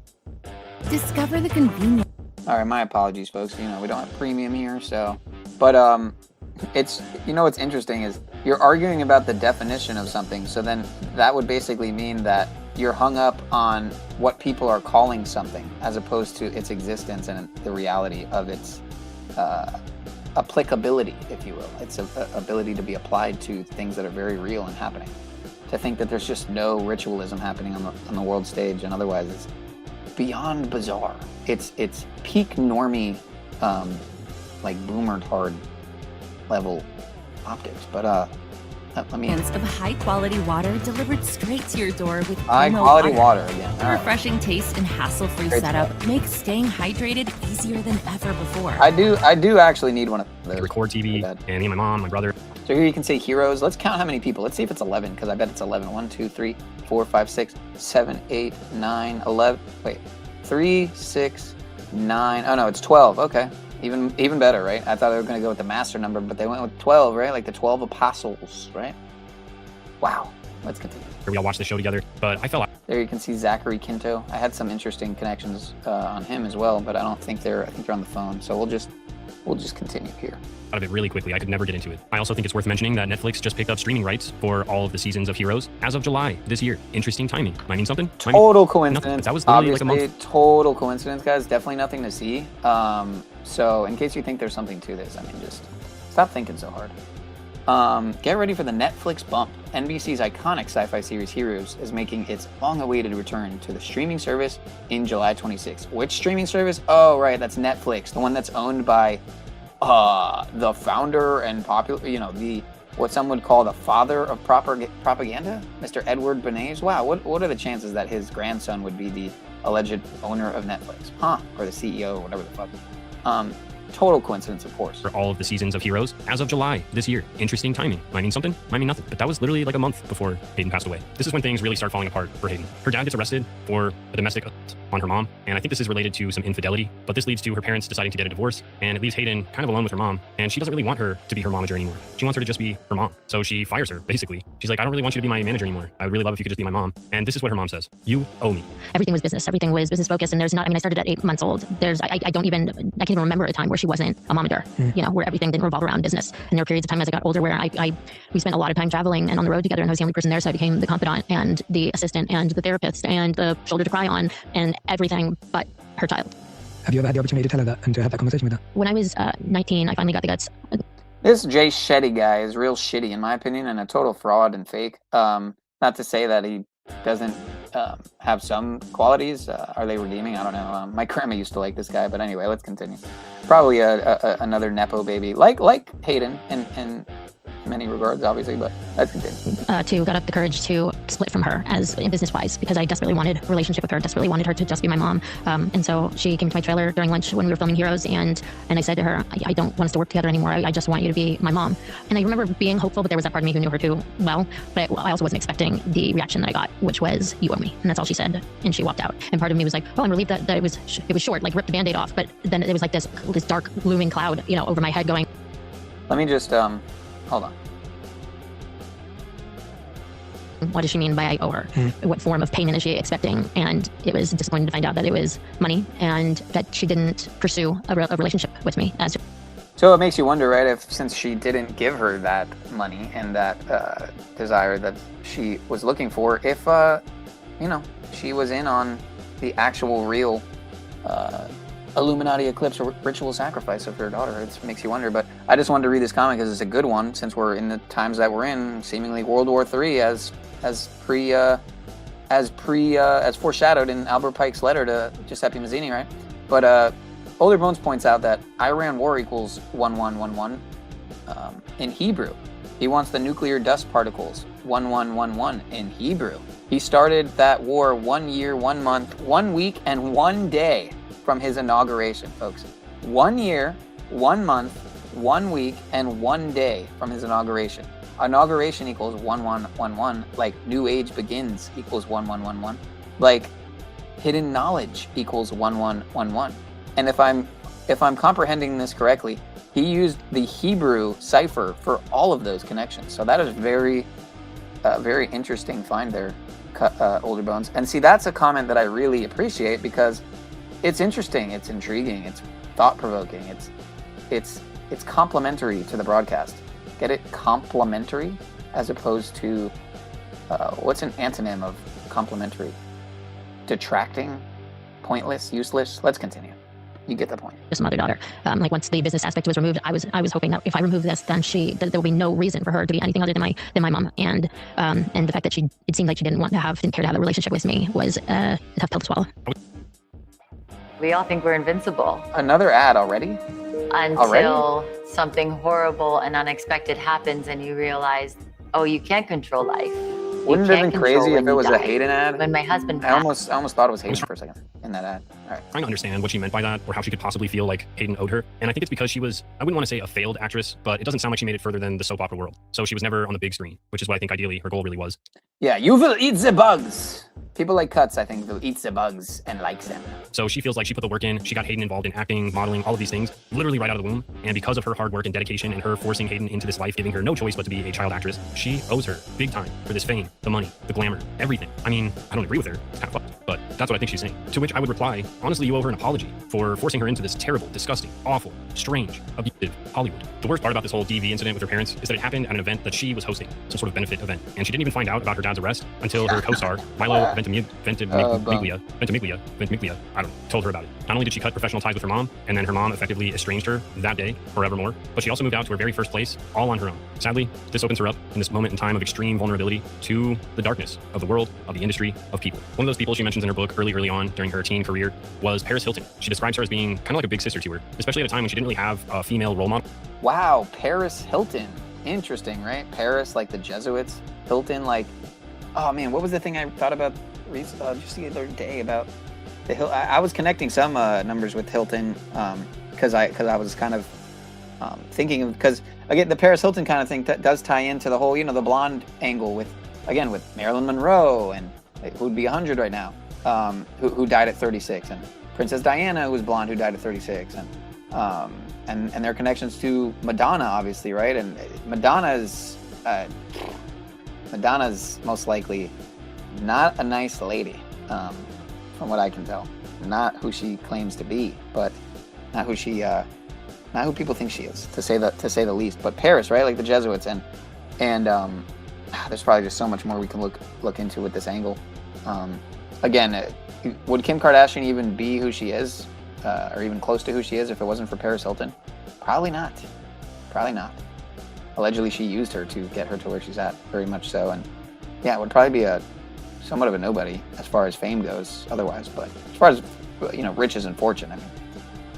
Discover the convenience. All right, my apologies, folks. We don't have premium here, so... But, it's... what's interesting is you're arguing about the definition of something, so then that would basically mean that you're hung up on what people are calling something as opposed to its existence and the reality of its applicability, if you will. Its ability to be applied to things that are very real and happening. To think that there's just no ritualism happening on the world stage and otherwise beyond bizarre. It's peak normie, like boomer tard level optics. But let me. Of high-quality water delivered straight to your door with High-quality water again. All right. Refreshing taste and hassle-free Great setup stuff. makes staying hydrated easier than ever before. I do actually need one of those. Record TV, and me and my mom, my brother. So here you can say heroes. Let's count how many people. Let's see if it's 11, because I bet it's 11. 1, 2, 3, 4, 5, 6, 7, 8, 9, 11. Wait, 3, 6, 9. Oh no, it's 12. Okay, even better, right? I thought they were going to go with the master number, but they went with 12, right? Like the 12 apostles, right? Wow. Let's continue. We all watched the show together, but I fell out. There you can see Zachary Quinto. I had some interesting connections on him as well, but I think they're on the phone. So we'll just continue here. Out of it really quickly. I could never get into it. I also think it's worth mentioning that Netflix just picked up streaming rights for all of the seasons of Heroes as of July this year. Interesting timing. Might mean something. Total coincidence. That was literally like a month. Total coincidence, guys. Definitely nothing to see. So in case you think there's something to this, I mean, just stop thinking so hard. Get ready for the Netflix bump. NBC's iconic sci-fi series Heroes is making its long-awaited return to the streaming service in July 26th. Which streaming service? Oh, right, that's Netflix, the one that's owned by the founder and what some would call the father of propaganda, Mr. Edward Bernays. Wow, what are the chances that his grandson would be the alleged owner of Netflix? Or the CEO, or whatever the fuck. Total coincidence, of course. For all of the seasons of Heroes as of July this year. Interesting timing. Might mean something, might mean nothing. But that was literally like a month before Hayden passed away. This is when things really start falling apart for Hayden. Her dad gets arrested for a domestic assault on her mom, and I think this is related to some infidelity, but this leads to her parents deciding to get a divorce, and it leaves Hayden kind of alone with her mom, and she doesn't really want her to be her momager anymore. She wants her to just be her mom. So she fires her, basically. She's like, I don't really want you to be my manager anymore. I would really love if you could just be my mom. And this is what her mom says. You owe me. Everything was business. Everything was business focused. And I started at 8 months old. I can't even remember a time where she wasn't a momager, where everything didn't revolve around business. And there were periods of time as I got older where we spent a lot of time traveling and on the road together, and I was the only person there. So I became the confidant and the assistant and the therapist and the shoulder to cry on and everything but her child. Have you ever had the opportunity to tell her that and to have that conversation with her? When I was 19, I finally got the guts. This Jay Shetty guy is real shitty, in my opinion, and a total fraud and fake. Not to say that he doesn't have some qualities. Are they redeeming? I don't know. My grandma used to like this guy, but anyway, let's continue. Probably another Nepo baby, like Hayden in many regards, obviously, but let's continue. Got up the courage to split from her as business-wise, because I desperately wanted a relationship with her, desperately wanted her to just be my mom. And so she came to my trailer during lunch when we were filming Heroes, and I said to her, I don't want us to work together anymore. I just want you to be my mom. And I remember being hopeful, but there was that part of me who knew her too well. But I also wasn't expecting the reaction that I got, which was, you owe me. And that's all she said. And she walked out. And part of me was like, well, I'm relieved that it was short, like ripped the Band-Aid off. But then it was like this dark looming cloud, over my head going. Let me just, hold on. What does she mean by I owe her? What form of payment is she expecting? And it was disappointing to find out that it was money and that she didn't pursue a relationship with me. So it makes you wonder, right, if since she didn't give her that money and that desire that she was looking for, if, she was in on the actual real Illuminati eclipse or ritual sacrifice of her daughter. It makes you wonder, but I just wanted to read this comic because it's a good one since we're in the times that we're in, seemingly World War III as foreshadowed in Albert Pike's letter to Giuseppe Mazzini, right? But Older Bones points out that Iran war equals 1111 in Hebrew. He wants the nuclear dust particles 1111 in Hebrew. He started that war 1 year, 1 month, 1 week, and 1 day from his inauguration, folks. 1 year, 1 month, 1 week, and 1 day from his inauguration. Inauguration equals 1111, like New Age begins equals 1111, like hidden knowledge equals 1111. And if I'm comprehending this correctly, he used the Hebrew cipher for all of those connections. So that is very interesting find there, Older Bones. And see, that's a comment that I really appreciate because it's interesting, it's intriguing, it's thought-provoking, it's complementary to the broadcast. Get it? Complementary, as opposed to what's an antonym of complementary? Detracting, pointless, useless. Let's continue. You get the point. Just mother-daughter. Once the business aspect was removed, I was hoping that if I remove this, then that there will be no reason for her to be anything other than my mom. And the fact that it seemed like she didn't care to have a relationship with me was a tough pill to swallow. We all think we're invincible. Another ad already? Until something horrible and unexpected happens and you realize, oh, you can't control life. Wouldn't it have been crazy if it was a Hayden ad? When my husband I almost thought it was Hayden for a second in that ad. All right. Trying to understand what she meant by that, or how she could possibly feel like Hayden owed her. And I think it's because she was, I wouldn't want to say a failed actress, but it doesn't sound like she made it further than the soap opera world. So she was never on the big screen, which is what I think ideally her goal really was. Yeah, you will eat the bugs. People like Cuts, I think, will eat the bugs and likes them. So she feels like she put the work in. She got Hayden involved in acting, modeling, all of these things, literally right out of the womb. And because of her hard work and dedication and her forcing Hayden into this life, giving her no choice but to be a child actress, she owes her big time for this fame, the money, the glamour, everything. I mean, I don't agree with her. It's kind of fucked, but that's what I think she's saying. To which I would reply, honestly, you owe her an apology for forcing her into this terrible, disgusting, awful, strange, abusive Hollywood. The worst part about this whole DV incident with her parents is that it happened at an event that she was hosting, some sort of benefit event. And she didn't even find out about her dad's arrest until her co-star, Milo Ventimiglia, I don't know, told her about it. Not only did she cut professional ties with her mom, and then her mom effectively estranged her that day forevermore, but she also moved out to her very first place all on her own. Sadly, this opens her up in this moment in time of extreme vulnerability to the darkness of the world, of the industry, of people. One of those people she mentions in her book early on during her teen career was Paris Hilton. She describes her as being kind of like a big sister to her, especially at a time when she didn't really have a female role model. Wow, Paris Hilton. Interesting, right? Paris, like the Jesuits. Hilton, like, oh man, what was the thing I thought about just the other day about the Hill? I was connecting some numbers with Hilton because I was kind of thinking of, because again, the Paris Hilton kind of thing that does tie into the whole, you know, the blonde angle with Marilyn Monroe, and who'd be 100 right now, who died at 36, and Princess Diana, who was blonde, who died at 36, and their connections to Madonna, obviously, right? And Madonna's most likely not a nice lady, from what I can tell. Not who she claims to be, but not who people think she is, to say the least. But Paris, right? Like the Jesuits, and there's probably just so much more we can look into with this angle. Again, would Kim Kardashian even be who she is, or even close to who she is, if it wasn't for Paris Hilton? Probably not. Probably not. Allegedly, she used her to get her to where she's at, very much so. And yeah, it would probably be somewhat of a nobody as far as fame goes otherwise. But as far as, you know, riches and fortune, I mean,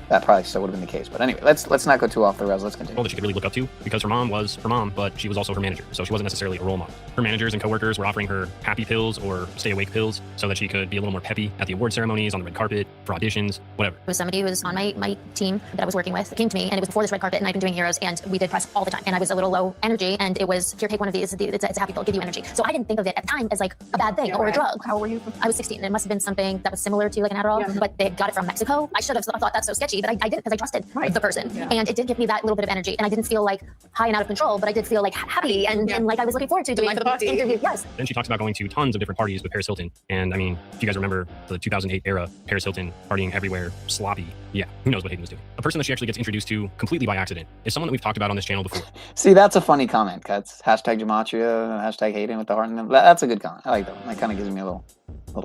that probably still would have been the case. But anyway, let's not go too off the rails. Let's continue. That she could really look up to, because her mom was her mom, but she was also her manager, so she wasn't necessarily a role model. Her managers and coworkers were offering her happy pills or stay awake pills so that she could be a little more peppy at the award ceremonies, on the red carpet, for auditions, whatever. It was somebody who was on my team that I was working with, came to me, and it was before this red carpet, and I've been doing heroes, and we did press all the time, and I was a little low energy, and it was, here, take one of these, it's a happy pill, give you energy. So I didn't think of it at the time as like a bad thing or a drug. How were you? I was 16, and it must have been something that was similar to like an Adderall, but they got it from Mexico. I should have thought that's so sketchy, but I didn't, because I trusted the person, and it did give me that little bit of energy, and I didn't feel like high and out of control, but I did feel like happy and like I was looking forward to doing the interview. Yes. Then she talks about going to tons of different parties with Paris Hilton, and I mean, if you guys remember the 2008 era, Paris Hilton partying everywhere, sloppy. Yeah, who knows what Hayden was doing? A person that she actually gets introduced to completely by accident is someone that we've talked about on this channel before. See, that's a funny comment, Cuts. Hashtag Gematria, hashtag Hayden with the heart in them. That's a good comment. I like that one. That kind of gives me a little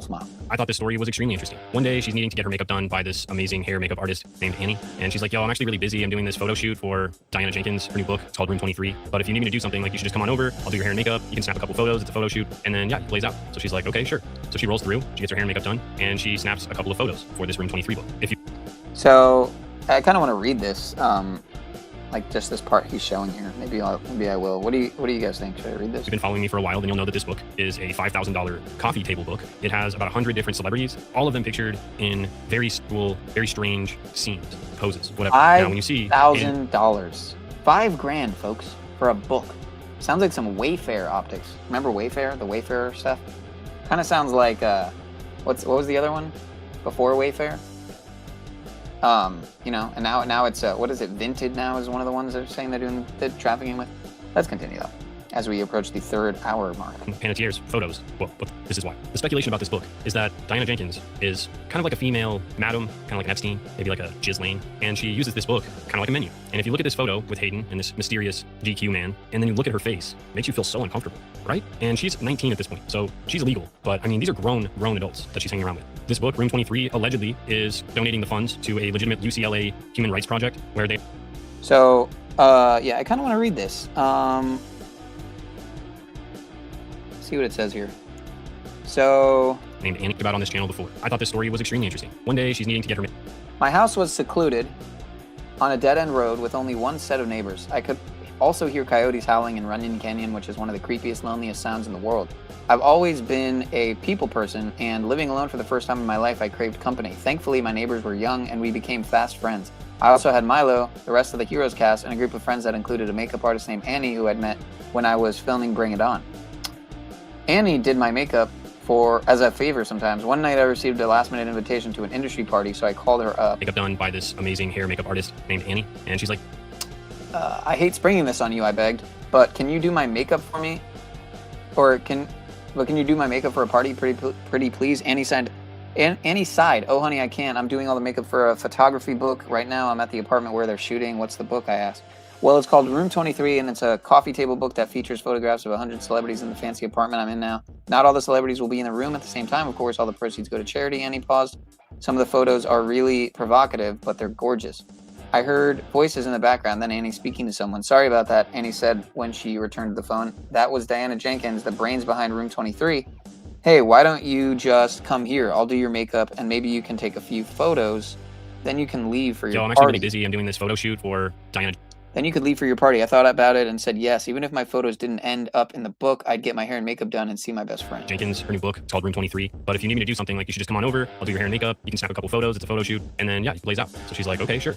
smile. I thought this story was extremely interesting. One day, she's needing to get her makeup done by this amazing hair makeup artist named Annie, and she's like, yo, I'm actually really busy. I'm doing this photo shoot for Diana Jenkins, her new book. It's called Room 23. But if you need me to do something, like, you should just come on over. I'll do your hair and makeup. You can snap a couple photos. It's a photo shoot. And then, yeah, it plays out. So she's like, okay, sure. So she rolls through. She gets her hair and makeup done, and she snaps a couple of photos for this Room 23 book. So I kind of want to read this, like just this part he's showing here. Maybe I will. What do you guys think? Should I read this? If you've been following me for a while, then you'll know that this book is a $5,000 coffee table book. It has about 100 different celebrities, all of them pictured in very cool, very strange scenes, poses, whatever. Now, when you see $5,000, $5,000, folks, for a book. Sounds like some Wayfair optics. Remember Wayfair, the Wayfair stuff? Kind of sounds like what was the other one before Wayfair? You know, and now it's what is it? Vinted now is one of the ones they're saying they're doing the trafficking with. Let's continue though, as we approach the 3rd hour mark. Panettiere's photos. Well, this is why. The speculation about this book is that Diana Jenkins is kind of like a female madam, kind of like an Epstein, maybe like a Ghislaine, and she uses this book kind of like a menu. And if you look at this photo with Hayden and this mysterious GQ man, and then you look at her face, it makes you feel so uncomfortable, right? And she's 19 at this point, so she's illegal. But I mean, these are grown adults that she's hanging around with. This book, Room 23, allegedly is donating the funds to a legitimate UCLA human rights project where they... So, yeah, I kind of want to read this. See what it says here. So named Annie about on this channel before. I thought this story was extremely interesting. One day she's needing to get her. My house was secluded on a dead-end road with only one set of neighbors. I could also hear coyotes howling in Runyon Canyon, which is one of the creepiest, loneliest sounds in the world. I've always been a people person, and living alone for the first time in my life, I craved company. Thankfully, my neighbors were young, and we became fast friends. I also had Milo, the rest of the Heroes cast, and a group of friends that included a makeup artist named Annie, who I'd met when I was filming Bring It On. Annie did my makeup as a favor sometimes. One night I received a last-minute invitation to an industry party, so I called her up. Makeup done by this amazing hair makeup artist named Annie, and she's like, I hate springing this on you, I begged, but can you do my makeup for me? Or can you do my makeup for a party, pretty please? Annie sighed, oh honey, I can't. I'm doing all the makeup for a photography book. Right now I'm at the apartment where they're shooting. What's the book, I asked. Well, it's called Room 23, and it's a coffee table book that features photographs of 100 celebrities in the fancy apartment I'm in now. Not all the celebrities will be in the room at the same time. Of course, all the proceeds go to charity. Annie paused. Some of the photos are really provocative, but they're gorgeous. I heard voices in the background, then Annie speaking to someone. Sorry about that, Annie said when she returned to the phone. That was Diana Jenkins, the brains behind Room 23. Hey, why don't you just come here? I'll do your makeup, and maybe you can take a few photos. Then you can leave for your I'm party. actually really busy. I'm doing this photo shoot for Diana. Then you could leave for your party. I thought about it and said yes. Even if my photos didn't end up in the book, I'd get my hair and makeup done and see my best friend. Jenkins, her new book, it's called Room 23. But if you need me to do something, like, you should just come on over. I'll do your hair and makeup. You can snap a couple photos. It's a photo shoot. And then, yeah, it plays out. So she's like, okay, sure.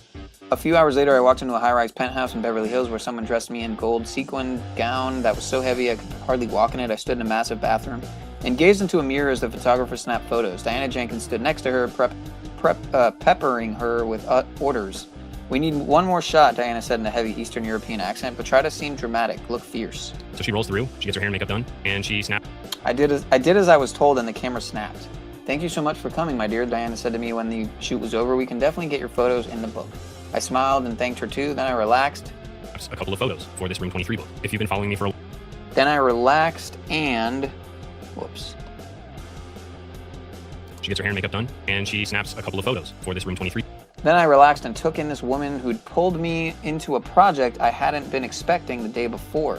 A few hours later, I walked into a high-rise penthouse in Beverly Hills where someone dressed me in gold sequin gown that was so heavy I could hardly walk in it. I stood in a massive bathroom and gazed into a mirror as the photographer snapped photos. Diana Jenkins stood next to her, peppering her with orders. We need one more shot, Diana said in a heavy Eastern European accent, but try to seem dramatic, look fierce. So she rolls through, she gets her hair and makeup done, and she snapped. I did as I was told, and the camera snapped. Thank you so much for coming, my dear, Diana said to me when the shoot was over. We can definitely get your photos in the book. I smiled and thanked her too, then I relaxed. A couple of photos for this Room 23 book, if you've been following me for a while. Then I relaxed and... whoops. She gets her hair and makeup done, and she snaps a couple of photos for this Room 23. Then I relaxed and took in this woman who'd pulled me into a project I hadn't been expecting the day before.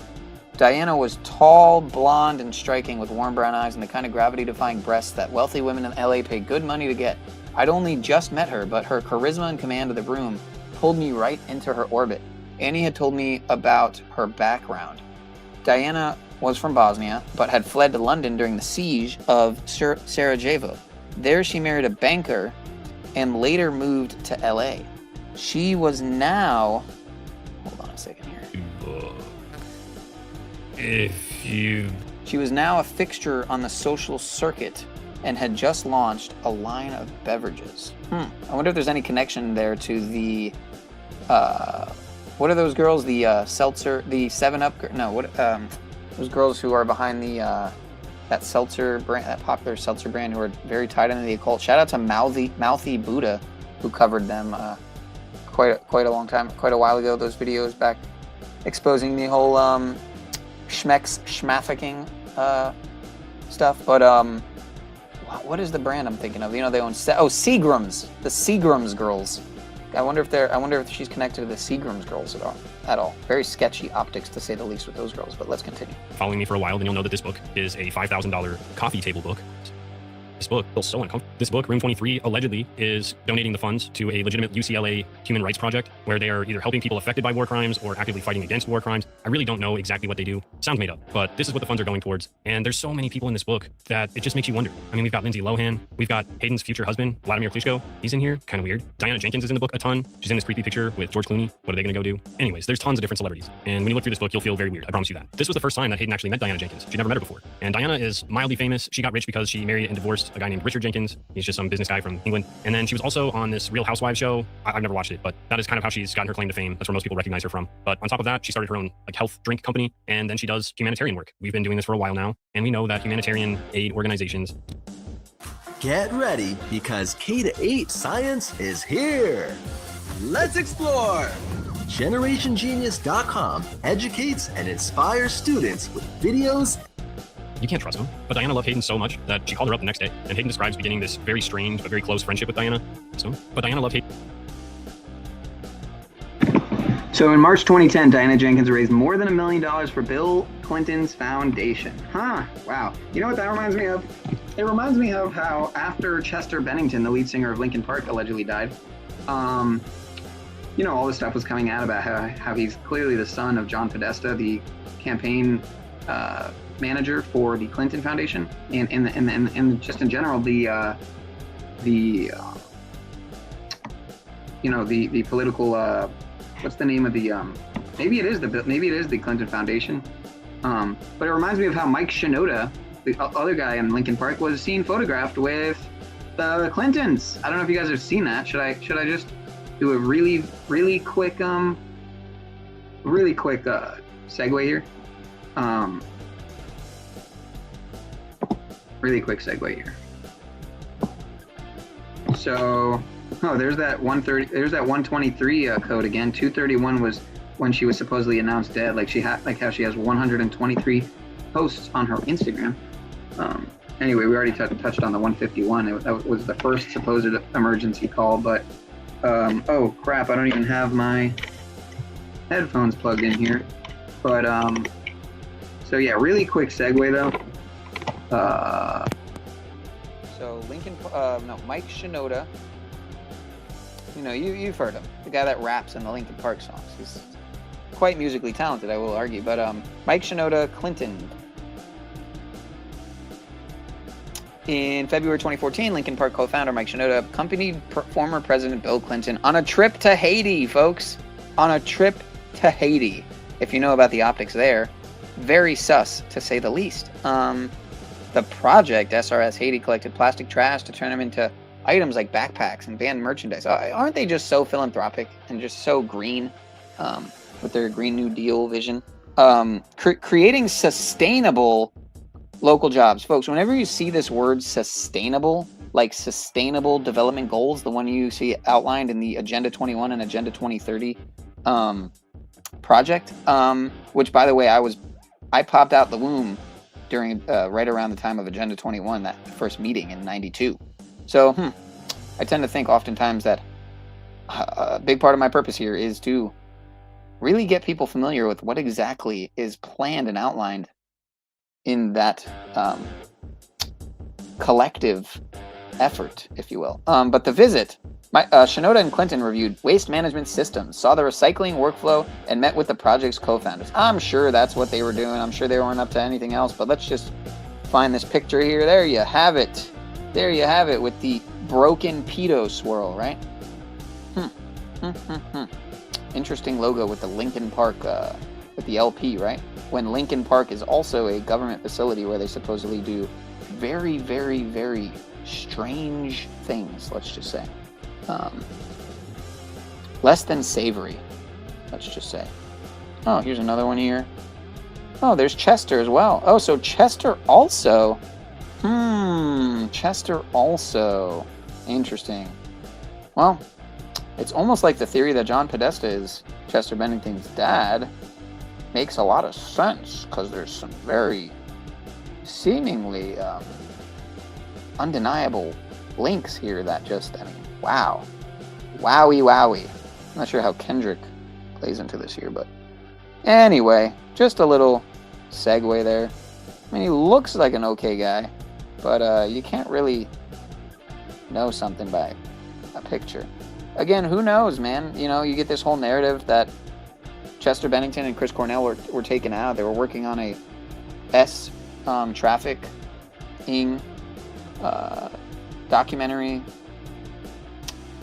Diana was tall, blonde, and striking with warm brown eyes and the kind of gravity-defying breasts that wealthy women in LA pay good money to get. I'd only just met her, but her charisma and command of the room pulled me right into her orbit. Annie had told me about her background. Diana was from Bosnia, but had fled to London during the siege of Sarajevo. There she married a banker and later moved to LA. She was now... hold on a second here. She was now a fixture on the social circuit and had just launched a line of beverages. I wonder if there's any connection there to the... what are those girls? The seltzer... the 7-Up... no, what... those girls who are behind the... that seltzer brand, that popular seltzer brand, who are very tied into the occult. Shout out to Mouthy Buddha, who covered them quite a long time, quite a while ago. Those videos back exposing the whole schmafficking stuff. But what is the brand I'm thinking of? You know, they own Seagram's, the Seagram's girls. I wonder if she's connected to the Seagram's girls at all. Very sketchy optics, to say the least, with those girls, but let's continue. Following me for a while, then you'll know that this book is a $5,000 coffee table book. This book feels so uncomfortable. This book, Room 23, allegedly is donating the funds to a legitimate UCLA human rights project where they are either helping people affected by war crimes or actively fighting against war crimes. I really don't know exactly what they do. It sounds made up, but this is what the funds are going towards. And there's so many people in this book that it just makes you wonder. I mean, we've got Lindsay Lohan. We've got Hayden's future husband, Vladimir Klitschko. He's in here. Kind of weird. Diana Jenkins is in the book a ton. She's in this creepy picture with George Clooney. What are they going to go do? Anyways, there's tons of different celebrities. And when you look through this book, you'll feel very weird. I promise you that. This was the first time that Hayden actually met Diana Jenkins. She'd never met her before. And Diana is mildly famous. She got rich because she married and divorced a guy named Richard Jenkins. He's just some business guy from England. And then she was also on this Real Housewives show. I've never watched it, but that is kind of how she's gotten her claim to fame. That's where most people recognize her from. But on top of that, she started her own health drink company, and then she does humanitarian work. We've been doing this for a while now, and we know that humanitarian aid organizations... Get ready, because K-8 science is here. Let's explore. GenerationGenius.com educates and inspires students with videos. You can't trust him. But Diana loved Hayden so much that she called her up the next day. And Hayden describes beginning this very strange but very close friendship with Diana. But Diana loved Hayden. So in March 2010, Diana Jenkins raised more than $1 million for Bill Clinton's foundation. Huh, wow. You know what that reminds me of? It reminds me of how after Chester Bennington, the lead singer of Linkin Park, allegedly died, you know, all this stuff was coming out about how he's clearly the son of John Podesta, the campaign manager for the Clinton Foundation, and just in general, the political, what's the name of the, maybe it is the Clinton Foundation. But it reminds me of how Mike Shinoda, the other guy in Linkin Park, was seen photographed with the Clintons. I don't know if you guys have seen that. Should I just do a really quick segue here? Really quick segue here. So, there's that 130. There's that 123 code again. 231 was when she was supposedly announced dead. Like how she has 123 posts on her Instagram. Anyway, we already touched on the 151. That was the first supposed emergency call, but oh crap! I don't even have my headphones plugged in here. But so yeah, really quick segue though. So Mike Shinoda. You know, you've heard him, the guy that raps in the Linkin Park songs. He's quite musically talented, I will argue. But Mike Shinoda Clinton. In February 2014, Linkin Park co-founder Mike Shinoda accompanied former President Bill Clinton on a trip to Haiti, folks. On a trip to Haiti. If you know about the optics there, very sus, to say the least. The project, SRS Haiti, collected plastic trash to turn them into items like backpacks and banned merchandise. Aren't they just so philanthropic and just so green with their Green New Deal vision? Creating sustainable local jobs. Folks, whenever you see this word sustainable, like Sustainable Development Goals, the one you see outlined in the Agenda 21 and Agenda 2030 project, which, by the way, I popped out the womb during right around the time of Agenda 21, that first meeting in 92. So I tend to think oftentimes that a big part of my purpose here is to really get people familiar with what exactly is planned and outlined in that collective effort, if you will. But the visit, Shinoda and Clinton reviewed waste management systems, saw the recycling workflow, and met with the project's co-founders. I'm sure that's what they were doing. I'm sure they weren't up to anything else, but let's just find this picture here. There you have it. There you have it with the broken pedo swirl, right? Interesting logo with the Linkin Park, with the LP, right? When Linkin Park is also a government facility where they supposedly do very, very, very strange things, let's just say. Less than savory, let's just say. Oh, here's another one here. Oh, there's Chester as well. Oh, so Chester also. Chester also. Interesting. Well, it's almost like the theory that John Podesta is Chester Bennington's dad makes a lot of sense, because there's some very seemingly undeniable links here that just, I mean, wow. Wowie. I'm not sure how Kendrick plays into this here, but anyway, just a little segue there. I mean, he looks like an okay guy, but you can't really know something by a picture. Again, who knows, man? You know, you get this whole narrative that Chester Bennington and Chris Cornell were taken out. They were working on a trafficking documentary.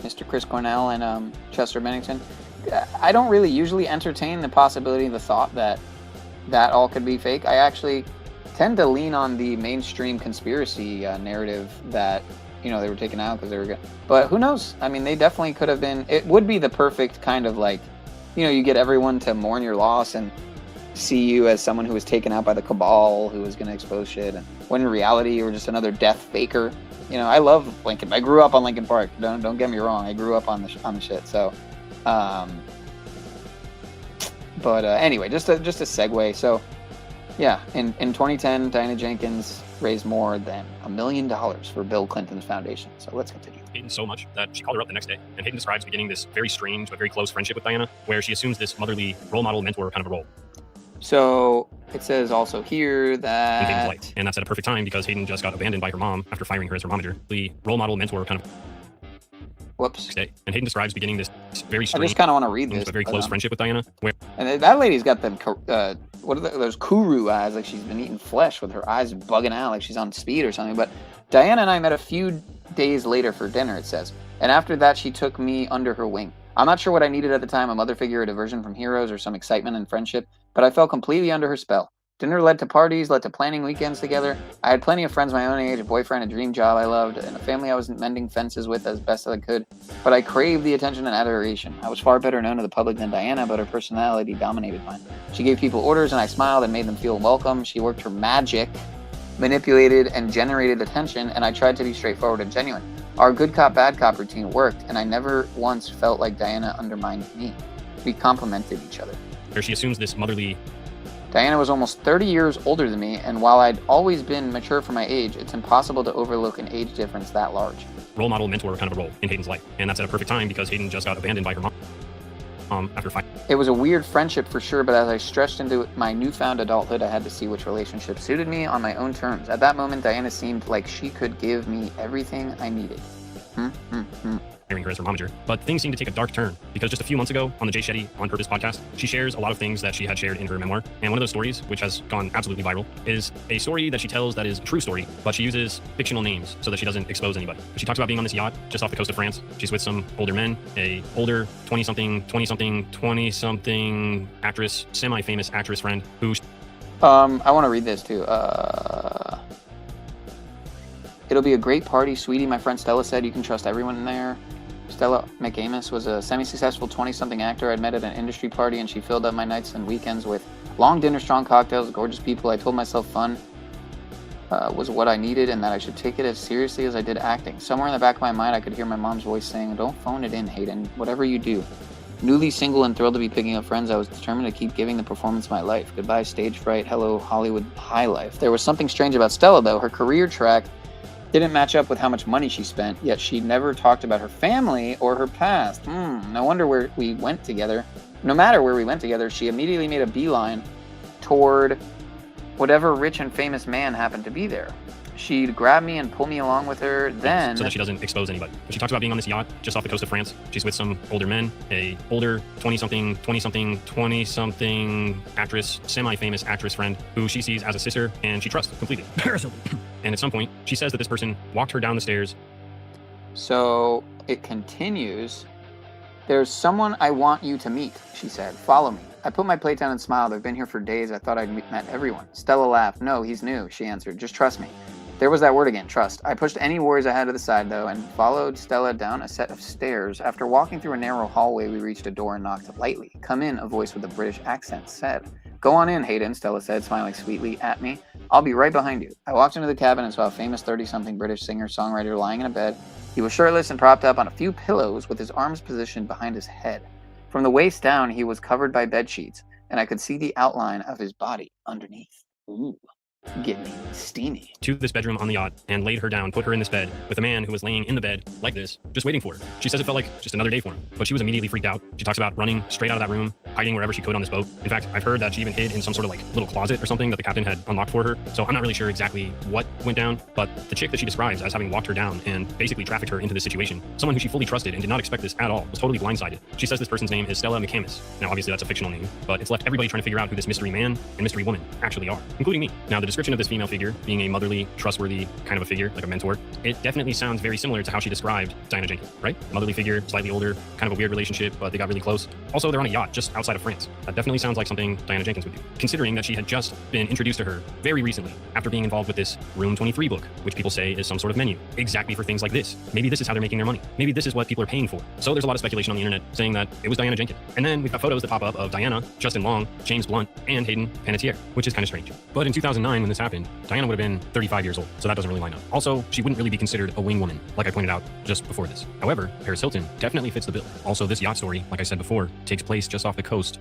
Mr. Chris Cornell and Chester Bennington. I don't really usually entertain the possibility, the thought that all could be fake. I actually tend to lean on the mainstream conspiracy narrative that, you know, they were taken out because they were good. But who knows? I mean, they definitely could have been. It would be the perfect kind of, like, you know, you get everyone to mourn your loss and see you as someone who was taken out by the cabal, who was going to expose shit, and when in reality you were just another death faker. You know, I love Linkin. I grew up on Linkin Park. Don't get me wrong. I grew up on the shit. So, anyway, just a segue. So, yeah, in 2010, Diana Jenkins raised more than $1 million for Bill Clinton's foundation. So let's continue. Hayden so much that she called her up the next day. And Hayden describes beginning this very strange but very close friendship with Diana, where she assumes this motherly role model mentor kind of a role. So it says also here that... Hayden's life. And that's at a perfect time because Hayden just got abandoned by her mom after firing her as her momager. The role model mentor kind of... Whoops. Next day. And Hayden describes beginning this very strange... I just kind of want to read this. But very close friendship with Diana, where... And that lady's got them, what are those kuru eyes, like she's been eating flesh with her eyes bugging out like she's on speed or something. But Diana and I met a few days later for dinner, it says. And after that, she took me under her wing. I'm not sure what I needed at the time, a mother figure, a diversion from heroes, or some excitement and friendship, but I fell completely under her spell. Dinner led to parties, led to planning weekends together. I had plenty of friends my own age, a boyfriend, a dream job I loved, and a family I was mending fences with as best as I could. But I craved the attention and adoration. I was far better known to the public than Diana, but her personality dominated mine. She gave people orders, and I smiled and made them feel welcome. She worked her magic, manipulated, and generated attention, and I tried to be straightforward and genuine. Our good cop, bad cop routine worked, and I never once felt like Diana undermined me. We complemented each other. Where she assumes this motherly... Diana was almost 30 years older than me, and while I'd always been mature for my age, it's impossible to overlook an age difference that large. Role model mentor kind of a role in Hayden's life. And that's at a perfect time because Hayden just got abandoned by her mom after fighting. It was a weird friendship for sure, but as I stretched into my newfound adulthood, I had to see which relationship suited me on my own terms. At that moment, Diana seemed like she could give me everything I needed. Hiring her as her momager. But things seem to take a dark turn because just a few months ago on the Jay Shetty On Purpose podcast, she shares a lot of things that she had shared in her memoir. And one of those stories, which has gone absolutely viral, is a story that she tells that is a true story, but she uses fictional names so that she doesn't expose anybody. She talks about being on this yacht just off the coast of France. She's with some older men, a older 20-something actress, semi-famous actress friend who... I want to read this too. It'll be a great party, sweetie. My friend Stella said you can trust everyone in there. Stella McAmis was a semi-successful 20-something actor I'd met at an industry party, and she filled up my nights and weekends with long dinners, strong cocktails, gorgeous people. I told myself fun was what I needed and that I should take it as seriously as I did acting. Somewhere in the back of my mind, I could hear my mom's voice saying, don't phone it in, Hayden, whatever you do. Newly single and thrilled to be picking up friends, I was determined to keep giving the performance my life. Goodbye, stage fright. Hello, Hollywood high life. There was something strange about Stella, though. Her career track didn't match up with how much money she spent, yet she never talked about her family or her past. No wonder where we went together. No matter where we went together, she immediately made a beeline toward whatever rich and famous man happened to be there. She'd grab me and pull me along with her, then... So that she doesn't expose anybody. But she talks about being on this yacht just off the coast of France. She's with some older men, a older 20-something actress, semi-famous actress friend who she sees as a sister and she trusts completely. And at some point, she says that this person walked her down the stairs. So it continues. There's someone I want you to meet, she said. Follow me. I put my plate down and smiled. I've been here for days. I thought I'd met everyone. Stella laughed. No, he's new, she answered. Just trust me. There was that word again, trust. I pushed any worries I had to the side, though, and followed Stella down a set of stairs. After walking through a narrow hallway, we reached a door and knocked lightly. Come in, a voice with a British accent said. Go on in, Hayden, Stella said, smiling sweetly at me. I'll be right behind you. I walked into the cabin and saw a famous 30-something British singer-songwriter lying in a bed. He was shirtless and propped up on a few pillows with his arms positioned behind his head. From the waist down, he was covered by bed sheets, and I could see the outline of his body underneath. Ooh. Get me steamy. To this bedroom on the yacht and laid her down, put her in this bed with a man who was laying in the bed like this, just waiting for her. She says it felt like just another day for him, but she was immediately freaked out. She talks about running straight out of that room, hiding wherever she could on this boat. In fact, I've heard that she even hid in some sort of like little closet or something that the captain had unlocked for her. So I'm not really sure exactly what went down, but the chick that she describes as having walked her down and basically trafficked her into this situation, someone who she fully trusted and did not expect this at all, was totally blindsided. She says this person's name is Stella McAmis. Now, obviously that's a fictional name, but it's left everybody trying to figure out who this mystery man and mystery woman actually are, including me. Now, the description of this female figure being a motherly, trustworthy kind of a figure, like a mentor, it definitely sounds very similar to how she described Diana Jenkins, right? Motherly figure, slightly older, kind of a weird relationship, but they got really close. Also, they're on a yacht just outside of France. That definitely sounds like something Diana Jenkins would do, considering that she had just been introduced to her very recently after being involved with this Room 23 book, which people say is some sort of menu, exactly for things like this. Maybe this is how they're making their money. Maybe this is what people are paying for. So there's a lot of speculation on the internet saying that it was Diana Jenkins. And then we've got photos that pop up of Diana, Justin Long, James Blunt, and Hayden Panettiere, which is kind of strange. But in 2009, when this happened, Diana would have been 35 years old. So that doesn't really line up. Also, she wouldn't really be considered a wing woman, like I pointed out just before this. However, Paris Hilton definitely fits the bill. Also, this yacht story, like I said before, takes place just off the coast.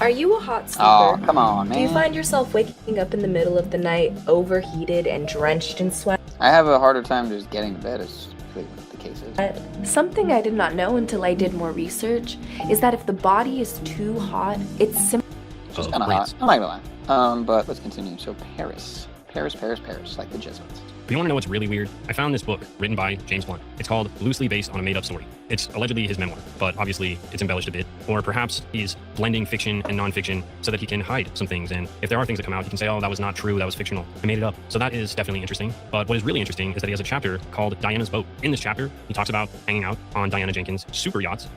Are you a hot sleeper? Oh, come on, man. Do you find yourself waking up in the middle of the night, overheated and drenched in sweat? I have a harder time just getting to bed. It's the case is. Something I did not know until I did more research is that if the body is too hot, it's simply... It's kind of hot. I'm not gonna lie. But let's continue. So Paris, like the Jesuits. If you want to know what's really weird, I found this book written by James Blunt. It's called Loosely Based on a Made-Up Story. It's allegedly his memoir, but obviously it's embellished a bit. Or perhaps he's blending fiction and nonfiction so that he can hide some things. And if there are things that come out, he can say, oh, that was not true, that was fictional, I made it up. So that is definitely interesting. But what is really interesting is that he has a chapter called Diana's Boat. In this chapter, he talks about hanging out on Diana Jenkins' super yachts.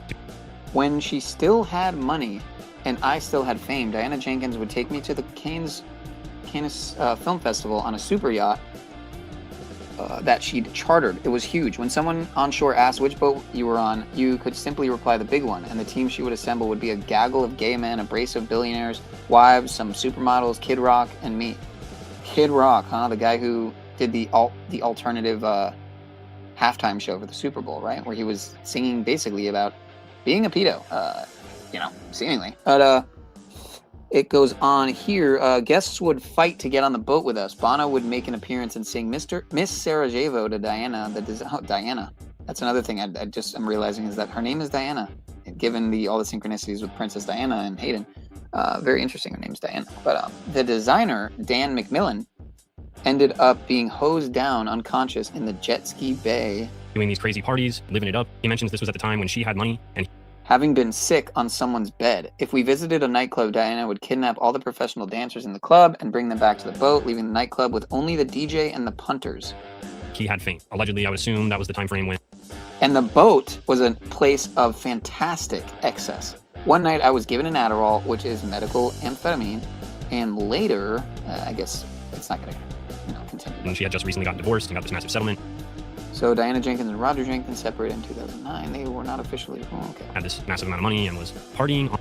When she still had money and I still had fame, Diana Jenkins would take me to the Cannes Film Festival on a super yacht that she'd chartered. It was huge. When someone on shore asked which boat you were on, you could simply reply the big one, and the team she would assemble would be a gaggle of gay men, a brace of billionaires, wives, some supermodels, Kid Rock, and me. Kid Rock, huh? The guy who did the alternative halftime show for the Super Bowl, right? Where he was singing basically about being a pedo, seemingly. But it goes on here. Guests would fight to get on the boat with us. Bono would make an appearance and sing Miss Sarajevo to Diana. Diana. That's another thing I'm realizing is that her name is Diana, given all the synchronicities with Princess Diana and Hayden. Very interesting. Her name's Diana. But the designer, Dan McMillan, ended up being hosed down unconscious in the jet ski bay. Doing these crazy parties, living it up. He mentions this was at the time when she had money and having been sick on someone's bed. If we visited a nightclub, Diana would kidnap all the professional dancers in the club and bring them back to the boat, leaving the nightclub with only the DJ and the punters. He had fame. Allegedly, I would assume that was the time frame when... And the boat was a place of fantastic excess. One night I was given an Adderall, which is medical amphetamine, and later, I guess it's not going to continue. And she had just recently gotten divorced and got this massive settlement. So Diana Jenkins and Roger Jenkins separated in 2009. They were not officially... okay. Had this massive amount of money and was partying on...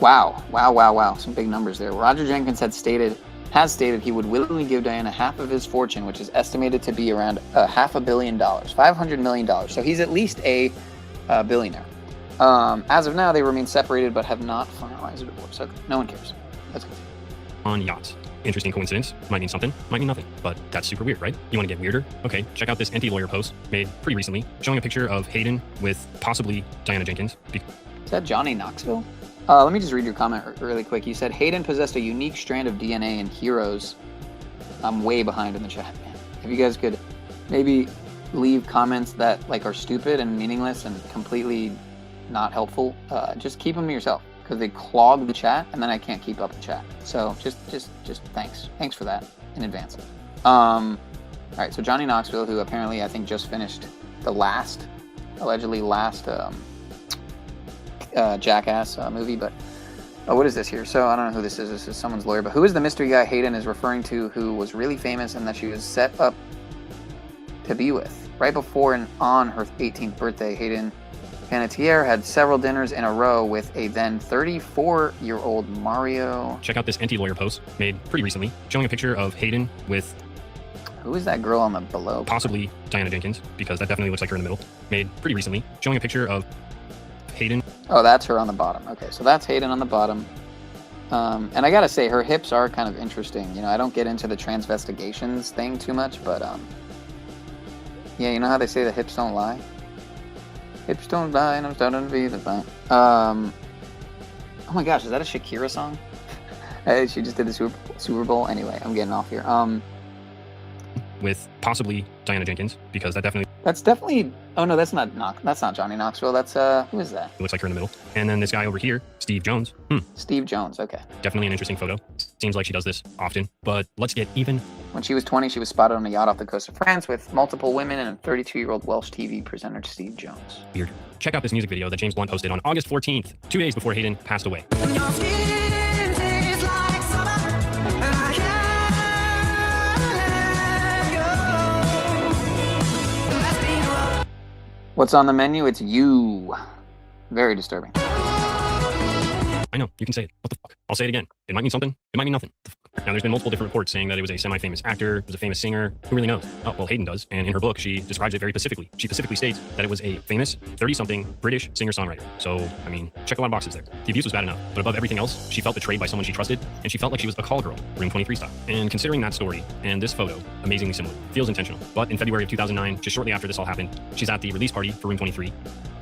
Wow. Some big numbers there. Roger Jenkins has stated he would willingly give Diana half of his fortune, which is estimated to be around $500 million, $500 million. So he's at least a billionaire. As of now, they remain separated but have not finalized a divorce. So no one cares. Let's continue. On yachts. Interesting coincidence. Might mean something, might mean nothing. But that's super weird, right? You want to get weirder? Okay, check out this anti-lawyer post made pretty recently showing a picture of Hayden with possibly Diana Jenkins. Is that Johnny Knoxville? Let me just read your comment really quick. You said Hayden possessed a unique strand of DNA in Heroes. I'm way behind in the chat, man. If you guys could maybe leave comments that are stupid and meaningless and completely not helpful, just keep them to yourself. Because they clog the chat, and then I can't keep up the chat. So just thanks. Thanks for that in advance. All right, so Johnny Knoxville, who apparently I think just finished the allegedly last Jackass movie, but what is this here? So I don't know who this is. This is someone's lawyer, but who is the mystery guy Hayden is referring to who was really famous and that she was set up to be with? Right before and on her 18th birthday, Hayden Panettiere had several dinners in a row with a then 34-year-old Mario. Check out this anti-lawyer post made pretty recently showing a picture of Hayden with... Who is that girl on the below? Possibly Diana Jenkins, because that definitely looks like her in the middle. Made pretty recently showing a picture of Hayden. Oh, that's her on the bottom. Okay, so that's Hayden on the bottom. And I gotta say, her hips are kind of interesting. I don't get into the transvestigations thing too much, but yeah, you know how they say the hips don't lie? Hips don't die, and I'm starting to be the fine. Oh my gosh, is that a Shakira song? She just did the Super Bowl. Anyway, I'm getting off here. With possibly Diana Jenkins, because that definitely... That's definitely... Oh no, that's not Johnny Knoxville. That's who is that? It looks like her in the middle. And then this guy over here, Steve Jones. Steve Jones, okay. Definitely an interesting photo. Seems like she does this often, but let's get even. When she was 20, she was spotted on a yacht off the coast of France with multiple women and a 32-year-old Welsh TV presenter, Steve Jones. Weird. Check out this music video that James Blunt posted on August 14th, 2 days before Hayden passed away. What's on the menu? It's you. Very disturbing. I know, you can say it. What the fuck? I'll say it again. It might mean something. It might mean nothing. What the fuck? Now, there's been multiple different reports saying that it was a semi-famous actor, it was a famous singer. Who really knows? Oh, well, Hayden does. And in her book, she describes it very specifically. She specifically states that it was a famous 30-something British singer-songwriter. So, I mean, check a lot of boxes there. The abuse was bad enough, but above everything else, she felt betrayed by someone she trusted, and she felt like she was a call girl, Room 23 style. And considering that story and this photo, amazingly similar, feels intentional. But in February of 2009, just shortly after this all happened, she's at the release party for Room 23.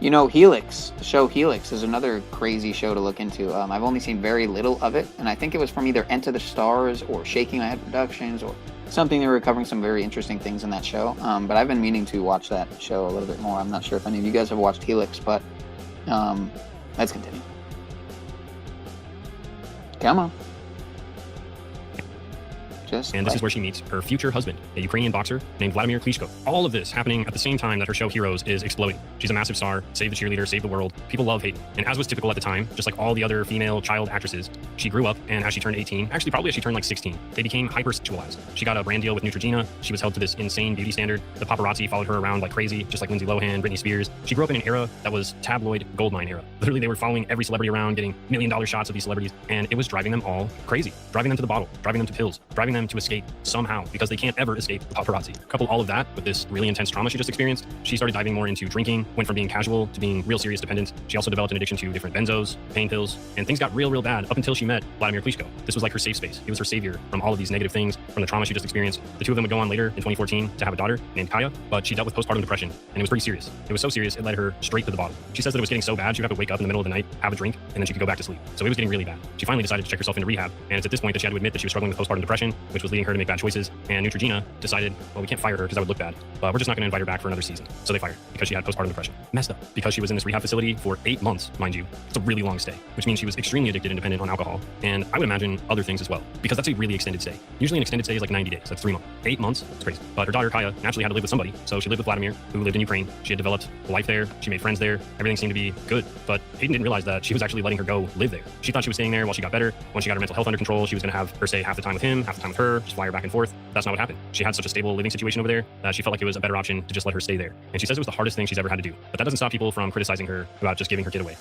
You know, Helix, the show Helix, is another crazy show to look into. I've only seen very little of it, and I think it was from either Enter the Stars or Shaking My Head Productions or something. They were covering some very interesting things in that show, but I've been meaning to watch that show a little bit more. I'm not sure if any of you guys have watched Helix, but let's continue. Come on. And this is where she meets her future husband, a Ukrainian boxer named Vladimir Klitschko. All of this happening at the same time that her show Heroes is exploding. She's a massive star, save the cheerleader, save the world. People love Hayden. And as was typical at the time, just like all the other female child actresses, she grew up, and as she turned 18, actually probably as she turned like 16, they became hypersexualized. She got a brand deal with Neutrogena. She was held to this insane beauty standard. The paparazzi followed her around like crazy, just like Lindsay Lohan, Britney Spears. She grew up in an era that was tabloid goldmine era. Literally, they were following every celebrity around, getting $1 million shots of these celebrities, and it was driving them all crazy. Driving them to the bottle, driving them to pills, driving them to escape somehow, because they can't ever escape the paparazzi. Couple all of that with this really intense trauma she just experienced, she started diving more into drinking, went from being casual to being real serious dependence. She also developed an addiction to different benzos, pain pills, and things got real bad up until she met Vladimir Klitschko. This was like her safe space. He was her savior from all of these negative things, from the trauma she just experienced. The two of them would go on later in 2014 to have a daughter named Kaya, but she dealt with postpartum depression, and it was pretty serious. It was so serious, it led her straight to the bottom. She says that it was getting so bad, she would have to wake up in the middle of the night, have a drink, and then she could go back to sleep. So it was getting really bad. She finally decided to check herself into rehab, and it's at this point that she had to admit that she was struggling with postpartum depression, which was leading her to make bad choices, and Neutrogena decided, well, we can't fire her because that would look bad, but we're just not going to invite her back for another season. So they fired her because she had postpartum depression. Messed up. Because she was in this rehab facility for 8 months, mind you. It's a really long stay, which means she was extremely addicted and dependent on alcohol, and I would imagine other things as well, because that's a really extended stay. Usually an extended stay is like 90 days. That's 3 months. 8 months, it's crazy. But her daughter, Kaya, naturally had to live with somebody, so she lived with Vladimir, who lived in Ukraine. She had developed a life there. She made friends there. Everything seemed to be good, but Hayden didn't realize that she was actually letting her go live there. She thought she was staying there while she got better. Once she got her mental health under control, she was going to have her stay half the time with him, half the time with her, just fly her back and forth. That's not what happened. She had such a stable living situation over there that she felt like it was a better option to just let her stay there. And she says it was the hardest thing she's ever had to do. But that doesn't stop people from criticizing her about just giving her kid away.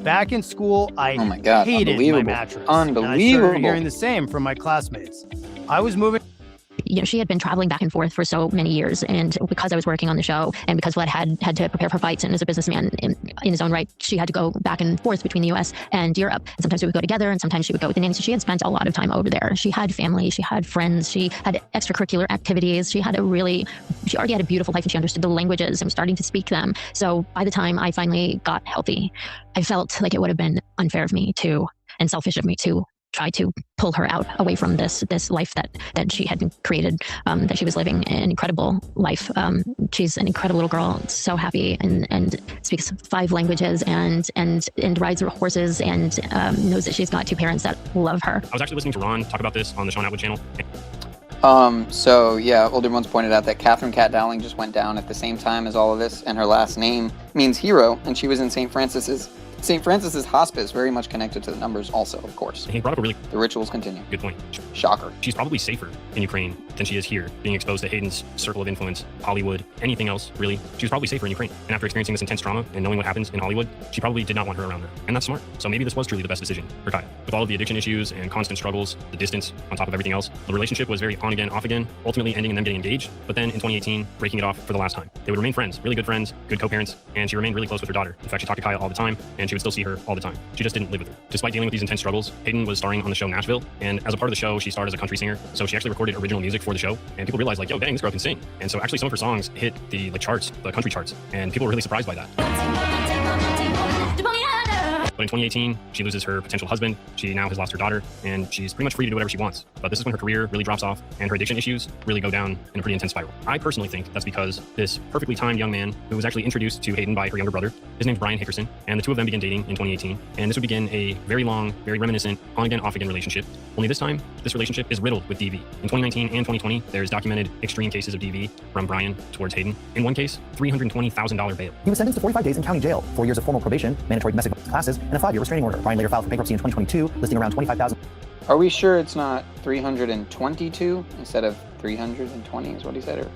Back in school, I hated my mattress. Unbelievable. And I started hearing the same from my classmates. I was moving. You know, she had been traveling back and forth for so many years, and because I was working on the show, and because Vlad had to prepare for fights, and as a businessman in his own right, she had to go back and forth between the U.S. and Europe. And sometimes we would go together, and sometimes she would go with the nanny. So she had spent a lot of time over there. She had family, she had friends, she had extracurricular activities. She already had a beautiful life, and she understood the languages and was starting to speak them. So by the time I finally got healthy, I felt like it would have been unfair of me and selfish of me to try to pull her out away from this life that she had created, that she was living an incredible life. She's an incredible little girl, so happy, and speaks 5 languages and rides horses, and knows that she's got 2 parents that love her. I was actually listening to Ron talk about this on the Sean Atwood channel. So yeah, older ones pointed out that Catherine Cat Dowling just went down at the same time as all of this, and her last name means hero, and she was in St. Francis's hospice, very much connected to the numbers also, of course. He brought up The rituals continue. Good point. Shocker. She's probably safer in Ukraine than she is here, being exposed to Hayden's circle of influence, Hollywood, anything else, really. She was probably safer in Ukraine. And after experiencing this intense trauma and knowing what happens in Hollywood, she probably did not want her around there. And that's smart. So maybe this was truly the best decision for Kaya. With all of the addiction issues and constant struggles, the distance on top of everything else, the relationship was very on again, off again, ultimately ending in them getting engaged, but then in 2018, breaking it off for the last time. They would remain friends, really good friends, good co-parents, and she remained really close with her daughter. In fact, she talked to Kaya all the time, and she would still see her all the time. She just didn't live with her. Despite dealing with these intense struggles, Hayden was starring on the show Nashville, and as a part of the show, she starred as a country singer, so she actually recorded original music for the show, and people realized, like, yo, dang, this girl can sing. And so actually some of her songs hit the charts, the country charts, and people were really surprised by that. But in 2018, she loses her potential husband. She now has lost her daughter, and she's pretty much free to do whatever she wants. But this is when her career really drops off, and her addiction issues really go down in a pretty intense spiral. I personally think that's because this perfectly timed young man, who was actually introduced to Hayden by her younger brother, his name's Brian Hickerson, and the two of them began dating in 2018. And this would begin a very long, very reminiscent, on-again, off-again relationship. Only this time, this relationship is riddled with DV. In 2019 and 2020, there's documented extreme cases of DV from Brian towards Hayden. In one case, $320,000 bail. He was sentenced to 45 days in county jail, 4 years of formal probation, mandatory domestic classes, and a 5-year restraining order. Brian later filed for bankruptcy in 2022, listing around $25,000. Are we sure it's not 322 instead of 320 is what he said, or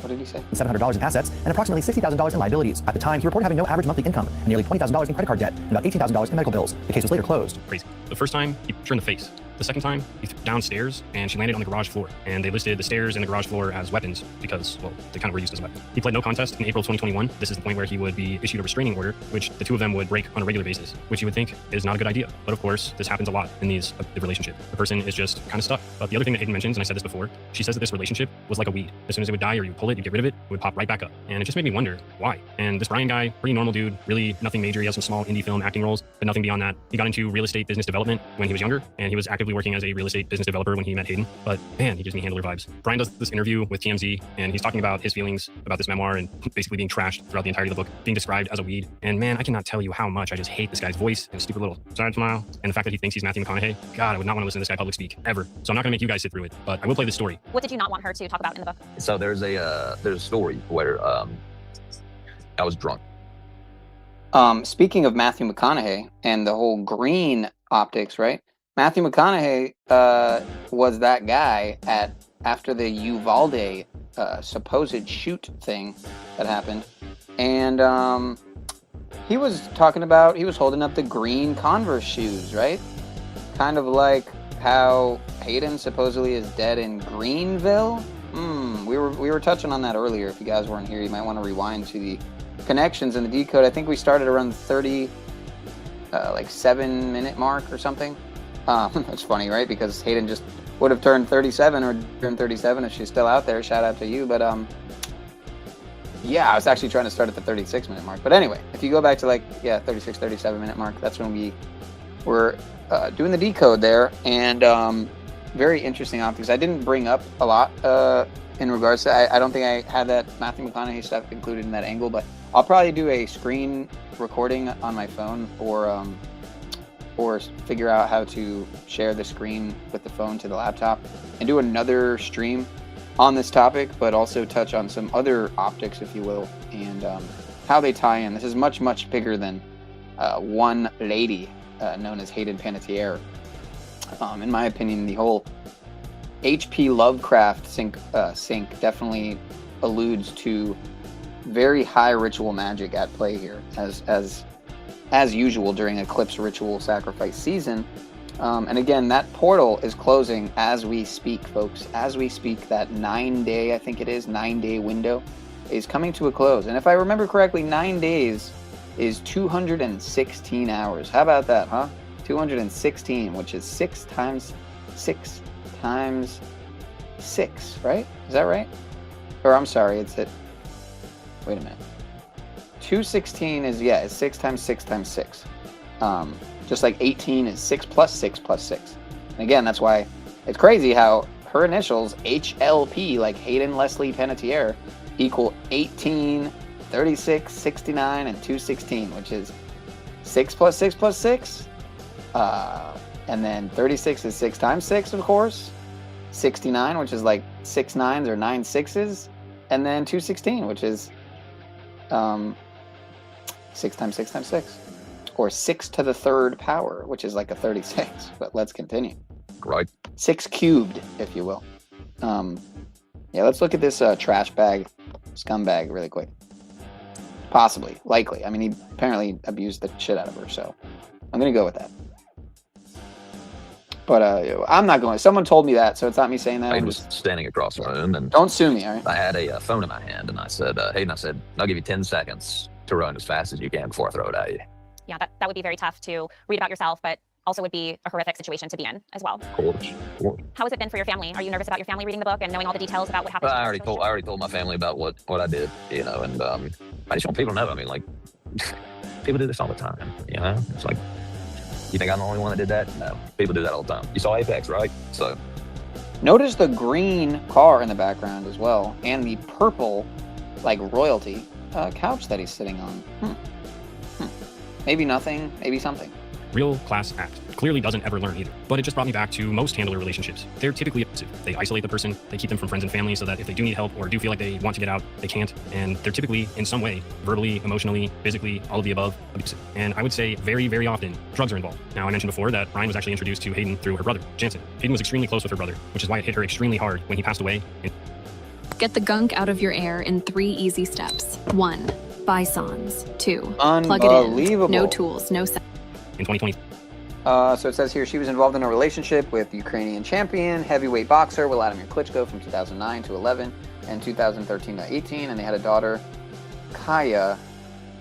what did he say? $700 in assets and approximately $60,000 in liabilities. At the time, he reported having no average monthly income and nearly $20,000 in credit card debt and about $18,000 in medical bills. The case was later closed. Crazy. The first time, he punched her in the face. The second time, he threw downstairs, and she landed on the garage floor. And they listed the stairs and the garage floor as weapons because, well, they kind of were used as a weapon. He pled no contest in April 2021. This is the point where he would be issued a restraining order, which the two of them would break on a regular basis, which you would think is not a good idea. But of course, this happens a lot in these relationship. The person is just kind of stuck. But the other thing that Hayden mentions, and I said this before, she says that this relationship was like a weed. As soon as it would die or you pull it, you get rid of it, it would pop right back up. And it just made me wonder why. And this Brian guy, pretty normal dude, really nothing major. He has some small indie film acting roles, but nothing beyond that. He got into real estate business development when he was younger, and he was actively working as a real estate business developer when he met Hayden. But man, he gives me handler vibes. Brian does this interview with TMZ, and he's talking about his feelings about this memoir and basically being trashed throughout the entirety of the book, being described as a weed. And man, I cannot tell you how much I just hate this guy's voice and stupid little side smile, and the fact that he thinks he's Matthew McConaughey. God, I would not want to listen to this guy public speak ever. So I'm not gonna make you guys sit through it, but I will play this story. What did you not want her to talk about in the book? So there's a story where I was drunk. Speaking of Matthew McConaughey and the whole green optics, right? Matthew McConaughey was that guy after the Uvalde supposed shoot thing that happened, and he was talking about, he was holding up the green Converse shoes, right? Kind of like how Hayden supposedly is dead in Greenville. We were touching on that earlier. If you guys weren't here, you might want to rewind to the connections and the decode. I think we started around the 30, like 7-minute mark or something. That's funny, right? Because Hayden just would have turned 37 or turned 37 if she's still out there. Shout out to you. But yeah, I was actually trying to start at the 36-minute mark. But anyway, if you go back to 36, 37-minute mark, that's when we were doing the decode there. And very interesting optics. I didn't bring up a lot in regards to, I don't think I had that Matthew McConaughey stuff included in that angle, but I'll probably do a screen recording on my phone or figure out how to share the screen with the phone to the laptop and do another stream on this topic, but also touch on some other optics, if you will, and how they tie in. This is much, much bigger than one lady known as Hayden Panettiere. In my opinion, the whole HPLovecraft sync definitely alludes to very high ritual magic at play here, as usual during Eclipse ritual sacrifice season. And again, that portal is closing as we speak, folks. As we speak, that 9-day, I think it is, 9-day window is coming to a close. And if I remember correctly, 9 days is 216 hours. How about that, huh? 216, which is 6 times 6 times 6, right? Is that right? Or I'm sorry, it's at, wait a minute. 216 is, yeah, it's 6 times 6 times 6. Just like 18 is 6 plus 6 plus 6. And again, that's why it's crazy how her initials, HLP, like Hayden Leslie Panettiere, equal 18, 36, 69, and 216, which is 6 plus 6 plus 6. And then 36 is 6 times 6, of course. 69, which is like 6 9s or 9 6s. And then 216, which is 6 times 6 times 6. Or 6 to the 3rd power, which is like a 36. But let's continue. Right. 6 cubed, if you will. Yeah, let's look at this trash bag, scumbag really quick. Possibly, likely. I mean, he apparently abused the shit out of her, so I'm going to go with that. But I'm not going. Someone told me that, so it's not me saying that. I was standing across the room, and don't sue me, all right? I had a phone in my hand, and I said, Hayden, I said, I'll give you 10 seconds to run as fast as you can before I throw it at you. Yeah, that would be very tough to read about yourself, but also would be a horrific situation to be in as well. Of course. How has it been for your family? Are you nervous about your family reading the book and knowing all the details about what happened? I already told my family about what I did, you know, and I just want people to know. I mean, like, people do this all the time, you know? It's like, you think I'm the only one that did that? No, people do that all the time. You saw Apex, right? So notice the green car in the background as well, and the purple, like royalty, couch that he's sitting on. Maybe nothing, maybe something. Real class act. Clearly doesn't ever learn either. But it just brought me back to most handler relationships. They're typically abusive. They isolate the person, they keep them from friends and family so that if they do need help or do feel like they want to get out, they can't. And they're typically, in some way, verbally, emotionally, physically, all of the above, abusive. And I would say very, very often, drugs are involved. Now, I mentioned before that Ryan was actually introduced to Hayden through her brother, Jansen. Hayden was extremely close with her brother, which is why it hit her extremely hard when he passed away. Get the gunk out of your air in 3 easy steps. 1. Buy songs. 2. Plug it in. No tools, no sound. In 2020. So it says here she was involved in a relationship with Ukrainian champion heavyweight boxer Vladimir Klitschko from 2009 to 11 and 2013 to 18, and they had a daughter, Kaya,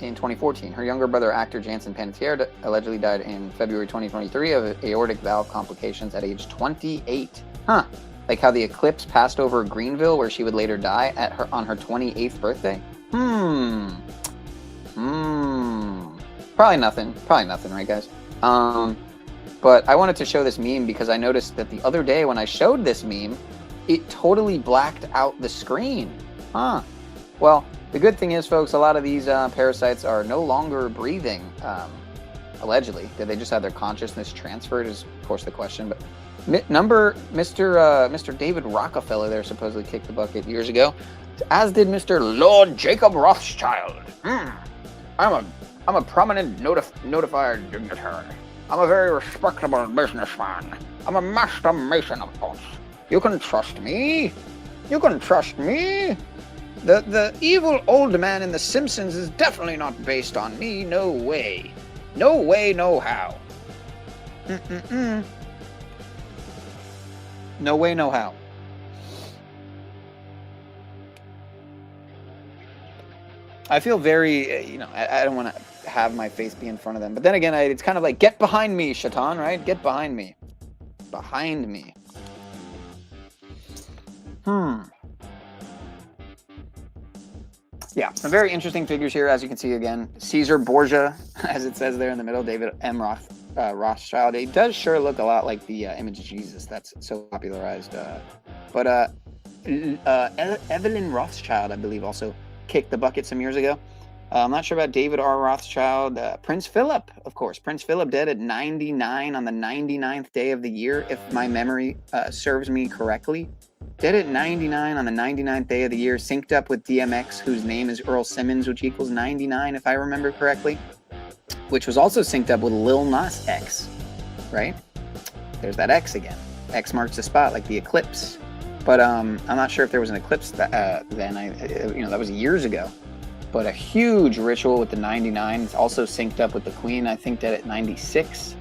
in 2014. Her younger brother, actor Hayden Panettiere, allegedly died in February 2023 of aortic valve complications at age 28. Huh. Like how the eclipse passed over Greenville, where she would later die on her 28th birthday? Probably nothing, right, guys? But I wanted to show this meme because I noticed that the other day when I showed this meme, it totally blacked out the screen. Well, the good thing is, folks, a lot of these parasites are no longer breathing, allegedly. Did they just have their consciousness transferred is, of course, the question. But Mr. David Rockefeller there supposedly kicked the bucket years ago, as did Mr. Lord Jacob Rothschild. I'm a prominent notified dignitary. I'm a very respectable businessman. I'm a master mason, of course. You can trust me. You can trust me. The evil old man in The Simpsons is definitely not based on me. No way. No way, no how. No way, no how. I feel very, I don't want to have my face be in front of them. But then again, it's kind of like, get behind me, Shaitan, right? Get behind me. Behind me. Yeah, some very interesting figures here, as you can see again. Caesar Borgia, as it says there in the middle, David M. Rothschild. It does sure look a lot like the image of Jesus that's so popularized. Evelyn Rothschild, I believe, also kicked the bucket some years ago. I'm not sure about David R. Rothschild. Prince Philip, of course. Prince Philip dead at 99 on the 99th day of the year, if my memory serves me correctly. Dead at 99 on the 99th day of the year, synced up with DMX, whose name is Earl Simmons, which equals 99, if I remember correctly, which was also synced up with Lil Nas X, right? There's that X again. X marks the spot, like the eclipse. But I'm not sure if there was an eclipse then. That was years ago. But a huge ritual with the 99. It's also synced up with the Queen, I think, dead at 96.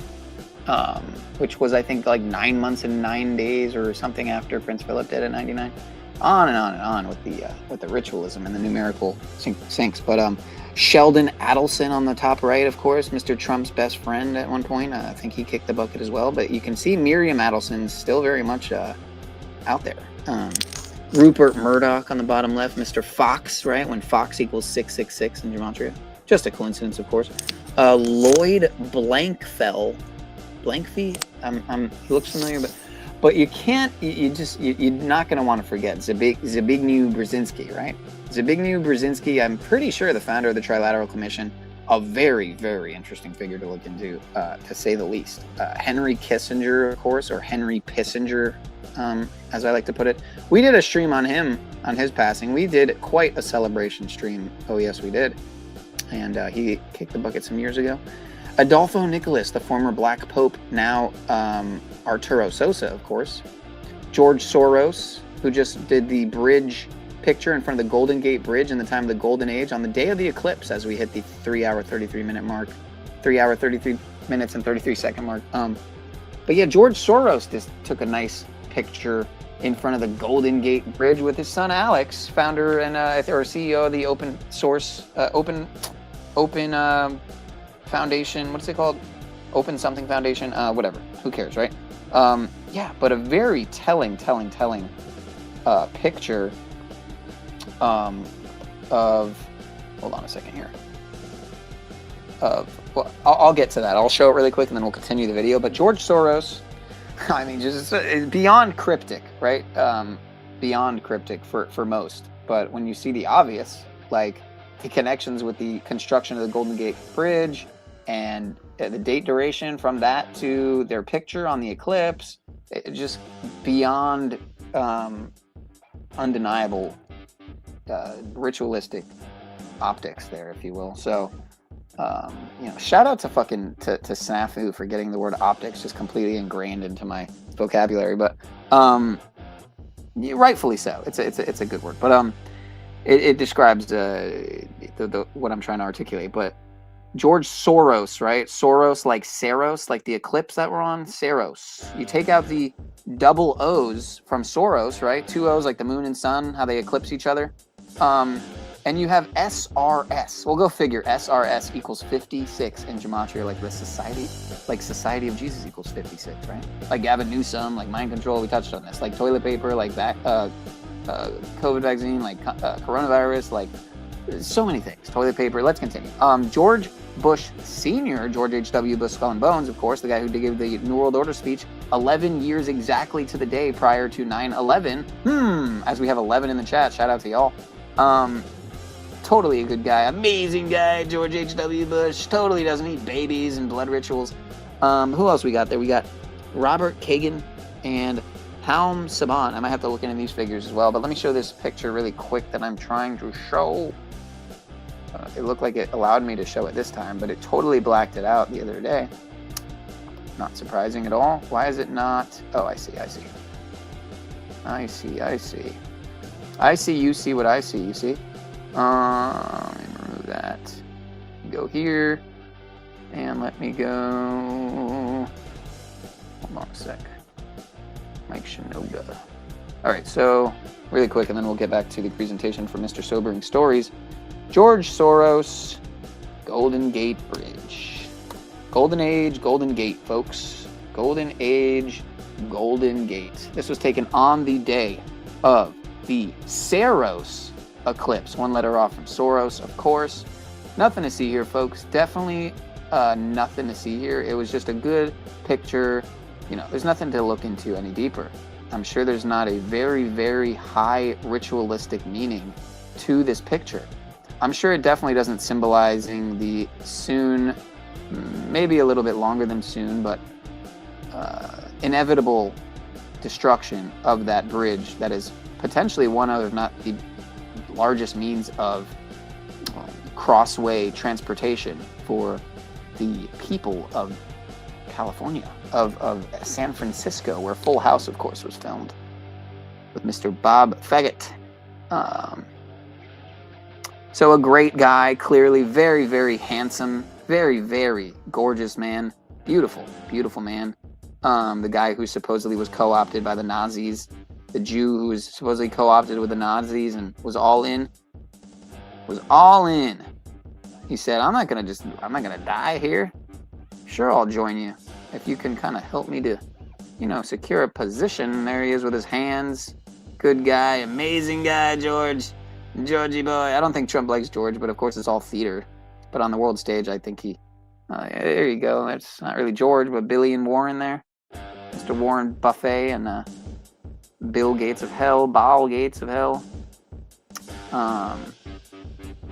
Which was, I think, like 9 months and 9 days or something after Prince Philip dead at 99. On and on and on with the ritualism and the numerical syncs. But Sheldon Adelson on the top right, of course, Mr. Trump's best friend at one point. I think he kicked the bucket as well. But you can see Miriam Adelson's still very much out there. Rupert Murdoch on the bottom left, Mr. Fox, right? When Fox equals 666 in gematria. Just a coincidence, of course. Lloyd Blankfell. Blankfee? He looks familiar, but you can't, you're not going to want to forget Zbigniew Brzezinski, right? Zbigniew Brzezinski, I'm pretty sure the founder of the Trilateral Commission, a very, very interesting figure to look into, to say the least. Henry Kissinger, of course, or Henry Pissinger, as I like to put it. We did a stream on him, on his passing. We did quite a celebration stream. Oh, yes, we did. And he kicked the bucket some years ago. Adolfo Nicolas, the former Black Pope, now Arturo Sosa, of course. George Soros, who just did the bridge picture in front of the Golden Gate Bridge in the time of the Golden Age on the day of the eclipse, as we hit the 3 hour 33 minute mark, 3 hour 33 minutes and 33 second mark. But yeah, George Soros just took a nice picture in front of the Golden Gate Bridge with his son Alex, founder and or CEO of the open source open foundation. What's it called? Open something foundation. Whatever. Who cares, right? Yeah, but a very telling picture of. Hold on a second here. Well, I'll get to that. I'll show it really quick and then we'll continue the video. But George Soros, I mean, just beyond cryptic, right? Beyond cryptic for most. But when you see the obvious, like the connections with the construction of the Golden Gate Bridge and the date duration from that to their picture on the eclipse, just beyond undeniable ritualistic optics there, if you will. So, shout out to Snafu for getting the word optics just completely ingrained into my vocabulary, but rightfully so. It's a good word, but it describes what I'm trying to articulate. But George Soros, right? Soros like Saros, like the eclipse that we're on. Saros. You take out the double O's from Soros, right? 2 O's like the moon and sun, how they eclipse each other. And you have SRS. We'll go figure. SRS equals 56 in gematria, like the Society of Jesus equals 56, right? Like Gavin Newsom, like mind control. We touched on this. Like toilet paper, like COVID vaccine, like coronavirus, like so many things. Toilet paper. Let's continue. George Bush Sr., George H.W. Bush Skull and Bones, of course, the guy who gave the New World Order speech 11 years exactly to the day prior to 9/11. As we have 11 in the chat. Shout out to y'all. Totally a good guy. Amazing guy, George H.W. Bush. Totally doesn't eat babies and blood rituals. Who else we got there? We got Robert Kagan and Haum Saban. I might have to look into these figures as well, but let me show this picture really quick that I'm trying to show. It looked like it allowed me to show it this time, but it totally blacked it out the other day. Not surprising at all. Why is it not? Oh, I see. I see, you see what I see, you see? Let me remove that. Go here, and let me go. Hold on a sec. Mike Shinoda. All right, so really quick, and then we'll get back to the presentation for Mr. Sobering Stories. George Soros, Golden Gate Bridge. Golden Age, Golden Gate, folks. Golden Age, Golden Gate. This was taken on the day of the Saros eclipse. One letter off from Soros, of course. Nothing to see here, folks. Definitely nothing to see here. It was just a good picture. You know, there's nothing to look into any deeper. I'm sure there's not a very, very high ritualistic meaning to this picture. I'm sure it definitely doesn't symbolizing the soon, maybe a little bit longer than soon, but inevitable destruction of that bridge that is potentially one of, if not the largest means of crossway transportation for the people of California, of San Francisco, where Full House, of course, was filmed with Mr. Bob Faggot. So a great guy, clearly very, very handsome, very, very gorgeous man. Beautiful, beautiful man. The guy who supposedly was co-opted by the Nazis, the Jew who was supposedly co-opted with the Nazis and was all in. He said, I'm not gonna die here. Sure, I'll join you if you can kind of help me to, you know, secure a position. There he is with his hands. Good guy, amazing guy, Georgie boy. I don't think Trump likes George, but of course it's all theater. But on the world stage, I think he, there you go. That's not really George, but Billy and Warren there. Mr. Warren Buffet and Bill Gates of Hell, Baal Gates of Hell.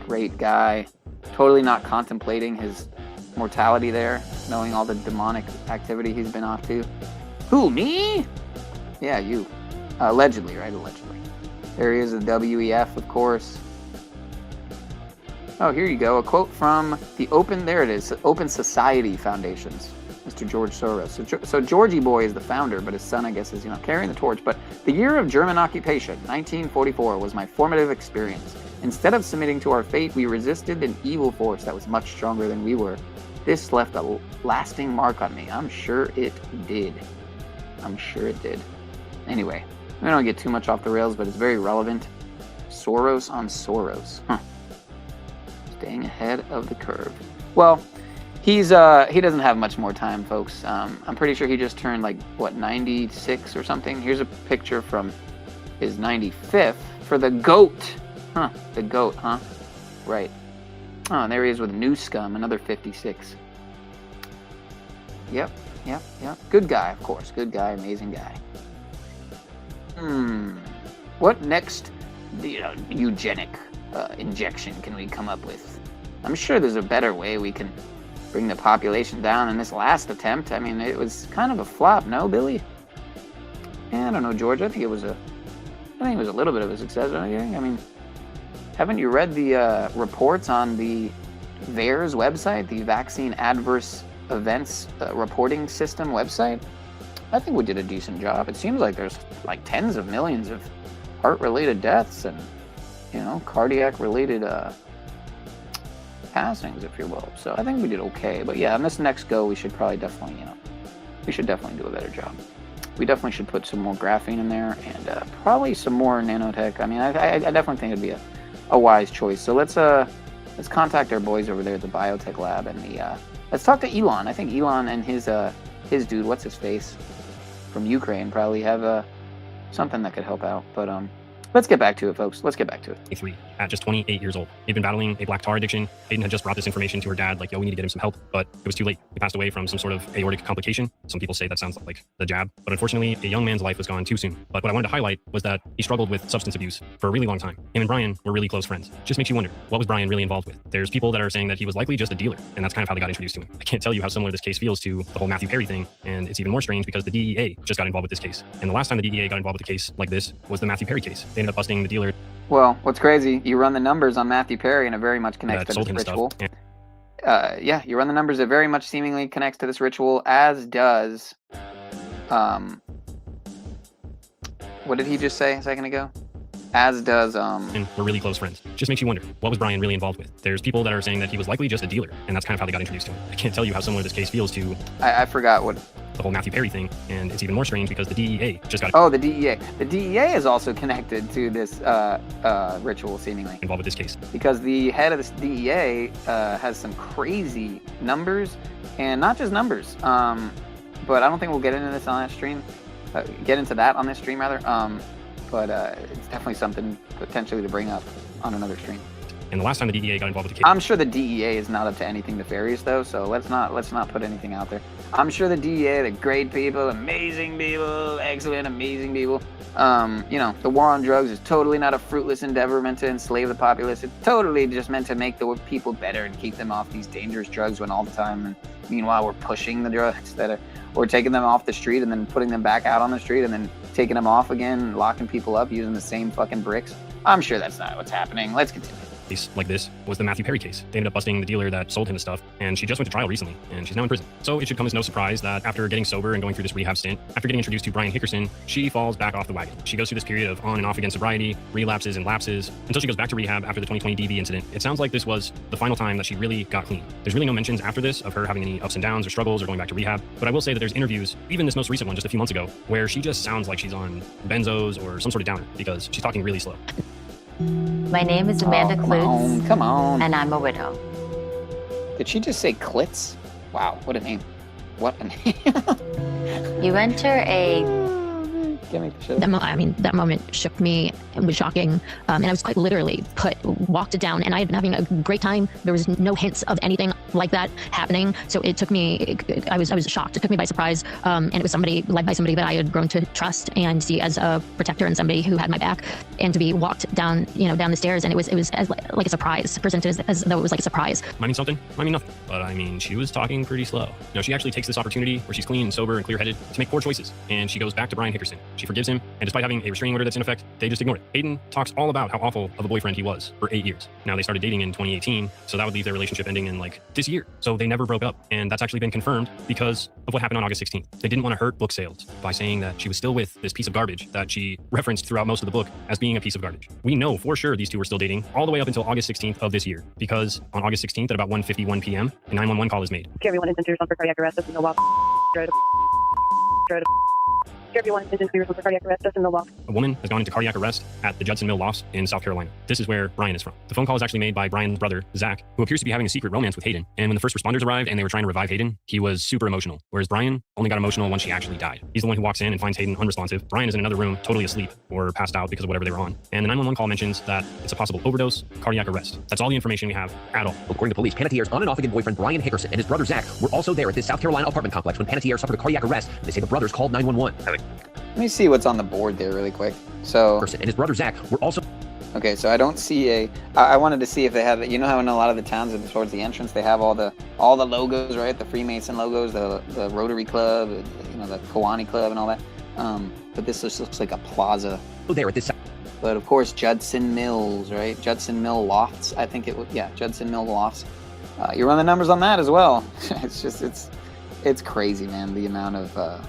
Great guy. Totally not contemplating his mortality there, knowing all the demonic activity he's been off to. Who, me? Yeah, you. Allegedly, right? Allegedly. There he is, the WEF, of course. Oh, here you go. A quote from the Open Society Foundations. Mr. George Soros. So Georgie boy is the founder, but his son, I guess, is, you know, carrying the torch. But the year of German occupation, 1944, was my formative experience. Instead of submitting to our fate, we resisted an evil force that was much stronger than we were. This left a lasting mark on me. I'm sure it did. Anyway, we don't get too much off the rails, but it's very relevant. Soros on Soros. Staying ahead of the curve. Well, he doesn't have much more time, folks. I'm pretty sure he just turned, like, what, 96 or something? Here's a picture from his 95th for the GOAT. The GOAT, right. Oh, and there he is with New Scum, another 56. Yep. Good guy, of course. Good guy, amazing guy. What next, eugenic injection can we come up with? I'm sure there's a better way we can bring the population down in this last attempt. I mean, it was kind of a flop, no, Billy? Yeah, I don't know, George. I think it was a little bit of a success. I mean, haven't you read the reports on the VAERS website, the Vaccine Adverse Events Reporting System website? I think we did a decent job. It seems like there's like tens of millions of heart-related deaths and, you know, cardiac-related passings, if you will. So I think we did okay. But yeah, on this next go, we should probably definitely, we should definitely do a better job. We definitely should put some more graphene in there and probably some more nanotech. I mean, I definitely think it'd be a wise choice. So let's contact our boys over there at the biotech lab and let's talk to Elon. I think Elon and his dude, what's his face, from Ukraine, probably have something that could help out. But let's get back to it, folks. Let's get back to it. At just 28 years old. He'd been battling a black tar addiction. Hayden had just brought this information to her dad, like, yo, we need to get him some help, but it was too late. He passed away from some sort of aortic complication. Some people say that sounds like the jab, but unfortunately, a young man's life was gone too soon. But what I wanted to highlight was that he struggled with substance abuse for a really long time. Him and Brian were really close friends. Just makes you wonder, what was Brian really involved with? There's people that are saying that he was likely just a dealer, and that's kind of how they got introduced to him. I can't tell you how similar this case feels to the whole Matthew Perry thing, and it's even more strange because the DEA just got involved with this case. And the last time the DEA got involved with a case like this was the Matthew Perry case. They ended up busting the dealer. Well, what's crazy, you run the numbers on Matthew Perry and it very much connects to this ritual. Yeah, you run the numbers, it very much seemingly connects to this ritual, as does, what did he just say a second ago? As does, And we're really close friends. Just makes you wonder, what was Brian really involved with? There's people that are saying that he was likely just a dealer, and that's kind of how they got introduced to him. I can't tell you how similar this case feels to I forgot what the whole Matthew Perry thing, and it's even more strange because the DEA just got the DEA. The DEA is also connected to this ritual, seemingly involved with this case, because the head of this DEA has some crazy numbers, and not just numbers. But I don't think we'll get into this on that stream. Get into that on this stream rather. But it's definitely something potentially to bring up on another stream. And the last time the DEA got involved with the case, I'm sure the DEA is not up to anything nefarious though, so let's not put anything out there. I'm sure the DEA, they're great people, amazing people, excellent, amazing people. The war on drugs is totally not a fruitless endeavor meant to enslave the populace. It's totally just meant to make the people better and keep them off these dangerous drugs when all the time. And meanwhile, we're pushing the drugs we're taking them off the street and then putting them back out on the street and then taking them off again and locking people up using the same fucking bricks. I'm sure that's not what's happening. Let's continue. Case like this was the Matthew Perry case. They ended up busting the dealer that sold him the stuff, and she just went to trial recently, and she's now in prison. So it should come as no surprise that after getting sober and going through this rehab stint, after getting introduced to Brian Hickerson, she falls back off the wagon. She goes through this period of on and off again sobriety, relapses and lapses, until she goes back to rehab after the 2020 DV incident. It sounds like this was the final time that she really got clean. There's really no mentions after this of her having any ups and downs or struggles or going back to rehab, but I will say that there's interviews, even this most recent one just a few months ago, where she just sounds like she's on benzos or some sort of downer because she's talking really slow. My name is Amanda Klutz. Come on. And I'm a widow. Did she just say Klitz? Wow, what a name. What a name. You enter a... Give me the shit. That moment shook me. It was shocking. And I was quite literally walked it down, and I had been having a great time. There was no hints of anything like that happening. So it took me, I was shocked. It took me by surprise. And it was led by somebody that I had grown to trust and see as a protector and somebody who had my back. And to be walked down, down the stairs, and it was as like a surprise, presented as though it was like a surprise. I mean something? I mean nothing. But I mean, she was talking pretty slow. No, she actually takes this opportunity where she's clean and sober and clear-headed to make poor choices. And she goes back to Brian Hickerson. She forgives him, and despite having a restraining order that's in effect, they just ignore it. Hayden talks all about how awful of a boyfriend he was for 8 years. Now, they started dating in 2018, so that would leave their relationship ending in this year. So they never broke up, and that's actually been confirmed because of what happened on August 16th. They didn't want to hurt book sales by saying that she was still with this piece of garbage that she referenced throughout most of the book as being a piece of garbage. We know for sure these two were still dating all the way up until August 16th of this year, because on August 16th at about 1:51 p.m., a 911 call is made. Everyone is injured for cardiac arrest. Doesn't know what. Everyone is injured for cardiac arrest. Doesn't know what. A woman has gone into cardiac arrest at the Judson Mill Lofts in South Carolina. This is where Brian is from. The phone call is actually made by Brian's brother, Zach, who appears to be having a secret romance with Hayden. And when the first responders arrived and they were trying to revive Hayden, he was super emotional, whereas Brian only got emotional when she actually died. He's the one who walks in and finds Hayden unresponsive. Brian is in another room, totally asleep or passed out because of whatever they were on. And the 911 call mentions that it's a possible overdose, cardiac arrest. That's all the information we have at all. According to police, Panettiere's on and off again boyfriend Brian Hickerson and his brother Zach were also there at this South Carolina apartment complex when Panettiere suffered a cardiac arrest. They say the brothers called 911. Let me see what's on the board there really quick. So, and his brother Zach were also... Okay, so I don't see I wanted to see if they had, how in a lot of the towns towards the entrance they have all the logos, right? The Freemason logos, the Rotary Club, the Kiwani Club and all that. But this just looks like a plaza. There at this. But of course, Judson Mills, right? Judson Mill Lofts, I think it was. Yeah, Judson Mill Lofts. You run the numbers on that as well. It's crazy, man. The amount of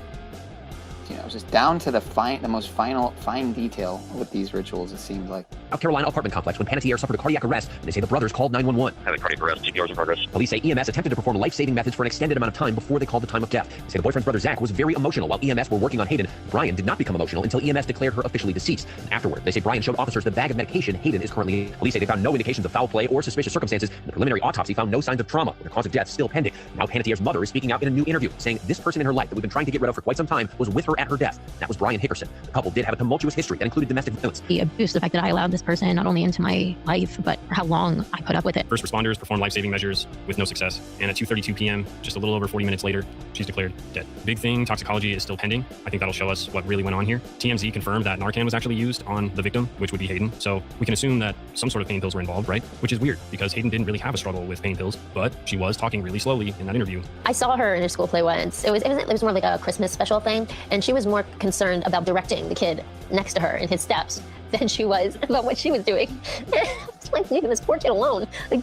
you know, just down to the most fine detail with these rituals, it seems like. South Carolina apartment complex when Panettiere suffered a cardiac arrest. They say the brothers called 911. Having cardiac arrest, CPR is in progress. Police say EMS attempted to perform life-saving methods for an extended amount of time before they called the time of death. They say the boyfriend's brother Zach was very emotional while EMS were working on Hayden. Brian did not become emotional until EMS declared her officially deceased. Afterward, they say Brian showed officers the bag of medication Hayden is currently in. Police say they found no indications of foul play or suspicious circumstances. The preliminary autopsy found no signs of trauma, with the cause of death still pending. Now Panettiere's mother is speaking out in a new interview, saying this person in her life that we've been trying to get rid of for quite some time was with her at her death. That was Brian Hickerson. The couple did have a tumultuous history that included domestic violence. The abuse, the fact that I allowed this person not only into my life, but for how long I put up with it. First responders performed life-saving measures with no success. And at 2:32 p.m., just a little over 40 minutes later, she's declared dead. Big thing, toxicology is still pending. I think that'll show us what really went on here. TMZ confirmed that Narcan was actually used on the victim, which would be Hayden. So we can assume that some sort of pain pills were involved, right? Which is weird because Hayden didn't really have a struggle with pain pills, but she was talking really slowly in that interview. I saw her in a school play once. It was more like a Christmas special thing, and she was more concerned about directing the kid next to her in his steps than she was about what she was doing. It's like leaving this poor kid alone. Like,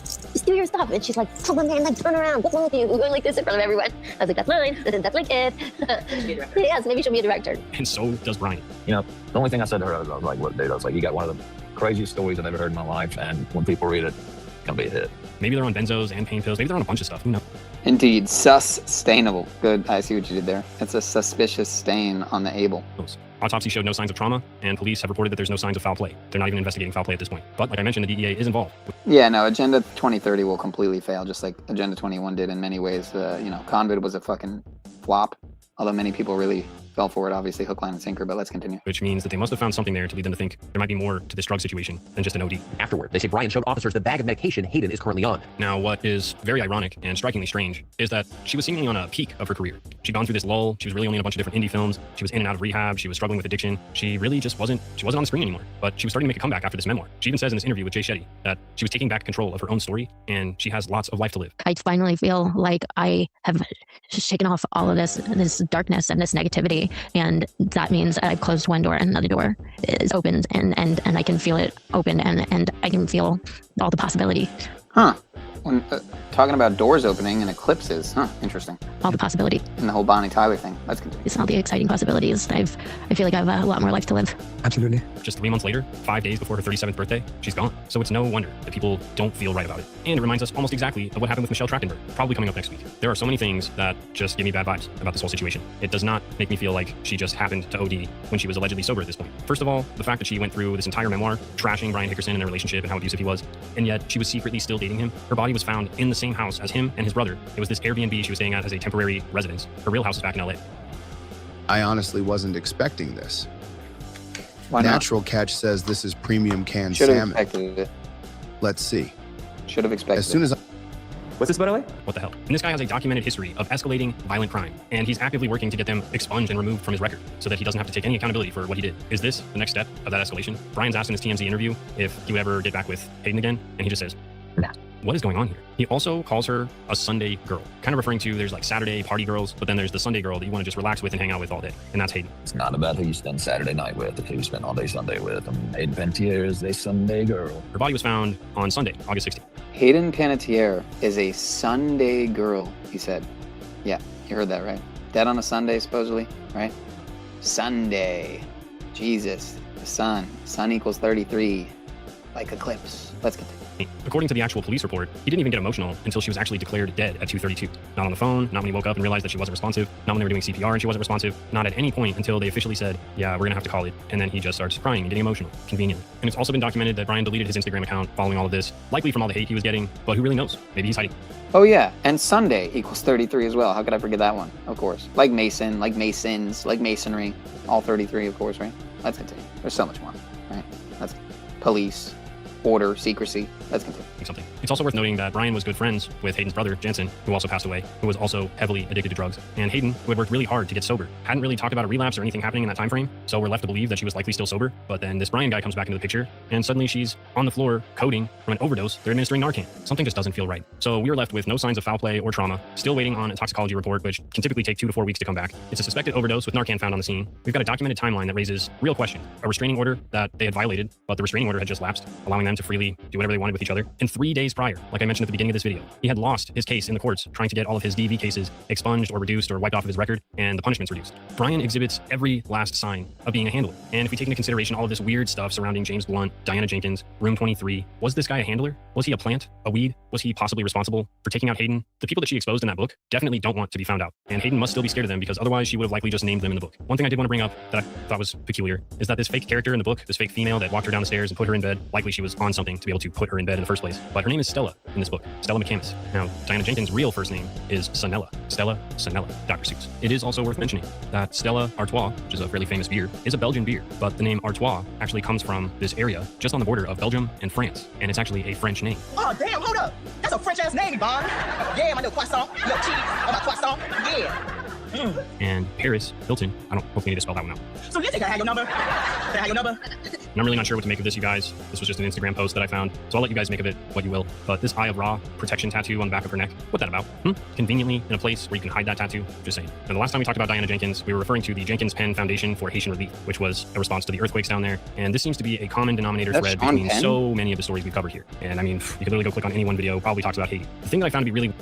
just do your stuff. And she's like, come on, man, like turn around. What's wrong with you? We're going like this in front of everyone. I was like, that's mine. That's my kid. Yes, maybe she'll be a director. And so does Brian. You know, the only thing I said to her, I was like, look, dude, I was like, you got one of the craziest stories I've ever heard in my life, and when people read it, it's gonna be a hit. Maybe they're on benzos and pain pills. Maybe they're on a bunch of stuff. Who knows? Indeed, sustainable. Good, I see what you did there. It's a suspicious stain on the able. Autopsy showed no signs of trauma, and police have reported that there's no signs of foul play. They're not even investigating foul play at this point. But like I mentioned, the DEA is involved. Yeah, no, Agenda 2030 will completely fail, just like Agenda 21 did in many ways. You know, Convid was a fucking flop, although many people really fell for it, obviously, hook, line, and sinker, but let's continue. Which means that they must have found something there to lead them to think there might be more to this drug situation than just an OD. Afterward, they say Brian showed officers the bag of medication Hayden is currently on. Now, what is very ironic and strikingly strange is that she was seemingly on a peak of her career. She'd gone through this lull. She was really only in a bunch of different indie films. She was in and out of rehab. She was struggling with addiction. She really just wasn't on the screen anymore. But she was starting to make a comeback after this memoir. She even says in this interview with Jay Shetty that she was taking back control of her own story, and she has lots of life to live. I finally feel like I have shaken off all of this darkness and this negativity, and that means I've closed one door and another door is opened, and I can feel it open, and I can feel all the possibility. Huh. When talking about doors opening and eclipses, interesting. All the possibility. And the whole Bonnie Tyler thing. Let's continue. It's all the exciting possibilities. I feel like I have a lot more life to live. Absolutely. Just 3 months later, 5 days before her 37th birthday, she's gone. So it's no wonder that people don't feel right about it. And it reminds us almost exactly of what happened with Michelle Trachtenberg, probably coming up next week. There are so many things that just give me bad vibes about this whole situation. It does not make me feel like she just happened to OD when she was allegedly sober at this point. First of all, the fact that she went through this entire memoir, trashing Brian Hickerson and their relationship and how abusive he was, and yet she was secretly still dating him. Her body was found in the same house as him and his brother. It was this Airbnb she was staying at as a temporary residence. Her real house is back in LA. I honestly wasn't expecting this. Why not? Natural Catch says this is premium canned Should have salmon. expected it. Let's see. Should have expected As soon as What's this, by the way? What the hell? And this guy has a documented history of escalating violent crime, and he's actively working to get them expunged and removed from his record so that he doesn't have to take any accountability for what he did. Is this the next step of that escalation? Brian's asked in his TMZ interview if he would ever get back with Hayden again, and he just says, nah. What is going on here? He also calls her a Sunday girl, kind of referring to there's like Saturday party girls, but then there's the Sunday girl that you want to just relax with and hang out with all day, and that's Hayden. It's not about who you spend Saturday night with, it's who you spend all day Sunday with. And Hayden Panettiere is a Sunday girl. Her body was found on Sunday, August 16th. Hayden Panettiere is a Sunday girl, he said. Yeah, you heard that right. Dead on a Sunday, supposedly, right? Sunday. Jesus, the sun. Sun equals 33, like eclipse. Let's continue. According to the actual police report, he didn't even get emotional until she was actually declared dead at 2:32. Not on the phone, not when he woke up and realized that she wasn't responsive, not when they were doing CPR and she wasn't responsive, not at any point until they officially said, yeah, we're gonna have to call it. And then he just starts crying and getting emotional, conveniently. And it's also been documented that Brian deleted his Instagram account following all of this, likely from all the hate he was getting, but who really knows? Maybe he's hiding. Oh yeah, and Sunday equals 33 as well. How could I forget that one? Of course. Like Mason, like Masons, like Masonry. All 33, of course, right? Let's continue. There's so much more, right? Let's police. Order, secrecy. Let's continue. Something. It's also worth noting that Brian was good friends with Hayden's brother, Jensen, who also passed away, who was also heavily addicted to drugs. And Hayden, who had worked really hard to get sober, hadn't really talked about a relapse or anything happening in that time frame, so we're left to believe that she was likely still sober. But then this Brian guy comes back into the picture, and suddenly she's on the floor coding from an overdose. They're administering Narcan. Something just doesn't feel right. So we are left with no signs of foul play or trauma, still waiting on a toxicology report, which can typically take 2 to 4 weeks to come back. It's a suspected overdose with Narcan found on the scene. We've got a documented timeline that raises real questions. A restraining order that they had violated, but the restraining order had just lapsed, allowing them them to freely do whatever they wanted with each other. And 3 days prior, like I mentioned at the beginning of this video, he had lost his case in the courts trying to get all of his DV cases expunged or reduced or wiped off of his record and the punishments reduced. Brian exhibits every last sign of being a handler. And if we take into consideration all of this weird stuff surrounding James Blunt, Diana Jenkins, Room 23, was this guy a handler? Was he a plant? A weed? Was he possibly responsible for taking out Hayden? The people that she exposed in that book definitely don't want to be found out. And Hayden must still be scared of them because otherwise she would have likely just named them in the book. One thing I did want to bring up that I thought was peculiar is that this fake character in the book, this fake female that walked her down the stairs and put her in bed, likely she was on something to be able to put her in bed in the first place. But her name is Stella in this book, Stella McCamus. Now, Diana Jenkins' real first name is Sanella. Stella Sanella, Dr. Seuss. It is also worth mentioning that Stella Artois, which is a fairly famous beer, is a Belgian beer, but the name Artois actually comes from this area just on the border of Belgium and France, and it's actually a French name. Oh, damn, hold up. That's a French-ass name, Bob. Yeah, my little croissant, little cheese, my croissant, yeah. And Paris Hilton, I don't hopefully need to spell that one out. So you think I have your number? Can I have your number? And I'm really not sure what to make of this, you guys. This was just an Instagram post that I found, so I'll let you guys make of it what you will. But this Eye of Ra protection tattoo on the back of her neck, what's that about? Conveniently in a place where you can hide that tattoo? Just saying. And the last time we talked about Diana Jenkins, we were referring to the Jenkins Pen Foundation for Haitian Relief, which was a response to the earthquakes down there. And this seems to be a common denominator thread between so many of the stories we've covered here. And I mean, you could literally go click on any one video, probably talks about Haiti. The thing that I found to be really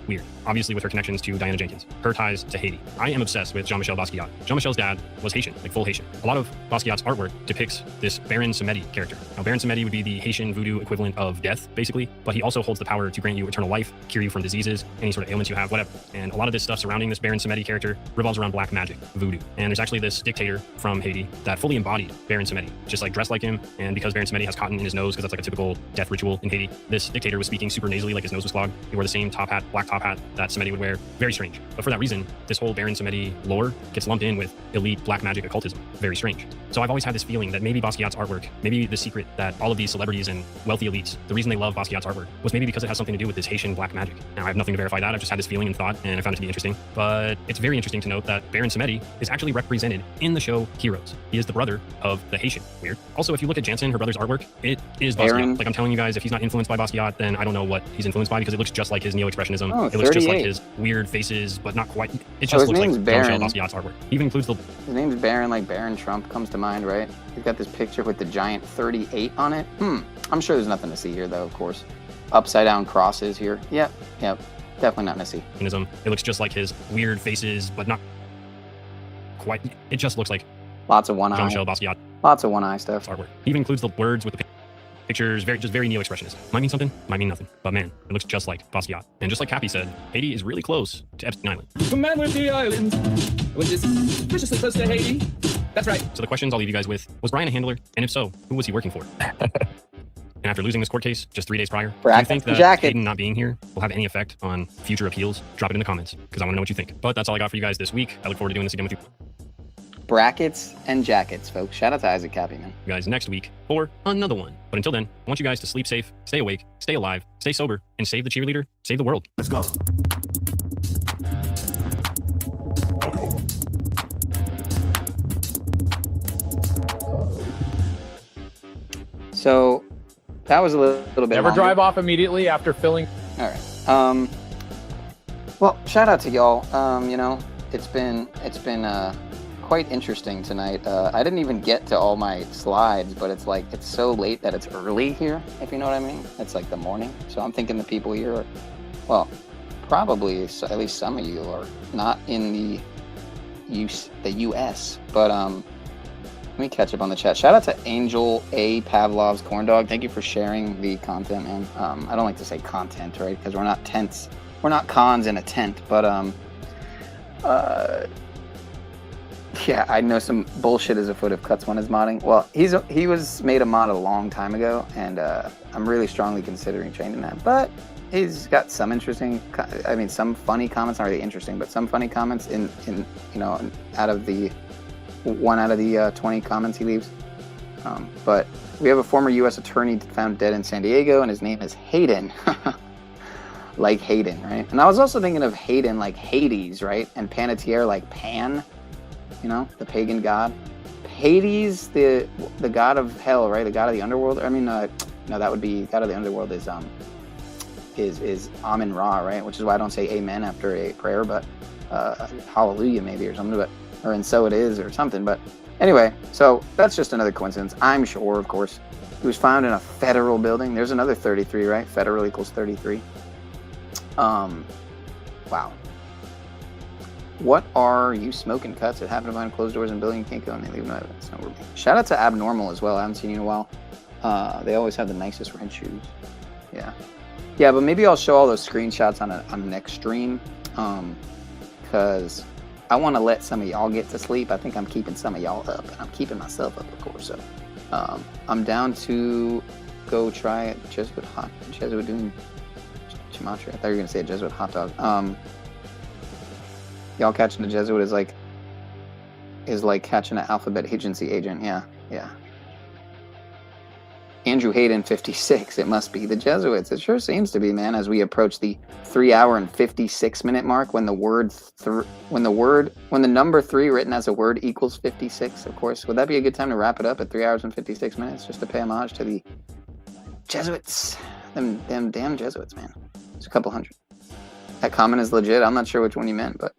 weird, obviously with her connections to Diana Jenkins, her ties to Haiti. I am obsessed with Jean-Michel Basquiat. Jean-Michel's dad was Haitian, like full Haitian. A lot of Basquiat's artwork depicts this Baron Samedi character. Now, Baron Samedi would be the Haitian voodoo equivalent of death, basically, but he also holds the power to grant you eternal life, cure you from diseases, any sort of ailments you have, whatever. And a lot of this stuff surrounding this Baron Samedi character revolves around black magic, voodoo. And there's actually this dictator from Haiti that fully embodied Baron Samedi, just like dressed like him. And because Baron Samedi has cotton in his nose, because that's like a typical death ritual in Haiti, this dictator was speaking super nasally, like his nose was clogged. He wore the same top hat, black top hat that Samedi would wear. Very strange. But for that reason, this whole Baron Samedi lore gets lumped in with elite black magic occultism. Very strange. So I've always had this feeling that maybe Basquiat's artwork, maybe the secret that all of these celebrities and wealthy elites, the reason they love Basquiat's artwork was maybe because it has something to do with this Haitian black magic. Now, I have nothing to verify that. I've just had this feeling and thought, and I found it to be interesting. But it's very interesting to note that Baron Samedi is actually represented in the show Heroes. He is the brother of the Haitian. Weird. Also, if you look at Jansen, her brother's artwork, it is Basquiat. Like I'm telling you guys, if he's not influenced by Basquiat, then I don't know what he's influenced by because it looks just like his neo-expressionism. Oh, it looks just like his weird faces, but not quite. It just looks like Jean-Michel Basquiat's artwork. He even includes the... His name's Baron, like Baron Trump comes to mind, right? He's got this picture with the giant 38 on it. I'm sure there's nothing to see here, though, of course. Upside down crosses here. Yep, definitely not to see. It looks just like his weird faces, but not quite. It just looks like lots of one eye. Jean-Michel Basquiat. Lots of one eye stuff. Artwork. He even includes the words with the pictures, very neo-expressionist. Might mean something, might mean nothing. But man, it looks just like Basquiat. And just like Cappy said, Haiti is really close to Epstein Island. The man with the island was suspiciously close to Haiti. That's right. So the questions I'll leave you guys with, was Brian a handler? And if so, who was he working for? And after losing this court case just 3 days prior, do you think that Hayden not being here will have any effect on future appeals? Drop it in the comments, because I want to know what you think. But that's all I got for you guys this week. I look forward to doing this again with you. Brackets and jackets, folks. Shout out to Isaac Cappy, man. You guys next week for another one. But until then, I want you guys to sleep safe, stay awake, stay alive, stay sober, and save the cheerleader, save the world. Let's go. So that was a little bit Never longer. drive off immediately after filling. All right. Well, shout out to y'all. You know, it's been quite interesting tonight. I didn't even get to all my slides, but it's like it's so late that it's early here, if you know what I mean. It's like the morning. So I'm thinking the people here are, well, probably at least some of you are not in the US, but let me catch up on the chat. Shout out to Angel A. Pavlov's Corn Dog. Thank you for sharing the content, man. I don't like to say content, right? Because we're not tents. We're not cons in a tent, but yeah, I know some bullshit is afoot if Cuts One is modding. Well, he was made a mod a long time ago, and I'm really strongly considering changing that. But he's got some interesting, I mean, some funny comments. Not really interesting, but some funny comments in you know, out of the 20 comments he leaves. But we have a former U.S. attorney found dead in San Diego, and his name is Hayden. Like Hayden, right? And I was also thinking of Hayden like Hades, right? And Panettiere like Pan, you know, the pagan god. Hades, the god of hell, right? The god of the underworld. I mean, no, that would be god of the underworld is Amun Ra, right? Which is why I don't say amen after a prayer, but hallelujah maybe or something, but and so it is or something. But anyway, so that's just another coincidence, I'm sure, of course. It was found in a federal building. There's another 33, right? Federal equals 33. Wow. What are you smoking cuts? It happened behind closed doors in a building. You can't go and they leave no evidence. No, shout out to Abnormal as well. I haven't seen you in a while. They always have the nicest red shoes. Yeah. Yeah, but maybe I'll show all those screenshots on the next stream. Because I want to let some of y'all get to sleep. I think I'm keeping some of y'all up. And I'm keeping myself up, of course. So I'm down to go try it. Jesuit doing Chimatri. I thought you were going to say a Jesuit hot dog. Y'all catching the Jesuit is like catching an alphabet agency agent. Yeah, yeah. Andrew Hayden 56. It must be the Jesuits. It sure seems to be, man. As we approach the 3 hour and 56 minute mark, when the number 3 written as a word equals 56. Of course, would that be a good time to wrap it up at 3 hours and 56 minutes, just to pay homage to the Jesuits? Them damn Jesuits, man. It's a couple hundred. That comment is legit. I'm not sure which one you meant, but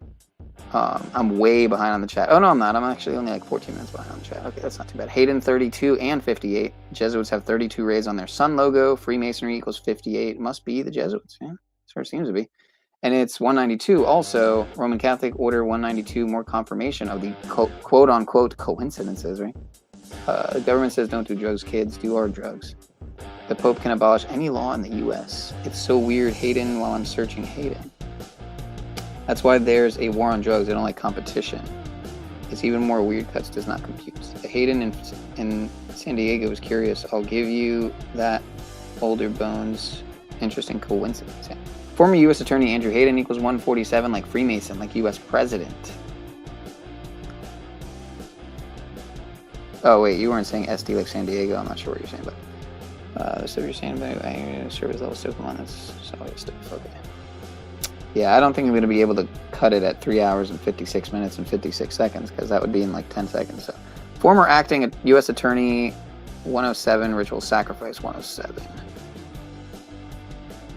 I'm way behind on the chat. Oh, no, I'm not. I'm actually only like 14 minutes behind on the chat. Okay, that's not too bad. Hayden 32 and 58. Jesuits have 32 rays on their sun logo. Freemasonry equals 58. Must be the Jesuits, man. Sure seems to be. And it's 192. Also, Roman Catholic Order 192, more confirmation of the quote-unquote coincidences, right? The government says don't do drugs, kids. Do our drugs. The Pope can abolish any law in the U.S. It's so weird, Hayden, while I'm searching Hayden. That's why there's a war on drugs. They don't like competition. It's even more weird cuts does not compute. The Hayden in San Diego is curious. I'll give you that. Older bones. Interesting coincidence. Yeah. Former U.S. Attorney Andrew Hayden equals 147 like Freemason, like U.S. President. Oh, wait, you weren't saying SD like San Diego. I'm not sure what you're saying, but the stuff you're saying about service level stuff. Come on, that's solid stuff. Okay. Yeah, I don't think I'm going to be able to cut it at 3 hours and 56 minutes and 56 seconds, because that would be in like 10 seconds. So, former acting U.S. Attorney 107, ritual sacrifice 107.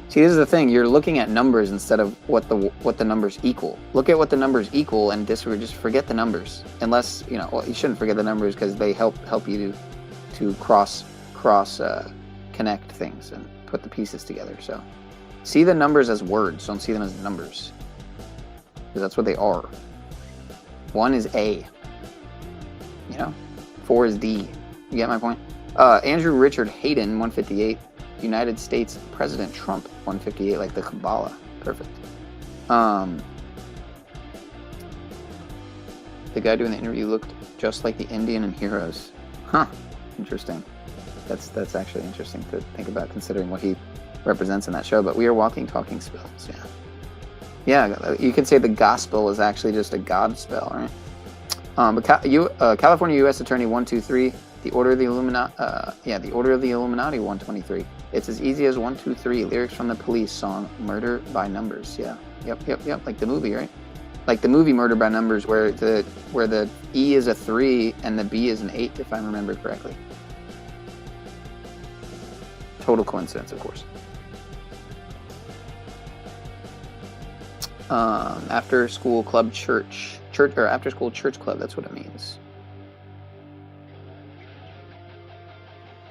See, this is the thing. You're looking at numbers instead of what the numbers equal. Look at what the numbers equal and just forget the numbers. Unless, you know, well, you shouldn't forget the numbers because they help you to cross connect things and put the pieces together. So, see the numbers as words. Don't see them as numbers, because that's what they are. 1 is A. You know, 4 is D. You get my point? Andrew Richard Hayden 158. United States President Trump 158, like the Kabbalah. Perfect. The guy doing the interview looked just like the Indian in Heroes. Huh. Interesting. That's actually interesting to think about, considering what he represents in that show. But we are walking, talking spells. Yeah, you could say the gospel is actually just a God spell, right? But California U.S. Attorney 123. The Order of the Illuminati. The Order of the Illuminati 123. It's as easy as 1, 2, 3. Lyrics from the Police song "Murder by Numbers." Yeah. Yep. Like the movie, right? Like the movie "Murder by Numbers," where the E is a 3 and the B is an 8, if I remember correctly. Total coincidence, of course. After school club church or after school church club. That's what it means.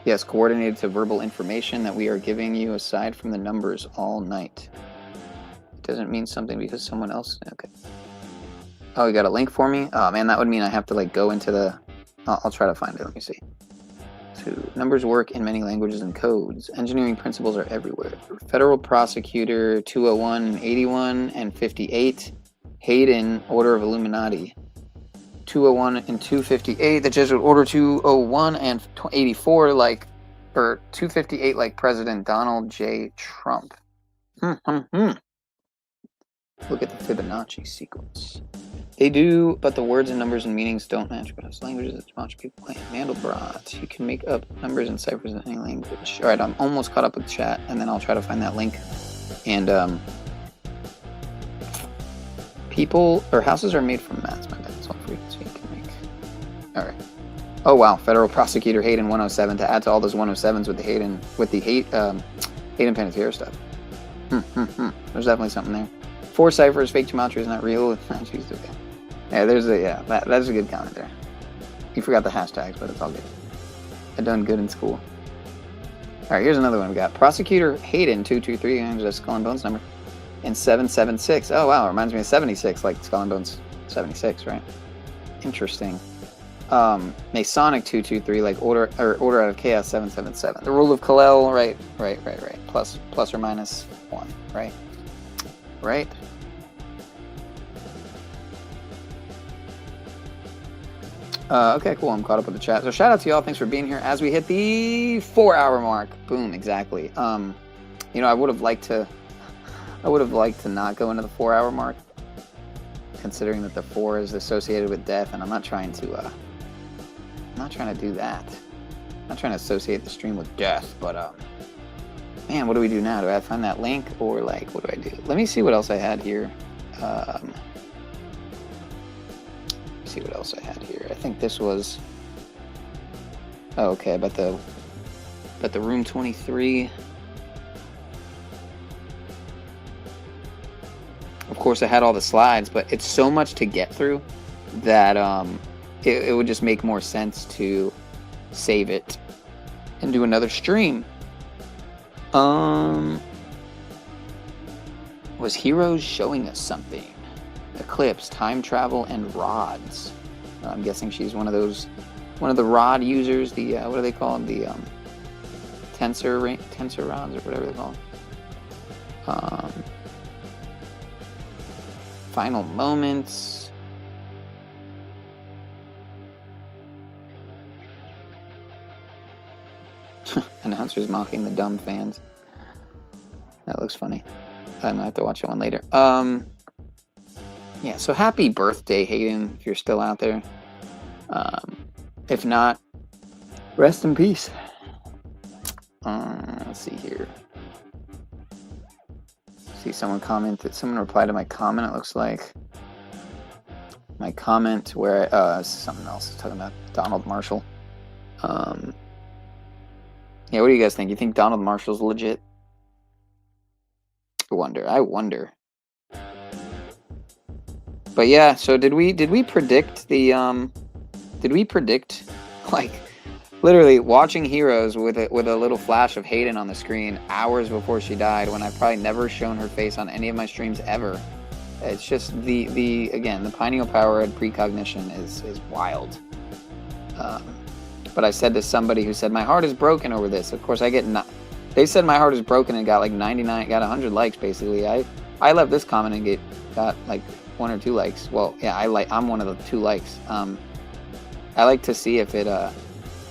Yes, coordinated to verbal information that we are giving you aside from the numbers all night. It doesn't mean something because someone else. Okay. Oh, you got a link for me? Oh man, that would mean I have to like go into the. I'll try to find it. Let me see. So, numbers work in many languages and codes. Engineering principles are everywhere. Federal Prosecutor 201, 81, and 58. Hayden, Order of Illuminati. 201 and 258. The Jesuit Order 201 and 84, or 258, like President Donald J. Trump. Look at the Fibonacci sequence. They do, but the words and numbers and meanings don't match. But it's languages that much people claim. Mandelbrot. You can make up numbers and ciphers in any language. All right, I'm almost caught up with chat, and then I'll try to find that link. And people or houses are made from maths. My bad. It's all free, so you can make. All right. Oh wow, Federal Prosecutor Hayden 107 to add to all those 107s with the Hayden Panettiere stuff. There's definitely something there. 4 ciphers, fake gematria is not real. Jeez, okay. Yeah, that's a good comment there. You forgot the hashtags, but it's all good. I done good in school. All right, here's another one we got. Prosecutor Hayden 223, and just Skull and Bones number, and 776. Oh wow, reminds me of 76, like Skull and Bones 76, right? Interesting. Masonic 223, like Order Out of Chaos 777. The Rule of Kal-El, right. Plus or minus 1, right? Right. Okay, cool. I'm caught up with the chat. So shout out to y'all. Thanks for being here. As we hit the 4-hour mark. Boom, exactly. You know, I would have liked to not go into the 4-hour mark, considering that the 4 is associated with death, and I'm not trying to do that. I'm not trying to associate the stream with death, but man, what do we do now? Do I find that link, or like, what do I do? Let me see what else I had here. See what else I had here. I think this was. Oh, okay. But the room 23. Of course, I had all the slides, but it's so much to get through that it would just make more sense to save it and do another stream. Was Heroes showing us something? Eclipse, time travel, and rods. I'm guessing she's one of the rod users. The what are they called? The tensor rods or whatever they're called. Final moments. Announcers mocking the dumb fans. That looks funny. I might have to watch that one later. Yeah, so happy birthday, Hayden, if you're still out there. If not, rest in peace. Let's see here. See, someone replied to my comment, it looks like. My comment where, something else, talking about Donald Marshall. Yeah, what do you guys think? You think Donald Marshall's legit? I wonder. But yeah, so did we predict the like literally watching Heroes with a little flash of Hayden on the screen hours before she died, when I've probably never shown her face on any of my streams ever. It's just again, the pineal power and precognition is wild. But I said to somebody who said my heart is broken over this. Of course, they said my heart is broken and got like 99, got 100 likes basically. I left this comment and got like 1 or 2 likes. Well, yeah, I'm one of the 2 likes. I like to see if it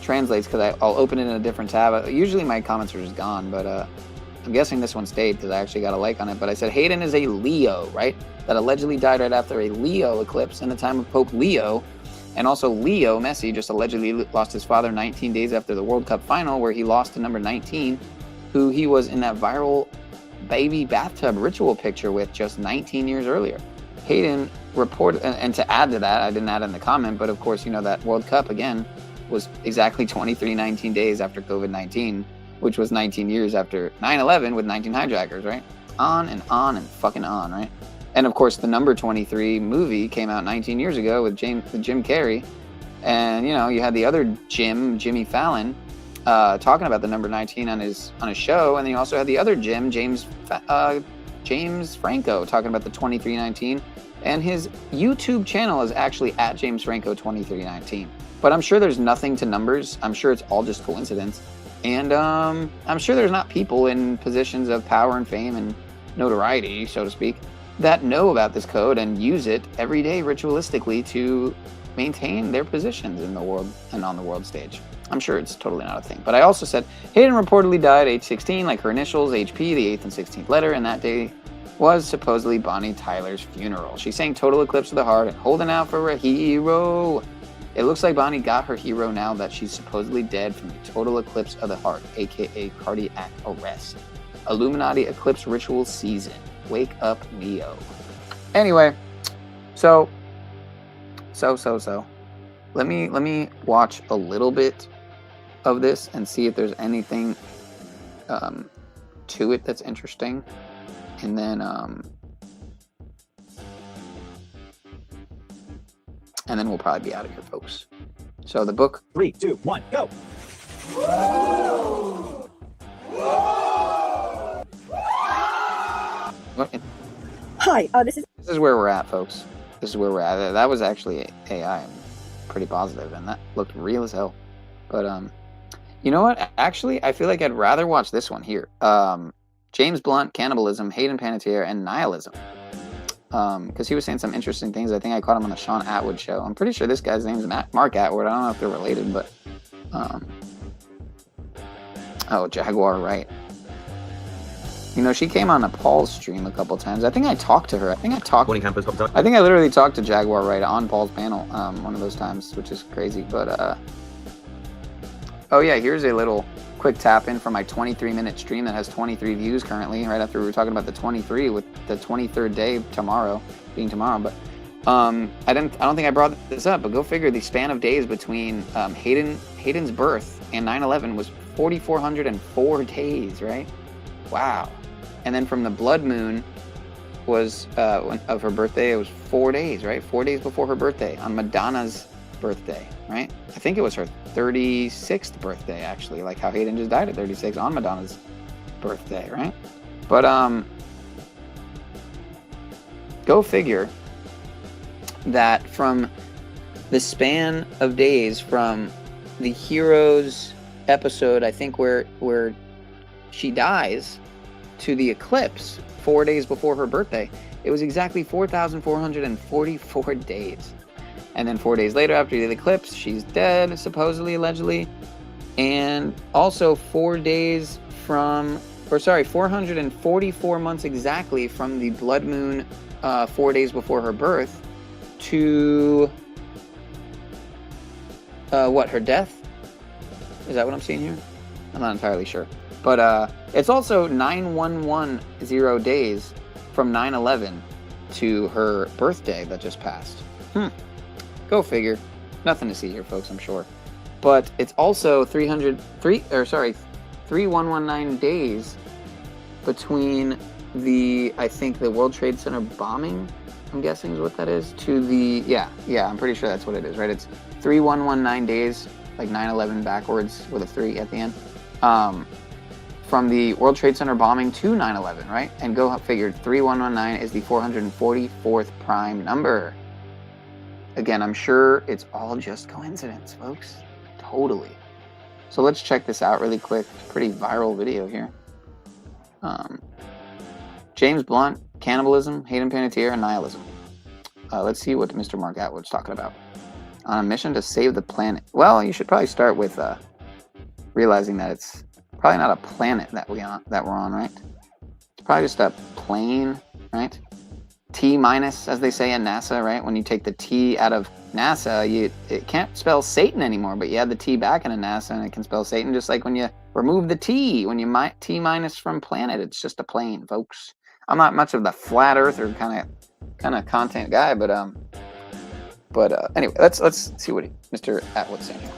translates, because I'll open it in a different tab. Usually my comments are just gone, but I'm guessing this one stayed because I actually got a like on it. But I said Hayden is a Leo, right? That allegedly died right after a Leo eclipse in the time of Pope Leo. And also Leo Messi just allegedly lost his father 19 days after the World Cup final, where he lost to number 19, who he was in that viral baby bathtub ritual picture with just 19 years earlier. Hayden reported, and to add to that, I didn't add it in the comment, but of course, you know, that World Cup, again, was exactly 19 days after COVID-19, which was 19 years after 9/11 with 19 hijackers, right? On and fucking on, right? And of course, the number 23 movie came out 19 years ago with Jim Carrey. And, you know, you had the other Jimmy Fallon, talking about the number 19 on his show. And then you also had the other James Franco, talking about the 2319. And his YouTube channel is actually at James Franco 2319. But I'm sure there's nothing to numbers. I'm sure it's all just coincidence. And I'm sure there's not people in positions of power and fame and notoriety, so to speak, that know about this code and use it every day ritualistically to maintain their positions in the world and on the world stage. I'm sure it's totally not a thing. But I also said Hayden reportedly died age 16, like her initials, HP, the 8th and 16th letter, and that day was supposedly Bonnie Tyler's funeral. She sang Total Eclipse of the Heart and Holding Out for a Hero. It looks like Bonnie got her hero now that she's supposedly dead from the Total Eclipse of the Heart, aka cardiac arrest. Illuminati eclipse ritual season. Wake up, Leo. Anyway, so. Let me watch a little bit of this and see if there's anything to it that's interesting, and then we'll probably be out of here, folks. So the book. 3, 2, 1, go. Hi, this is where we're at, folks. This is where we're at. That was actually AI. I'm pretty positive, and that looked real as hell. But you know what? Actually, I feel like I'd rather watch this one here. James Blunt, Cannibalism, Hayden Panettiere, and Nihilism. Because he was saying some interesting things. I think I caught him on the Sean Atwood show. I'm pretty sure this guy's name is Mark Atwood. I don't know if they're related, but oh, Jaguar Wright. You know, she came on a Paul's stream a couple times. I think I talked to her. I think I literally talked to Jaguar Wright on Paul's panel one of those times, which is crazy. But oh yeah, here's a little quick tap in from my 23-minute stream that has 23 views currently, right after we were talking about the 23 with the 23rd day being tomorrow. But I don't think I brought this up, but go figure, the span of days between Hayden's birth and 9/11 was 4,404 days, right? Wow. And then from the blood moon was of her birthday, it was 4 days, right? 4 days before her birthday, on Madonna's birthday, right? I think it was her 36th birthday, actually, like how Hayden just died at 36 on Madonna's birthday, right? But go figure that from the span of days from the Heroes episode, I think where she dies, to the eclipse 4 days before her birthday, it was exactly 4,444 days. And then 4 days later, after the eclipse, she's dead, supposedly, allegedly. And also 444 months exactly from the blood moon 4 days before her birth to her death? Is that what I'm seeing here? I'm not entirely sure. But it's also 9,110 days from 9/11 to her birthday that just passed. Go figure. Nothing to see here, folks, I'm sure. But it's also 3,119 days between I think the World Trade Center bombing, I'm guessing is what that is, to the, yeah, I'm pretty sure that's what it is, right? It's 3,119 days, like 9/11 backwards with a 3 at the end. From the World Trade Center bombing to 9/11, right? And go figure, 3,119 is the 444th prime number. Again, I'm sure it's all just coincidence, folks. Totally. So let's check this out really quick. Pretty viral video here. James Blunt, Cannibalism, Hayden Panettiere, and Nihilism. Let's see what Mr. Mark Atwood's talking about. On a mission to save the planet. Well, you should probably start with realizing that it's probably not a planet that we're on, right? It's probably just a plane, right? T minus, as they say in NASA, right? When you take the T out of NASA, it can't spell Satan anymore, but you add the T back into NASA and it can spell Satan, just like when you remove the T, when you T minus from planet, it's just a plane, folks. I'm not much of the flat earther kind of content guy, but anyway, let's see what Mr. Atwood's saying here.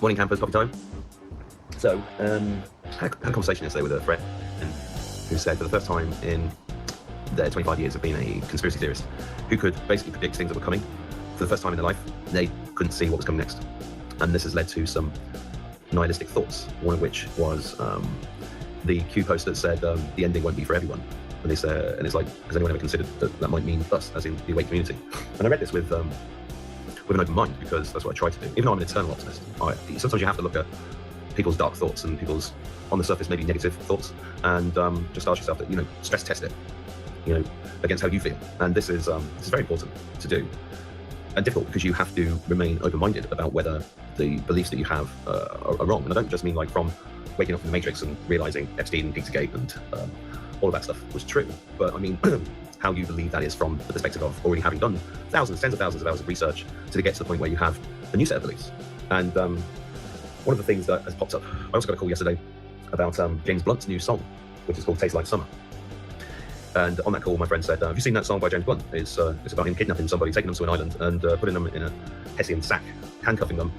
Morning, campers, coffee time. So, had a conversation yesterday with a friend who said for the first time in their 25 years of being a conspiracy theorist, who could basically predict things that were coming, for the first time in their life, they couldn't see what was coming next. And this has led to some nihilistic thoughts, one of which was the Q post that said the ending won't be for everyone. And it's like, has anyone ever considered that might mean us, as in the awake community? And I read this with an open mind, because that's what I try to do. Even though I'm an eternal optimist, sometimes you have to look at people's dark thoughts and people's, on the surface, maybe negative thoughts, and just ask yourself that, stress test it, against how you feel. And this is very important to do, and difficult, because you have to remain open-minded about whether the beliefs that you have are wrong. And I don't just mean like from waking up in the Matrix and realizing Epstein and Pizzagate and all of that stuff was true, but I mean how you believe that is from the perspective of already having done tens of thousands of hours of research to get to the point where you have a new set of beliefs. And one of the things that has popped up, I also got a call yesterday about James Blunt's new song, which is called Tastes Like Summer. And on that call, my friend said, have you seen that song by James Blunt? It's about him kidnapping somebody, taking them to an island, and putting them in a Hessian sack, handcuffing them,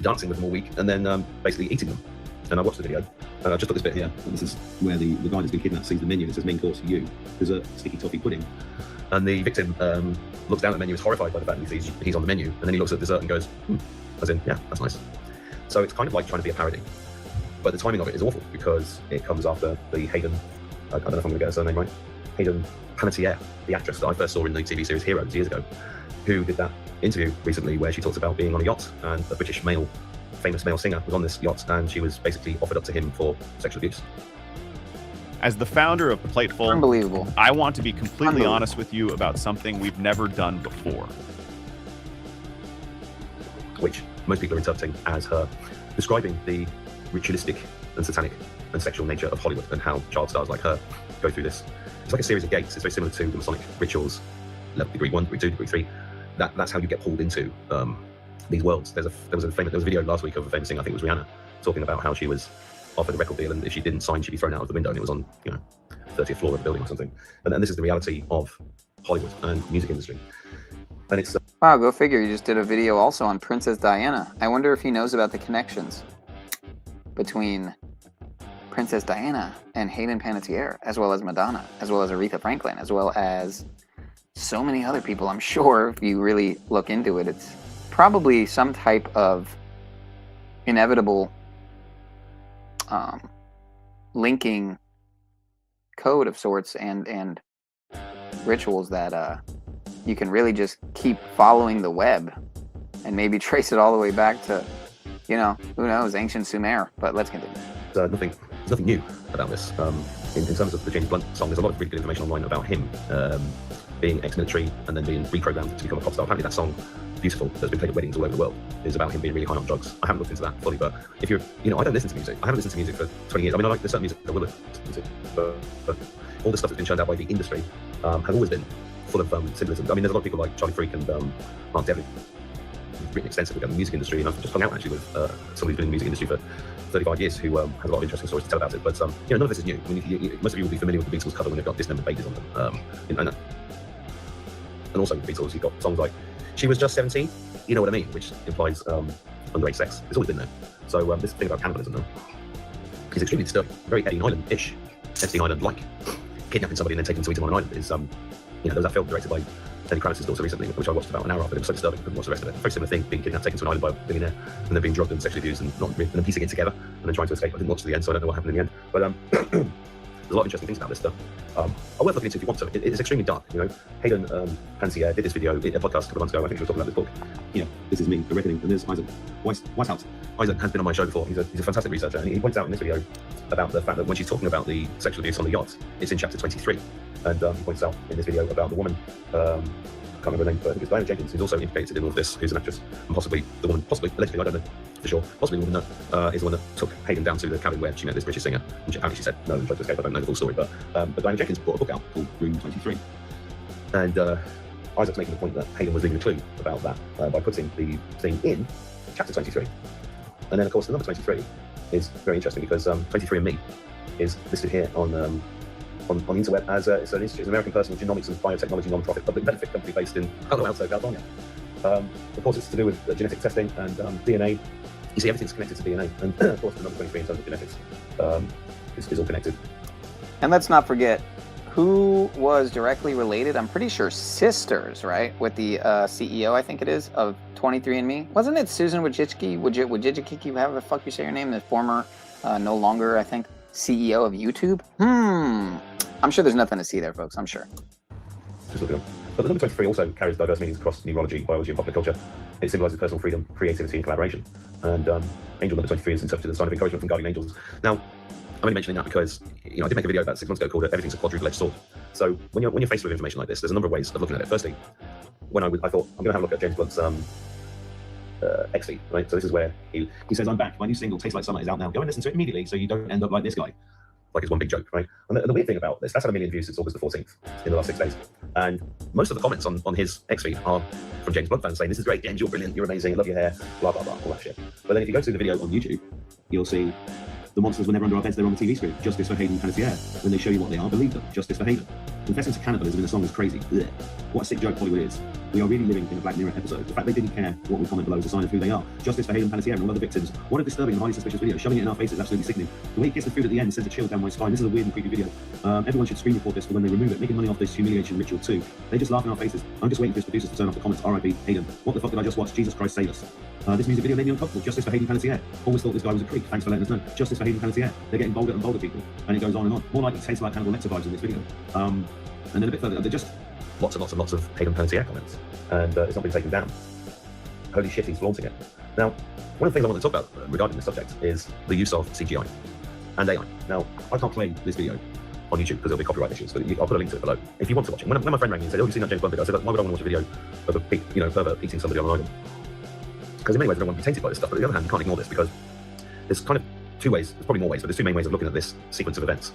dancing with them all week, and then basically eating them. And I watched the video. I just put this bit here. And this is where the guy that's been kidnapped sees the menu. It says main course for you. There's a sticky toffee pudding. And the victim looks down at the menu, is horrified by the fact that he's on the menu. And then he looks at the dessert and goes, as in, yeah, that's nice. So it's kind of like trying to be a parody. But the timing of it is awful, because it comes after the Hayden, I don't know if I'm going to get her surname right, Hayden Panettiere, the actress that I first saw in the TV series Heroes years ago, who did that interview recently where she talks about being on a yacht, and a British famous male singer was on this yacht, and she was basically offered up to him for sexual abuse. As the founder of Plateful, unbelievable, I want to be completely honest with you about something we've never done before. Which most people are interpreting as her describing the ritualistic and satanic and sexual nature of Hollywood, and how child stars like her go through this. It's like a series of gates. It's very similar to the Masonic rituals, degree 1, degree 2, degree 3. That's how you get pulled into these worlds. There was a video last week of a famous singer, I think it was Rihanna, talking about how she was offered a record deal, and if she didn't sign, she'd be thrown out of the window, and it was on 30th floor of a building or something. And this is the reality of Hollywood and music industry. And it's wow, go figure. You just did a video also on Princess Diana. I wonder if he knows about the connections between Princess Diana and Hayden Panettiere, as well as Madonna, as well as Aretha Franklin, as well as so many other people. I'm sure if you really look into it, it's probably some type of inevitable linking code of sorts and rituals that you can really just keep following the web and maybe trace it all the way back to, who knows, ancient Sumer. But let's continue. There's nothing new about this. In terms of the James Blunt song, there's a lot of really good information online about him being ex-military and then being reprogrammed to become a pop star. Apparently that song, Beautiful, that's been played at weddings all over the world, is about him being really high on drugs. I haven't looked into that fully, but if you're, I don't listen to music. I haven't listened to music for 20 years. I mean, I like, there's certain music I will listen to, but all the stuff that's been churned out by the industry has always been full of symbolism. I mean, there's a lot of people like Charlie Freak and Mark Devlin who've written extensively about the music industry, and I've just hung out actually with somebody who's been in the music industry for 35 years who has a lot of interesting stories to tell about it. But none of this is new. I mean, most of you will be familiar with the Beatles cover when they've got dismembered babies on them. And also with the Beatles, you've got songs like She Was Just 17, you know what I mean, which implies underage sex. It's always been there. So this thing about cannibalism though is extremely disturbing. Very Eddie Island-ish, Epstein Island-like. Kidnapping somebody and then taking them to eat them on an island is, there was that film directed by Lenny Kravitz's daughter recently, which I watched about an hour after. It was so disturbing, I couldn't watch the rest of it. Very similar thing, being kidnapped, taken to an island by a billionaire, and then being drugged and sexually abused and then piecing it together and then trying to escape. I didn't watch to the end, so I don't know what happened in the end. But there's a lot of interesting things about this stuff. I worth looking into if you want to. It's extremely dark. Hayden Panettiere did this video, a podcast a couple of months ago. I think he was talking about this book. This is me, The Reckoning, and there's Isaac Whitehouse. Isaac has been on my show before. He's a fantastic researcher, and he points out in this video about the fact that when she's talking about the sexual abuse on the yacht, it's in chapter 23. And he points out in this video about the woman, I can't remember her name, but I think it's Diana Jenkins, who's also implicated in all of this, who's an actress, and possibly the woman, allegedly, I don't know for sure, possibly the woman that is the one that took Hayden down to the cabin where she met this British singer, and apparently she said no and tried to escape. I don't know the full story, but Diana Jenkins brought a book out called Room 23. And Isaac's making the point that Hayden was leaving a clue about that by putting the thing in chapter 23. And then, of course, the number 23 is very interesting because 23andMe is listed here on the interweb as it's an American personal genomics and biotechnology non-profit public benefit company based in Palo Alto, California. Of course, it's to do with genetic testing and DNA. You see, everything's connected to DNA, and of course, the number 23 in terms of genetics is all connected. And let's not forget who was directly related. I'm pretty sure sisters, right? With the CEO, I think it is, of 23andMe. Wasn't it Susan Wojcicki, however the fuck you say her name, the former, no longer, I think, CEO of YouTube? I'm sure there's nothing to see there, folks. I'm sure. Just looking up. But the number 23 also carries diverse meanings across neurology, biology, and popular culture. It symbolises personal freedom, creativity, and collaboration. And angel number 23 is interpreted as a sign of encouragement from guardian angels. Now, I'm only mentioning that because I did make a video about 6 months ago called "Everything's a Quadruple-Edged Sword." So when you're faced with information like this, there's a number of ways of looking at it. Firstly, when I thought I'm going to have a look at James Blunt's X feed, right? So this is where he says, "I'm back. My new single, Tastes Like Summer, is out now. Go and listen to it immediately so you don't end up like this guy." Like it's one big joke, right? And the weird thing about this, that's had 1 million views since August the 14th in the last 6 days. And most of the comments on his X feed are from James Blunt fans saying, "This is great, James, you're brilliant, you're amazing, I love your hair, blah, blah, blah," all that shit. But then if you go to the video on YouTube, you'll see the monsters were never under our beds, they were on the TV screen. Justice for Hayden Panettiere. When they show you what they are, believe them. Justice for Hayden. Confessing to cannibalism in a song is crazy. Blech. What a sick joke Hollywood is. We are really living in a Black Mirror episode. The fact they didn't care what we comment below is a sign of who they are. Justice for Hayden Panettiere and all other victims. What a disturbing and highly suspicious video. Shoving it in our faces is absolutely sickening. The way he gets the food at the end sends a chill down my spine. This is a weird and creepy video. Everyone should screen report this for when they remove it. Making money off this humiliation ritual too. They just laugh in our faces. I'm just waiting for his producers to turn off the comments. R.I.P. Hayden. What the fuck did I just watch? Jesus Christ, save us. This music video made me uncomfortable. Justice for Hayden Panettiere. Always thought this guy was a creep. Thanks for letting us know. Justice for Hayden Panettiere. They're getting bolder and bolder, people. And it goes on and on. More like it tastes like Hannibal Lecter vibes in this video. And then a bit further, they're just lots and lots and lots of Hayden Panettiere comments. And it's not been taken down. Holy shit, he's flaunting it. Now, one of the things I want to talk about regarding this subject is the use of CGI and AI. Now, I can't play this video on YouTube because there'll be copyright issues, but I'll put a link to it below if you want to watch it. When my friend rang me and said, "Oh, you've seen that James Bond video?" I said, "Why would I want to watch a video of a pervert eating somebody on an island?" Because in many ways, I don't want to be tainted by this stuff. But on the other hand, you can't ignore this because there's kind of two ways. There's probably more ways, but there's two main ways of looking at this sequence of events.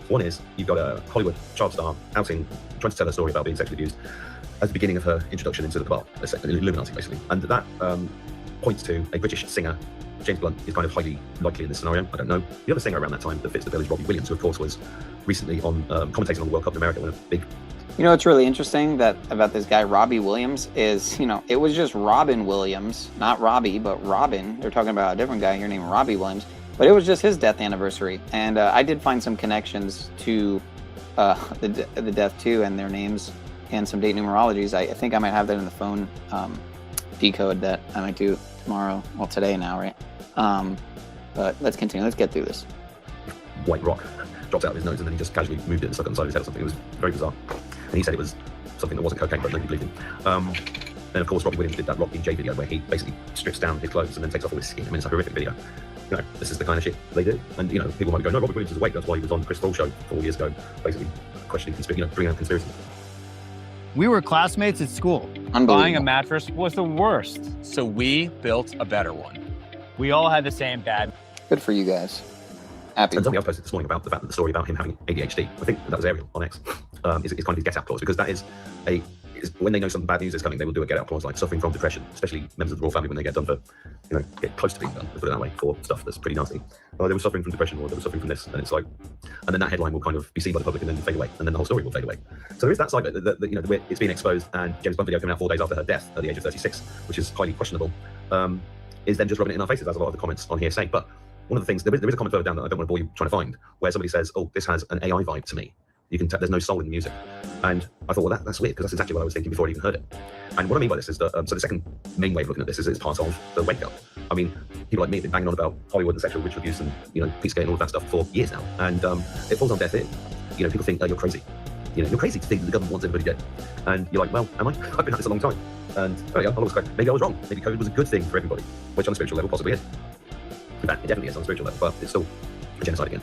One is you've got a Hollywood child star trying to tell her story about being sexually abused at the beginning of her introduction into the cabal, Illuminati, basically, and that points to a British singer. James Blunt is kind of highly likely in this scenario. I don't know. The other singer around that time that fits the bill is Robbie Williams, who of course was recently on commentating on the World Cup in America when a big... You know what's really interesting about this guy Robbie Williams is, it was just Robin Williams, not Robbie, but Robin. They're talking about a different guy here named Robbie Williams, but it was just his death anniversary. And I did find some connections to the death too, and their names and some date numerologies. I think I might have that in the phone decode that I might do tomorrow. Well, today now, right? But let's continue. Let's get through this. White rock drops out of his nose, and then he just casually moved it and stuck it on the side of his head or something. It was very bizarre. And he said it was something that wasn't cocaine, but nobody believed him. Then, of course, Robbie Williams did that Rock J video where he basically strips down his clothes and then takes off all his skin. I mean, it's a horrific video. This is the kind of shit they do. And, people might go, no, Robbie Williams is awake. That's why he was on the Chris Paul show 4 years ago, basically questioning, bringing out conspiracy. We were classmates at school. Buying a mattress was the worst. So we built a better one. We all had the same bad. Good for you guys. Happy. And something else posted this morning about the fact that the story about him having ADHD, I think that was Ariel on X, is kind of his get out clause, because that is when they know some bad news is coming, they will do a get out clause, like suffering from depression, especially members of the royal family when they get done for, get close to being done, let's put it that way, for stuff that's pretty nasty. They were suffering from depression, or they were suffering from this, and it's like, and then that headline will kind of be seen by the public and then fade away, and then the whole story will fade away. So there is that side that it's being exposed, and James Bond video coming out 4 days after her death at the age of 36, which is highly questionable, is then just rubbing it in our faces, as a lot of the comments on here say. But one of the things, there is a comment further down that I don't want to bore you trying to find, where somebody says, "Oh, this has an AI vibe to me. You can there's no soul in the music." And I thought, well, that's weird, because that's exactly what I was thinking before I even heard it. And what I mean by this is that, so the second main way of looking at this is it's part of the wake up. I mean, people like me have been banging on about Hollywood and sexual ritual abuse and, Pizzagate and all of that stuff for years now. And it falls on deaf ear. People think, oh, you're crazy. You're crazy to think that the government wants everybody dead. And you're like, well, am I? I've been at this a long time. And there we go, I was correct. Maybe I was wrong. Maybe COVID was a good thing for everybody, which on a spiritual level possibly is. In fact, it definitely is on a spiritual level, but it's still a genocide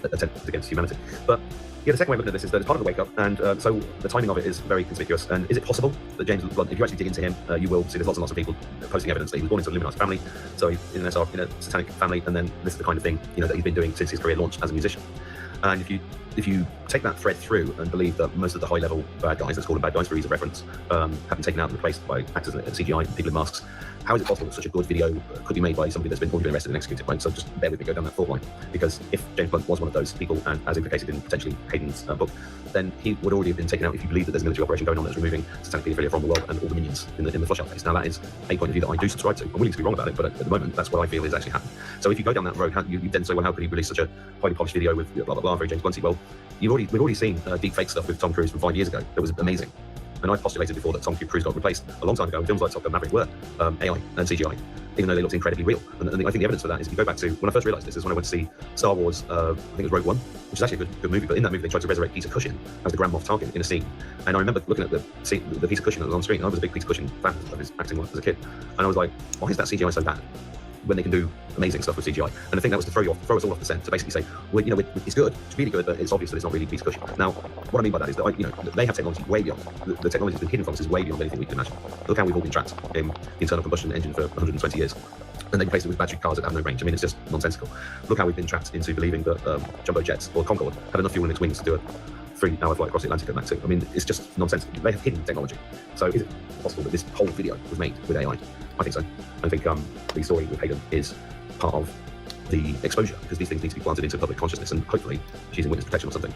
against humanity. But yeah, the second way of looking at this is that it's part of the wake up, and so the timing of it is very conspicuous. And is it possible that James Blunt, if you actually dig into him, you will see there's lots and lots of people posting evidence that he was born into an Illuminati family, so he's in a satanic family, and then this is the kind of thing that he's been doing since his career launched as a musician. And if you take that thread through and believe that most of the high-level bad guys, let's call them bad guys for ease of reference, have been taken out and replaced by actors and CGI and people in masks, how is it possible that such a good video could be made by somebody that's been already been arrested and executed? Right? So just bear with me, go down that fault line. Because if James Blunt was one of those people, and as implicated in potentially Hayden's book, then he would already have been taken out if you believe that there's a military operation going on that's removing satanic paedophilia from the world and all the minions in the flush-out case. Now that is a point of view that I do subscribe to. I'm willing to be wrong about it, but at the moment, that's what I feel is actually happening. So if you go down that road, you then say, well, how could he release such a highly polished video with blah, blah, blah, very James Blunty? Well, we've already seen deep fake stuff with Tom Cruise from 5 years ago. That was amazing. And I postulated before that Tom Cruise got replaced a long time ago, and films like Top Gun Maverick were AI and CGI, even though they looked incredibly real. And I think the evidence for that is if you go back to, when I first realised this, is when I went to see Star Wars, I think it was Rogue One, which is actually a good movie, but in that movie they tried to resurrect Peter Cushing as the Grand Moff Tarkin in a scene. And I remember looking at the Peter Cushing that was on screen, and I was a big Peter Cushing fan of his acting as a kid. And I was like, why is that CGI so bad when they can do amazing stuff with CGI? And I think that was to throw us all off the scent, to basically say, well, it's good, it's really good, but it's obvious that it's not really Peter Cushing. Now, what I mean by that is that they have technology way beyond, the technology that's been hidden from us is way beyond anything we can imagine. Look how we've all been trapped in the internal combustion engine for 120 years. And they replaced it with battery cars that have no range. I mean, it's just nonsensical. Look how we've been trapped into believing that jumbo jets or Concorde had enough fuel in its wings to do a 3-hour flight across the Atlantic at Mach 2. I mean, it's just nonsensical. They have hidden technology. So is it possible that this whole video was made with AI? I think so. I think the story with Hayden is part of the exposure, because these things need to be planted into public consciousness, and hopefully she's in witness protection or something.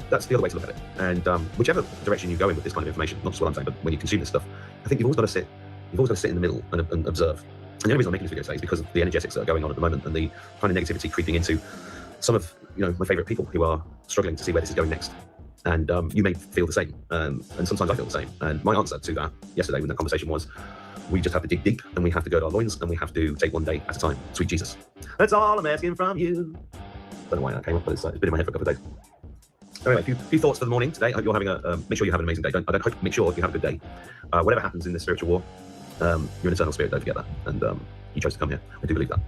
That's the other way to look at it. And whichever direction you go in with this kind of information, not just what I'm saying, but when you consume this stuff, I think you've always got to sit in the middle and observe. And the only reason I'm making this video today is because of the energetics that are going on at the moment and the kind of negativity creeping into some of my favourite people who are struggling to see where this is going next. And you may feel the same, and sometimes I feel the same. And my answer to that yesterday in that conversation was, we just have to dig deep, and we have to gird our loins, and we have to take one day at a time. Sweet Jesus. That's all I'm asking from you. Don't know why that came up, but it's been in my head for a couple of days. So anyway, a few thoughts for the morning today. I hope you're having make sure you have an amazing day. Make sure you have a good day. Whatever happens in this spiritual war, you're an eternal spirit, don't forget that. And he chose to come here. I do believe that.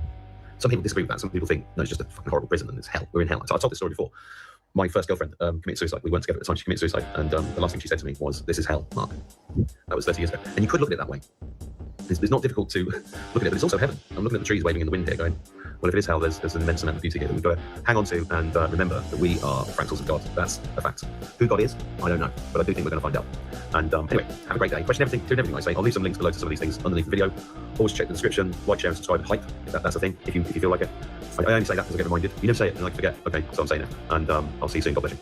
Some people disagree with that. Some people think, no, it's just a fucking horrible prison and it's hell. We're in hell. I told this story before. My first girlfriend committed suicide. We weren't together at the time. She committed suicide. And the last thing she said to me was, this is hell, Mark. That was 30 years ago. And you could look at it that way. It's not difficult to look at it, but it's also heaven. I'm looking at the trees waving in the wind here going, well, if it is hell, there's an immense amount of beauty here that we've got to hang on to and remember that we are fractals of God. That's a fact. Who God is, I don't know, but I do think we're going to find out. And anyway, have a great day. Question everything I say. I'll leave some links below to some of these things underneath the video. Always check the description, like, share, and subscribe, and hype, if that's a thing, if you feel like it. I only say that because I get reminded. You never say it and I forget. Okay, so I'm saying it. And I'll see you soon. God bless you.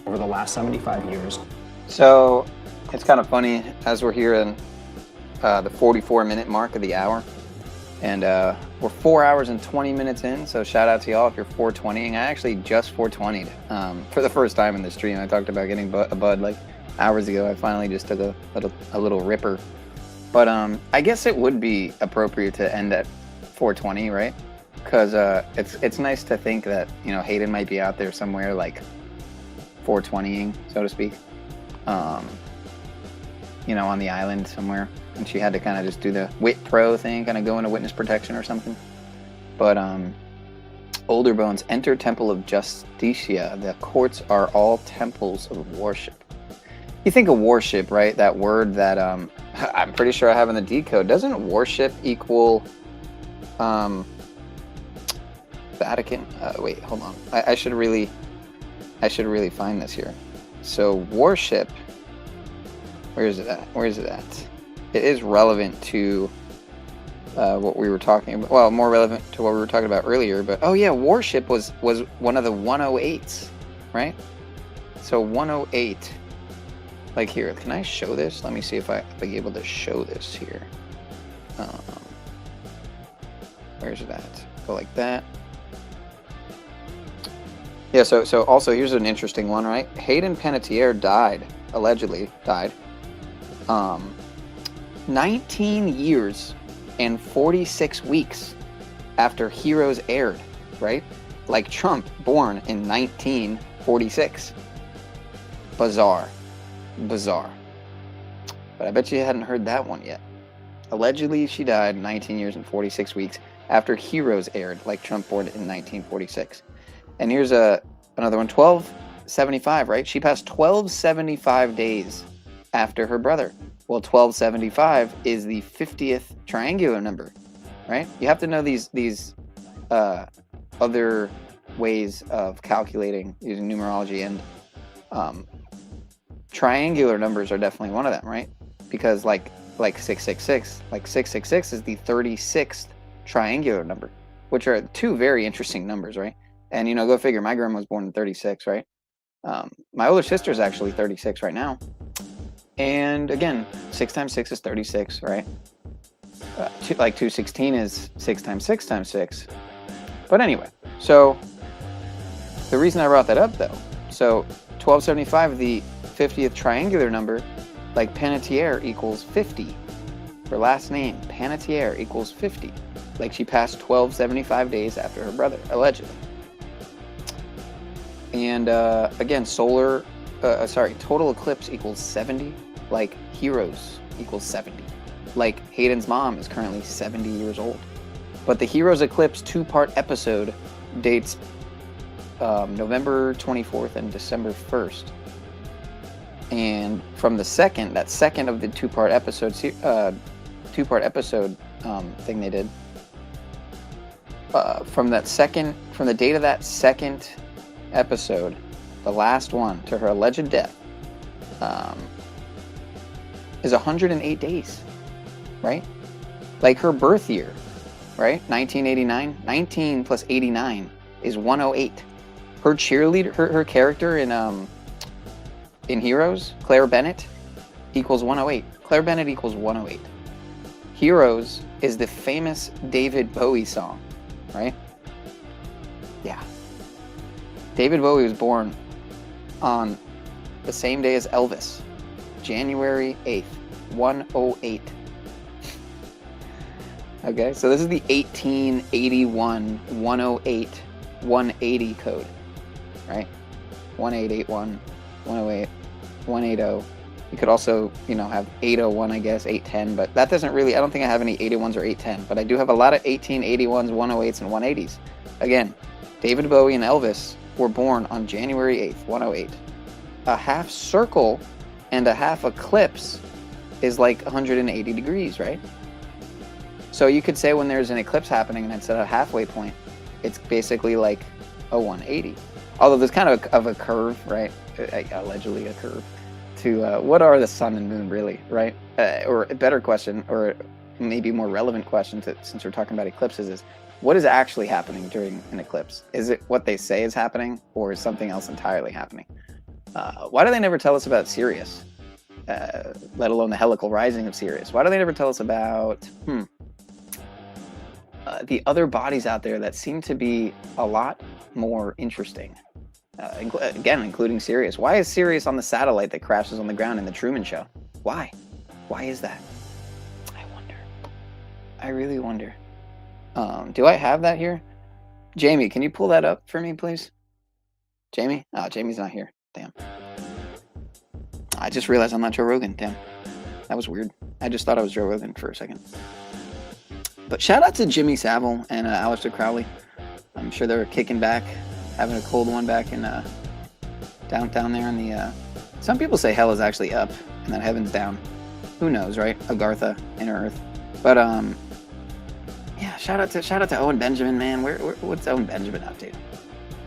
Over the last 75 years. So it's kind of funny as we're here in the 44-minute mark of the hour, and we're 4 hours and 20 minutes in. So shout out to y'all if you're 420ing. I actually just 420'd for the first time in the stream. I talked about getting a bud like hours ago. I finally just took a little ripper. But I guess it would be appropriate to end at 420, right? Because it's nice to think that, you know, Hayden might be out there somewhere like 420ing, so to speak. You know, on the island somewhere. And she had to kind of just do the wit pro thing, kind of go into witness protection or something. But Older Bones, enter Temple of Justitia. The courts are all temples of worship. You think of worship, right? That word that I'm pretty sure I have in the decode. Doesn't worship equal Vatican? Wait, hold on. I should really find this here. So worship. Where is it at? Where is it at? It is relevant to what we were talking about. Well, more relevant to what we were talking about earlier. But oh yeah, worship was one of the 108s, right? So 108. Like here, can I show this? Let me see if I'll be able to show this here. Where's it at? Go like that. Yeah. So also here's an interesting one, right? Hayden Panettiere allegedly died. 19 years and 46 weeks after Heroes aired, right? Like Trump, born in 1946. Bizarre. But I bet you hadn't heard that one yet. Allegedly, she died 19 years and 46 weeks after Heroes aired, like Trump, born in 1946. And here's another one, 1275, right? She passed 1275 days after her brother. Well, 1275 is the 50th triangular number, right? You have to know these other ways of calculating using numerology, and triangular numbers are definitely one of them, right? Because like 666, like 666 is the 36th triangular number, which are two very interesting numbers, right? And you know, go figure. My grandma was born in 36, right? My older sister is actually 36 right now. And again, 6 times 6 is 36, right? 216 is 6 times 6 times 6. But anyway, so the reason I brought that up, though, so 1275, the 50th triangular number, like Panettiere equals 50. Her last name, Panettiere, equals 50. Like she passed 1275 days after her brother, allegedly. And again, total eclipse equals 70. Like Heroes equals 70. Like Hayden's mom is currently 70 years old. But the Heroes eclipse 2-part episode dates November 24th and December 1st. And from the second of the 2-part episode, thing they did, from the date of that second episode, the last one to her alleged death, is 108 days, right? Like her birth year, right? 1989, 19 plus 89 is 108. Her cheerleader, her character in Heroes, Claire Bennett, equals 108. Claire Bennett equals 108. Heroes is the famous David Bowie song, right? Yeah. David Bowie was born on the same day as Elvis, January 8th, 108. Okay, so this is the 1881 108 180 code, right? 1881 108 180. You could also, you know, have 801, I guess, 810, but that doesn't really, I don't think I have any 81s or 810, but I do have a lot of 1881s, 108s, and 180s. Again, David Bowie and Elvis were born on January 8th, 108. A half circle and a half eclipse is like 180 degrees, right? So you could say when there's an eclipse happening and it's at a halfway point, it's basically like a 180. Although there's kind of a curve, right? Allegedly a curve to what are the sun and moon really, right? Or a better question, or maybe more relevant question since we're talking about eclipses is, what is actually happening during an eclipse? Is it what they say is happening, or is something else entirely happening? Why do they never tell us about Sirius, let alone the helical rising of Sirius? Why do they never tell us about the other bodies out there that seem to be a lot more interesting? Again, including Sirius. Why is Sirius on the satellite that crashes on the ground in the Truman Show? Why? Why is that? I wonder. I really wonder. Do I have that here? Jamie, can you pull that up for me, please? Jamie? Oh, Jamie's not here. Damn. I just realized I'm not Joe Rogan. Damn. That was weird. I just thought I was Joe Rogan for a second. But shout out to Jimmy Savile and Aleister Crowley. I'm sure they're kicking back, having a cold one back in down there in the. Some people say hell is actually up and that heaven's down. Who knows, right? Agartha, Inner Earth. But yeah. Shout out to Owen Benjamin, man. What's Owen Benjamin up to?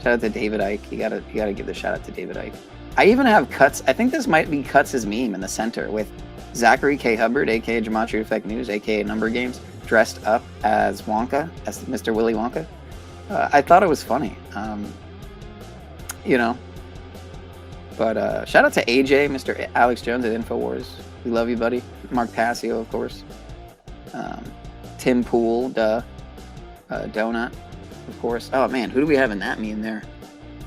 Shout out to David Icke. You gotta give the shout out to David Icke. I even have Cuts. I think this might be Cuts' meme in the center with Zachary K. Hubbard, aka Gematria Effect News, aka Number Games, dressed up as Wonka, as Mr. Willy Wonka. I thought it was funny, you know. But shout out to AJ, Mr. Alex Jones at InfoWars. We love you, buddy. Mark Passio, of course. Tim Pool, Donut, of course. Oh man, who do we have in that meme there?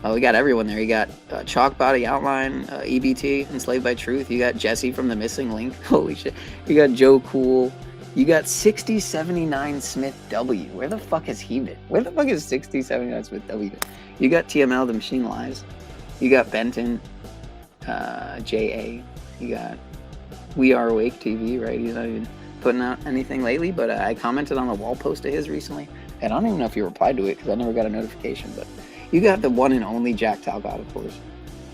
Oh, we got everyone there. You got Chalk Body Outline, EBT, Enslaved by Truth. You got Jesse from The Missing Link. Holy shit. You got Joe Cool. You got 6079 Smith W. Where the fuck has he been? Where the fuck is 6079 Smith W been? You got TML, The Machine Lies. You got Benton, JA. You got We Are Awake TV, right? He's not even putting out anything lately, but I commented on a wall post of his recently. And I don't even know if you replied to it because I never got a notification, but you got the one and only Jack Talcott, of course.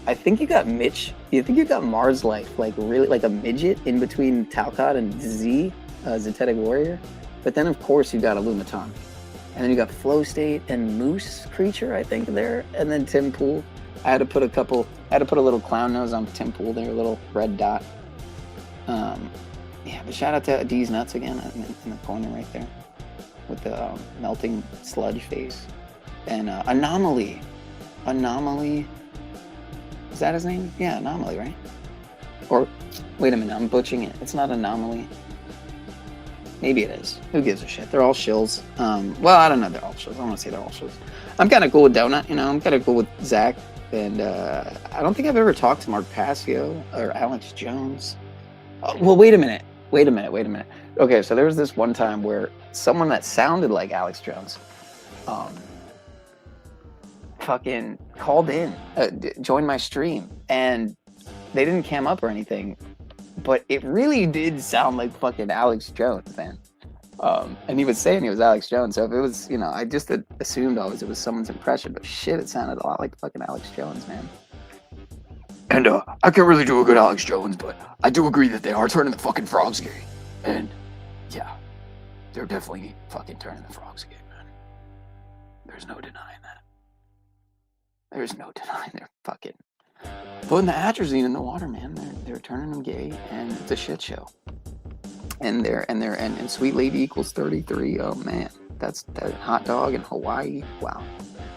I think you got Mitch. You think you got Mars Life, like really like a midget in between Talcott and Z, Zetetic Warrior. But then, of course, you got Illumiton. And then you got Flow State and Moose Creature, I think, there. And then Tim Pool. I had to put a little clown nose on Tim Pool there, a little red dot. Yeah, but shout out to D's Nuts again in the corner right there with the melting sludge face. And Anomaly. Is that his name? Yeah, Anomaly, right? Or, wait a minute, I'm butchering it. It's not Anomaly. Maybe it is. Who gives a shit? They're all shills. Well, I don't know. They're all shills. I don't want to say they're all shills. I'm kind of cool with Donut, you know. I'm kind of cool with Zach. And I don't think I've ever talked to Mark Passio or Alex Jones. Oh, well, wait a minute. Okay, so there was this one time where someone that sounded like Alex Jones fucking called in, joined my stream, and they didn't cam up or anything, but it really did sound like fucking Alex Jones, man. And he was saying he was Alex Jones, so if it was, you know, I just assumed always it was someone's impression, but shit, it sounded a lot like fucking Alex Jones, man. And I can't really do a good Alex Jones, but I do agree that they are turning the fucking frogs gay. And yeah, they're definitely fucking turning the frogs gay, man. There's no denying that. There's no denying they're fucking putting the atrazine in the water, man. They're turning them gay, and it's a shit show. And Sweet Lady equals 33. Oh man, that's that hot dog in Hawaii. Wow,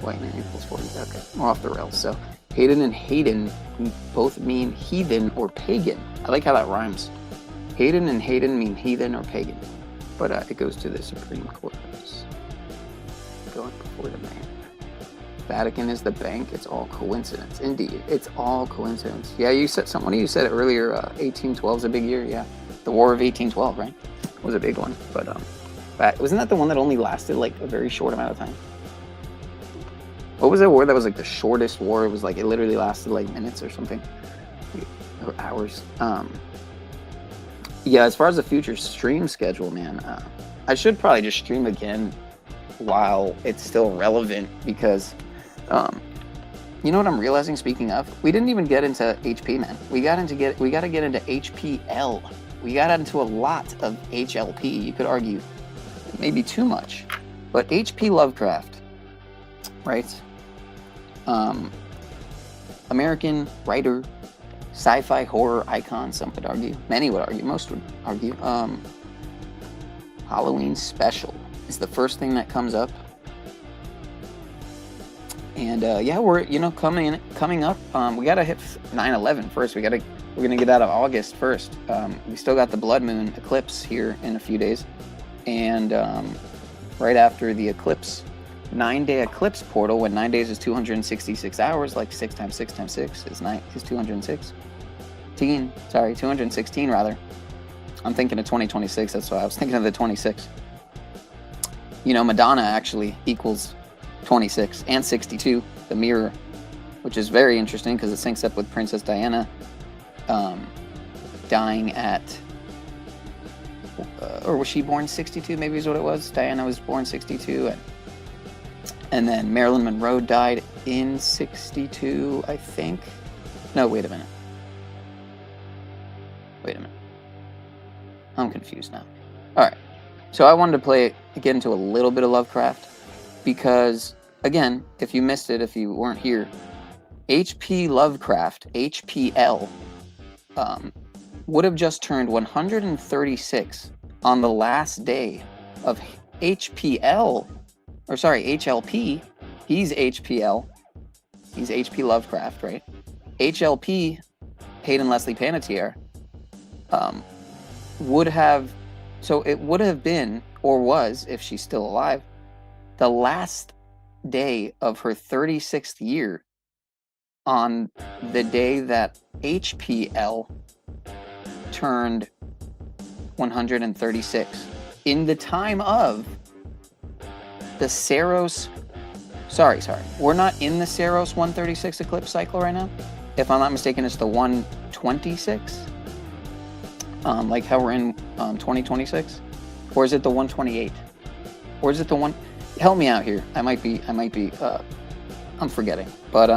white man equals 40. Okay, we're off the rails. So Hayden and Hayden both mean heathen or pagan. I like how that rhymes. Hayden and Hayden mean heathen or pagan, but it goes to the Supreme Court. Going before the man. Vatican is the bank. It's all coincidence. Indeed, it's all coincidence. Yeah, you said something. You said it earlier. 1812 is a big year. Yeah, the War of 1812, right? Was a big one. But wasn't that the one that only lasted like a very short amount of time? What was that war that was like the shortest war? It was like it literally lasted like minutes or something, or hours. Yeah, as far as the future stream schedule, man, I should probably just stream again while it's still relevant because, you know what I'm realizing? Speaking of, we didn't even get into HP, man. We got to get into HPL. We got into a lot of HLP. You could argue maybe too much, but HPLovecraft, right? American writer, sci-fi horror icon. Some would argue. Many would argue. Most would argue. Halloween special is the first thing that comes up, and yeah, we're coming up. We gotta hit 9/11 first. We're gonna get out of August first. We still got the blood moon eclipse here in a few days, and right after the eclipse, 9-day eclipse portal, when 9 days is 266 hours, like 6 times 6 times 6 is 206. 216 rather. I'm thinking of 2026. That's why I was thinking of the 26. You know, Madonna actually equals 26 and 62, the mirror, which is very interesting because it syncs up with Princess Diana dying at, or was she born 62? Maybe is what it was. Diana was born 62, and then Marilyn Monroe died in 62, I think. No, wait a minute. I'm confused now. All right. So I wanted to get into a little bit of Lovecraft because, again, if you missed it, if you weren't here, HPLovecraft, HPL, would have just turned 136 on the last day of HLP. He's HPL. He's HP Lovecraft, right? HLP, Hayden Leslie Panettiere, it would have been, or was, if she's still alive, the last day of her 36th year on the day that HPL turned 136 in the time of the Saros. Sorry. We're not in the Saros 136 eclipse cycle right now. If I'm not mistaken, it's the 126. Like how we're in 2026, or is it the 128, or is it the one? Help me out here. I might be. I'm forgetting, but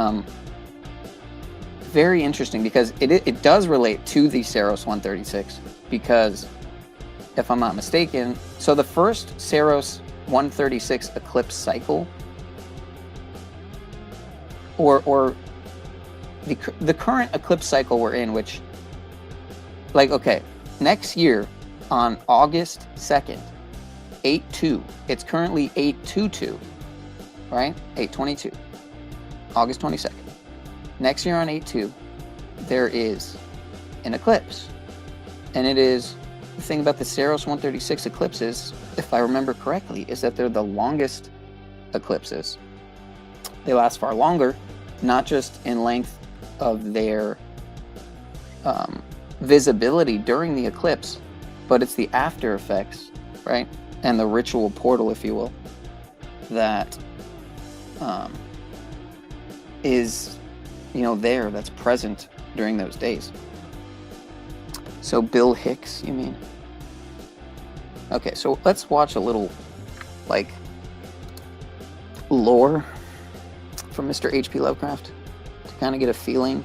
very interesting because it does relate to the Saros 136 because if I'm not mistaken, so the first Saros 136 eclipse cycle, or the current eclipse cycle we're in, which, like, okay. Next year, on August 2nd, 8/2, it's currently 8/22, right? 8/22, August 22nd. Next year on 8/2, there is an eclipse. And it is, the thing about the Saros 136 eclipses, if I remember correctly, is that they're the longest eclipses. They last far longer, not just in length of their visibility during the eclipse, but it's the after effects, right? And the ritual portal, if you will, that is, there, that's present during those days. So Bill Hicks, you mean? Okay, so let's watch a little, lore from Mr. H.P. Lovecraft to kind of get a feeling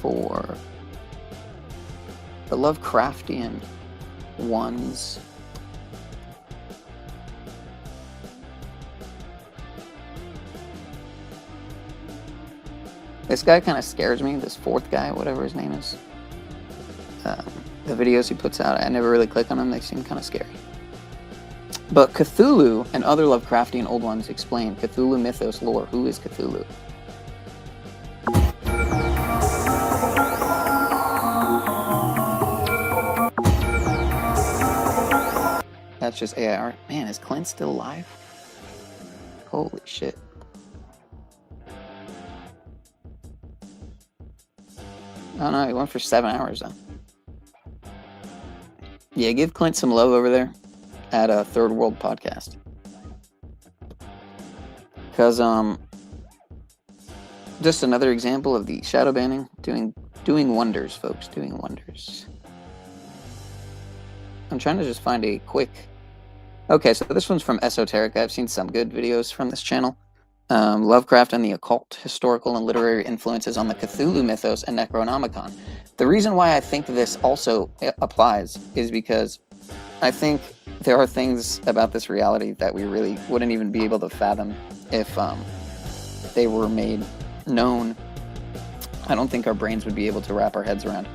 for the Lovecraftian ones. This guy kind of scares me, this fourth guy, whatever his name is. The videos he puts out, I never really click on them, they seem kind of scary. But Cthulhu and other Lovecraftian old ones explain Cthulhu mythos lore. Who is Cthulhu? That's just AI art. Man, is Clint still alive? Holy shit. Oh no, he went for 7 hours though. Yeah, give Clint some love over there at a Third World Podcast. Because just another example of the shadow banning doing wonders, folks, doing wonders. I'm trying to just find a quick. Okay, so this one's from Esoterica. I've seen some good videos from this channel. Lovecraft and the occult, historical and literary influences on the Cthulhu mythos and Necronomicon. The reason why I think this also applies is because I think there are things about this reality that we really wouldn't even be able to fathom if they were made known. I don't think our brains would be able to wrap our heads around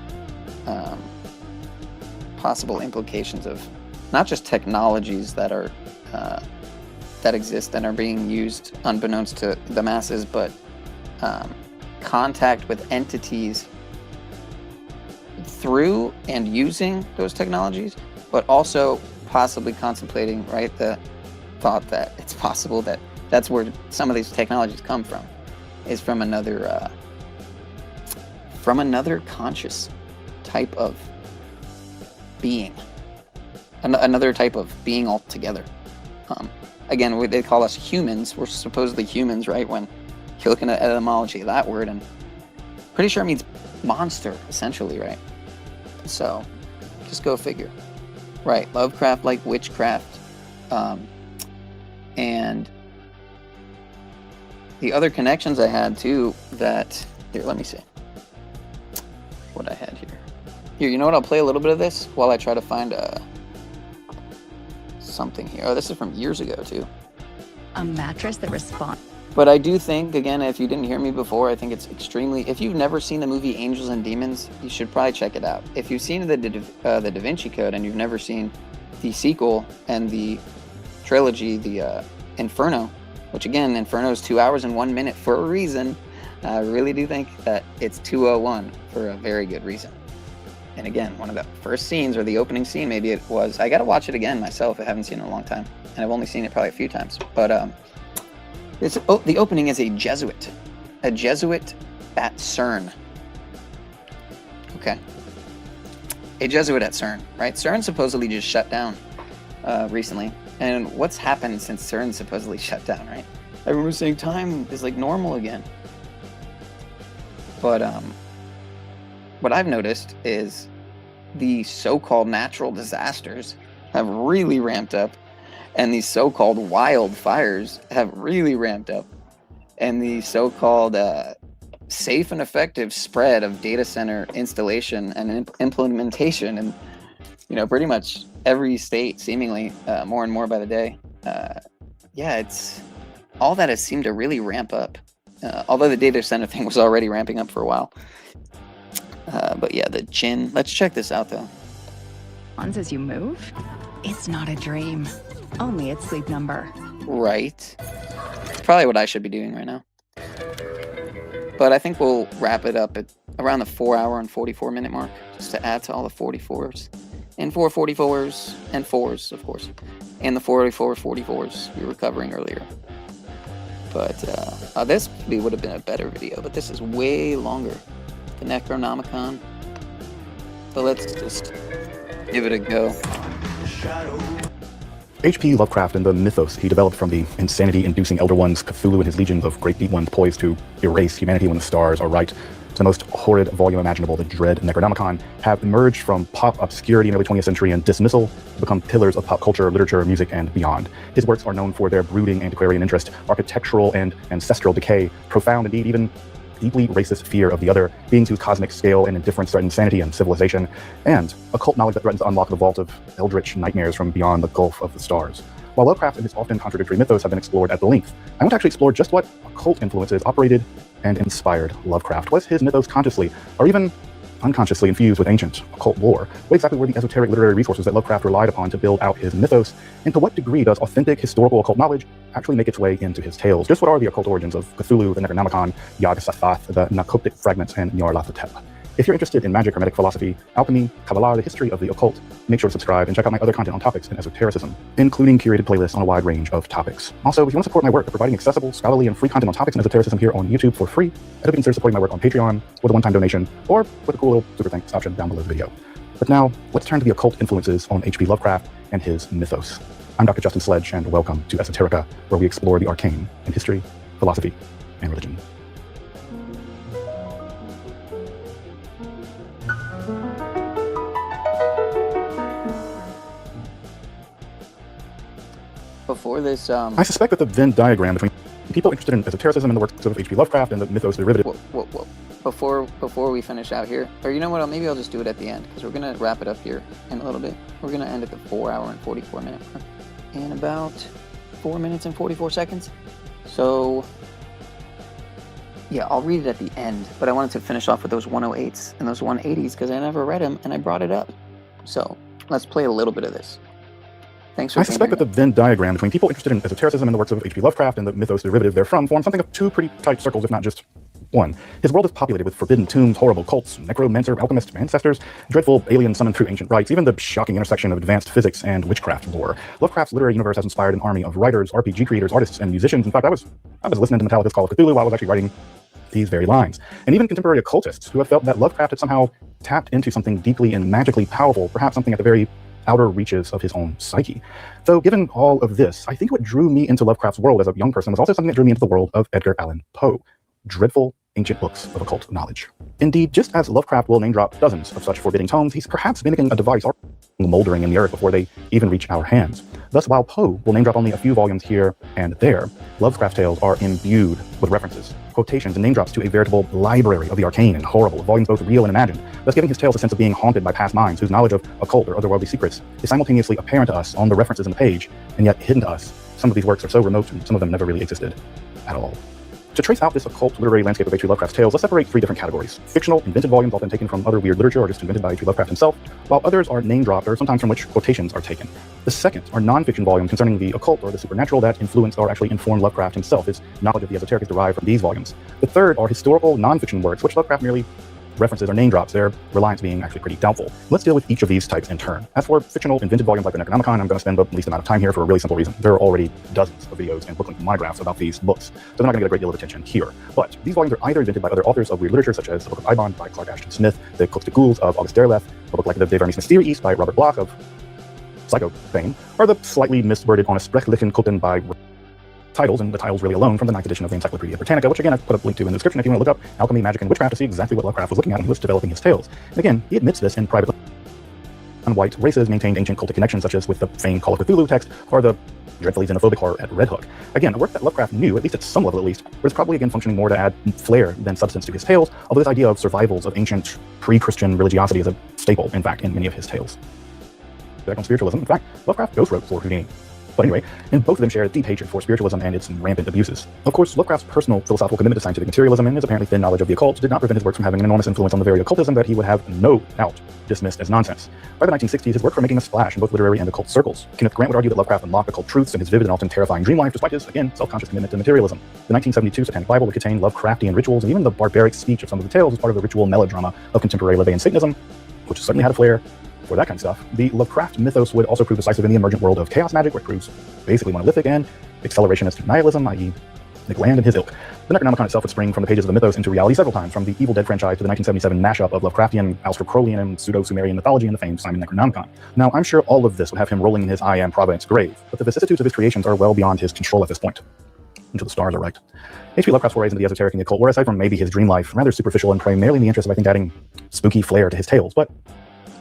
possible implications of not just technologies that are that exist and are being used unbeknownst to the masses, but contact with entities through and using those technologies, but also possibly contemplating, right, the thought that it's possible that that's where some of these technologies come from, is from another conscious type of being, another type of being altogether. Again, they call us humans. We're supposedly humans, right? When you're looking at etymology of that word, and pretty sure it means monster, essentially, right? So, just go figure. Right, Lovecraft like witchcraft. And the other connections I had, too, that... Here, let me see what I had here. Here, you know what? I'll play a little bit of this while I try to find something here. Oh, this is from years ago, too. A mattress that responds. But I do think, again, if you didn't hear me before, I think it's extremely... If you've never seen the movie Angels and Demons, you should probably check it out. If you've seen the Da Vinci Code and you've never seen the sequel and the trilogy, the Inferno, which, again, Inferno is 2 hours and 1 minute for a reason. I really do think that it's 2:01 for a very good reason. And again, one of the first scenes, or the opening scene, maybe it was... I got to watch it again myself. I haven't seen it in a long time. And I've only seen it probably a few times. But the opening is a Jesuit. A Jesuit at CERN. Okay. A Jesuit at CERN, right? CERN supposedly just shut down recently. And what's happened since CERN supposedly shut down, right? Everyone was saying time is like normal again. But what I've noticed is the so-called natural disasters have really ramped up, and these so-called wildfires have really ramped up, and the so-called safe and effective spread of data center installation and implementation, and pretty much every state, seemingly more and more by the day. Yeah, it's all that has seemed to really ramp up. Although the data center thing was already ramping up for a while. But yeah, the Jinn. Let's check this out, though. As you move, it's not a dream. Only its sleep number. Right. Probably what I should be doing right now. But I think we'll wrap it up at around the 4 hour and 44 minute mark, just to add to all the 44s. And 444s and 4s, of course. And the 44s we were covering earlier. But this would have been a better video, but this is way longer. The Necronomicon. So let's just give it a go. H.P. Lovecraft and the mythos he developed from the insanity-inducing Elder Ones, Cthulhu and his legions of great deep ones poised to erase humanity when the stars are right, to the most horrid volume imaginable, the dread Necronomicon, have emerged from pop obscurity in the early 20th century and dismissal to become pillars of pop culture, literature, music, and beyond. His works are known for their brooding antiquarian interest, architectural and ancestral decay, profound, indeed even deeply racist fear of the other, beings whose cosmic scale and indifference threaten sanity and civilization, and occult knowledge that threatens to unlock the vault of eldritch nightmares from beyond the gulf of the stars. While Lovecraft and his often contradictory mythos have been explored at length, I want to actually explore just what occult influences operated and inspired Lovecraft. Was his mythos consciously, or even unconsciously infused with ancient occult lore? What exactly were the esoteric literary resources that Lovecraft relied upon to build out his mythos? And to what degree does authentic historical occult knowledge actually make its way into his tales? Just what are the occult origins of Cthulhu, the Necronomicon, Yog-Sothoth, the Narcotic fragments, and Nyarlathotep? If you're interested in magic, hermetic philosophy, alchemy, Kabbalah, the history of the occult, make sure to subscribe and check out my other content on topics in esotericism, including curated playlists on a wide range of topics. Also, if you want to support my work of providing accessible, scholarly, and free content on topics in esotericism here on YouTube for free, I hope you consider supporting my work on Patreon with a one-time donation or with a cool little super thanks option down below the video. But now, let's turn to the occult influences on H.P. Lovecraft and his mythos. I'm Dr. Justin Sledge, and welcome to Esoterica, where we explore the arcane in history, philosophy, and religion. Before this, I suspect that the Venn diagram between people interested in esotericism and the works of H.P. Lovecraft and the mythos derivative. Whoa. Before we finish out here, or you know what? Maybe I'll just do it at the end because we're gonna wrap it up here in a little bit. We're gonna end at the 4-hour and 44-minute mark in about 4 minutes and 44 seconds. So yeah, I'll read it at the end. But I wanted to finish off with those 108s and those 180s because I never read them and I brought it up. So let's play a little bit of this. Thanks for I suspect that the Venn diagram between people interested in esotericism and the works of H.P. Lovecraft and the mythos derivative therefrom form something of two pretty tight circles, if not just one. His world is populated with forbidden tombs, horrible cults, necromancer, alchemist, ancestors, dreadful aliens summoned through ancient rites, even the shocking intersection of advanced physics and witchcraft lore. Lovecraft's literary universe has inspired an army of writers, RPG creators, artists, and musicians. In fact, I was listening to Metallica's Call of Cthulhu while I was actually writing these very lines. And even contemporary occultists who have felt that Lovecraft had somehow tapped into something deeply and magically powerful, perhaps something at the very outer reaches of his own psyche. So given all of this, I think what drew me into Lovecraft's world as a young person was also something that drew me into the world of Edgar Allan Poe. Dreadful ancient books of occult knowledge. Indeed, just as Lovecraft will name drop dozens of such forbidding tomes, he's perhaps mimicking a device moldering in the earth before they even reach our hands. Thus, while Poe will name drop only a few volumes here and there, Lovecraft tales are imbued with references, quotations, and name drops to a veritable library of the arcane and horrible, volumes both real and imagined, thus giving his tales a sense of being haunted by past minds whose knowledge of occult or otherworldly secrets is simultaneously apparent to us on the references in the page, and yet hidden to us. Some of these works are so remote, and some of them never really existed at all. To trace out this occult literary landscape of H.P. Lovecraft's tales, let's separate three different categories. Fictional, invented volumes often taken from other weird literature or just invented by H.P. Lovecraft himself, while others are name-dropped or sometimes from which quotations are taken. The second are non-fiction volumes concerning the occult or the supernatural that influenced or actually informed Lovecraft himself. His knowledge of the esoteric is derived from these volumes. The third are historical non-fiction works, which Lovecraft merely references or name drops, their reliance being actually pretty doubtful. Let's deal with each of these types in turn. As for fictional invented volumes like the Necronomicon, I'm going to spend the least amount of time here for a really simple reason. There are already dozens of videos and book-length monographs about these books, so they're not going to get a great deal of attention here. But these volumes are either invented by other authors of weird literature, such as the Book of Ibon by Clark Ashton Smith, the Cooks to Ghouls of August Derleth, the book like the De Vermis Mysteriis by Robert Bloch of Psycho fame, or the slightly misworded On a Sprechlichen Kulten by titles, and the titles really alone, from the 9th edition of the Encyclopedia Britannica, which again I've put a link to in the description if you want to look up alchemy, magic, and witchcraft to see exactly what Lovecraft was looking at when he was developing his tales. And again, he admits this in private. Non-white races maintained ancient cultic connections, such as with the famed Call of Cthulhu text, or the dreadfully xenophobic horror at Red Hook. Again, a work that Lovecraft knew, at least at some level at least, but is probably again functioning more to add flair than substance to his tales, although this idea of survivals of ancient pre-Christian religiosity is a staple, in fact, in many of his tales. Back on spiritualism, in fact, Lovecraft ghost wrote for Houdini. But anyway, and both of them share a deep hatred for spiritualism and its rampant abuses. Of course, Lovecraft's personal philosophical commitment to scientific materialism and his apparently thin knowledge of the occult did not prevent his works from having an enormous influence on the very occultism that he would have no doubt dismissed as nonsense. By the 1960s, his works were making a splash in both literary and occult circles. Kenneth Grant would argue that Lovecraft unlocked occult truths in his vivid and often terrifying dream life, despite his, again, self-conscious commitment to materialism. The 1972 Satanic Bible would contain Lovecraftian rituals, and even the barbaric speech of some of the tales was part of the ritual melodrama of contemporary LaVeyan Satanism, which certainly had a flair for that kind of stuff. The Lovecraft mythos would also prove decisive in the emergent world of chaos magic, which proves basically monolithic and accelerationist nihilism, i.e. Nick Land and his ilk. The Necronomicon itself would spring from the pages of the mythos into reality several times, from the Evil Dead franchise to the 1977 mashup of Lovecraftian, Aleister Crowleyan, and pseudo-Sumerian mythology in the famed Simon Necronomicon. Now, I'm sure all of this would have him rolling in his I Am Providence grave, but the vicissitudes of his creations are well beyond his control at this point. Until the stars are right. H.P. Lovecraft's forays into the esoteric and the occult were, aside from maybe his dream life, rather superficial and primarily in the interest of, I think, adding spooky flair to his tales, but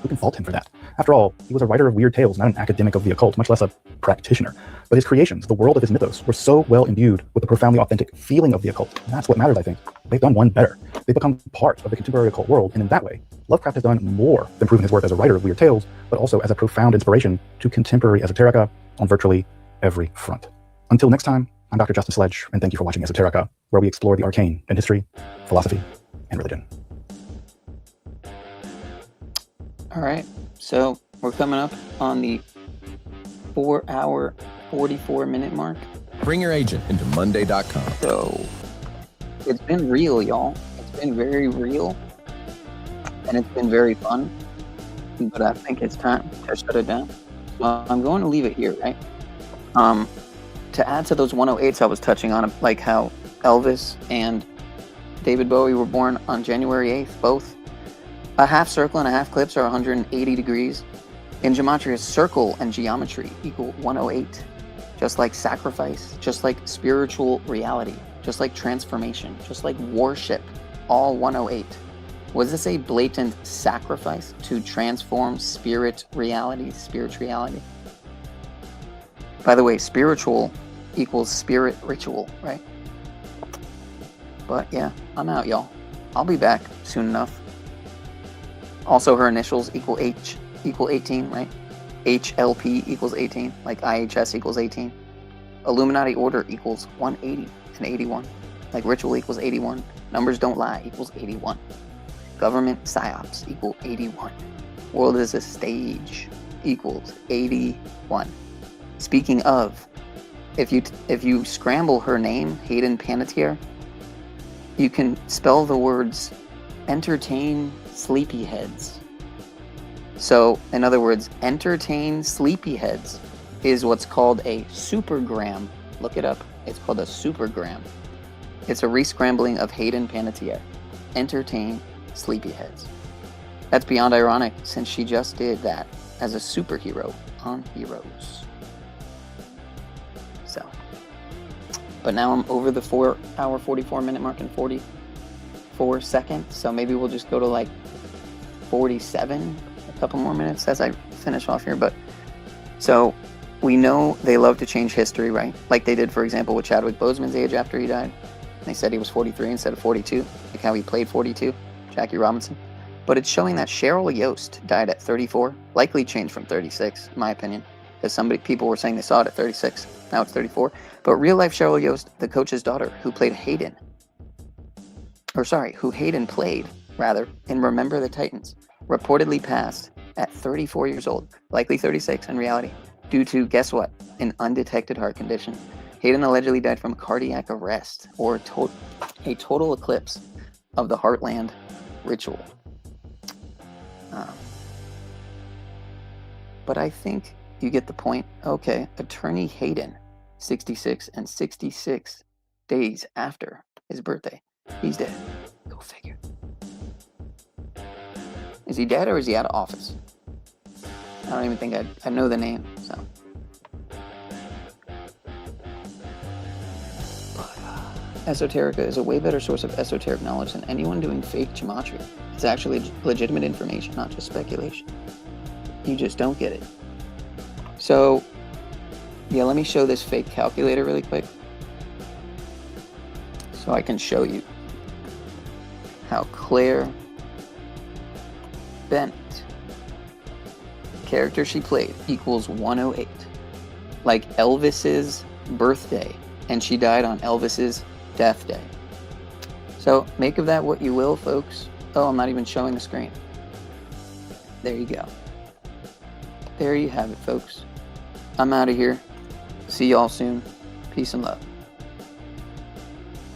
who can fault him for that? After all, he was a writer of weird tales, not an academic of the occult, much less a practitioner. But his creations, the world of his mythos, were so well imbued with the profoundly authentic feeling of the occult. And that's what matters, I think. They've done one better. They've become part of the contemporary occult world, and in that way, Lovecraft has done more than proving his worth as a writer of weird tales, but also as a profound inspiration to contemporary esoterica on virtually every front. Until next time, I'm Dr. Justin Sledge, and thank you for watching Esoterica, where we explore the arcane in history, philosophy, and religion. All right, so we're coming up on the 4-hour, 44-minute mark. Bring your agent into Monday.com. So it's been real, y'all. It's been very real. and it's been very fun, but I think it's time to shut it down. So I'm going to leave it here, right? To add to those 108s I was touching on, like how Elvis and David Bowie were born on January 8th, both. A half circle and a half ellipse are 180 degrees. In gematria, circle and geometry equal 108. Just like sacrifice, just like spiritual reality, just like transformation, just like worship, all 108. Was this a blatant sacrifice to transform spirituality? By the way, spiritual equals spirit ritual, right? But yeah, I'm out, y'all. I'll be back soon enough. Also, her initials equal 18, right? HLP equals 18, like IHS equals 18. Illuminati order equals 180 and 81, like ritual equals 81. Numbers don't lie equals 81. Government psyops equal 81. World is a stage equals 81. Speaking of, if you scramble her name, Hayden Panettiere, you can spell the words entertain sleepyheads. So, in other words, entertain sleepyheads is what's called a supergram. Look it up. It's called a supergram. It's a rescrambling of Hayden Panettiere. Entertain sleepyheads. That's beyond ironic, since she just did that as a superhero on Heroes. So, but now I'm over the 4-hour 44-minute mark and 44 seconds, so maybe we'll just go to like 47, a couple more minutes as I finish off here. But so we know they love to change history, right? Like they did, for example, with Chadwick Boseman's age after he died. They said he was 43 instead of 42, like how he played 42, Jackie Robinson. But it's showing that Cheryl Yost died at 34, likely changed from 36, in my opinion, because people were saying they saw it at 36. Now it's 34. But real life Cheryl Yost, the coach's daughter, who Hayden played, in Remember the Titans, reportedly passed at 34 years old, likely 36 in reality, due to, guess what, an undetected heart condition. Hayden allegedly died from cardiac arrest, or a total eclipse of the Heart.land ritual. But I think you get the point. Okay, attorney Hayden, 66 and 66 days after his birthday, he's dead. Go figure. Is he dead or is he out of office? I don't even think I know the name, so. Esoterica is a way better source of esoteric knowledge than anyone doing fake gematria. It's actually legitimate information, not just speculation. You just don't get it. So, yeah, let me show this fake calculator really quick, so I can show you how Claire Bennett, character she played, equals 108. Like Elvis's birthday, and she died on Elvis's death day. So make of that what you will, folks. Oh, I'm not even showing the screen. There you go. There you have it, folks. I'm out of here. See y'all soon. Peace and love.